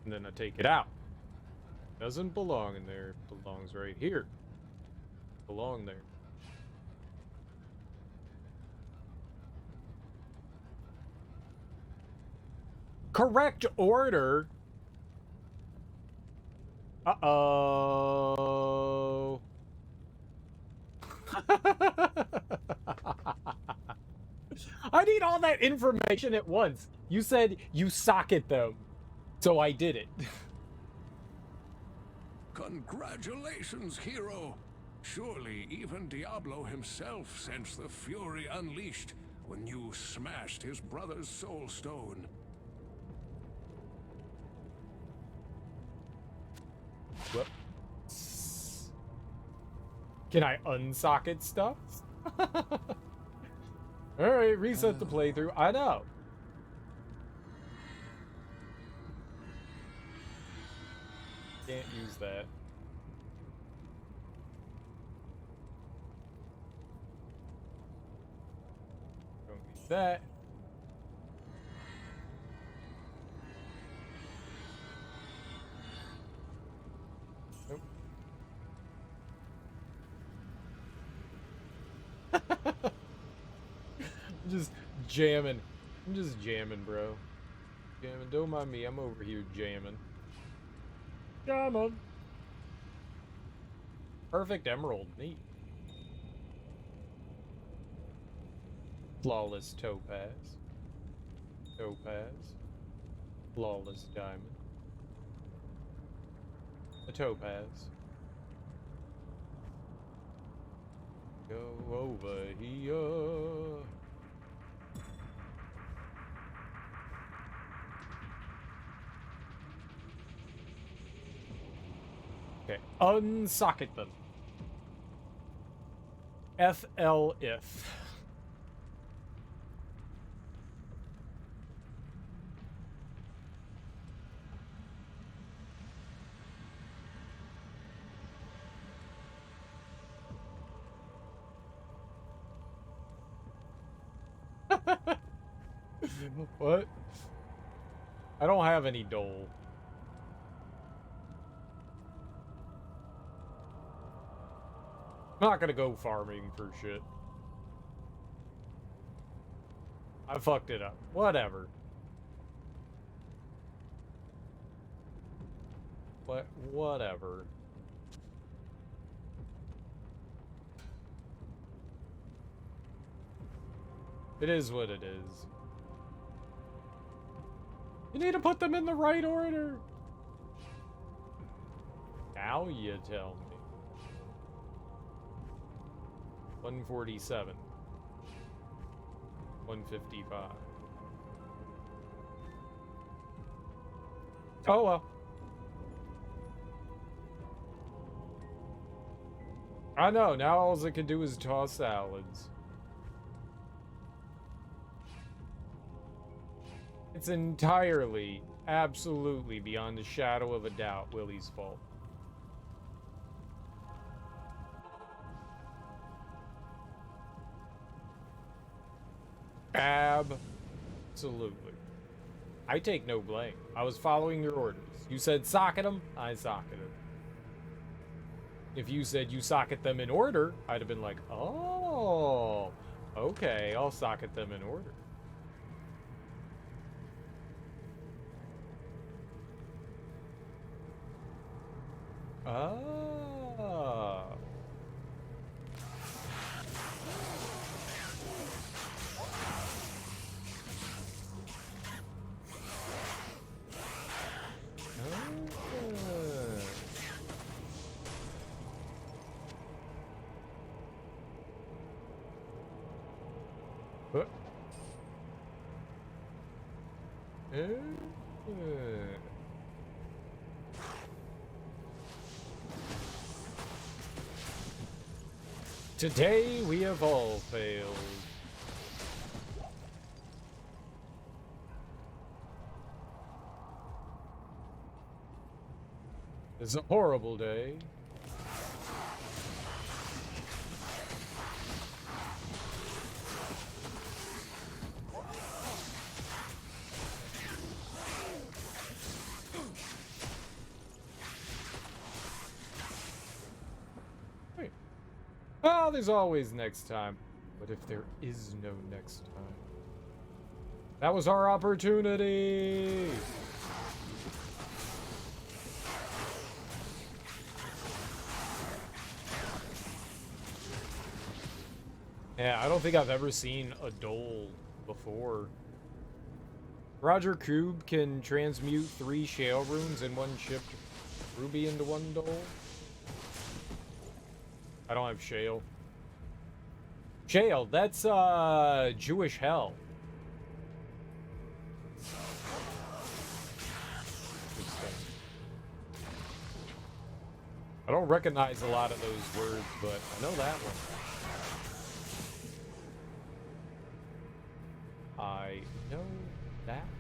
And then I take it out. Doesn't belong in there. Belongs right here. Belong there. Correct order. Uh-oh. I need all that information at once. You said you socket them. So I did it. Congratulations, hero! Surely even Diablo himself sensed the fury unleashed when you smashed his brother's soul stone. Whoops. Can I unsocket stuff? Alright, reset the playthrough. I know. Can't use that. Don't need that. Nope. I'm just jamming. I'm just jamming, bro. Jamming. Don't mind me. I'm over here jamming. Jamming. Perfect emerald. Neat. Flawless topaz. Topaz. Flawless diamond. A topaz. Go over here. Okay, unsocket them. FL if. What? I don't have any dole. I'm not gonna go farming for shit. I fucked it up. Whatever. Whatever. It is what it is. You need to put them in the right order. Now you tell me. 147. 155. Oh well. I know, now all I can do is toss salads. It's entirely, absolutely beyond the shadow of a doubt Willie's fault. Absolutely. I take no blame. I was following your orders. You said socket them, I socketed them. If you said you socket them in order, I'd have been like, oh, okay, I'll socket them in order. Ah. Today we have all failed. It's a horrible day. Oh, there's always next time. But if there is no next time, that was our opportunity. Yeah, I don't think I've ever seen a dole before. Roger Cube can transmute 3 shale runes and 1 chipped ruby into 1 dole. I don't have shale. Shale, that's Jewish hell. I don't recognize a lot of those words, but I know that one. I know that one.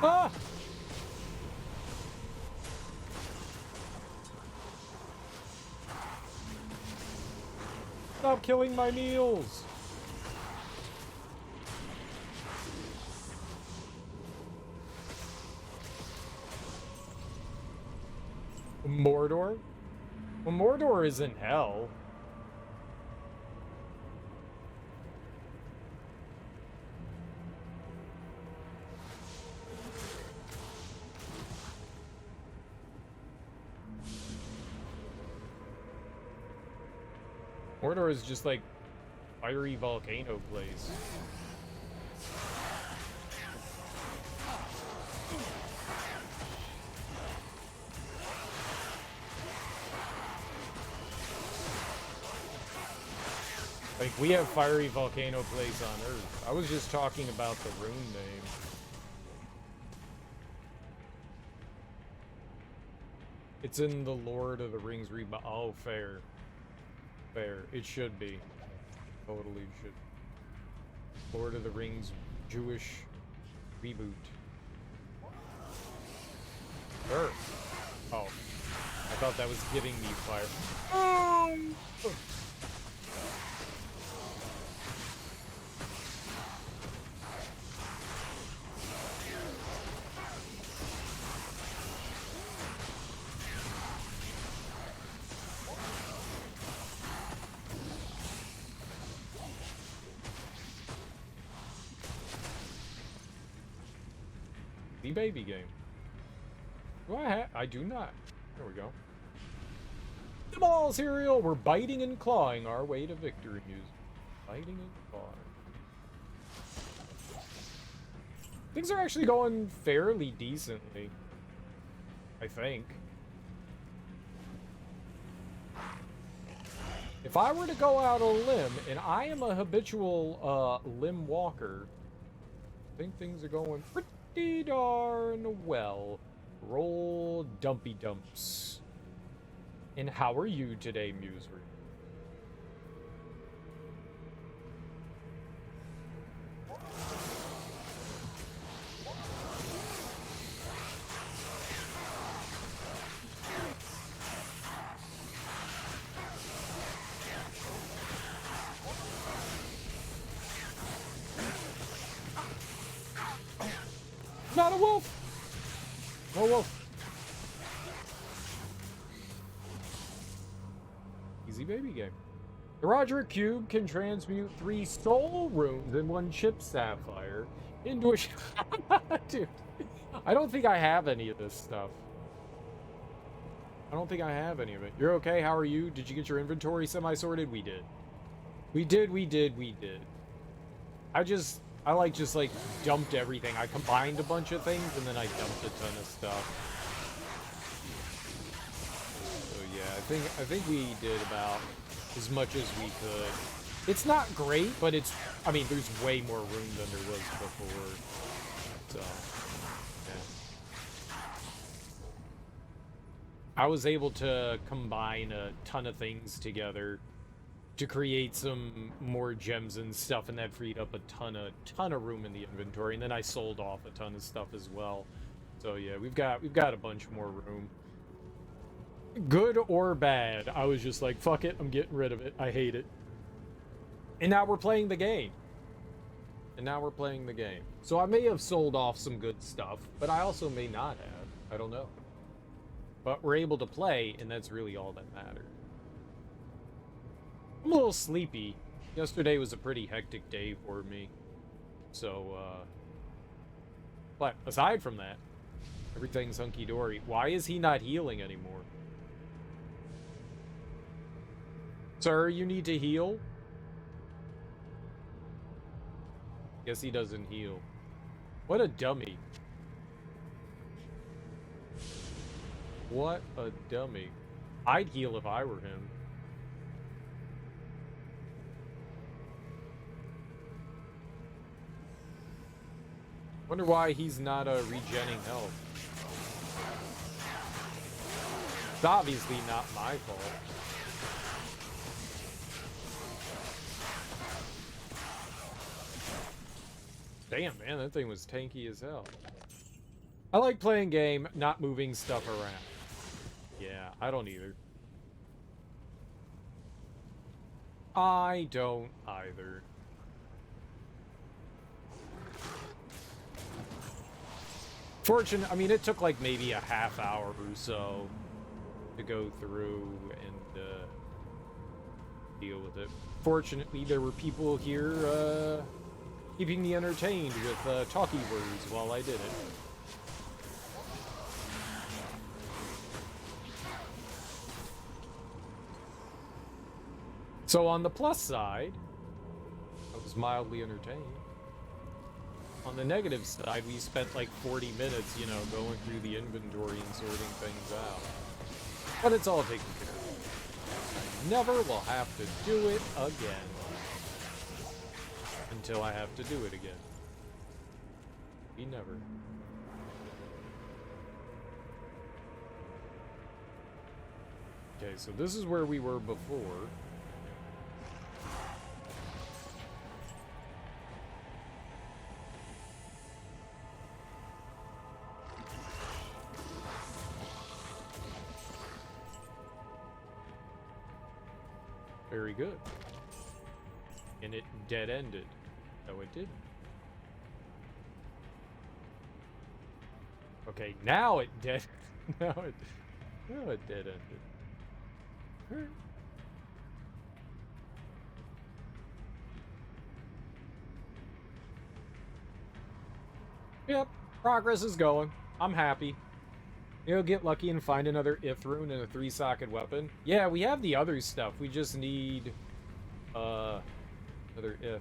Ah! Stop killing my meals! Mordor? Well, Mordor isn't hell. Mordor is just like fiery volcano place. Like, we have fiery volcano place on Earth. I was just talking about the rune name. It's in the Lord of the Rings reboot. Oh, fair. Fair. It should be. Totally should. Lord of the Rings Jewish reboot. Sure. Oh. I thought that was giving me fire. Oh! The baby game. Do I do not. There we go. Come on, cereal! We're biting and clawing our way to victory music. Biting and clawing. Things are actually going fairly decently. I think. If I were to go out on a limb, and I am a habitual limb walker, I think things are going pretty darn well. Roll dumpy dumps. And how are you today, Muser? Not a wolf! No wolf. Easy baby game. The Roger Cube can transmute 3 soul runes and 1 chip sapphire into a... Dude, I don't think I have any of this stuff. I don't think I have any of it. You're okay? How are you? Did you get your inventory semi-sorted? We did. We did. I just dumped everything. I combined a bunch of things and then I dumped a ton of stuff. So yeah, I think we did about as much as we could. It's not great, but it's, I mean, there's way more room than there was before. So, yeah. I was able to combine a ton of things together to create some more gems and stuff, and that freed up a ton of room in the inventory. And then I sold off a ton of stuff as well. So yeah, we've got a bunch more room. Good or bad, I was just like, fuck it, I'm getting rid of it. I hate it. And now we're playing the game. So I may have sold off some good stuff, but I also may not have. I don't know. But we're able to play, and that's really all that matters. I'm a little sleepy. Yesterday was a pretty hectic day for me. So, but aside from that, everything's hunky-dory. Why is he not healing anymore? Sir, you need to heal? Guess he doesn't heal. What a dummy. What a dummy. I'd heal if I were him. Wonder why he's not regenning health. It's obviously not my fault. Damn, man, that thing was tanky as hell. I like playing game, not moving stuff around. Yeah, I don't either. I don't either. I mean, it took like maybe a half hour or so to go through and deal with it. Fortunately, there were people here keeping me entertained with talky words while I did it. So on the plus side, I was mildly entertained. On the negative side, we spent like 40 minutes, you know, going through the inventory and sorting things out. But it's all taken care of. I never will have to do it again. Until I have to do it again. We never. Okay, so this is where we were before. Very good. And it dead-ended. No, it didn't. Okay, now it dead. now it dead-ended. Yep, progress is going. I'm happy. You'll get lucky and find another Ith rune and a 3-socket weapon. Yeah, we have the other stuff. We just need another Ith.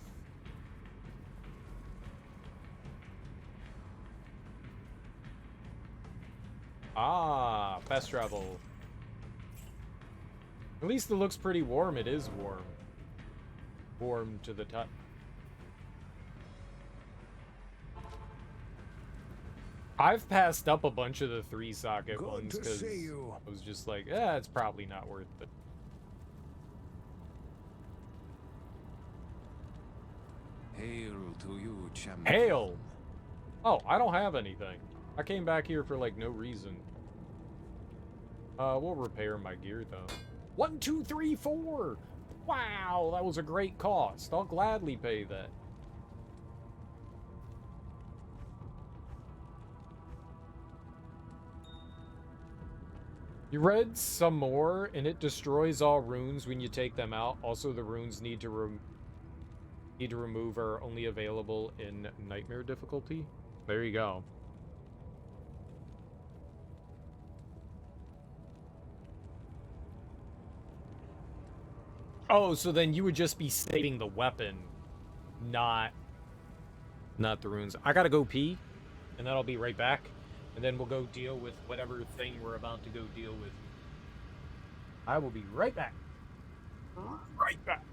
Ah, fast travel. At least it looks pretty warm. It is warm. Warm to the touch. I've passed up a bunch of the 3-socket ones because I was just like, it's probably not worth it. Hail to you, champion. Hail! Oh, I don't have anything. I came back here for like no reason. We'll repair my gear though. 1, 2, 3, 4! Wow, that was a great cost. I'll gladly pay that. You read some more, and it destroys all runes when you take them out. Also, the runes need to remove are only available in nightmare difficulty. There you go. Oh, so then you would just be saving the weapon, not the runes. I gotta go pee, and then I'll be right back. And then we'll go deal with whatever thing we're about to go deal with. I will be right back. Right back.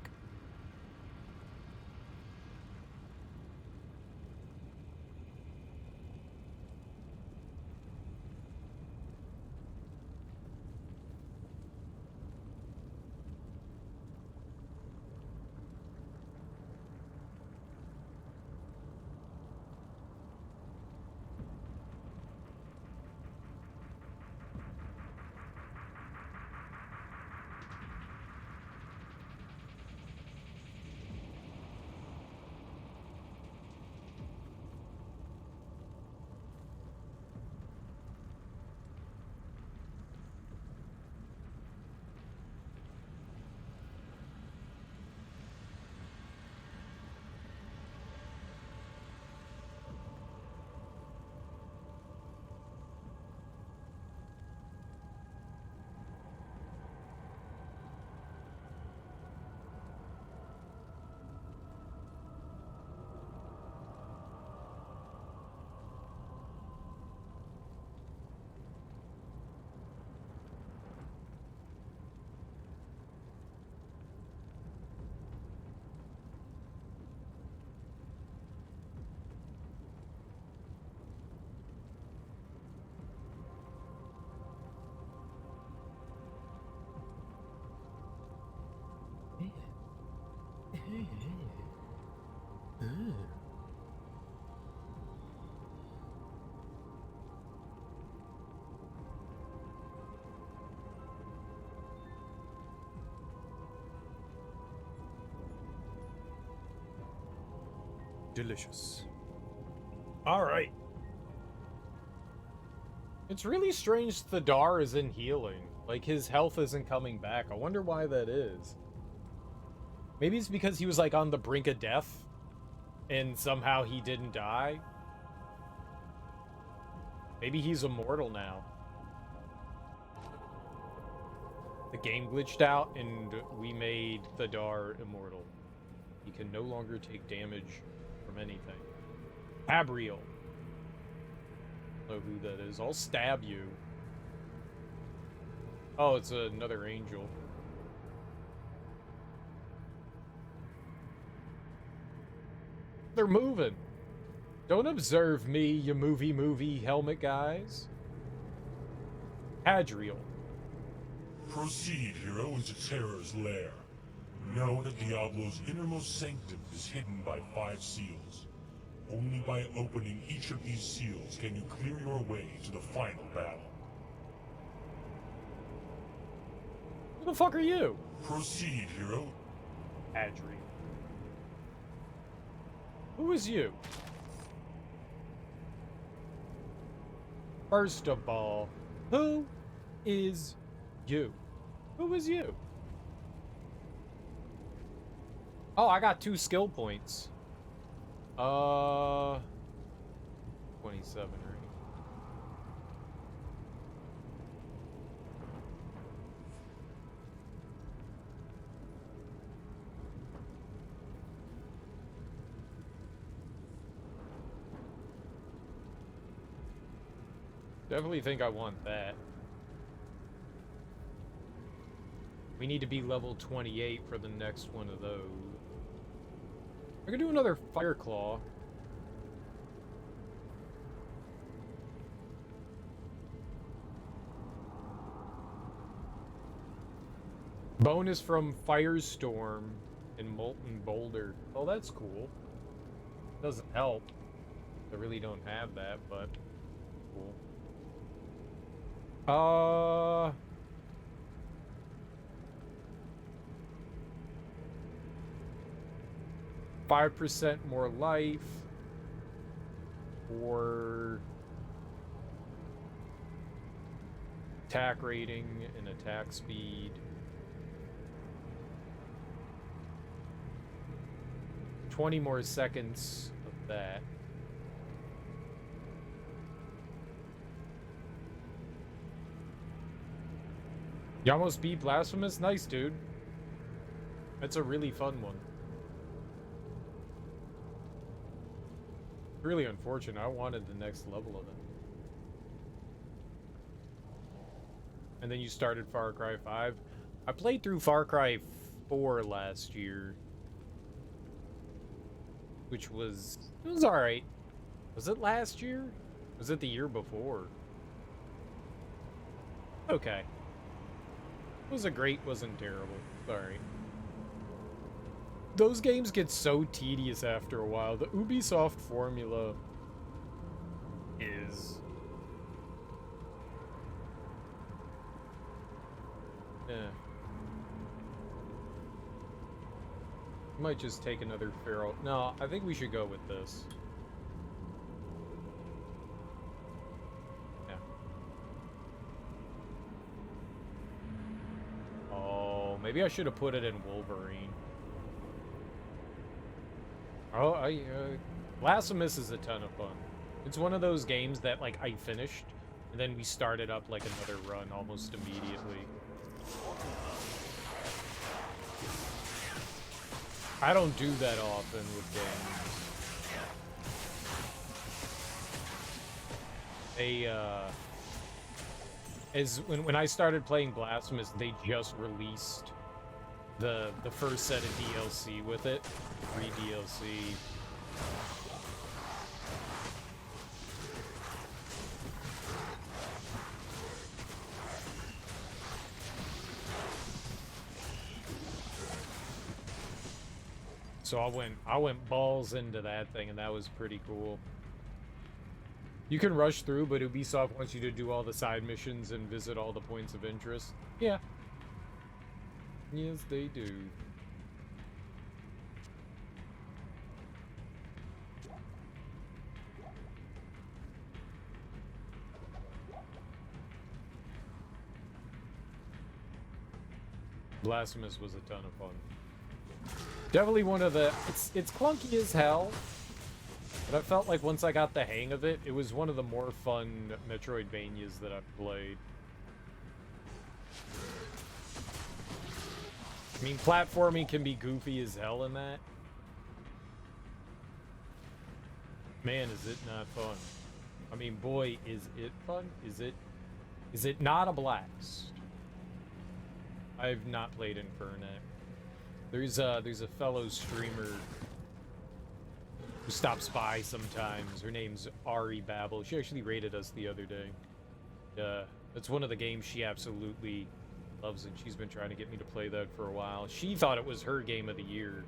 Delicious. All right. It's really strange Thadar isn't healing. Like, his health isn't coming back. I wonder why that is. Maybe it's because he was, like, on the brink of death, and somehow he didn't die. Maybe he's immortal now. The game glitched out, and we made Thadar immortal. He can no longer take damage from anything. Abriel. Know who that is. I'll stab you. Oh, it's another angel. They're moving. Don't observe me, you movie helmet guys. Hadriel. Proceed, hero, into Terror's lair. Know that Diablo's innermost sanctum is hidden by 5 seals. Only by opening each of these seals can you clear your way to the final battle. Who the fuck are you? Proceed, hero. Adrian. Who is you? First of all, who is you? Who is you? Oh, I got 2 skill points. 27, right? Definitely think I want that. We need to be level 28 for the next one of those. I could do another Fire Claw. Bonus from Firestorm and Molten Boulder. Oh, that's cool. Doesn't help. I really don't have that, but cool. 5% more life, or attack rating and attack speed. 20 more seconds of that. You almost beat Blasphemous? Nice, dude. That's a really fun one. Really unfortunate. I wanted the next level of it. And then you started Far Cry 5. I played through Far Cry 4 last year, which was alright. Was it last year? Was it the year before? Okay. Wasn't great, wasn't terrible. Sorry. Those games get so tedious after a while. The Ubisoft formula is... yeah. Might just take another feral. No, I think we should go with this. Yeah. Oh, maybe I should have put it in Wolverine. Oh, Blasphemous is a ton of fun. It's one of those games that, like, I finished, and then we started up, like, another run almost immediately. I don't do that often with games. When I started playing Blasphemous, they just released the first set of DLC with it. Free DLC. So I went balls into that thing, and that was pretty cool. You can rush through, but Ubisoft wants you to do all the side missions and visit all the points of interest. Yeah. Yes, they do. Blasphemous was a ton of fun. Definitely one of the... It's clunky as hell, but I felt like once I got the hang of it, it was one of the more fun Metroidvanias that I've played. I mean, platforming can be goofy as hell in that. Man, is it not fun. I mean, boy, is it fun? Is it not a blast? I've not played Infernac. There's a fellow streamer who stops by sometimes. Her name's Ari Babel. She actually rated us the other day. That's one of the games she absolutely loves, and she's been trying to get me to play that for a while. She thought it was her game of the year.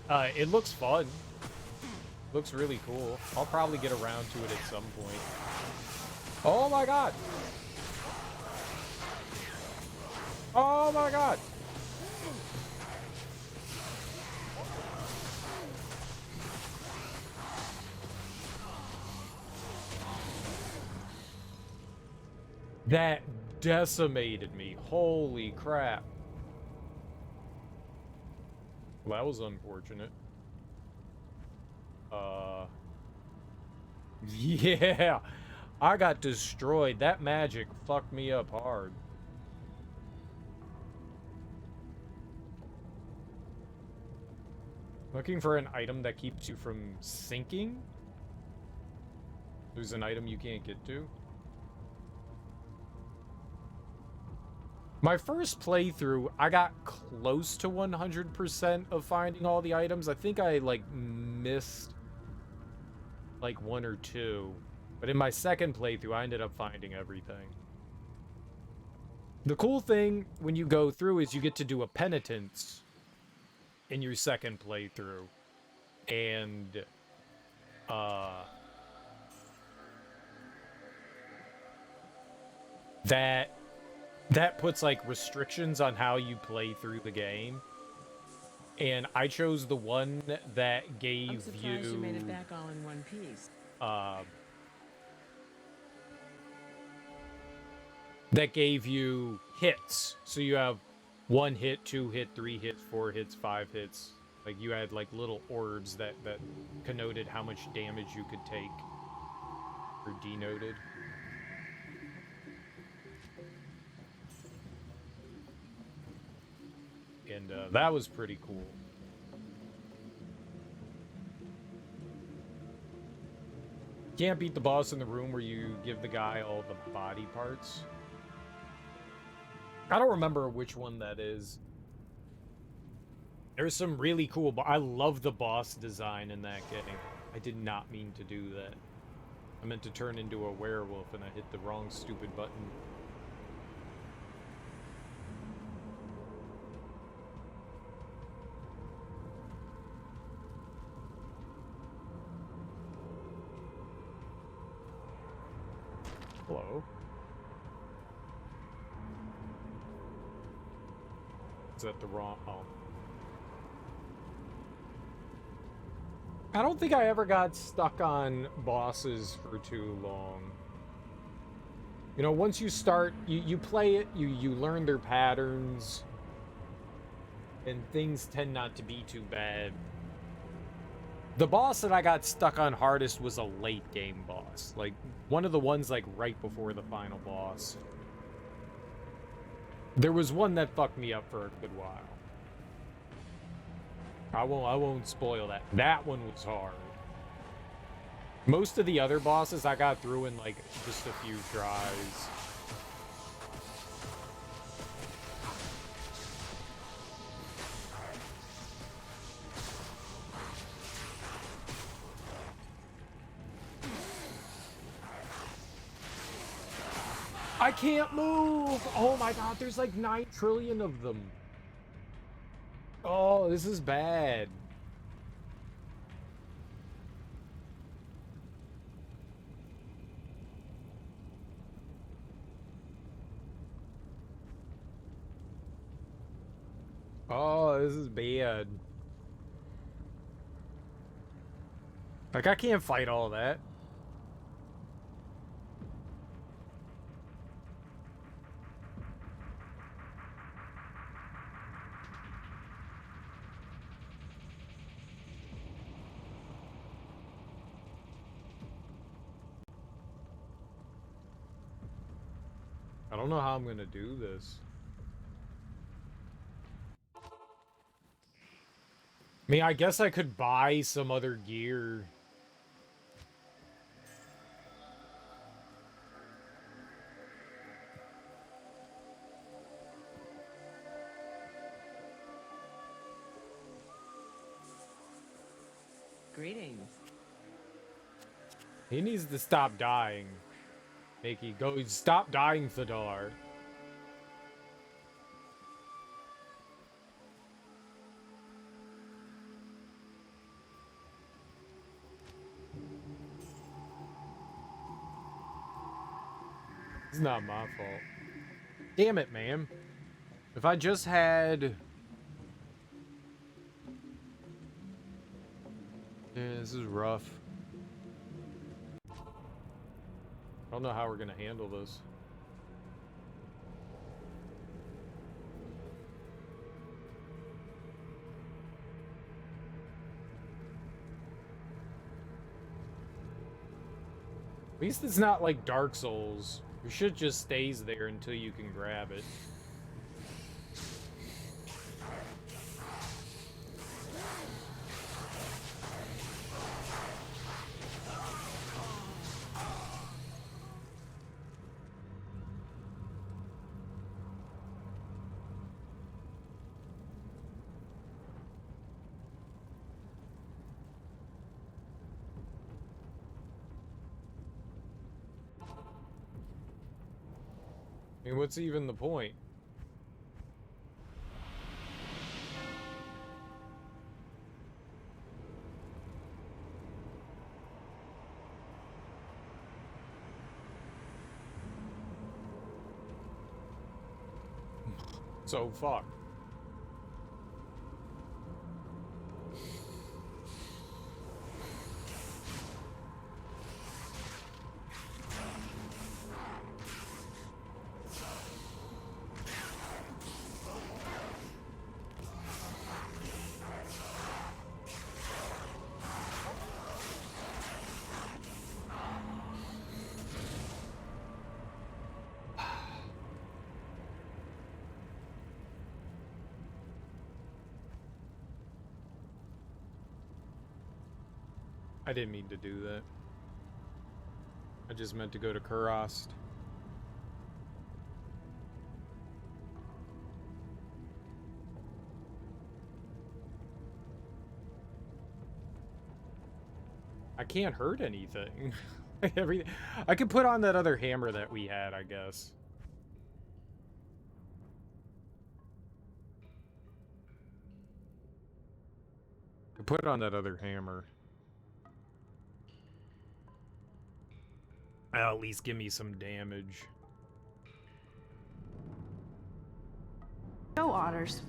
It looks fun. Looks really cool. I'll probably get around to it at some point. Oh my god! Oh my god! That decimated me. Holy crap. Well, that was unfortunate. Yeah! I got destroyed. That magic fucked me up hard. Looking for an item that keeps you from sinking? There's an item you can't get to? My first playthrough, I got close to 100% of finding all the items. I think I, like, missed, like, one or two. But in my second playthrough, I ended up finding everything. The cool thing when you go through is you get to do a penitence in your second playthrough. And, that puts, like, restrictions on how you play through the game. And I chose the one that gave I'm surprised you made it back all in one piece. That gave you hits. So you have 1 hit, 2 hit, 3 hits, 4 hits, 5 hits. Like, you had, like, little orbs that connoted how much damage you could take. Or denoted. And that was pretty cool. Can't beat the boss in the room where you give the guy all the body parts. I don't remember which one that is. There's some really cool... I love the boss design in that game. I did not mean to do that. I meant to turn into a werewolf and I hit the wrong stupid button. Hello. Is that the wrong... Oh. I don't think I ever got stuck on bosses for too long. You know, once you start, you play it, you learn their patterns, and things tend not to be too bad. The boss that I got stuck on hardest was a late game boss. Like, one of the ones, like, right before the final boss. There was one that fucked me up for a good while. I won't spoil that. That one was hard. Most of the other bosses I got through in, like, just a few tries. I can't move! Oh my god, there's like 9 trillion of them. Oh, this is bad. Oh, this is bad. Like, I can't fight all that. I don't know how I'm gonna do this. I mean, I guess I could buy some other gear. Greetings. He needs to stop dying. Makey, go stop dying, Thadar. It's not my fault. Damn it, man. If I just had... Yeah, this is rough. I don't know how we're gonna handle this. At least it's not like Dark Souls. Your shit just stays there until you can grab it. I mean, what's even the point? So, fuck. I didn't mean to do that. I just meant to go to Kurost. I can't hurt anything. Everything. I could put on that other hammer that we had, I guess. I put on that other hammer. That'll at least give me some damage. Go Otters.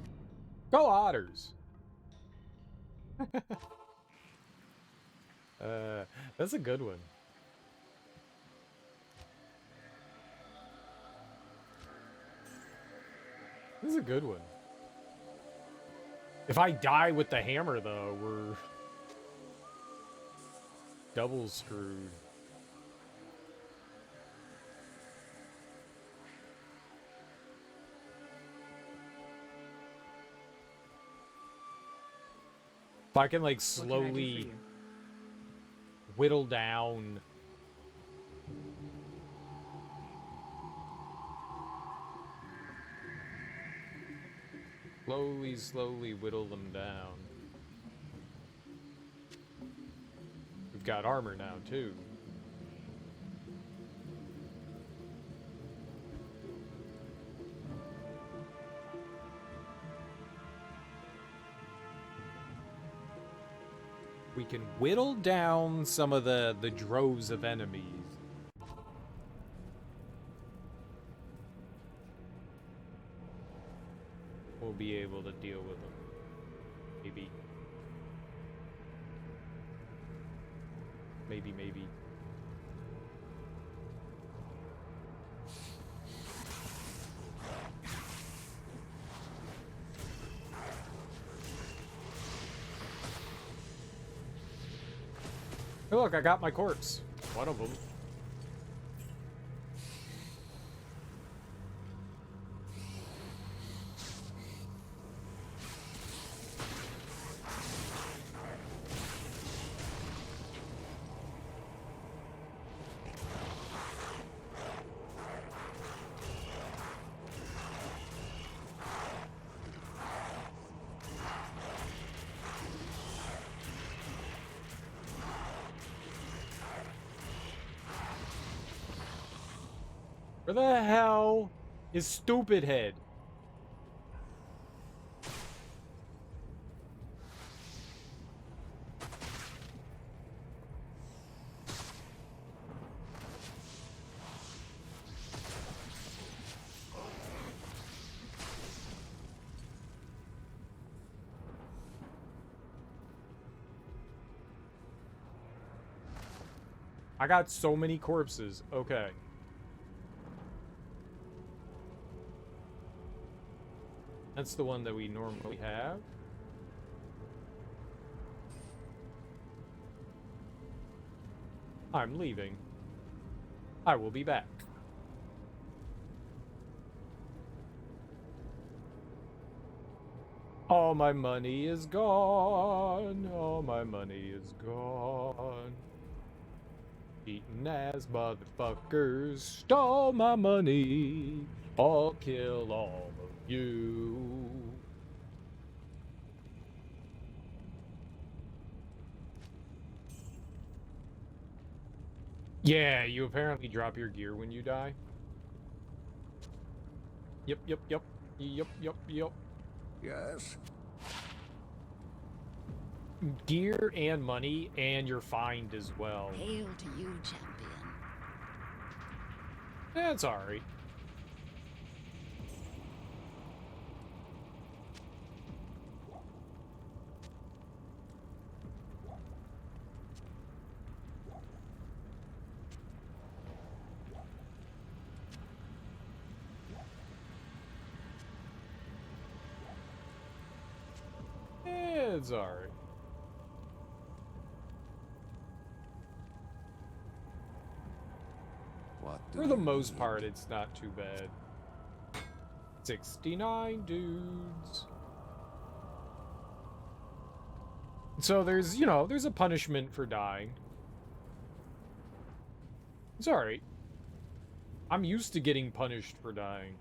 Go Otters! That's a good one. This is a good one. If I die with the hammer, though, we're double screwed. If I can, like, slowly whittle down. Slowly whittle them down. We've got armor now, too. We can whittle down some of the droves of enemies. We'll be able to deal with them. Maybe. Maybe. Hey, look, I got my corpse. One of them. Where the hell is Stupid Head? I got so many corpses. Okay. That's the one that we normally have. I'm leaving. I will be back. All my money is gone. All my money is gone. Eating ass motherfuckers stole my money. I'll kill all of you. Yeah, you apparently drop your gear when you die. Yep. Yes? Gear and money, and you're fined as well. Hail to you, champion. That's alright. It's alright. For the most part, it's not too bad. 69 dudes. So there's, you know, there's a punishment for dying. It's alright. I'm used to getting punished for dying.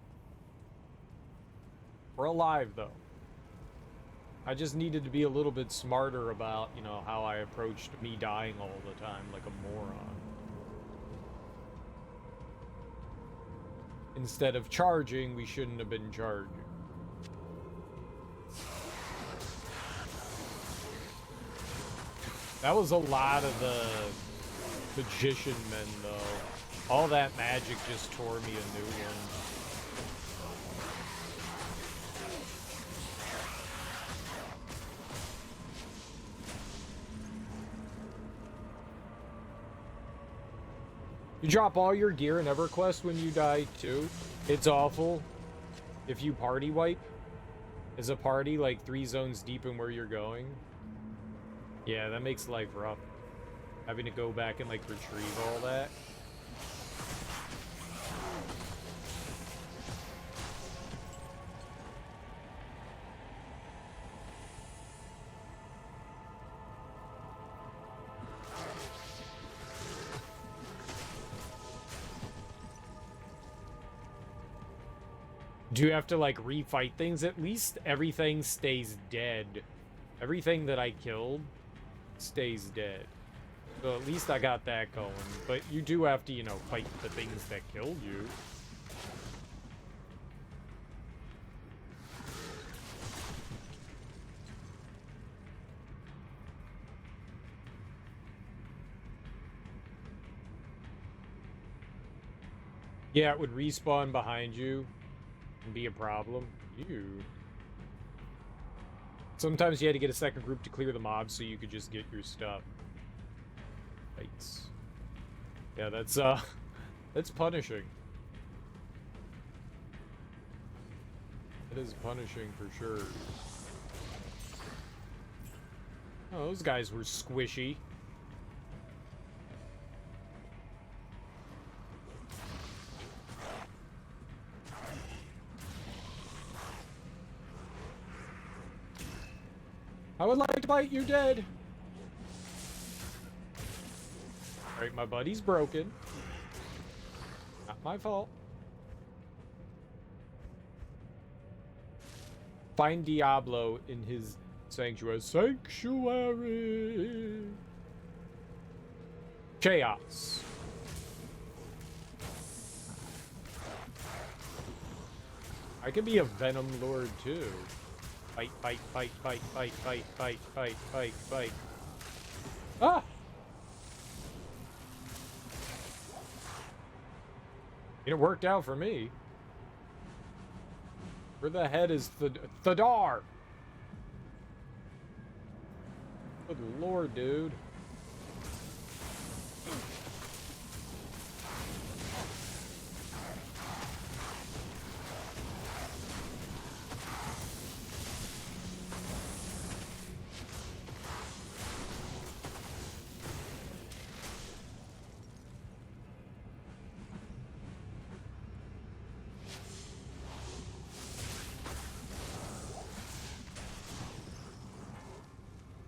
We're alive, though. I just needed to be a little bit smarter about, you know, how I approached me dying all the time like a moron. Instead of charging, we shouldn't have been charging. That was a lot of the magician men, though. All that magic just tore me a new one. You drop all your gear in EverQuest when you die, too. It's awful. If you party wipe as a party, like 3 zones deep in where you're going. Yeah, that makes life rough. Having to go back and, like, retrieve all that. Do you have to, like, refight things? At least everything stays dead. Everything that I killed stays dead. So at least I got that going. But you do have to, you know, fight the things that killed you. Yeah, it would respawn behind you and be a problem. You. Sometimes you had to get a second group to clear the mobs so you could just get your stuff. Yikes. Yeah, that's punishing. It is punishing for sure. Oh, those guys were squishy. I would like to bite you dead. Alright, my buddy's broken. Not my fault. Find Diablo in his sanctuary. Sanctuary. Chaos. I could be a Venom Lord too. Fight, fight, fight, fight, fight, fight, fight, fight, fight, fight. Ah! It worked out for me. Where the head is Thadar? Good lord, dude.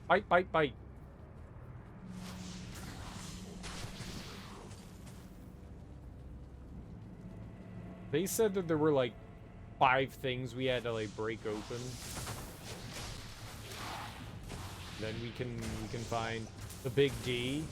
Bite, bite, bite. They said that there were like 5 things we had to like break open. Then we can find the big D.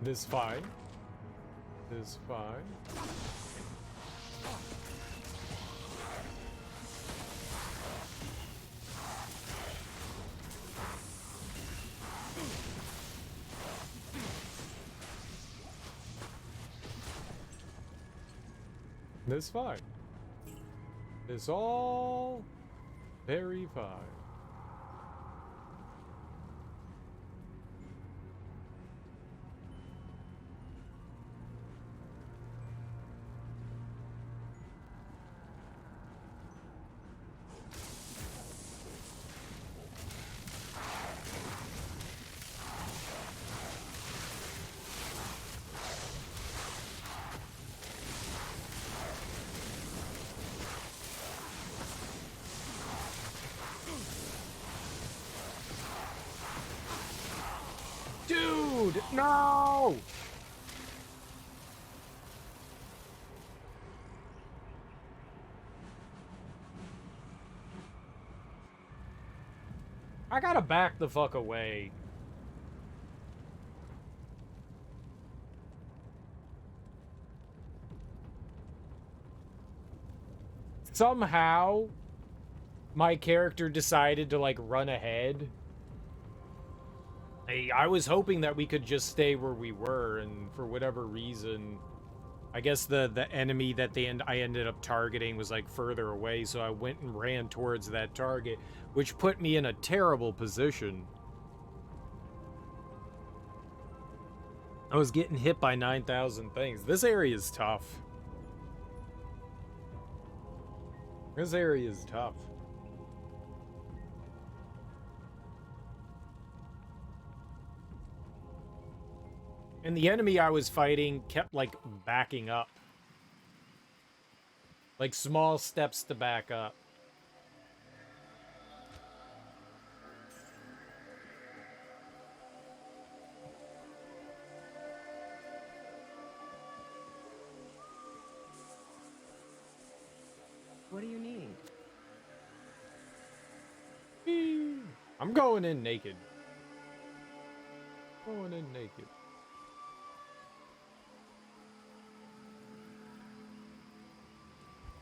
This fine. This fine. This fine. This all very fine. No! I gotta back the fuck away. Somehow, my character decided to, like, run ahead. I was hoping that we could just stay where we were, and for whatever reason, I guess the enemy that I ended up targeting was, like, further away, so I went and ran towards that target, which put me in a terrible position. I was getting hit by 9,000 things. This area is tough. This area is tough. And the enemy I was fighting kept, like, backing up. Like, small steps to back up. What do you need? I'm going in naked. Going in naked.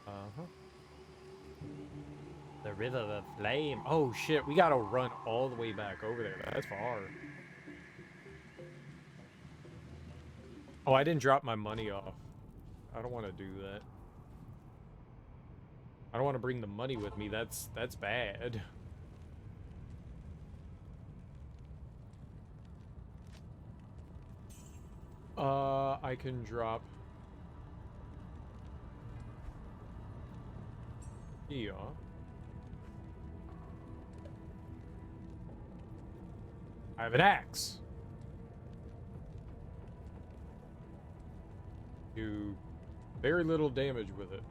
Uh-huh. The River of Flame. Oh, shit. We gotta run all the way back over there. That's far. Oh, I didn't drop my money off. I don't want to do that. I don't want to bring the money with me. That's bad. I can drop here. I have an axe. Do very little damage with it.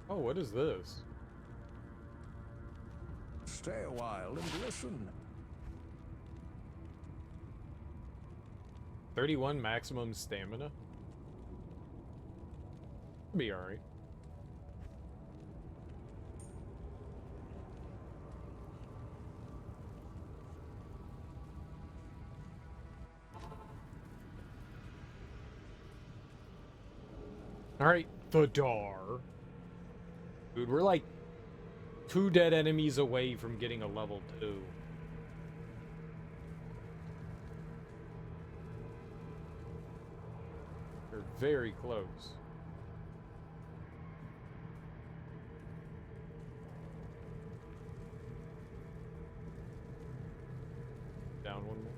Oh, what is this? Stay a while and listen. 31 maximum stamina? Be alright. Alright, the Dar. Dude, we're like 2 dead enemies away from getting a level 2. We're very close. Down one more.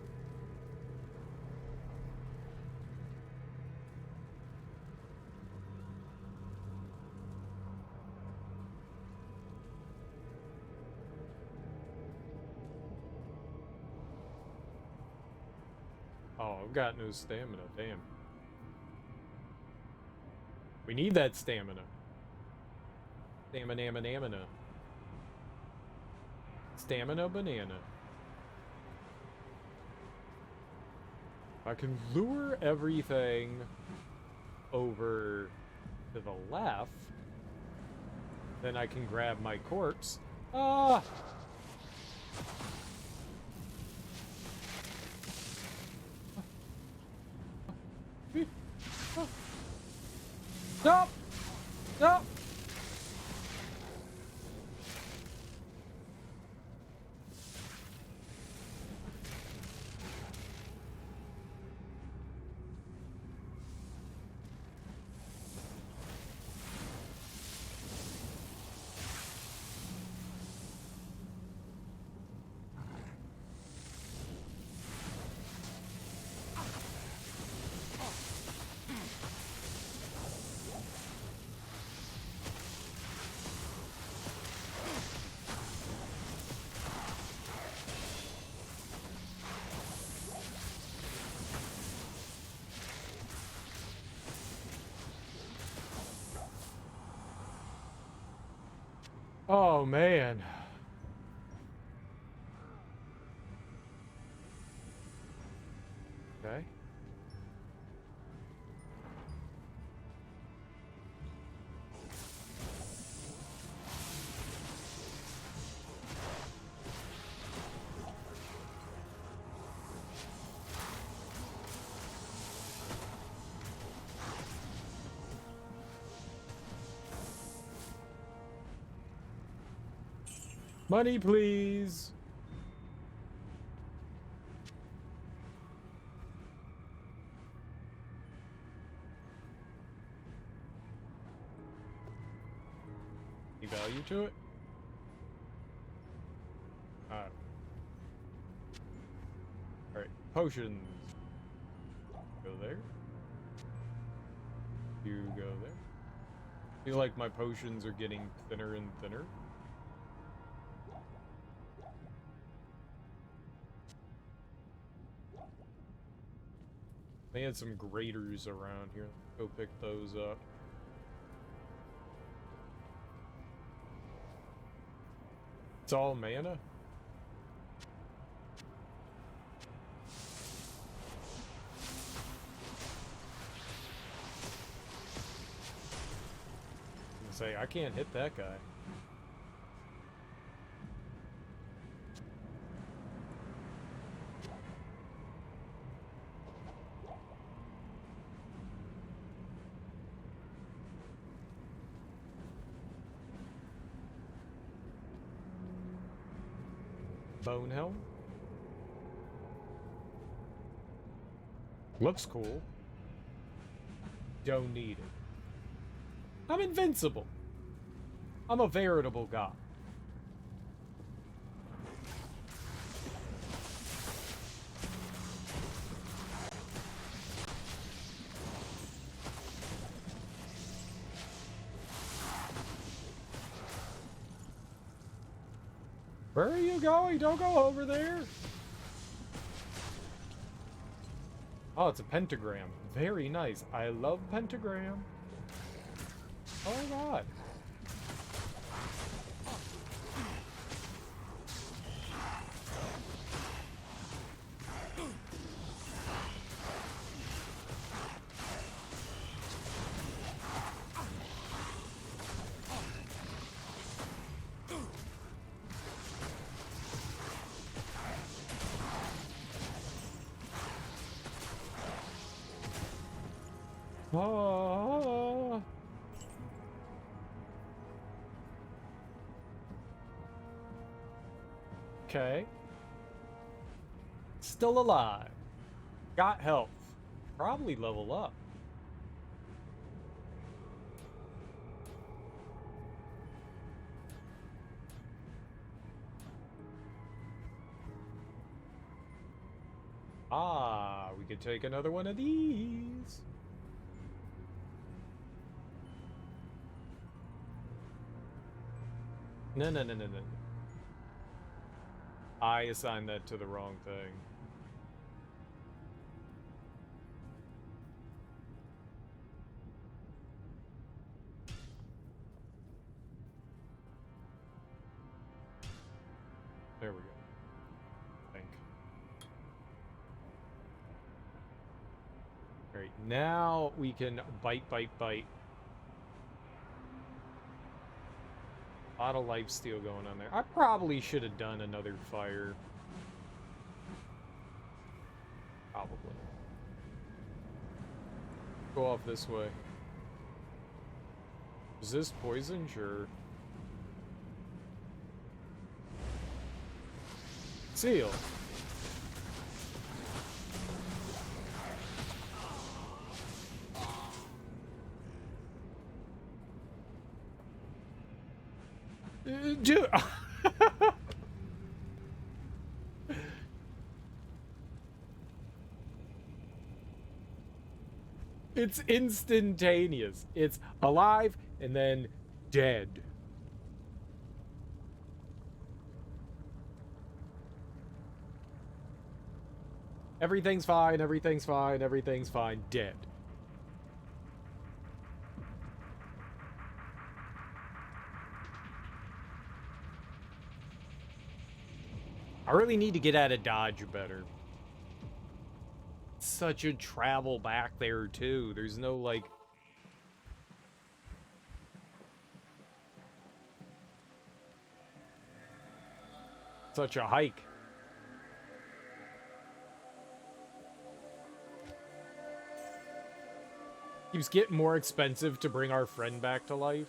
Oh, I've got no stamina, damn. We need that stamina. Stamina. Stamina banana. I can lure everything over to the left. Then I can grab my corpse. Ah! Stop! Stop! Oh, man. Okay. Money, please. Any value to it? Alright, potions. Go there. You go there. Feel like my potions are getting thinner and thinner. They had some graders around here. Go pick those up. It's all mana? Say, I can't hit that guy. Bone helm? Looks cool. Don't need it. I'm invincible. I'm a veritable god. Where are you going? Don't go over there. Oh, it's a pentagram. Very nice. I love pentagram. Oh my god. Oh. Okay. Still alive. Got health. Probably level up. Ah, we could take another one of these. No. I assigned that to the wrong thing. There we go. I think. Alright, now we can bite. A lot of lifesteal going on there. I probably should have done another fire. Probably. Go off this way. Is this poison? Sure. Seal. Dude. It's instantaneous. It's alive and then dead. Everything's fine, everything's fine, everything's fine. Dead. I really need to get out of Dodge better. Such a travel back there, too. There's no, like... Such a hike. Keeps getting more expensive to bring our friend back to life.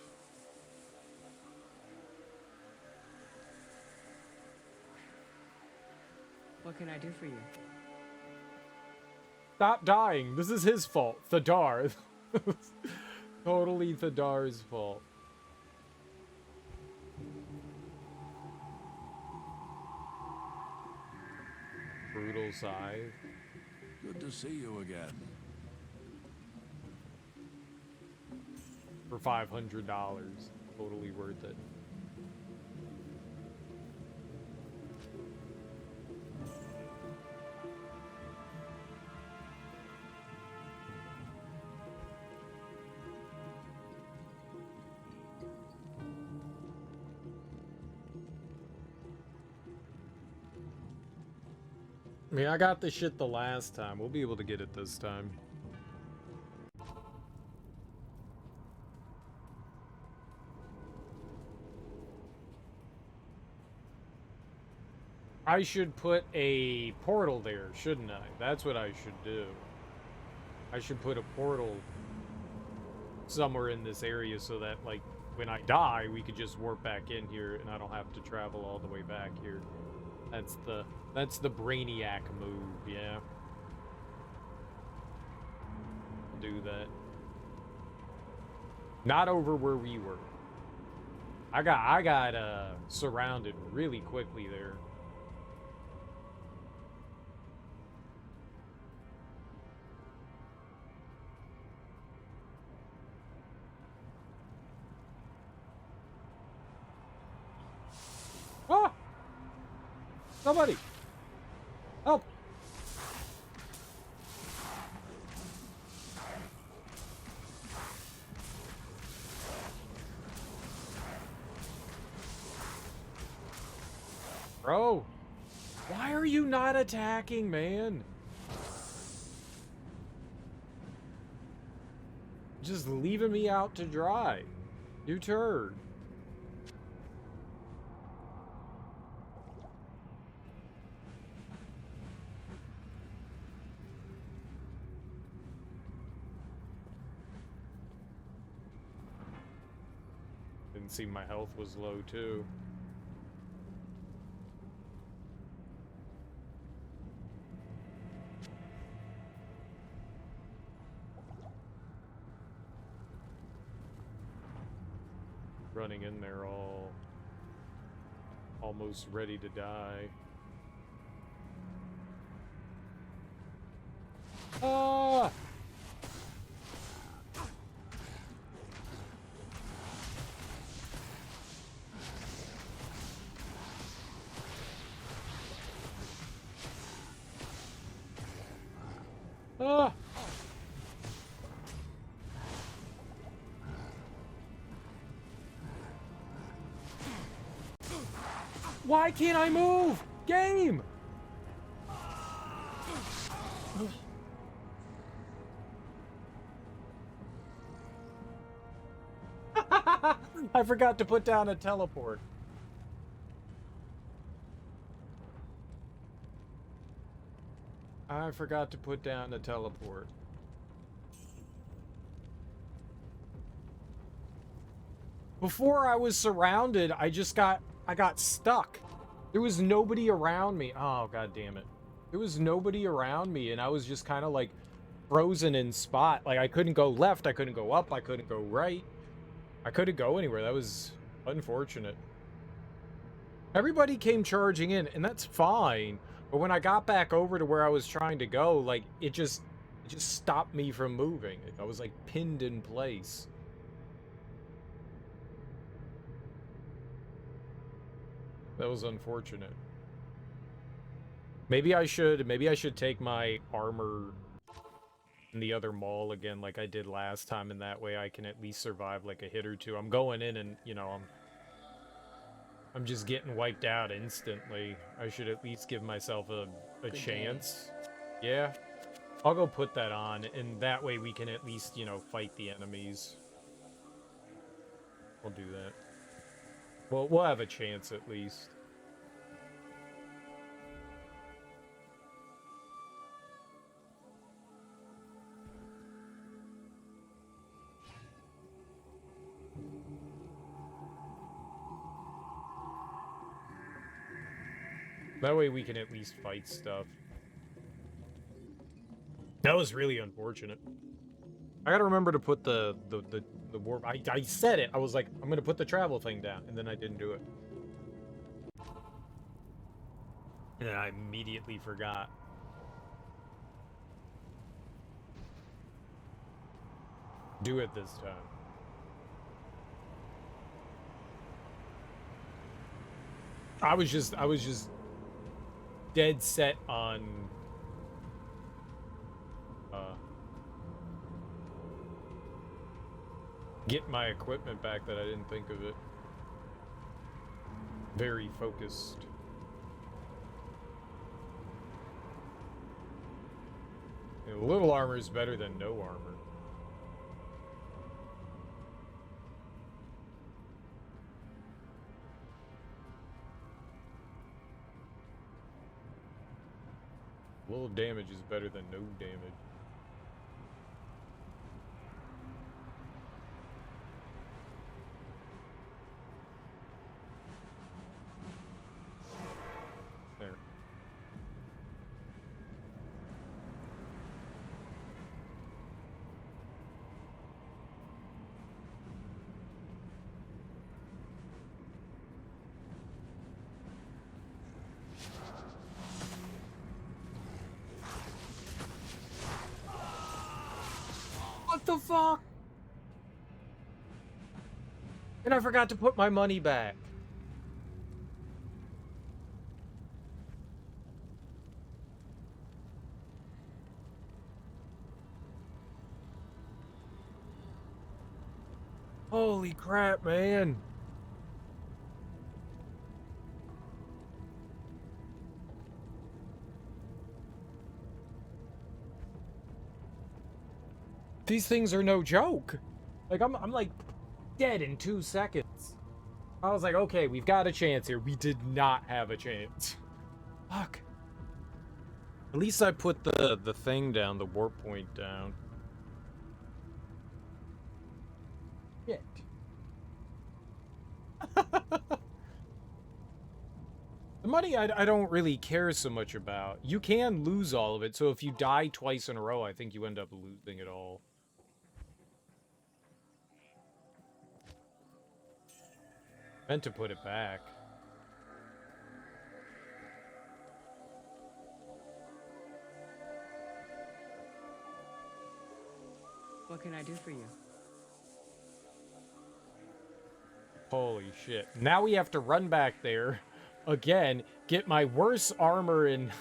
What can I do for you? Stop dying. This is his fault. Thadar. Totally Thadar's fault. Brutal scythe. Good to see you again. For $500. Totally worth it. I mean, I got the shit the last time. We'll be able to get it this time. I should put a portal there, shouldn't I? That's what I should do. I should put a portal somewhere in this area so that, like, when I die, we could just warp back in here and I don't have to travel all the way back here. That's the Brainiac move, yeah. Do that. Not over where we were. I got surrounded really quickly there. Ah! Somebody! Help! Bro! Why are you not attacking, man? Just leaving me out to dry. You turd. Didn't see my health was low too. Running in there almost ready to die. Ah! Ah! Why can't I move? Game! I forgot to put down a teleport. I forgot to put down a teleport. Before I was surrounded, I got stuck. There was nobody around me. Oh, god damn it. There was nobody around me, and I was just kind of like frozen in spot. Like, I couldn't go left, I couldn't go up, I couldn't go right. I couldn't go anywhere. That was unfortunate. Everybody came charging in, and that's fine. But when I got back over to where I was trying to go, like, it just stopped me from moving. I was, like, pinned in place. That was unfortunate. Maybe I should take my armor in the other mall again like I did last time, and that way I can at least survive like a hit or two. I'm going in and, you know, I'm just getting wiped out instantly. I should at least give myself a chance. Yeah. I'll go put that on, and that way we can at least, you know, fight the enemies. We'll do that. Well, we'll have a chance at least. That way we can at least fight stuff. That was really unfortunate. I gotta remember to put the warp. I said it. I was like, I'm gonna put the travel thing down, and then I didn't do it. And then I immediately forgot. Do it this time. I was just dead set on get my equipment back that I didn't think of it. Very focused. A little armor is better than no armor. A little damage is better than no damage. There. What the fuck? And I forgot to put my money back. Holy crap, man. These things are no joke. Like, I'm like dead in 2 seconds. I was like, okay, we've got a chance here. We did not have a chance. Fuck. At least I put the thing down, the warp point down. Shit. The money I don't really care so much about. You can lose all of it, so if you die twice in a row, I think you end up losing it all. Meant to put it back. What can I do for you? Holy shit. Now we have to run back there again, get my worst armor and...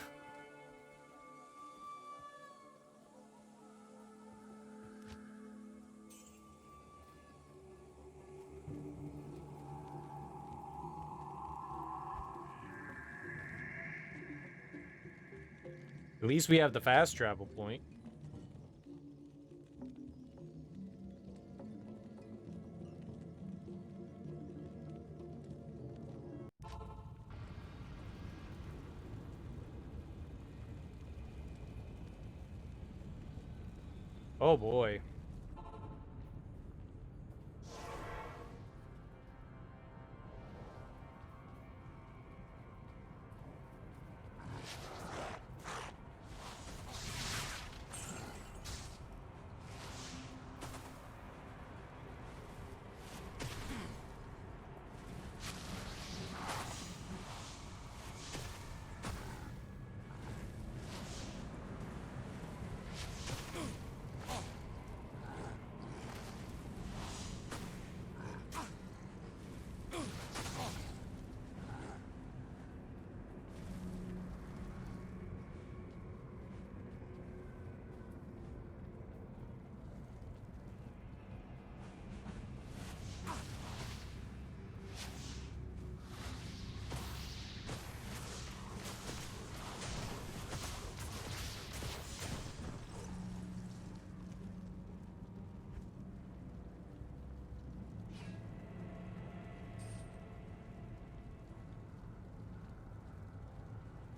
At least we have the fast travel point. Oh boy.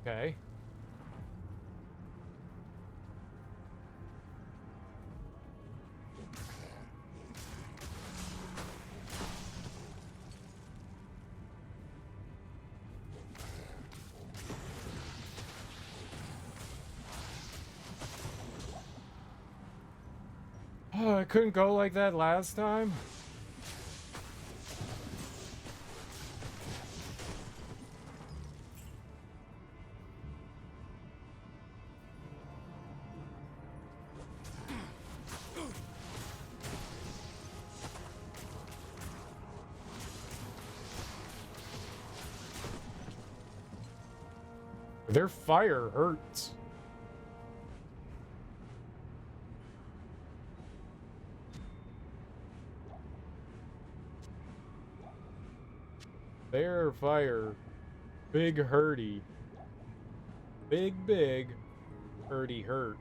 Okay. Oh, I couldn't go like that last time. Their fire hurts. Their fire. Big hurty. Big hurty hurt.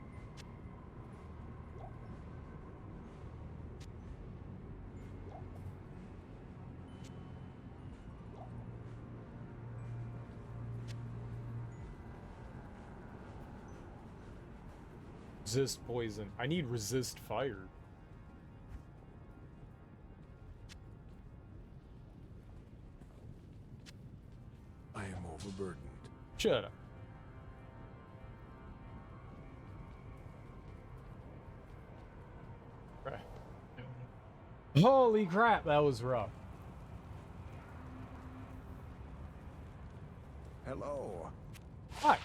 Resist poison. I need resist fire. I am overburdened. Shut up. Right. Holy crap, that was rough. Hello. Hi.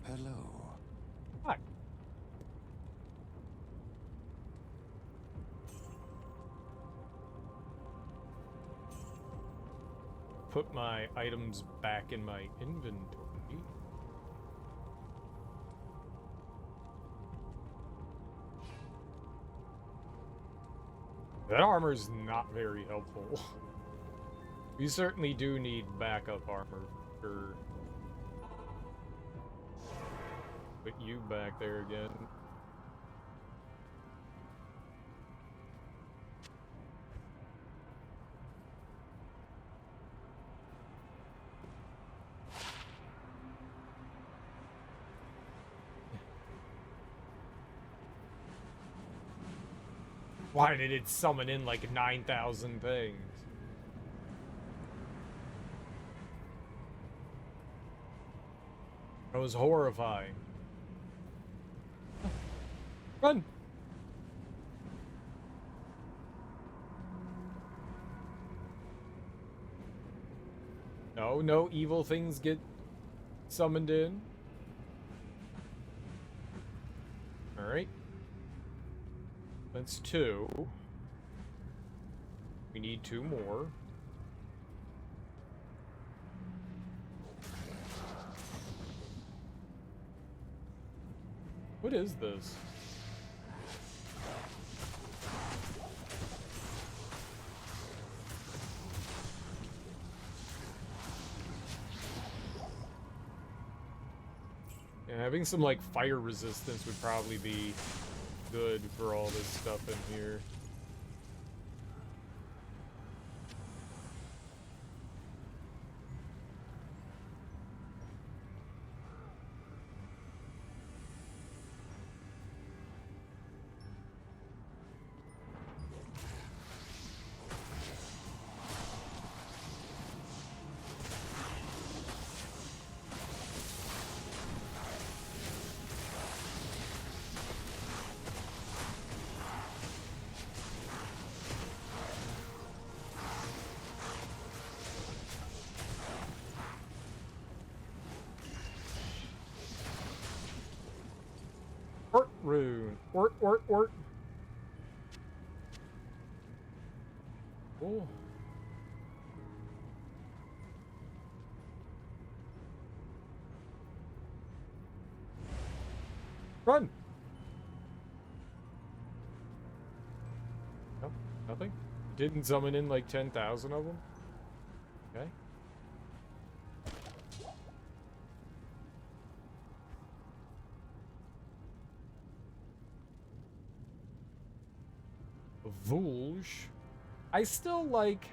Hello. Hi. Put my items back in my inventory. That armor's not very helpful. We certainly do need backup armor for sure. Put you back there again. Why did it summon in like 9,000 things? That was horrifying. Run! No, no evil things get summoned in. Alright. That's 2. We need 2 more. What is this? Yeah, having some like fire resistance would probably be good for all this stuff in here. Ort rune. Ort. Oh. Run! No, nothing? Didn't summon in like 10,000 of them? Okay. Vulge. I still like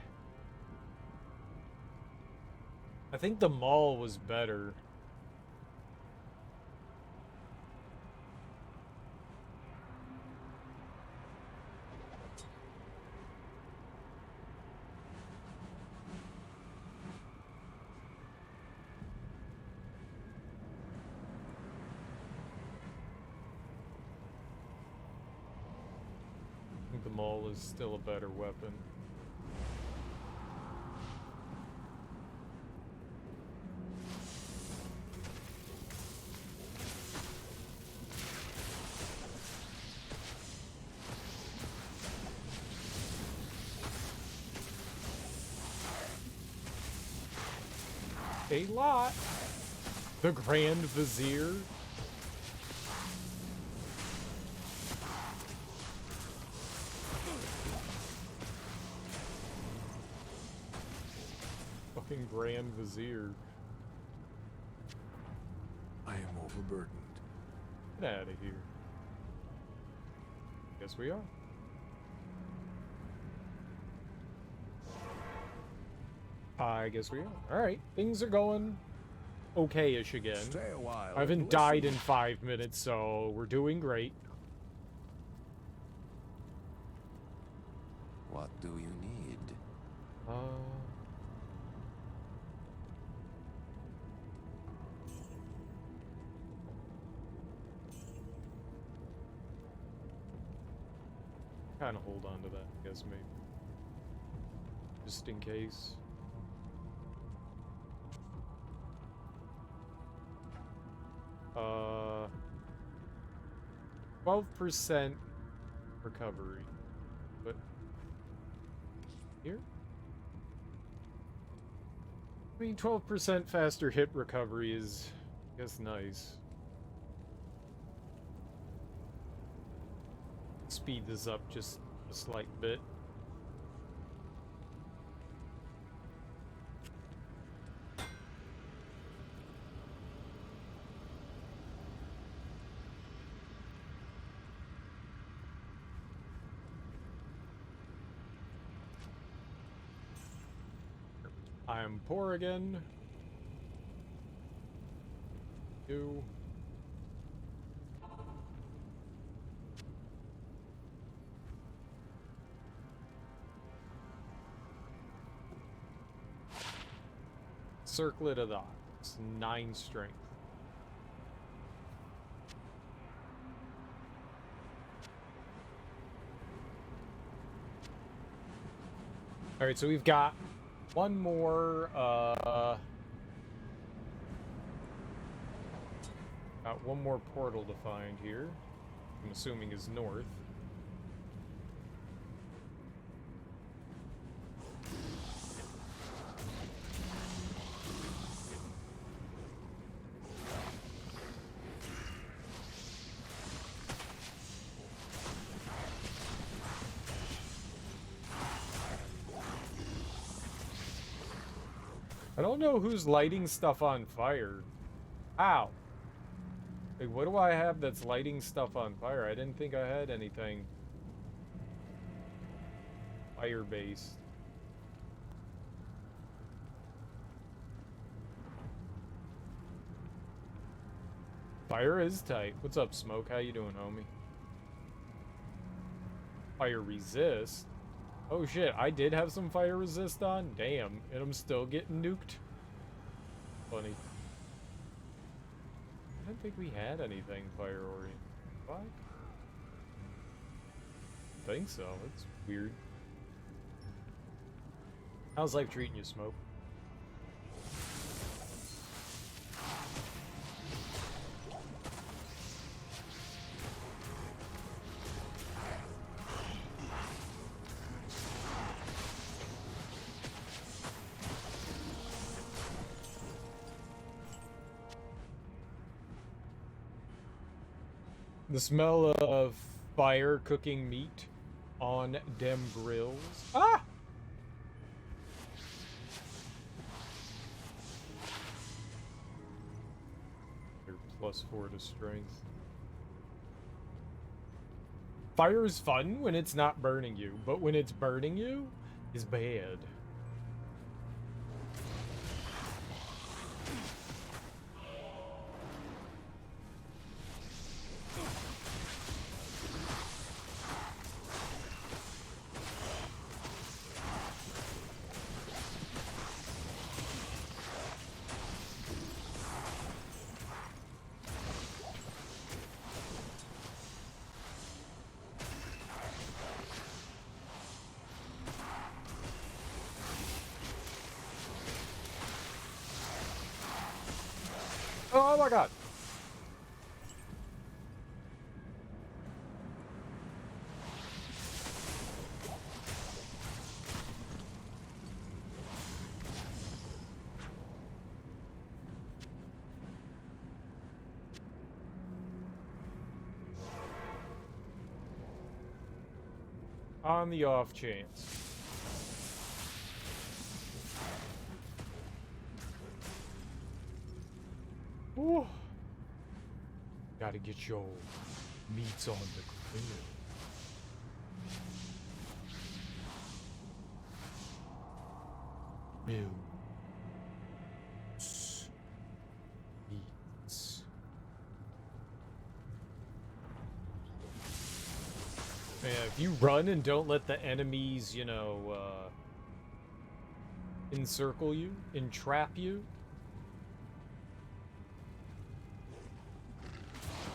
I think the mall was better. I think the maul is still a better weapon. A lot. The Grand Vizier. Fucking Grand Vizier. I am overburdened. Get out of here. Guess we are. I guess we are. Alright, things are going okay-ish again. Stay a while. I haven't died in 5 minutes, so we're doing great. What do you need? Kind of hold on to that, I guess, maybe. Just in case. 12% recovery, but here? I mean, 12% faster hit recovery is, I guess, nice. Speed this up just a slight bit. I am poor again. You. Circlet of the Ox, 9 strength. Alright, so we've got one more, got one more portal to find here. I'm assuming is north. I don't know who's lighting stuff on fire. Ow. Like, what do I have that's lighting stuff on fire? I didn't think I had anything fire-based. Fire is tight. What's up, Smoke? How you doing, homie? Fire resist? Oh shit, I did have some fire resist on? Damn, and I'm still getting nuked? Funny. I didn't think we had anything fire oriented. What? I think so, it's weird. How's life treating you, Smoke? The smell of fire cooking meat on dem grills. Ah! You're +4 to strength. Fire is fun when it's not burning you, but when it's burning you, is bad. Oh my god! On the off chance. Ooh. Gotta get your meats on the grill. Meats. Man, if you run and don't let the enemies, you know, encircle you, entrap you.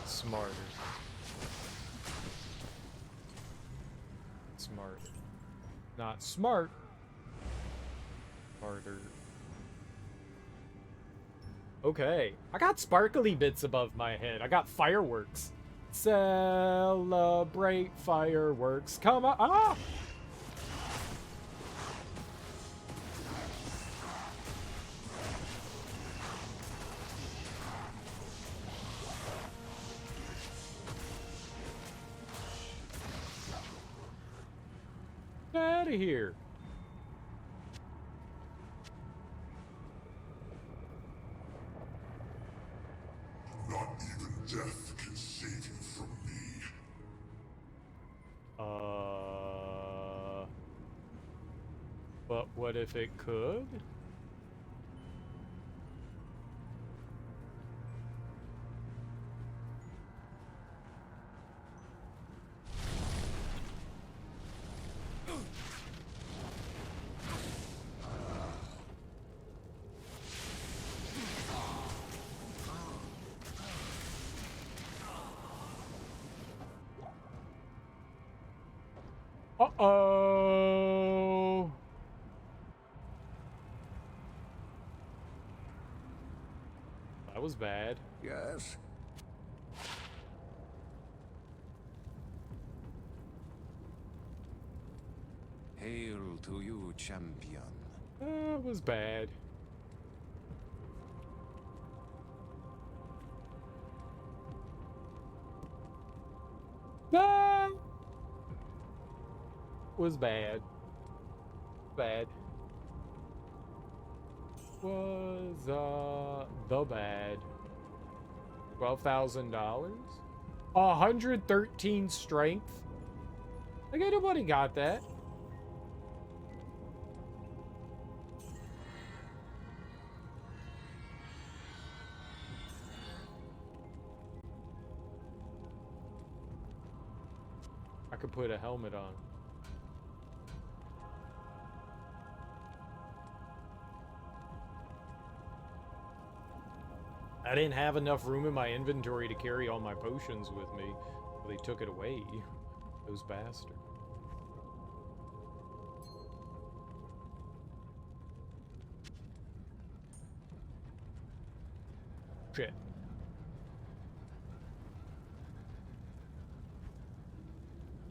Smarter. Smart. Not smart. Smarter. Okay. I got sparkly bits above my head. I got fireworks. Celebrate fireworks. Come on. Ah! Get out of here. Not even death can save you from me. But what if it could? Uh-oh. That was bad. Yes? Hail to you, champion. That was bad. That was bad. Bad. Was, the bad. $12,000? 113 strength? Like, anybody got that? I could put a helmet on. I didn't have enough room in my inventory to carry all my potions with me. So they took it away. Those bastards. Shit.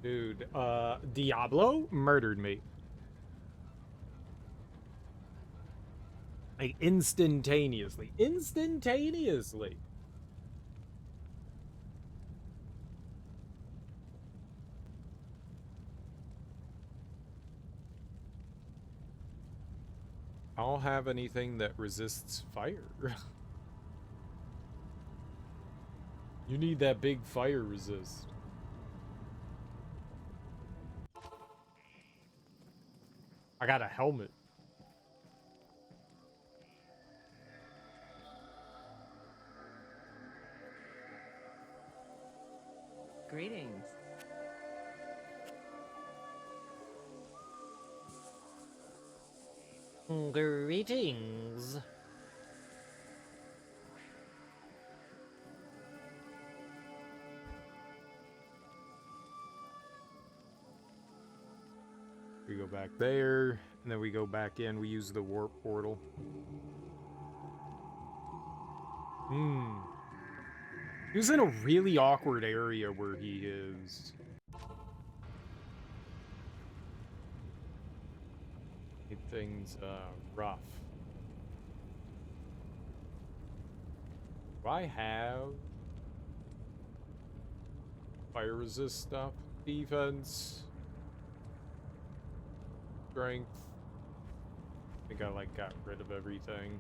Dude, Diablo murdered me. Like, instantaneously. Instantaneously. I don't have anything that resists fire. You need that big fire resist. I got a helmet. Greetings. Greetings. We go back there, and then we go back in. We use the warp portal. He was in a really awkward area where he is. Made things rough. Do I have fire resist stuff? Defense. Strength. I think I like got rid of everything.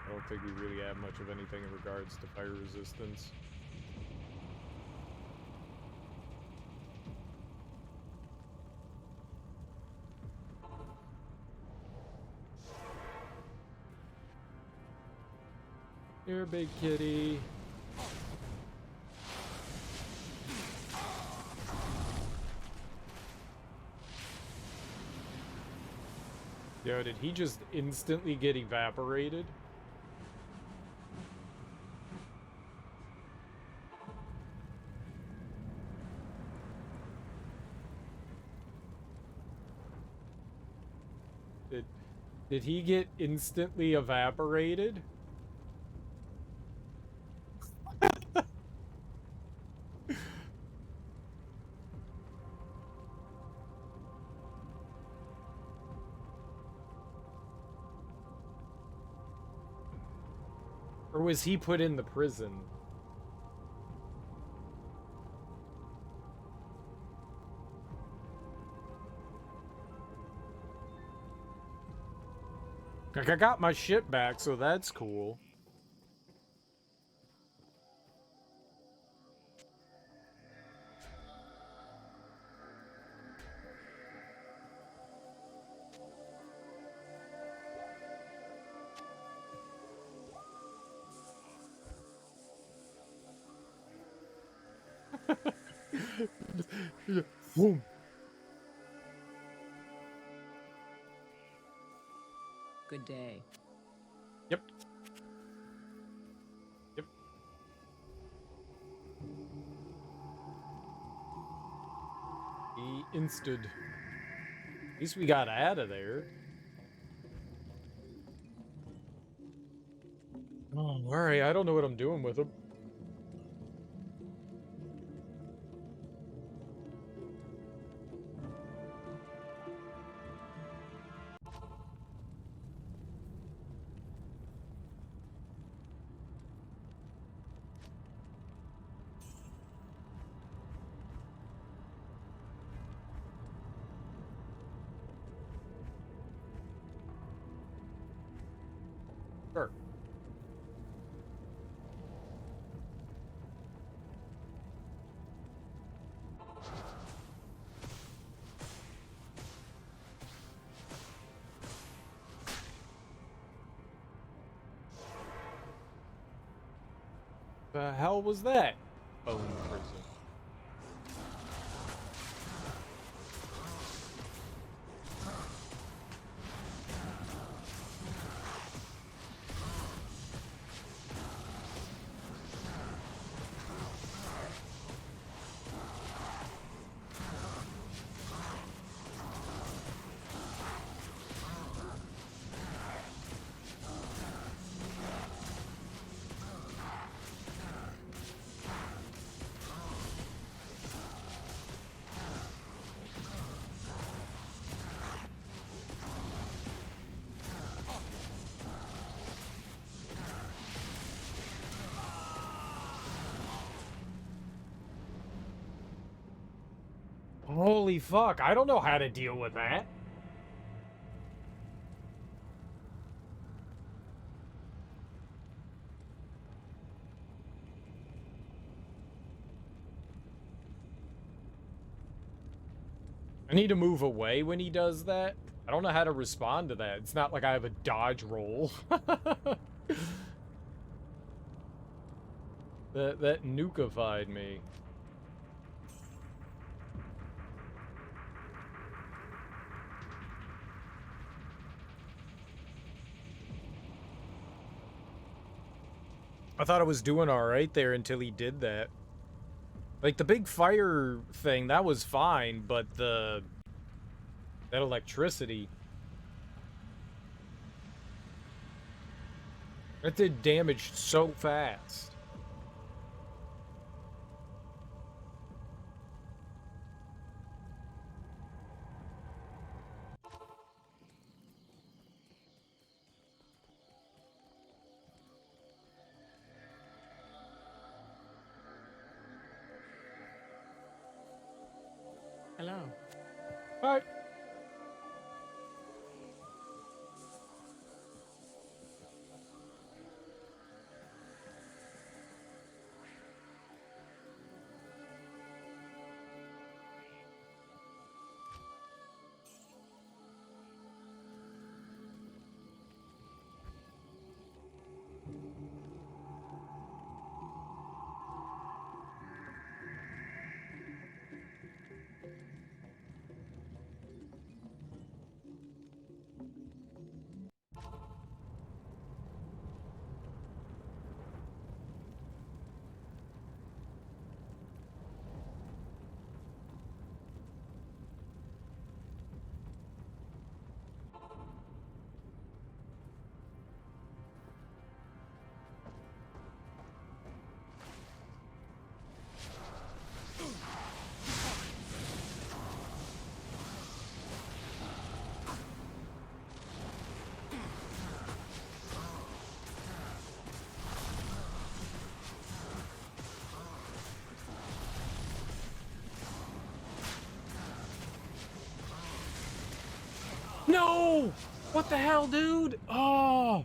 I don't think we really have much of anything in regards to fire resistance. You're a big kitty. Yo, did he just instantly get evaporated? Did he get instantly evaporated? Or was he put in the prison? Like, I got my shit back, so that's cool. Boom. Good day. Yep. Yep. He insted. At least we got out of there. Oh, alright, I don't know what I'm doing with him. Sure. The hell was that? Bone prison. Holy fuck, I don't know how to deal with that. I need to move away when he does that. I don't know how to respond to that. It's not like I have a dodge roll. That nukified me. I thought I was doing alright there until he did that. Like, the big fire thing, that was fine, but that electricity... That did damage so fast. Hello. Hi. No! What the hell, dude? Oh!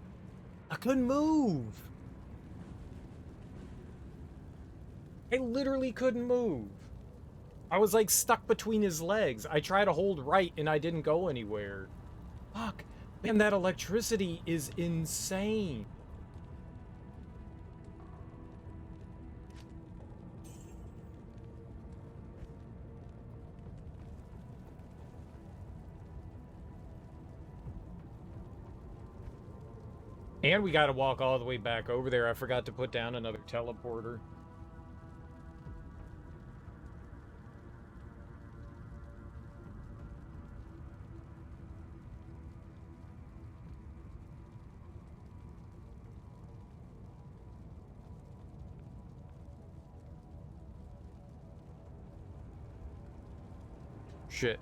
I couldn't move. I literally couldn't move. I was like stuck between his legs. I tried to hold right and I didn't go anywhere. Fuck. Man, that electricity is insane. And we gotta walk all the way back over there. I forgot to put down another teleporter. Shit.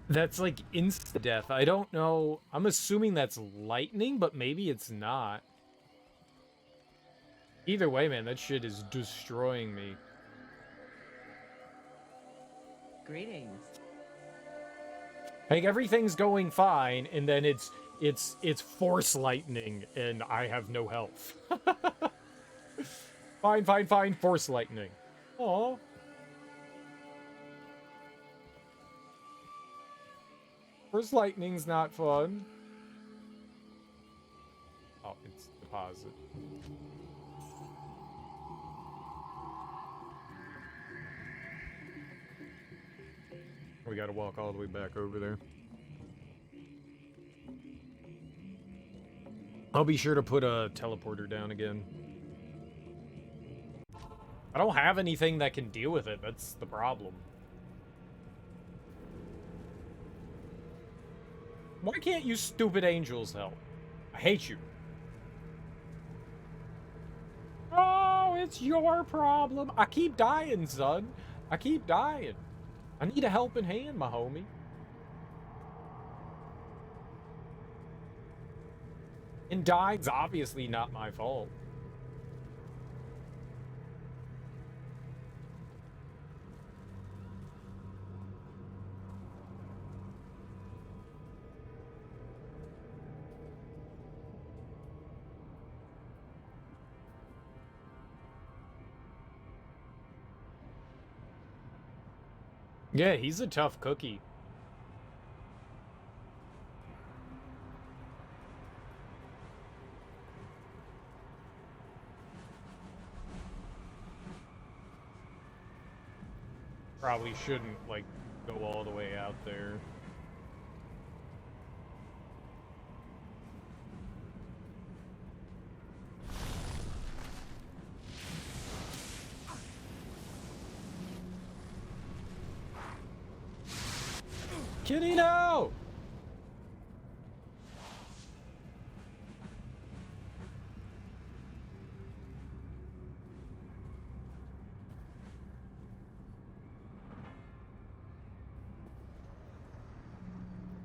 That's like insta-death. I don't know. I'm assuming that's lightning, but maybe it's not. Either way, man, that shit is destroying me. Greetings. Like, everything's going fine, and then it's force lightning, and I have no health. Fine, force lightning. Aw. Force lightning's not fun. Oh, it's deposit. We gotta walk all the way back over there. I'll be sure to put a teleporter down again. I don't have anything that can deal with it. That's the problem. Why can't you stupid angels help? I hate you. Oh, it's your problem. I keep dying, son. I keep dying. I need a helping hand, my homie. And dying's obviously not my fault. Yeah, he's a tough cookie. Probably shouldn't, like, go all the way out there. Kitty, no!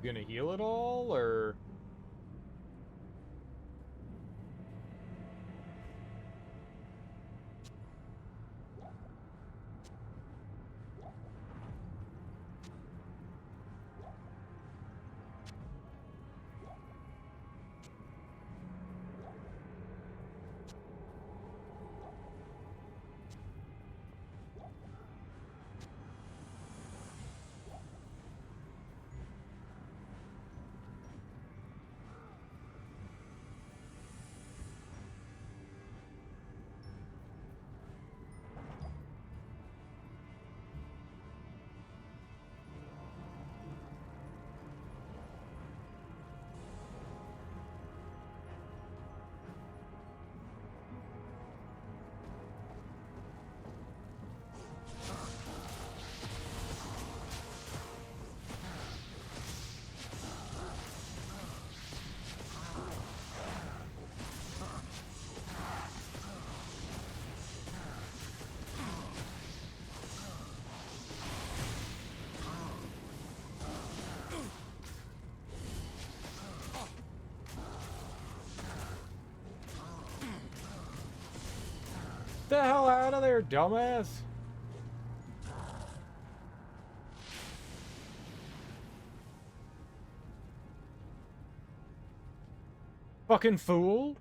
You gonna heal it all, or? The hell out of there, dumbass! Fucking fool!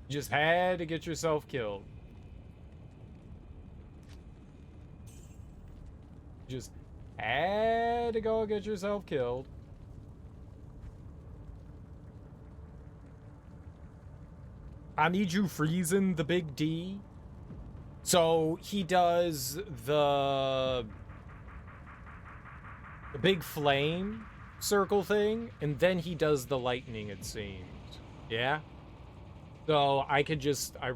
You just had to get yourself killed. Just had to go get yourself killed. I need you freezing the big D. So he does the big flame circle thing, and then he does the lightning, it seems. Yeah? So I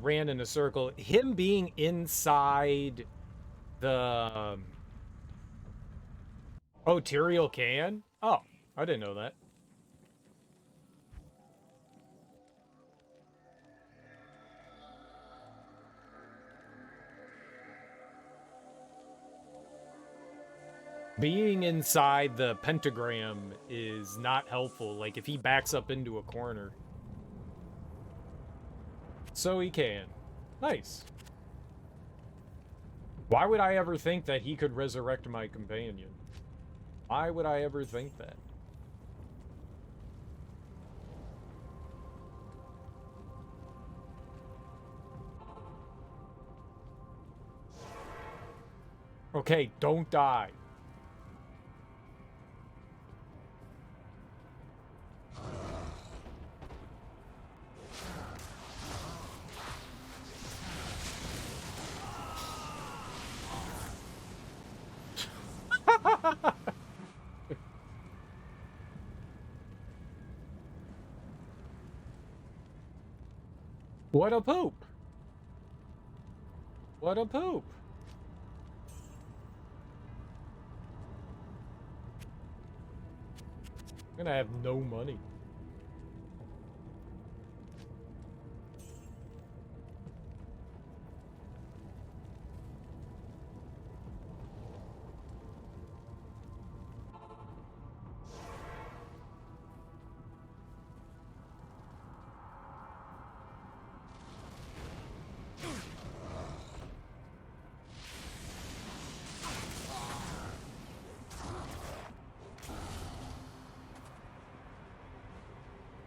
ran in a circle. Him being inside the... Oh, Tyrael can? Oh, I didn't know that. Being inside the pentagram is not helpful, like if he backs up into a corner. So he can. Nice. Why would I ever think that he could resurrect my companion? Why would I ever think that? Okay, don't die. What a poop! What a poop! I'm gonna have no money.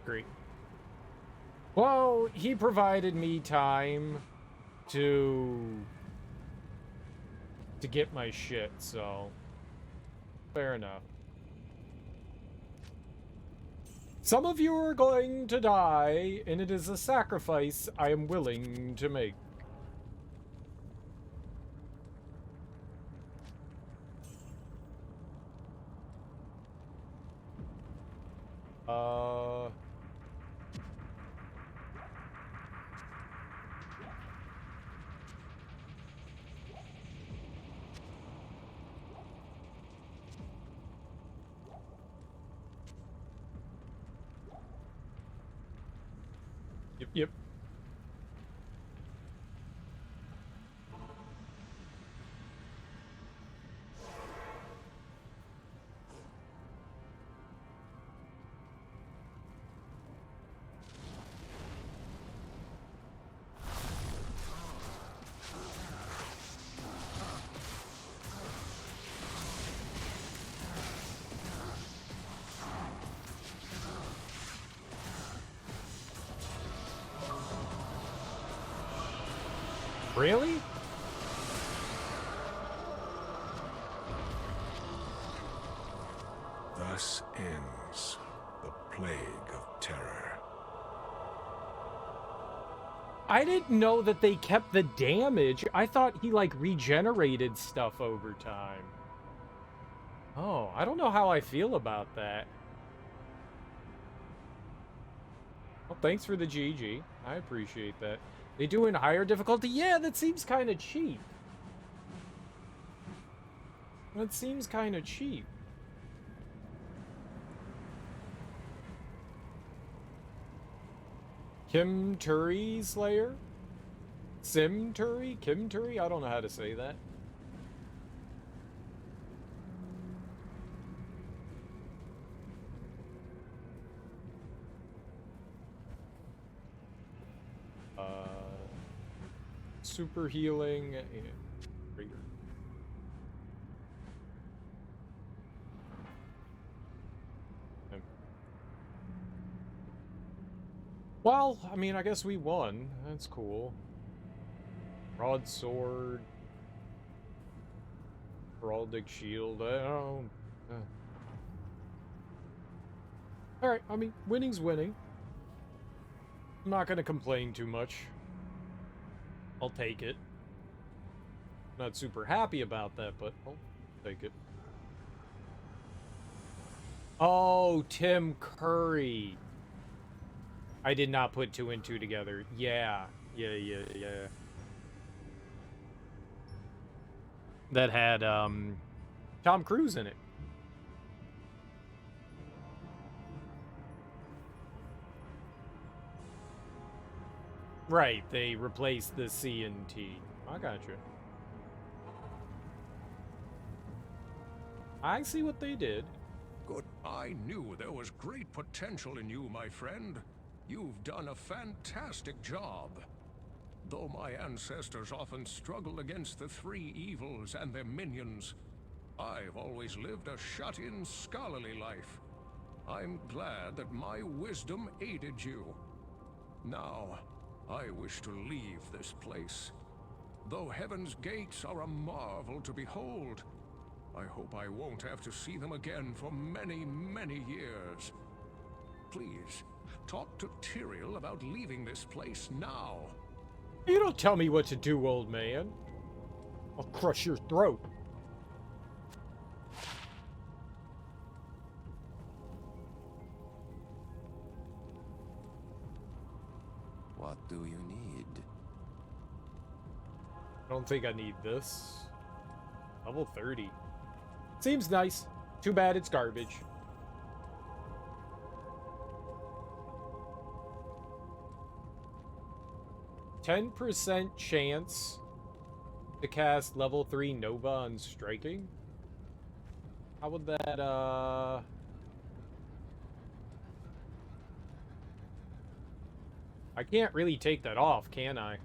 Great. Well, he provided me time to get my shit, so fair enough. Some of you are going to die, and it is a sacrifice I am willing to make. Yep. Really? Thus ends the plague of terror. I didn't know that they kept the damage. I thought he, like, regenerated stuff over time. Oh, I don't know how I feel about that. Well, thanks for the GG. I appreciate that. They do in higher difficulty? Yeah, that seems kind of cheap. That seems kind of cheap. Kim Turi Slayer? Sim Turi? Kim Turi? I don't know how to say that. Super healing and trigger. Well, I mean, I guess we won. That's cool. Broadsword. Heraldic shield. I don't know. Alright, I mean, winning's winning. I'm not gonna complain too much. I'll take it. Not super happy about that, but I'll take it. Oh, Tim Curry. I did not put 2 and 2 together. Yeah. Yeah. That had, Tom Cruise in it. Right, they replaced the C and T. I gotcha. I see what they did. Good. I knew there was great potential in you, my friend. You've done a fantastic job. Though my ancestors often struggled against the 3 evils and their minions, I've always lived a shut-in, scholarly life. I'm glad that my wisdom aided you. Now, I wish to leave this place. Though heaven's gates are a marvel to behold, I hope I won't have to see them again for many, many years. Please, talk to Tyrael about leaving this place now. You don't tell me what to do, old man. I'll crush your throat. What do you need? I don't think I need this. Level 30. Seems nice. Too bad it's garbage. %% chance to cast level 3 Nova on striking? How would that, I can't really take that off, can I?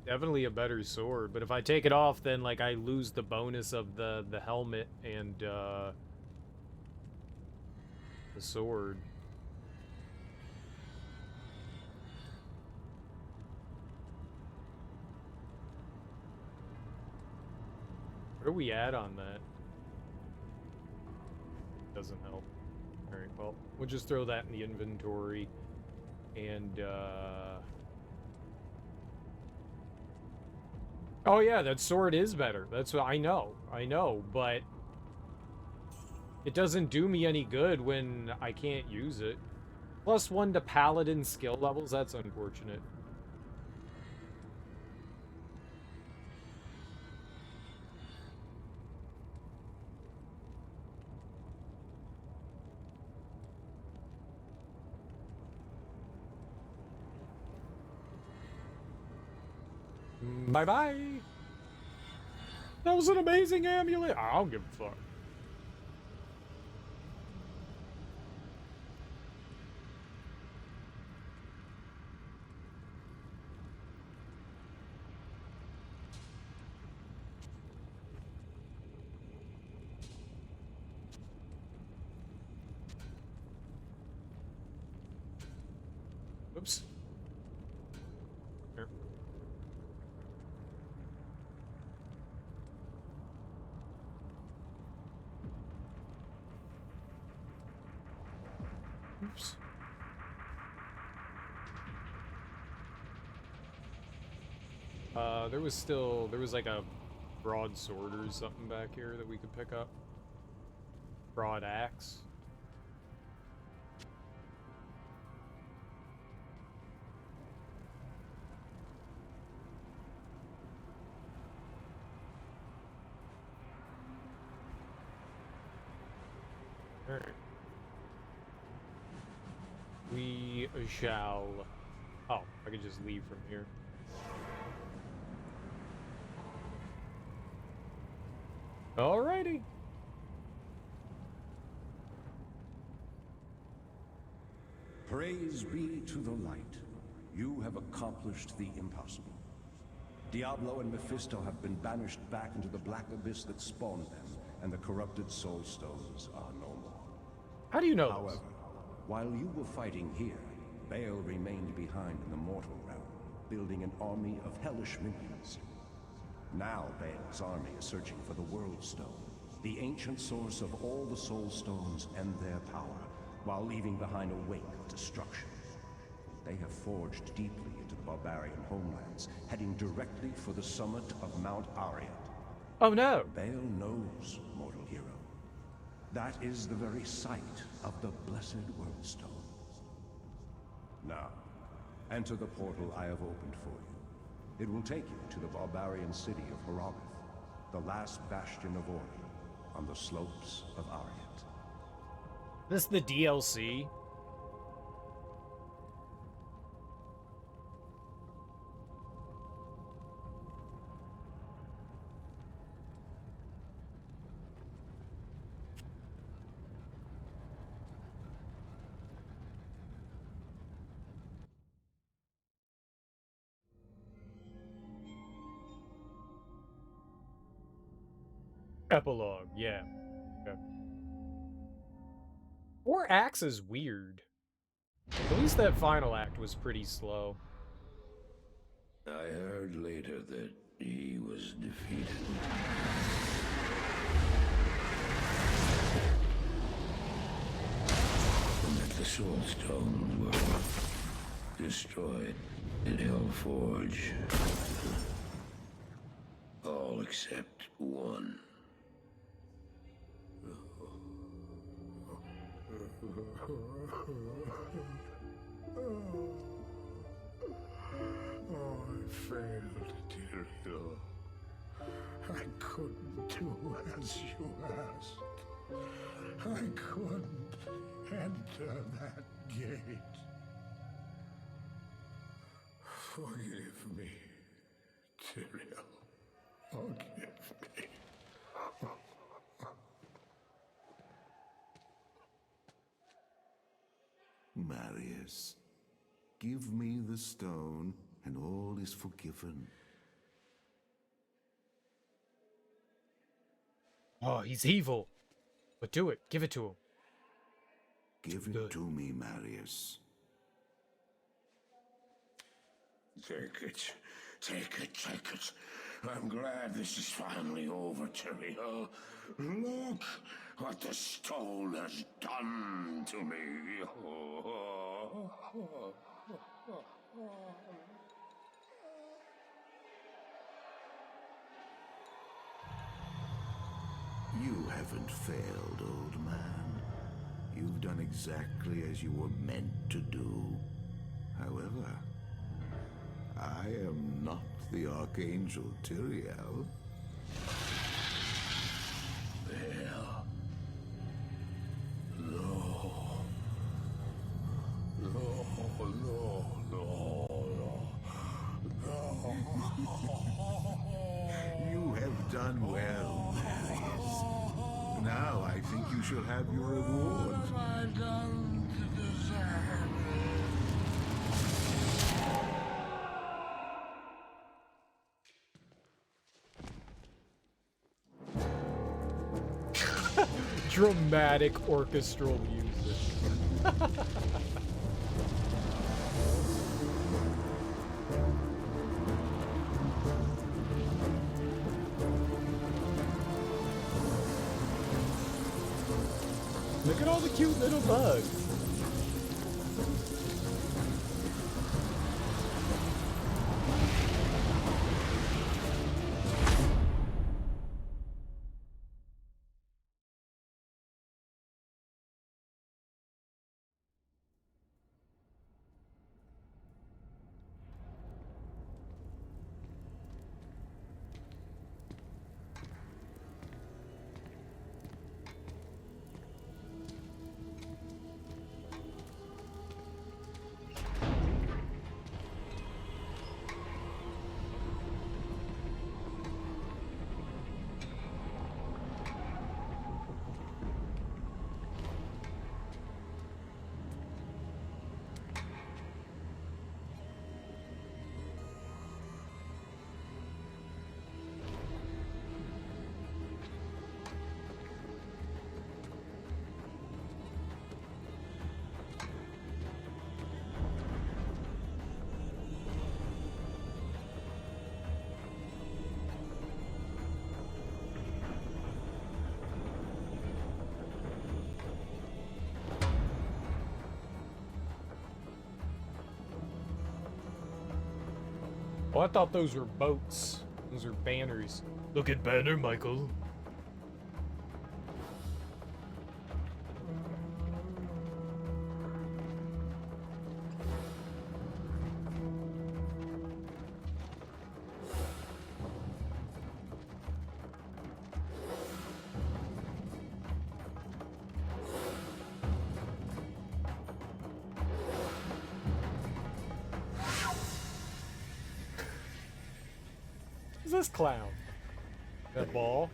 Definitely a better sword, but if I take it off, then, like, I lose the bonus of the helmet and, the sword. Where do we add on that? Doesn't help. Alright, well, we'll just throw that in the inventory. And, oh yeah, that sword is better. That's what I know, but it doesn't do me any good when I can't use it. +1 to paladin skill levels, that's unfortunate. Bye-bye. That was an amazing amulet. I don't give a fuck. Oops. Here. Oops. There was like a broadsword or something back here that we could pick up. Broad axe. Alright. We shall... Oh, I could just leave from here. Alrighty. Praise be to the light. You have accomplished the impossible. Diablo and Mephisto have been banished back into the black abyss that spawned them, and the corrupted soul stones are no more. How do you know However, this? while you were fighting here, Baal remained behind in the mortal realm, building an army of hellish minions. Now Baal's army is searching for the World Stone, the ancient source of all the soul stones and their power, while leaving behind a wake of destruction. They have forged deeply into the barbarian homelands, heading directly for the summit of Mount Ariat. Oh no! Baal knows, mortal hero. That is the very site of the blessed World Stone. Now, enter the portal I have opened for you. It will take you to the barbarian city of Haragath, the last bastion of order on the slopes of Ariat. This the DLC? Epilogue, yeah. Okay. 4 acts is weird. At least that final act was pretty slow. I heard later that he was defeated. And that the Soul Stones were destroyed in Hellforge. All except one. Oh, I failed, Tyrael. I couldn't do as you asked. I couldn't enter that gate. Forgive me, Tyrael. Forgive me. Marius, give me the stone, and all is forgiven. Oh, he's evil. But do it. Give it to him. Give it to me, Marius. Take it. Take it, take it. I'm glad this is finally over, Tyrael. Look what the stone has done to me. You haven't failed, old man. You've done exactly as you were meant to do. However, I am not the Archangel Tyrael. Well, no. No, no, no, no. No. shall have your reward. What have I done to deserve Dramatic orchestral music. Look at all the cute little bugs. Oh, I thought those were boats. Those are banners. Look at Banner, Michael. Who's this clown? That ball?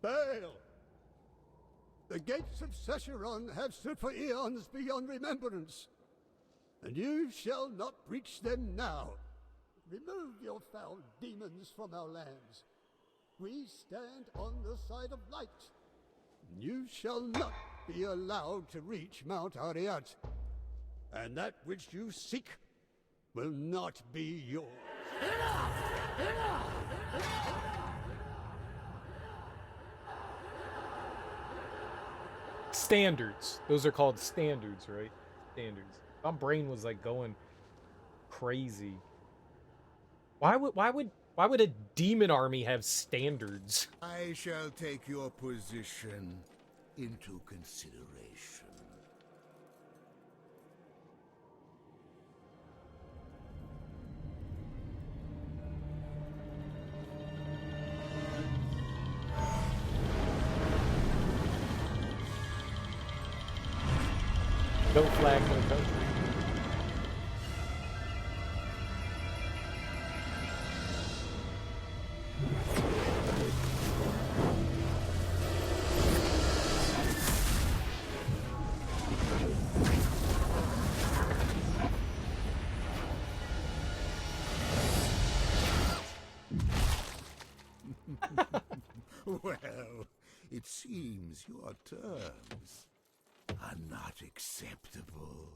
Bail! The gates of Sescheron have stood for eons beyond remembrance, and you shall not breach them now. Remove your foul demons from our lands. We stand on the side of light. You shall not be allowed to reach Mount Ariat, and that which you seek will not be yours. Standards. Those are called standards, right? Standards. My brain was like going crazy. Why would a demon army have standards? I shall take your position into consideration. No flag, no country. Well, it seems your terms are not acceptable.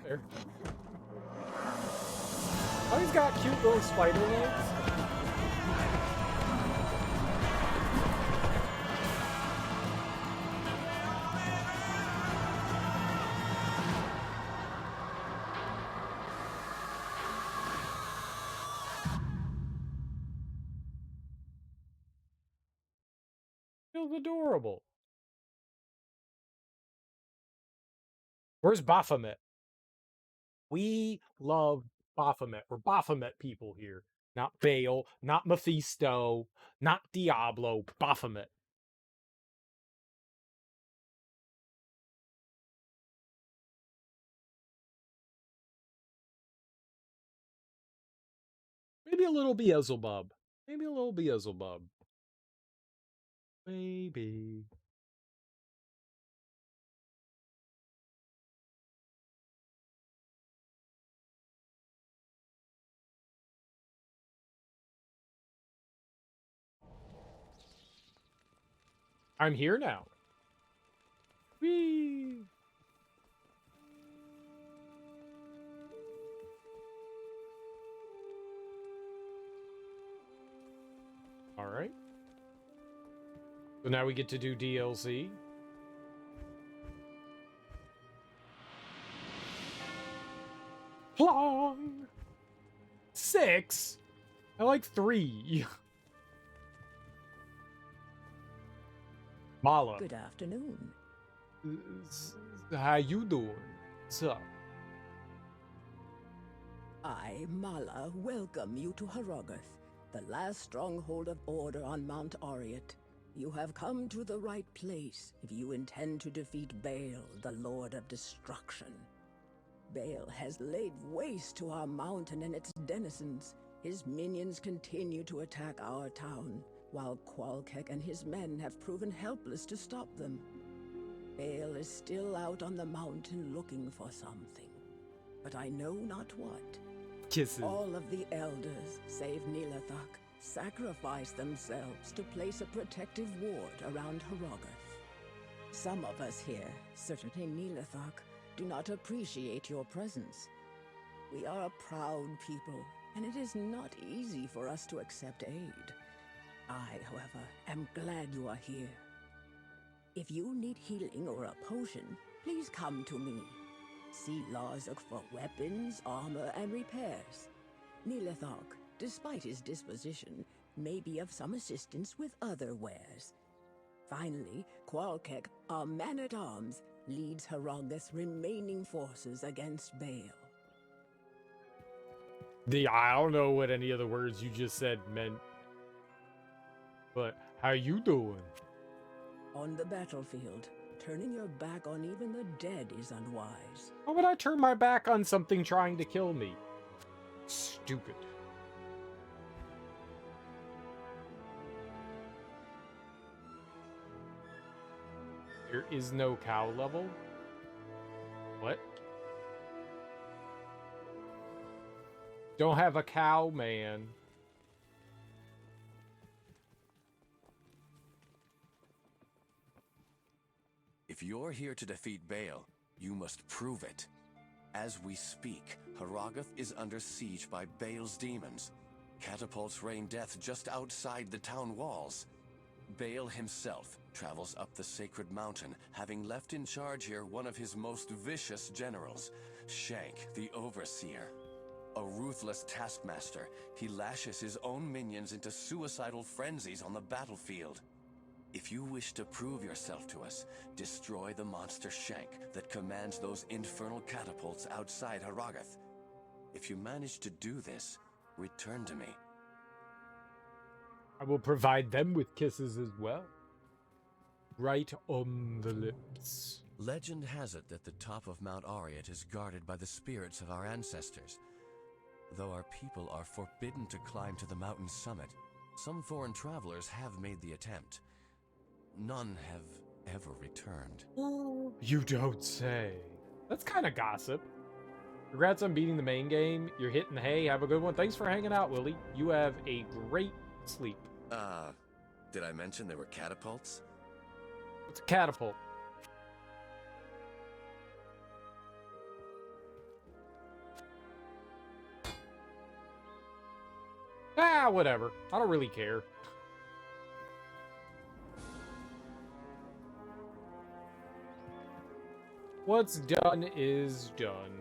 There. Oh, he's got cute little spider legs. Feels adorable. Where's Baphomet? We love Baphomet. We're Baphomet people here. Not Baal, not Mephisto, not Diablo, Baphomet. Maybe a little Beelzebub. Maybe a little Beelzebub. Maybe. I'm here now. Whee! Alright. So now we get to do DLC. Plong! 6? I like 3. Mala. Good afternoon. How you doing? What's up? I, Mala, welcome you to Harrogath, the last stronghold of order on Mount Oriat. You have come to the right place if you intend to defeat Baal, the Lord of Destruction. Baal has laid waste to our mountain and its denizens. His minions continue to attack our town, while Qualkek and his men have proven helpless to stop them. Baal is still out on the mountain looking for something, but I know not what. Kisses. All of the elders, save Nilathak, sacrifice themselves to place a protective ward around Harrogath. Some of us here, certainly Nilathak, do not appreciate your presence. We are a proud people, and it is not easy for us to accept aid. I, however, am glad you are here. If you need healing or a potion, please come to me. See Larzuk for weapons, armor, and repairs. Nilathak, despite his disposition, may be of some assistance with other wares. Finally, Qualkek, our man-at-arms, leads Harrogath's remaining forces against Baal. I don't know what any of the words you just said meant. But how you doing? On the battlefield, turning your back on even the dead is unwise. How would I turn my back on something trying to kill me? Stupid. There is no cow level? What? Don't have a cow, man. If you're here to defeat Baal, you must prove it. As we speak, Harrogath is under siege by Baal's demons. Catapults rain death just outside the town walls. Baal himself travels up the sacred mountain, having left in charge here one of his most vicious generals, Shank the Overseer. A ruthless taskmaster, he lashes his own minions into suicidal frenzies on the battlefield. If you wish to prove yourself to us, destroy the monster Shank that commands those infernal catapults outside Harrogath. If you manage to do this, return to me. I will provide them with kisses as well. Right on the lips. Legend has it that the top of Mount Oriat is guarded by the spirits of our ancestors. Though our people are forbidden to climb to the mountain's summit, some foreign travelers have made the attempt. None have ever returned. You don't say. That's kind of gossip. Congrats on beating the main game. You're hitting the hay. Have a good one. Thanks for hanging out, Willie. You have a great sleep. Did I mention there were catapults? It's a catapult. Ah, whatever. I don't really care. What's done is done.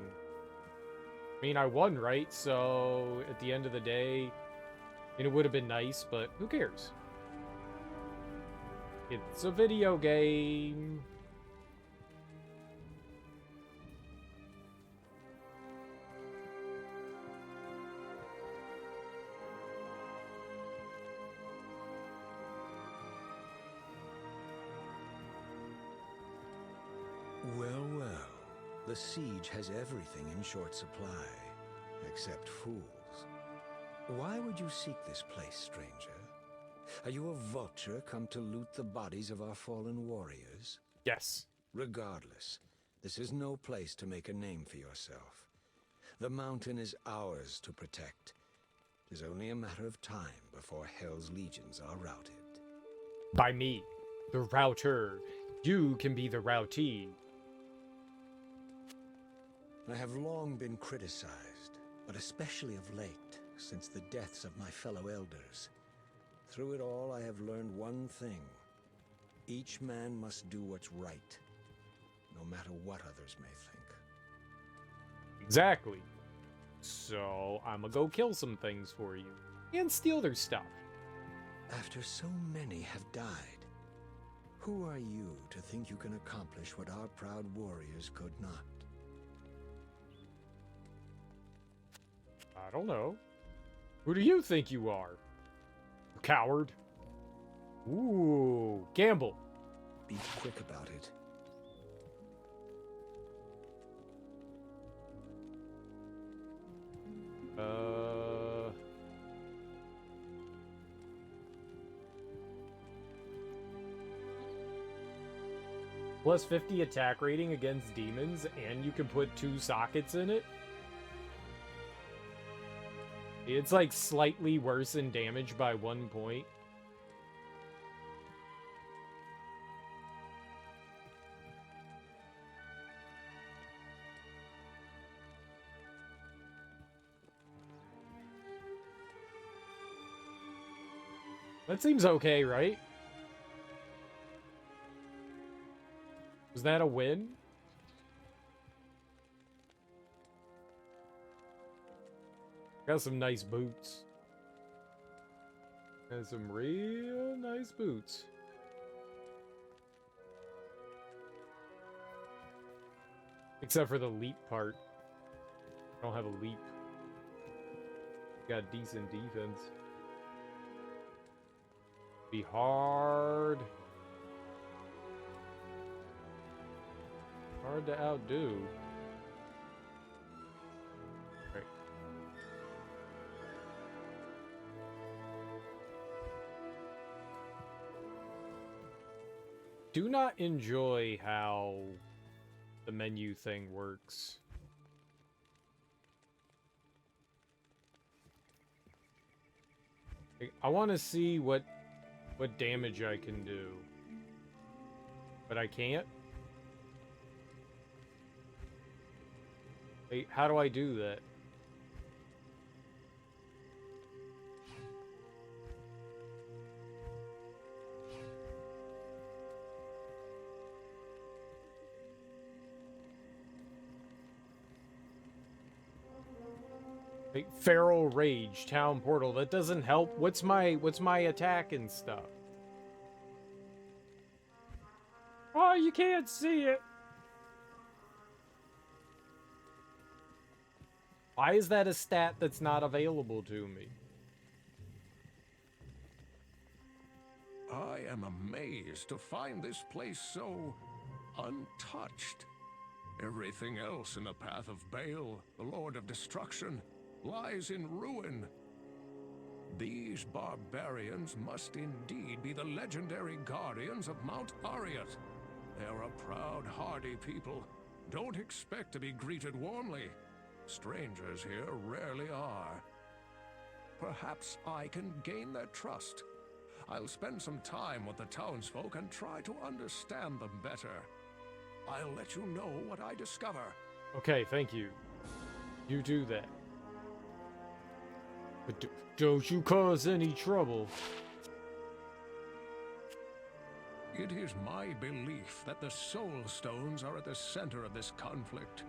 I mean, I won, right? So, at the end of the day, it would have been nice, but who cares? It's a video game. The siege has everything in short supply, except fools. Why would you seek this place, stranger? Are you a vulture come to loot the bodies of our fallen warriors? Yes. Regardless, this is no place to make a name for yourself. The mountain is ours to protect. It is only a matter of time before Hell's legions are routed. By me, the router. You can be the routee. I have long been criticized, but especially of late, since the deaths of my fellow elders. Through it all, I have learned one thing. Each man must do what's right, no matter what others may think. Exactly. So, I'ma go kill some things for you. And steal their stuff. After so many have died, who are you to think you can accomplish what our proud warriors could not? I don't know. Who do you think you are? A coward? Ooh, gamble. Be quick about it. Plus 50 attack rating against demons, and you can put 2 sockets in it? It's like slightly worse in damage by 1 point. That seems okay, right? Was that a win? Got some nice boots. Got some real nice boots. Except for the leap part. I don't have a leap. Got decent defense. Be hard. Hard to outdo. Right. Do not enjoy how the menu thing works. I want to see what damage I can do. But I can't? Wait, how do I do that? Wait, Feral Rage, Town Portal, that doesn't help. What's my attack and stuff? Oh, you can't see it. Why is that a stat that's not available to me? I am amazed to find this place so untouched. Everything else in the path of Baal, the Lord of Destruction, lies in ruin. These barbarians must indeed be the legendary guardians of Mount Ariat. They're a proud, hardy people. Don't expect to be greeted warmly. Strangers here rarely are. Perhaps I can gain their trust. I'll spend some time with the townsfolk and try to understand them better. I'll let you know what I discover. Okay, thank you. You do that. But don't you cause any trouble. It is my belief that the Soul Stones are at the center of this conflict.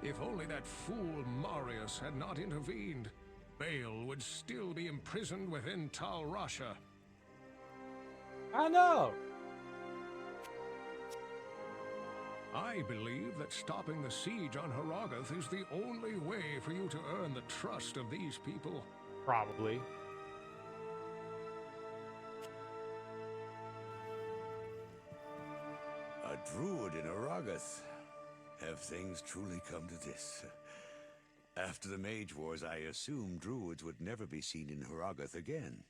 If only that fool Marius had not intervened, Baal would still be imprisoned within Tal Rasha. I know! I believe that stopping the siege on Herogoth is the only way for you to earn the trust of these people. Probably. A druid in Herogoth. Have things truly come to this? After the Mage Wars, I assumed Druids would never be seen in Hrogoth again.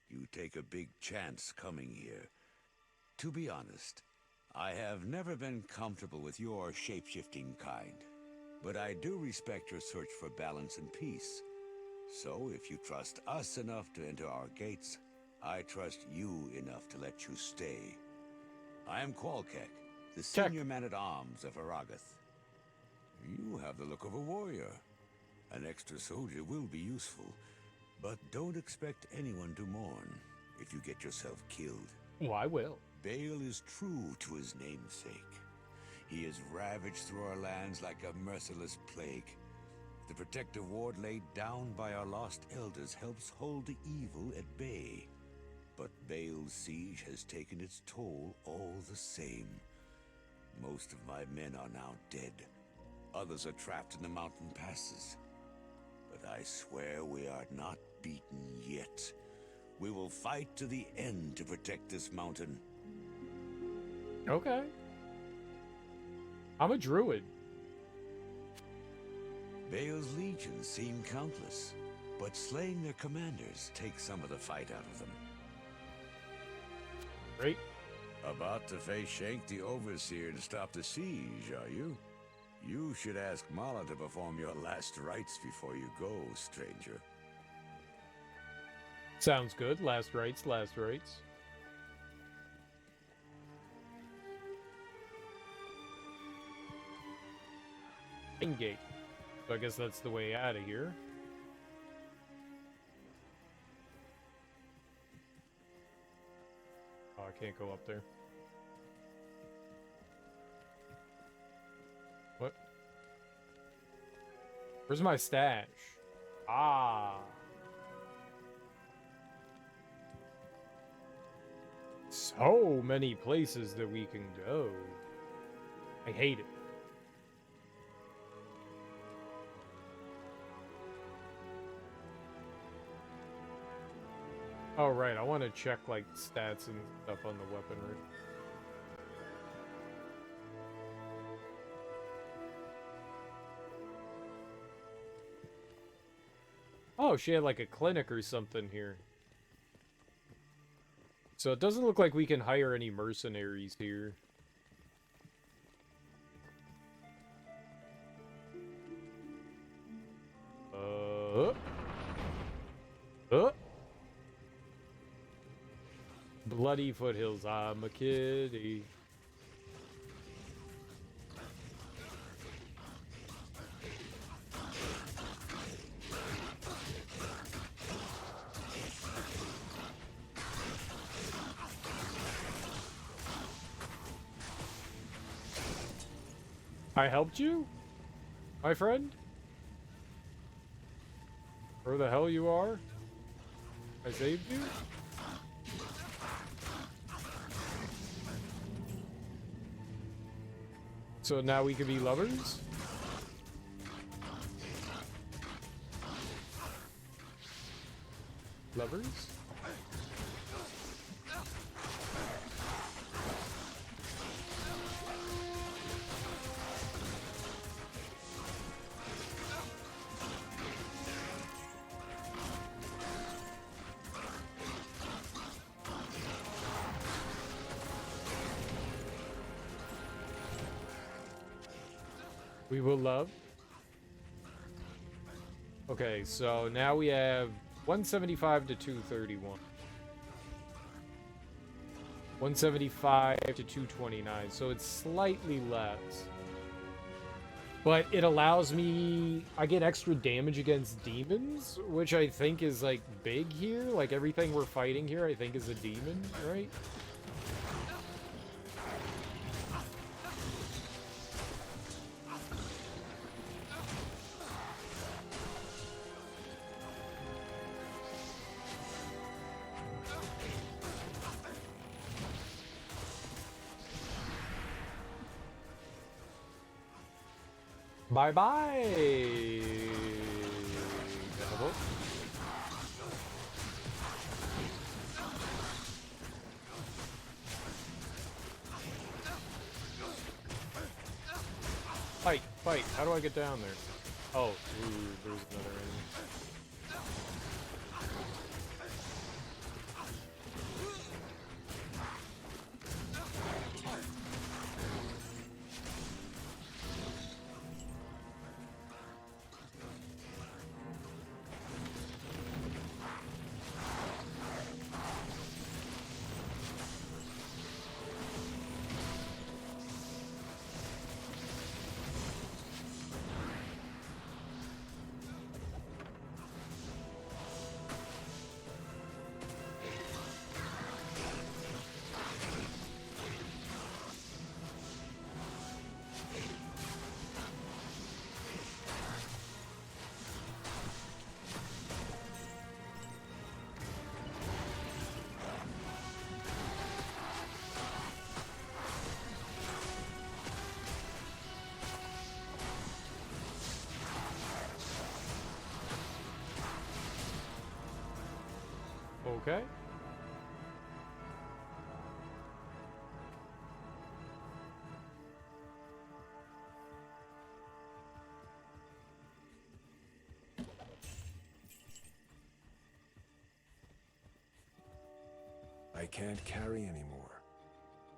You take a big chance coming here. To be honest, I have never been comfortable with your shape-shifting kind. But I do respect your search for balance and peace. So if you trust us enough to enter our gates, I trust you enough to let you stay. I am Qualkek, the senior man-at-arms of Hrogoth. You have the look of a warrior. An extra soldier will be useful, but don't expect anyone to mourn if you get yourself killed. Oh, I will. Bale is true to his namesake. He has ravaged through our lands like a merciless plague. The protective ward laid down by our lost elders helps hold the evil at bay. But Bale's siege has taken its toll all the same. Most of my men are now dead. Others are trapped in the mountain passes. But I swear we are not beaten yet. We will fight to the end to protect this mountain. Okay. I'm a druid. Bale's legions seem countless, but slaying their commanders takes some of the fight out of them. Great. About to face Shank the Overseer and stop the siege, are you? You should ask Mala to perform your last rites before you go, stranger. Sounds good. Last rites, last rites. Gate. So I guess that's the way out of here. Oh, I can't go up there. What? Where's my stash? Ah. So many places that we can go. I hate it. Oh, right. I want to check, like, stats and stuff on the weaponry. Oh, she had, like, a clinic or something here. So it doesn't look like we can hire any mercenaries here. Bloody foothills, I'm a kitty. I helped you? My friend? Where the hell you are? I saved you? So now we can be lovers? Lovers? We will love. Okay, so now we have 175 to 231. 175 to 229, so it's slightly less. But it allows me... I get extra damage against demons, which I think is, like, big here. Like, everything we're fighting here, I think, is a demon, right? Bye-bye! fight. How do I get down there? Oh, ooh, there's another enemy. Okay. I can't carry anymore.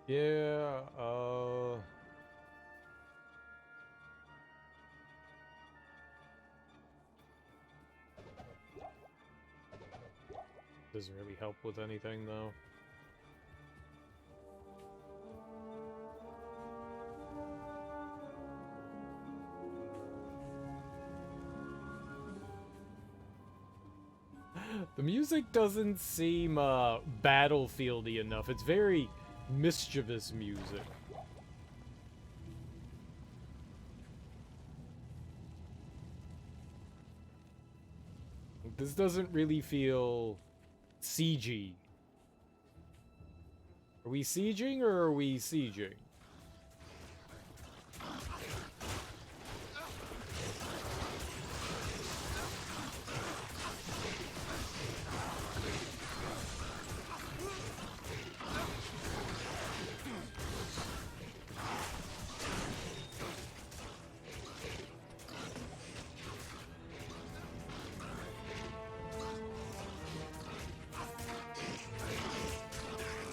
Yeah, doesn't really help with anything, though. The music doesn't seem, battlefieldy enough. It's very mischievous music. This doesn't really feel siegey. Are we sieging or are we sieging?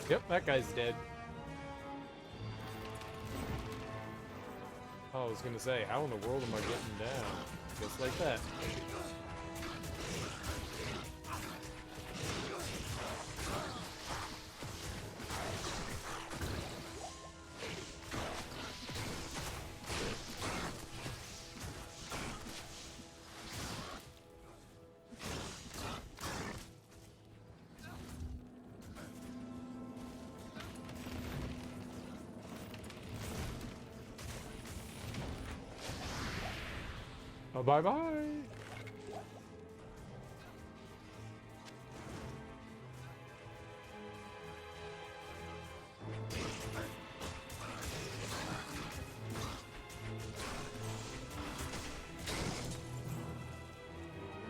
Yep, that guy's dead. Oh, I was gonna say, how in the world am I getting down? Just like that. Bye-bye.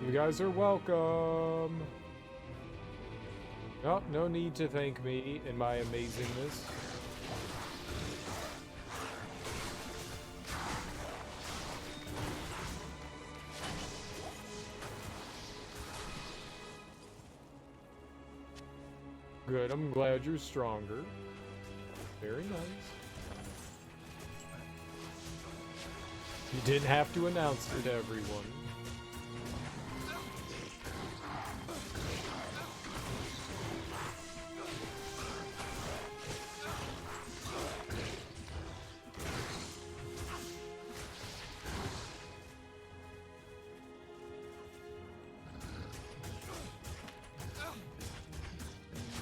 You guys are welcome. Oh, no need to thank me in my amazingness. Good, I'm glad you're stronger. Very nice. You didn't have to announce it to everyone.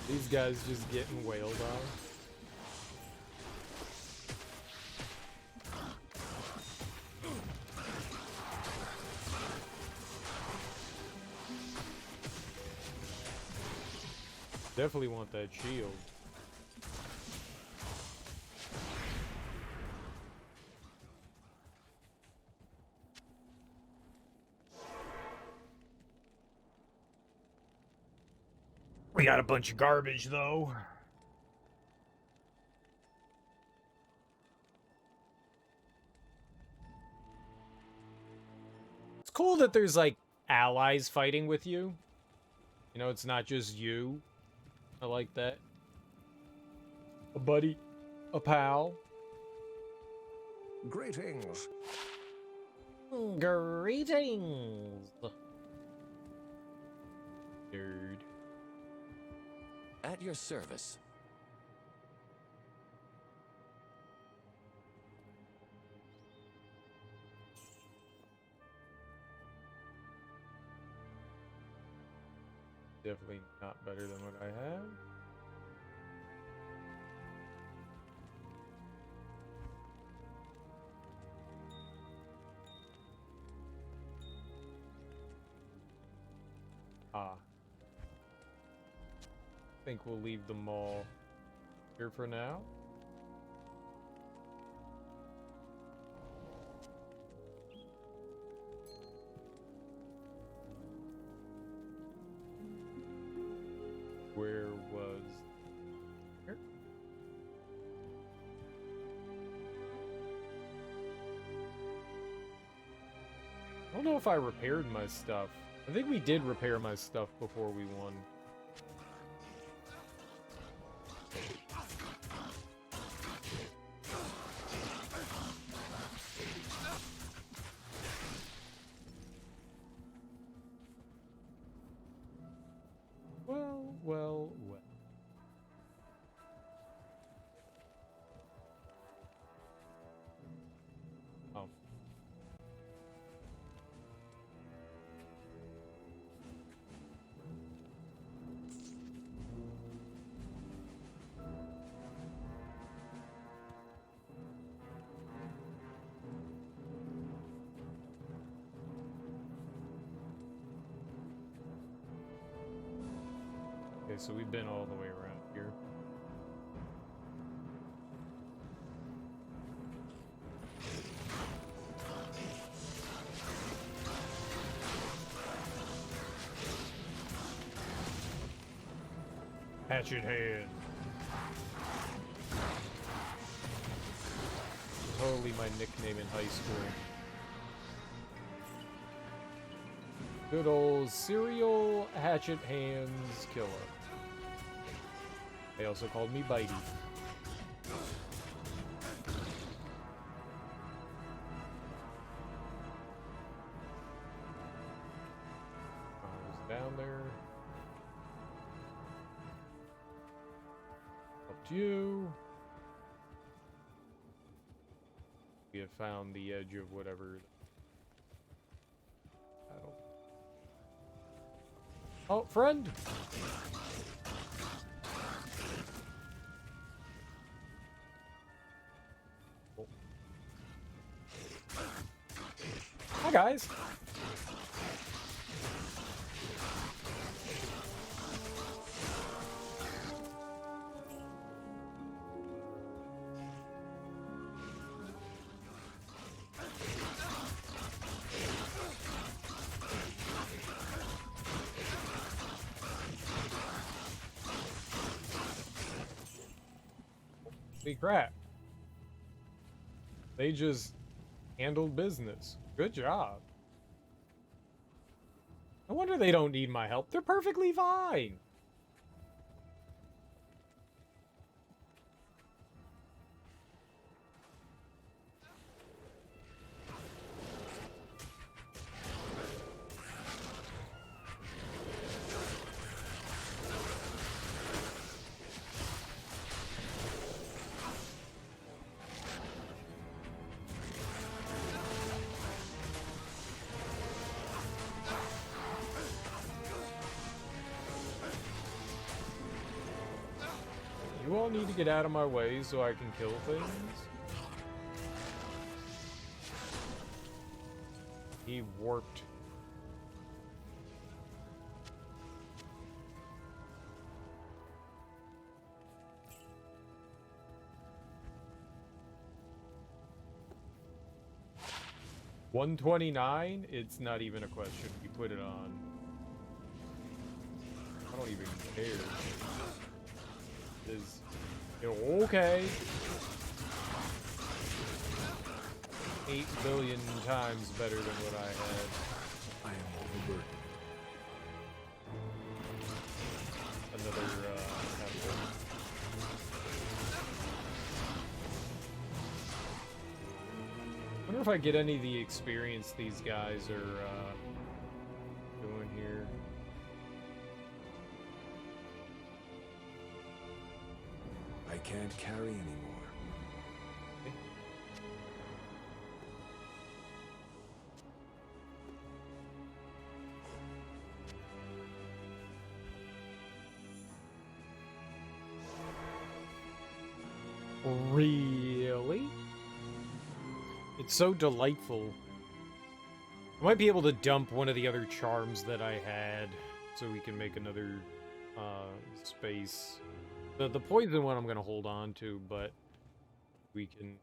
These guys just getting wailed on. Definitely want that shield. We got a bunch of garbage, though. cool that there's like allies fighting with you. You know, it's not just you. I like that. A buddy, a pal. Greetings. Greetings. Nerd. At your service. Definitely not better than what I have. I think we'll leave them all here for now. Where was here? I don't know if I repaired my stuff. I think we did repair my stuff before we won. Well. Oh. Okay, so we've been all the way around here. Hatchet hand. Totally my nickname in high school. Good old serial hatchet hands killer. They also called me Bitey. I was down there. Up to you. We have found the edge of whatever. Oh, friend! Oh. Hi, guys! Holy crap. They just handled business. Good job. No wonder they don't need my help. They're perfectly fine. You all need to get out of my way so I can kill things. He warped. $129? It's not even a question. We put it on. I don't even care. Is okay. 8 billion times better than what I had. I am overburdened. Another temple. I wonder if I get any of the experience these guys are doing here. I can't carry anymore. Really? It's so delightful. I might be able to dump one of the other charms that I had so we can make another space. The poison one I'm going to hold on to, but we can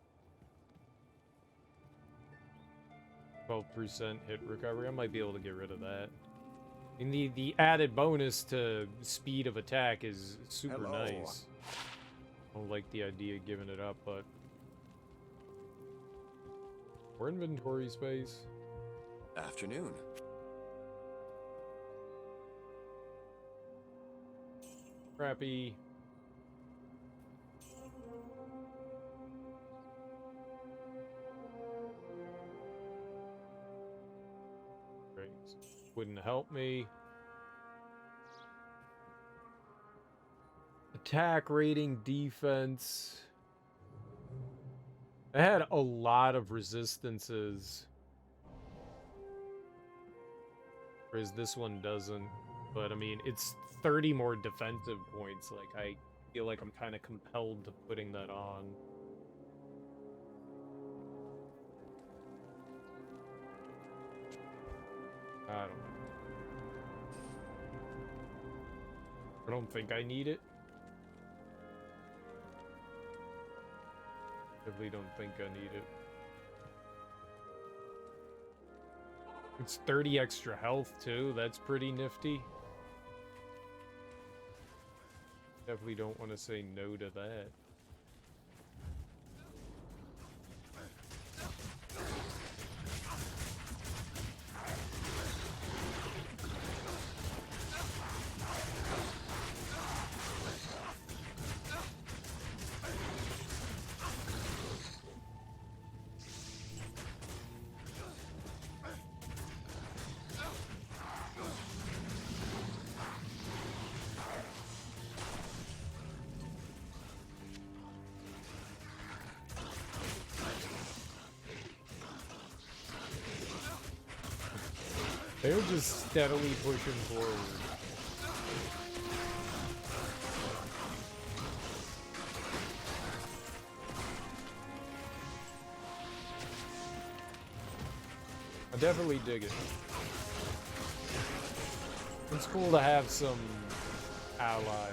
12% hit recovery. I might be able to get rid of that. And the added bonus to speed of attack is super nice. I don't like the idea of giving it up, but more inventory space. Afternoon. Crappy. Great. Wouldn't help me. Attack rating, defense. I had a lot of resistances. Whereas this one doesn't. But I mean, it's 30 more defensive points. Like, I feel like I'm kind of compelled to putting that on. I don't know. I don't think I need it. Definitely don't think I need it. It's 30 extra health too. That's pretty nifty. Definitely don't want to say no to that. They're just steadily pushing forward. I definitely dig it. It's cool to have some allies.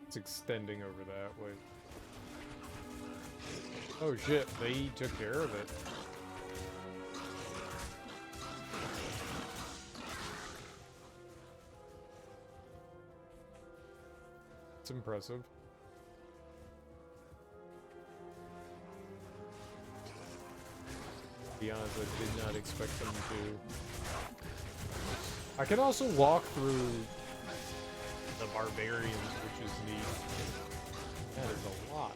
It's extending over that way. Oh shit, they took care of it. It's impressive. To be honest, I did not expect them to. I can also walk through the barbarians, which is neat. That is a lot.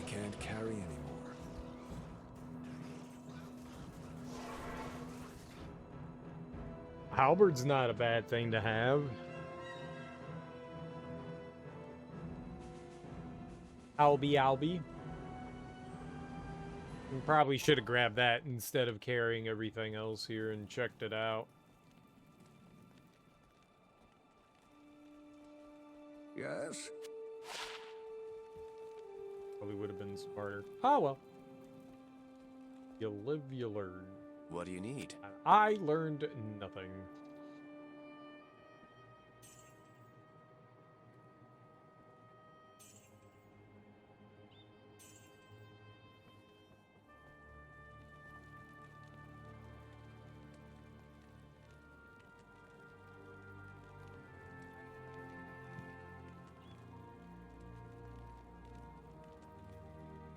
Can't carry anymore. Halberd's not a bad thing to have. Albie. We probably should have grabbed that instead of carrying everything else here and checked it out. Yes? Probably would have been smarter. Oh well. You live, you learn. What do you need? I learned nothing.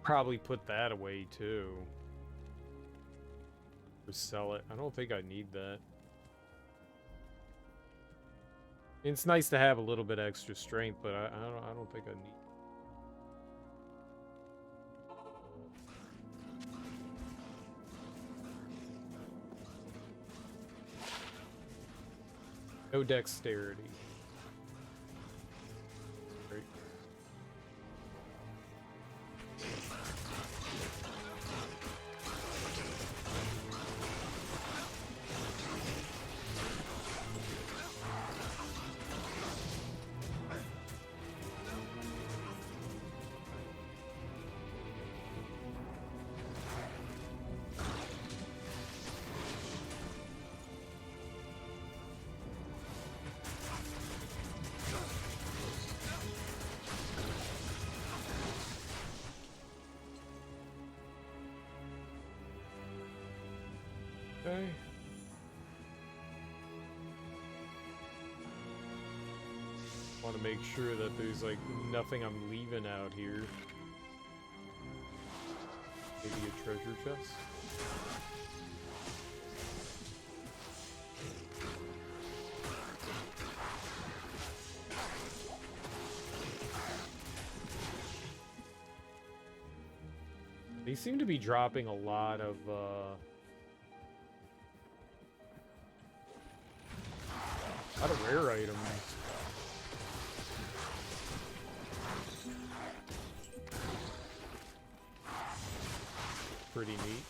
Probably put that away too. Or sell it. I don't think I need that. It's nice to have a little bit extra strength, but I don't think I need. No dexterity. Great. Okay. Want to make sure that there's like nothing I'm leaving out here. Maybe a treasure chest. They seem to be dropping a lot of rare items. Pretty neat.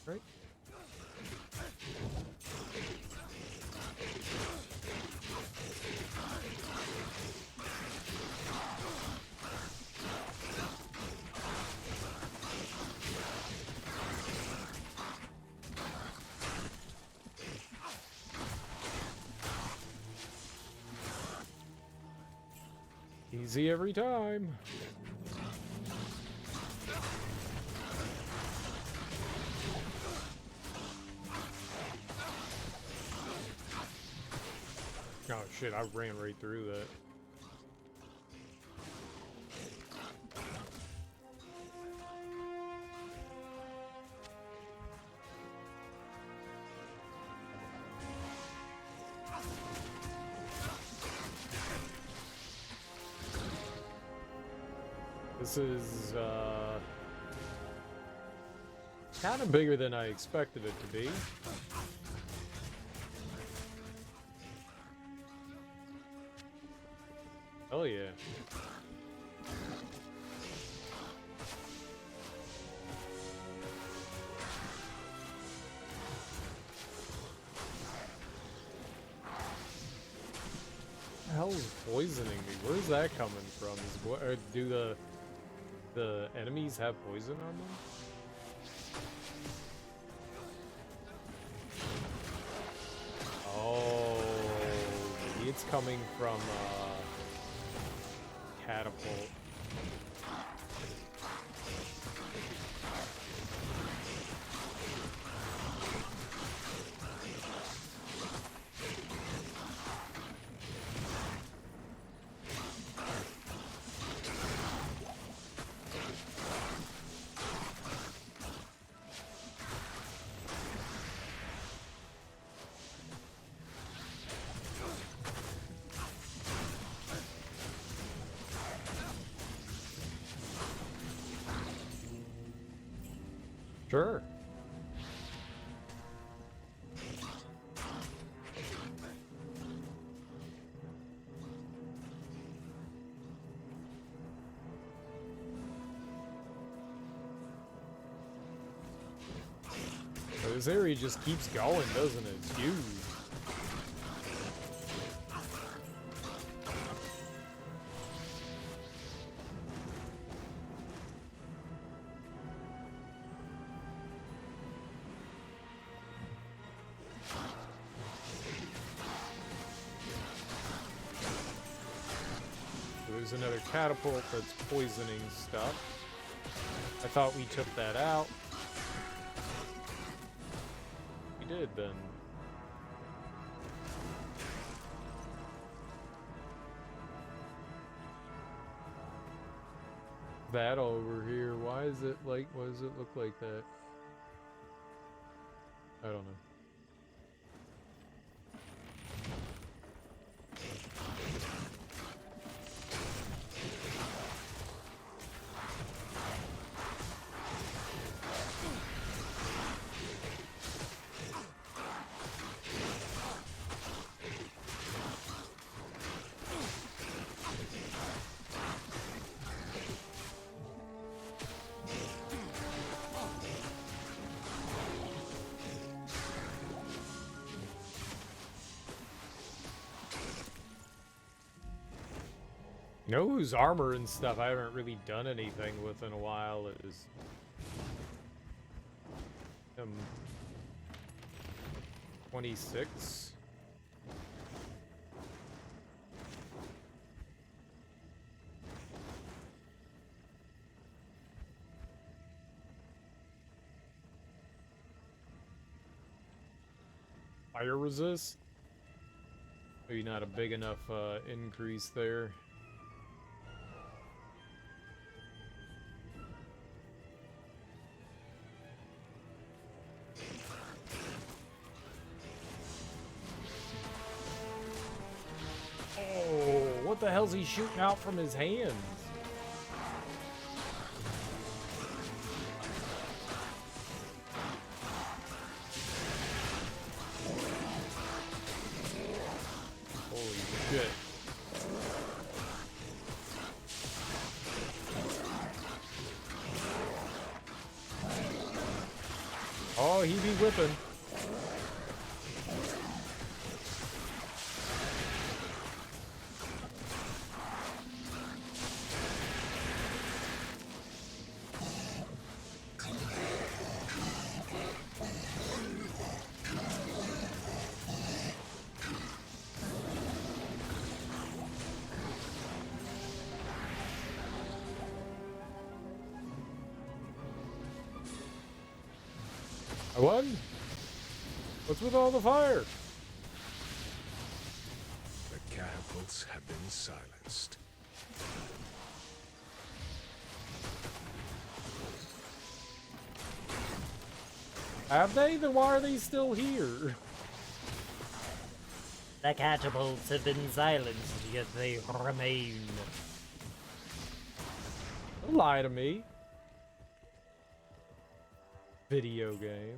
Right. Easy every time. Oh shit, I ran right through that. This is, kind of bigger than I expected it to be. Oh yeah. What the hell is poisoning me? Where's that coming from? Do the enemies have poison on them? Oh, maybe it's coming from catapult. Sure. This area just keeps going, doesn't it? It's huge. There's another catapult that's poisoning stuff. I thought we took that out. We did then. That over here, why is it like, why does it look like that? I don't know. You know whose armor and stuff I haven't really done anything with in a while is 26. Fire resist? Maybe not a big enough increase there. What the hell's he shooting out from his hands? Holy shit. Oh, he be whipping. I won? What's with all the fire? The catapults have been silenced. Have they? Then why are they still here? The catapults have been silenced, yet they remain. Don't lie to me. Video game.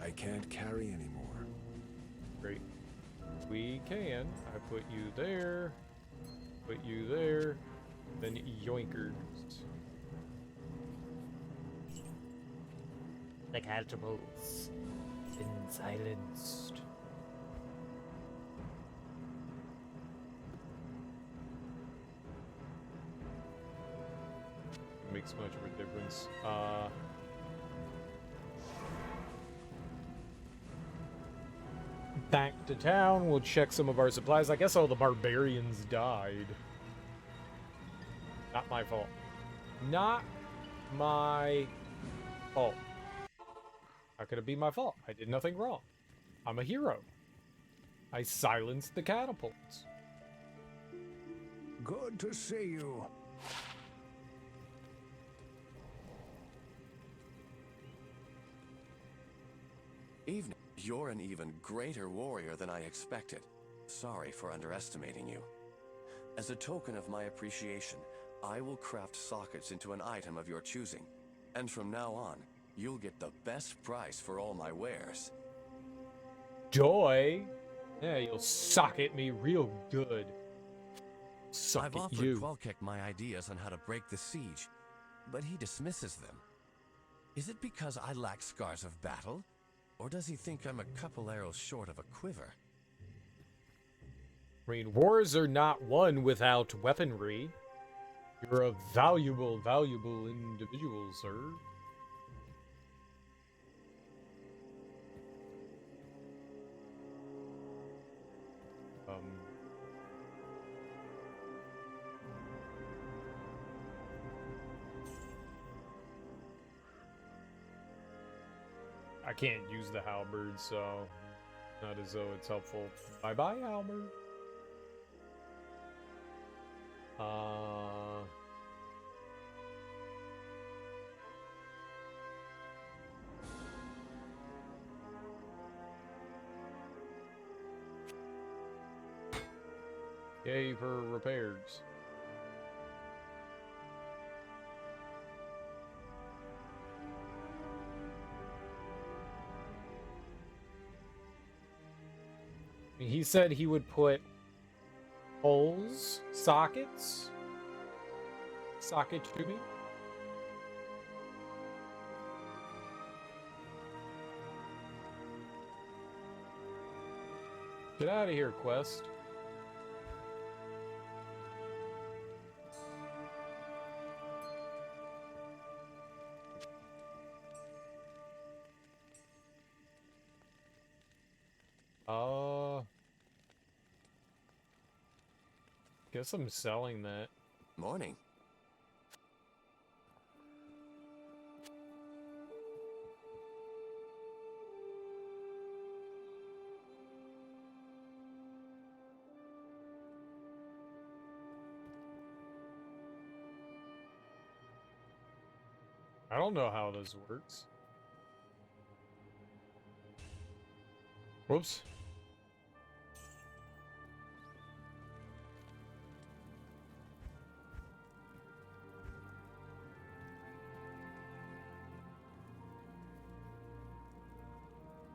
I can't carry anymore. Great. We can. I put you there. Put you there. Then yoinkers. The catapults been silenced. Makes much of a difference. Back to town. We'll check some of our supplies. I guess all the barbarians died. Not my fault. Not my fault. How could it be my fault? I did nothing wrong. I'm a hero. I silenced the catapults. Good to see you. Evening. You're an even greater warrior than I expected. Sorry for underestimating you. As a token of my appreciation, I will craft sockets into an item of your choosing. And from now on, you'll get the best price for all my wares. Joy? Yeah, you'll socket me real good. Suck I've it, offered you. Qualkek my ideas on how to break the siege, but he dismisses them. Is it because I lack scars of battle, or does he think I'm a couple arrows short of a quiver? I mean, wars are not won without weaponry. You're a valuable individual, sir. I can't use the halberd, so not as though it's helpful. Bye-bye, halberd. Yay for repairs. He said he would put holes, socket to me. Get out of here, Quest. Guess I'm selling that. Morning. I don't know how this works. Whoops.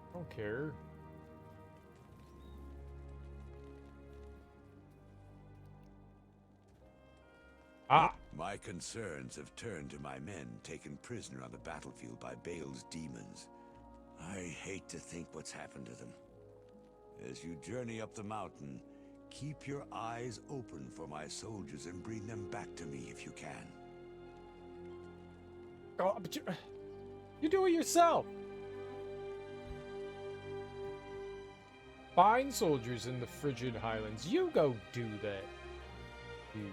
I don't care. Ah! My concerns have turned to my men taken prisoner on the battlefield by Baal's demons. I hate to think what's happened to them. As you journey up the mountain, keep your eyes open for my soldiers and bring them back to me if you can. Oh, but you do it yourself. Find soldiers in the frigid highlands. You go do that. You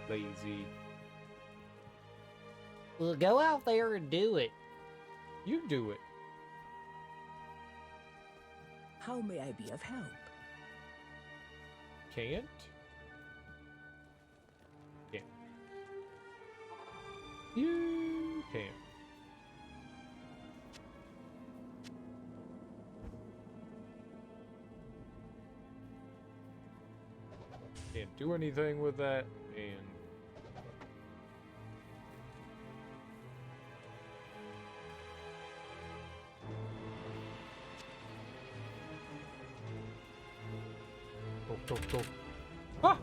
lazy. Well, go out there and do it. You do it. How may I be of help? Can't? Yeah. You can't. Can't do anything with that, and go. Ah!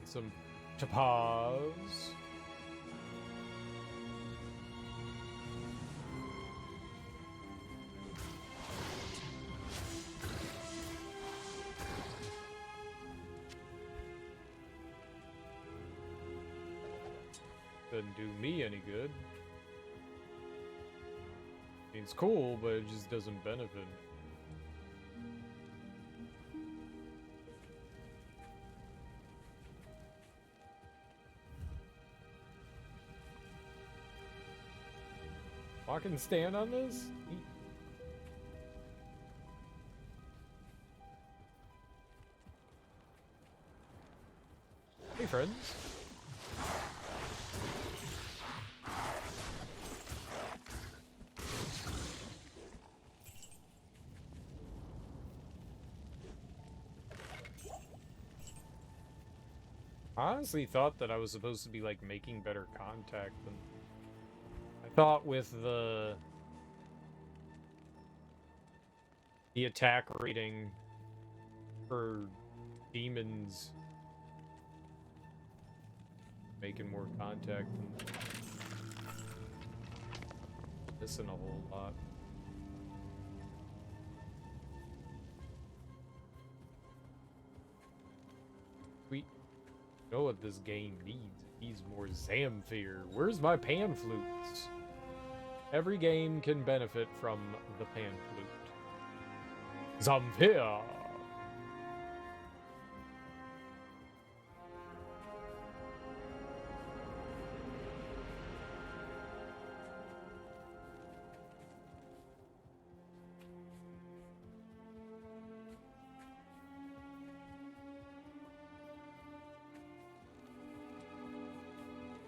Some topaz. Doesn't do me any good. It's cool, but it just doesn't benefit. I can stand on this? Hey, friends. I honestly thought that I was supposed to be, like, making better contact than... I thought with the attack rating for demons making more contact than missing a whole lot. We know what this game needs. It needs more Zamfir. Where's my pan flutes? Every game can benefit from the pan flute. Zamfir!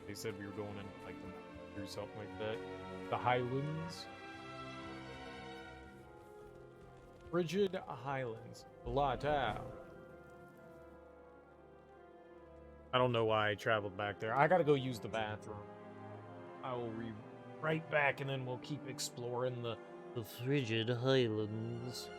They said we were going in like the or something like that. The Highlands. Frigid Highlands. Lata. I don't know why I traveled back there. I gotta go use the bathroom. I will be right back and then we'll keep exploring the Frigid Highlands.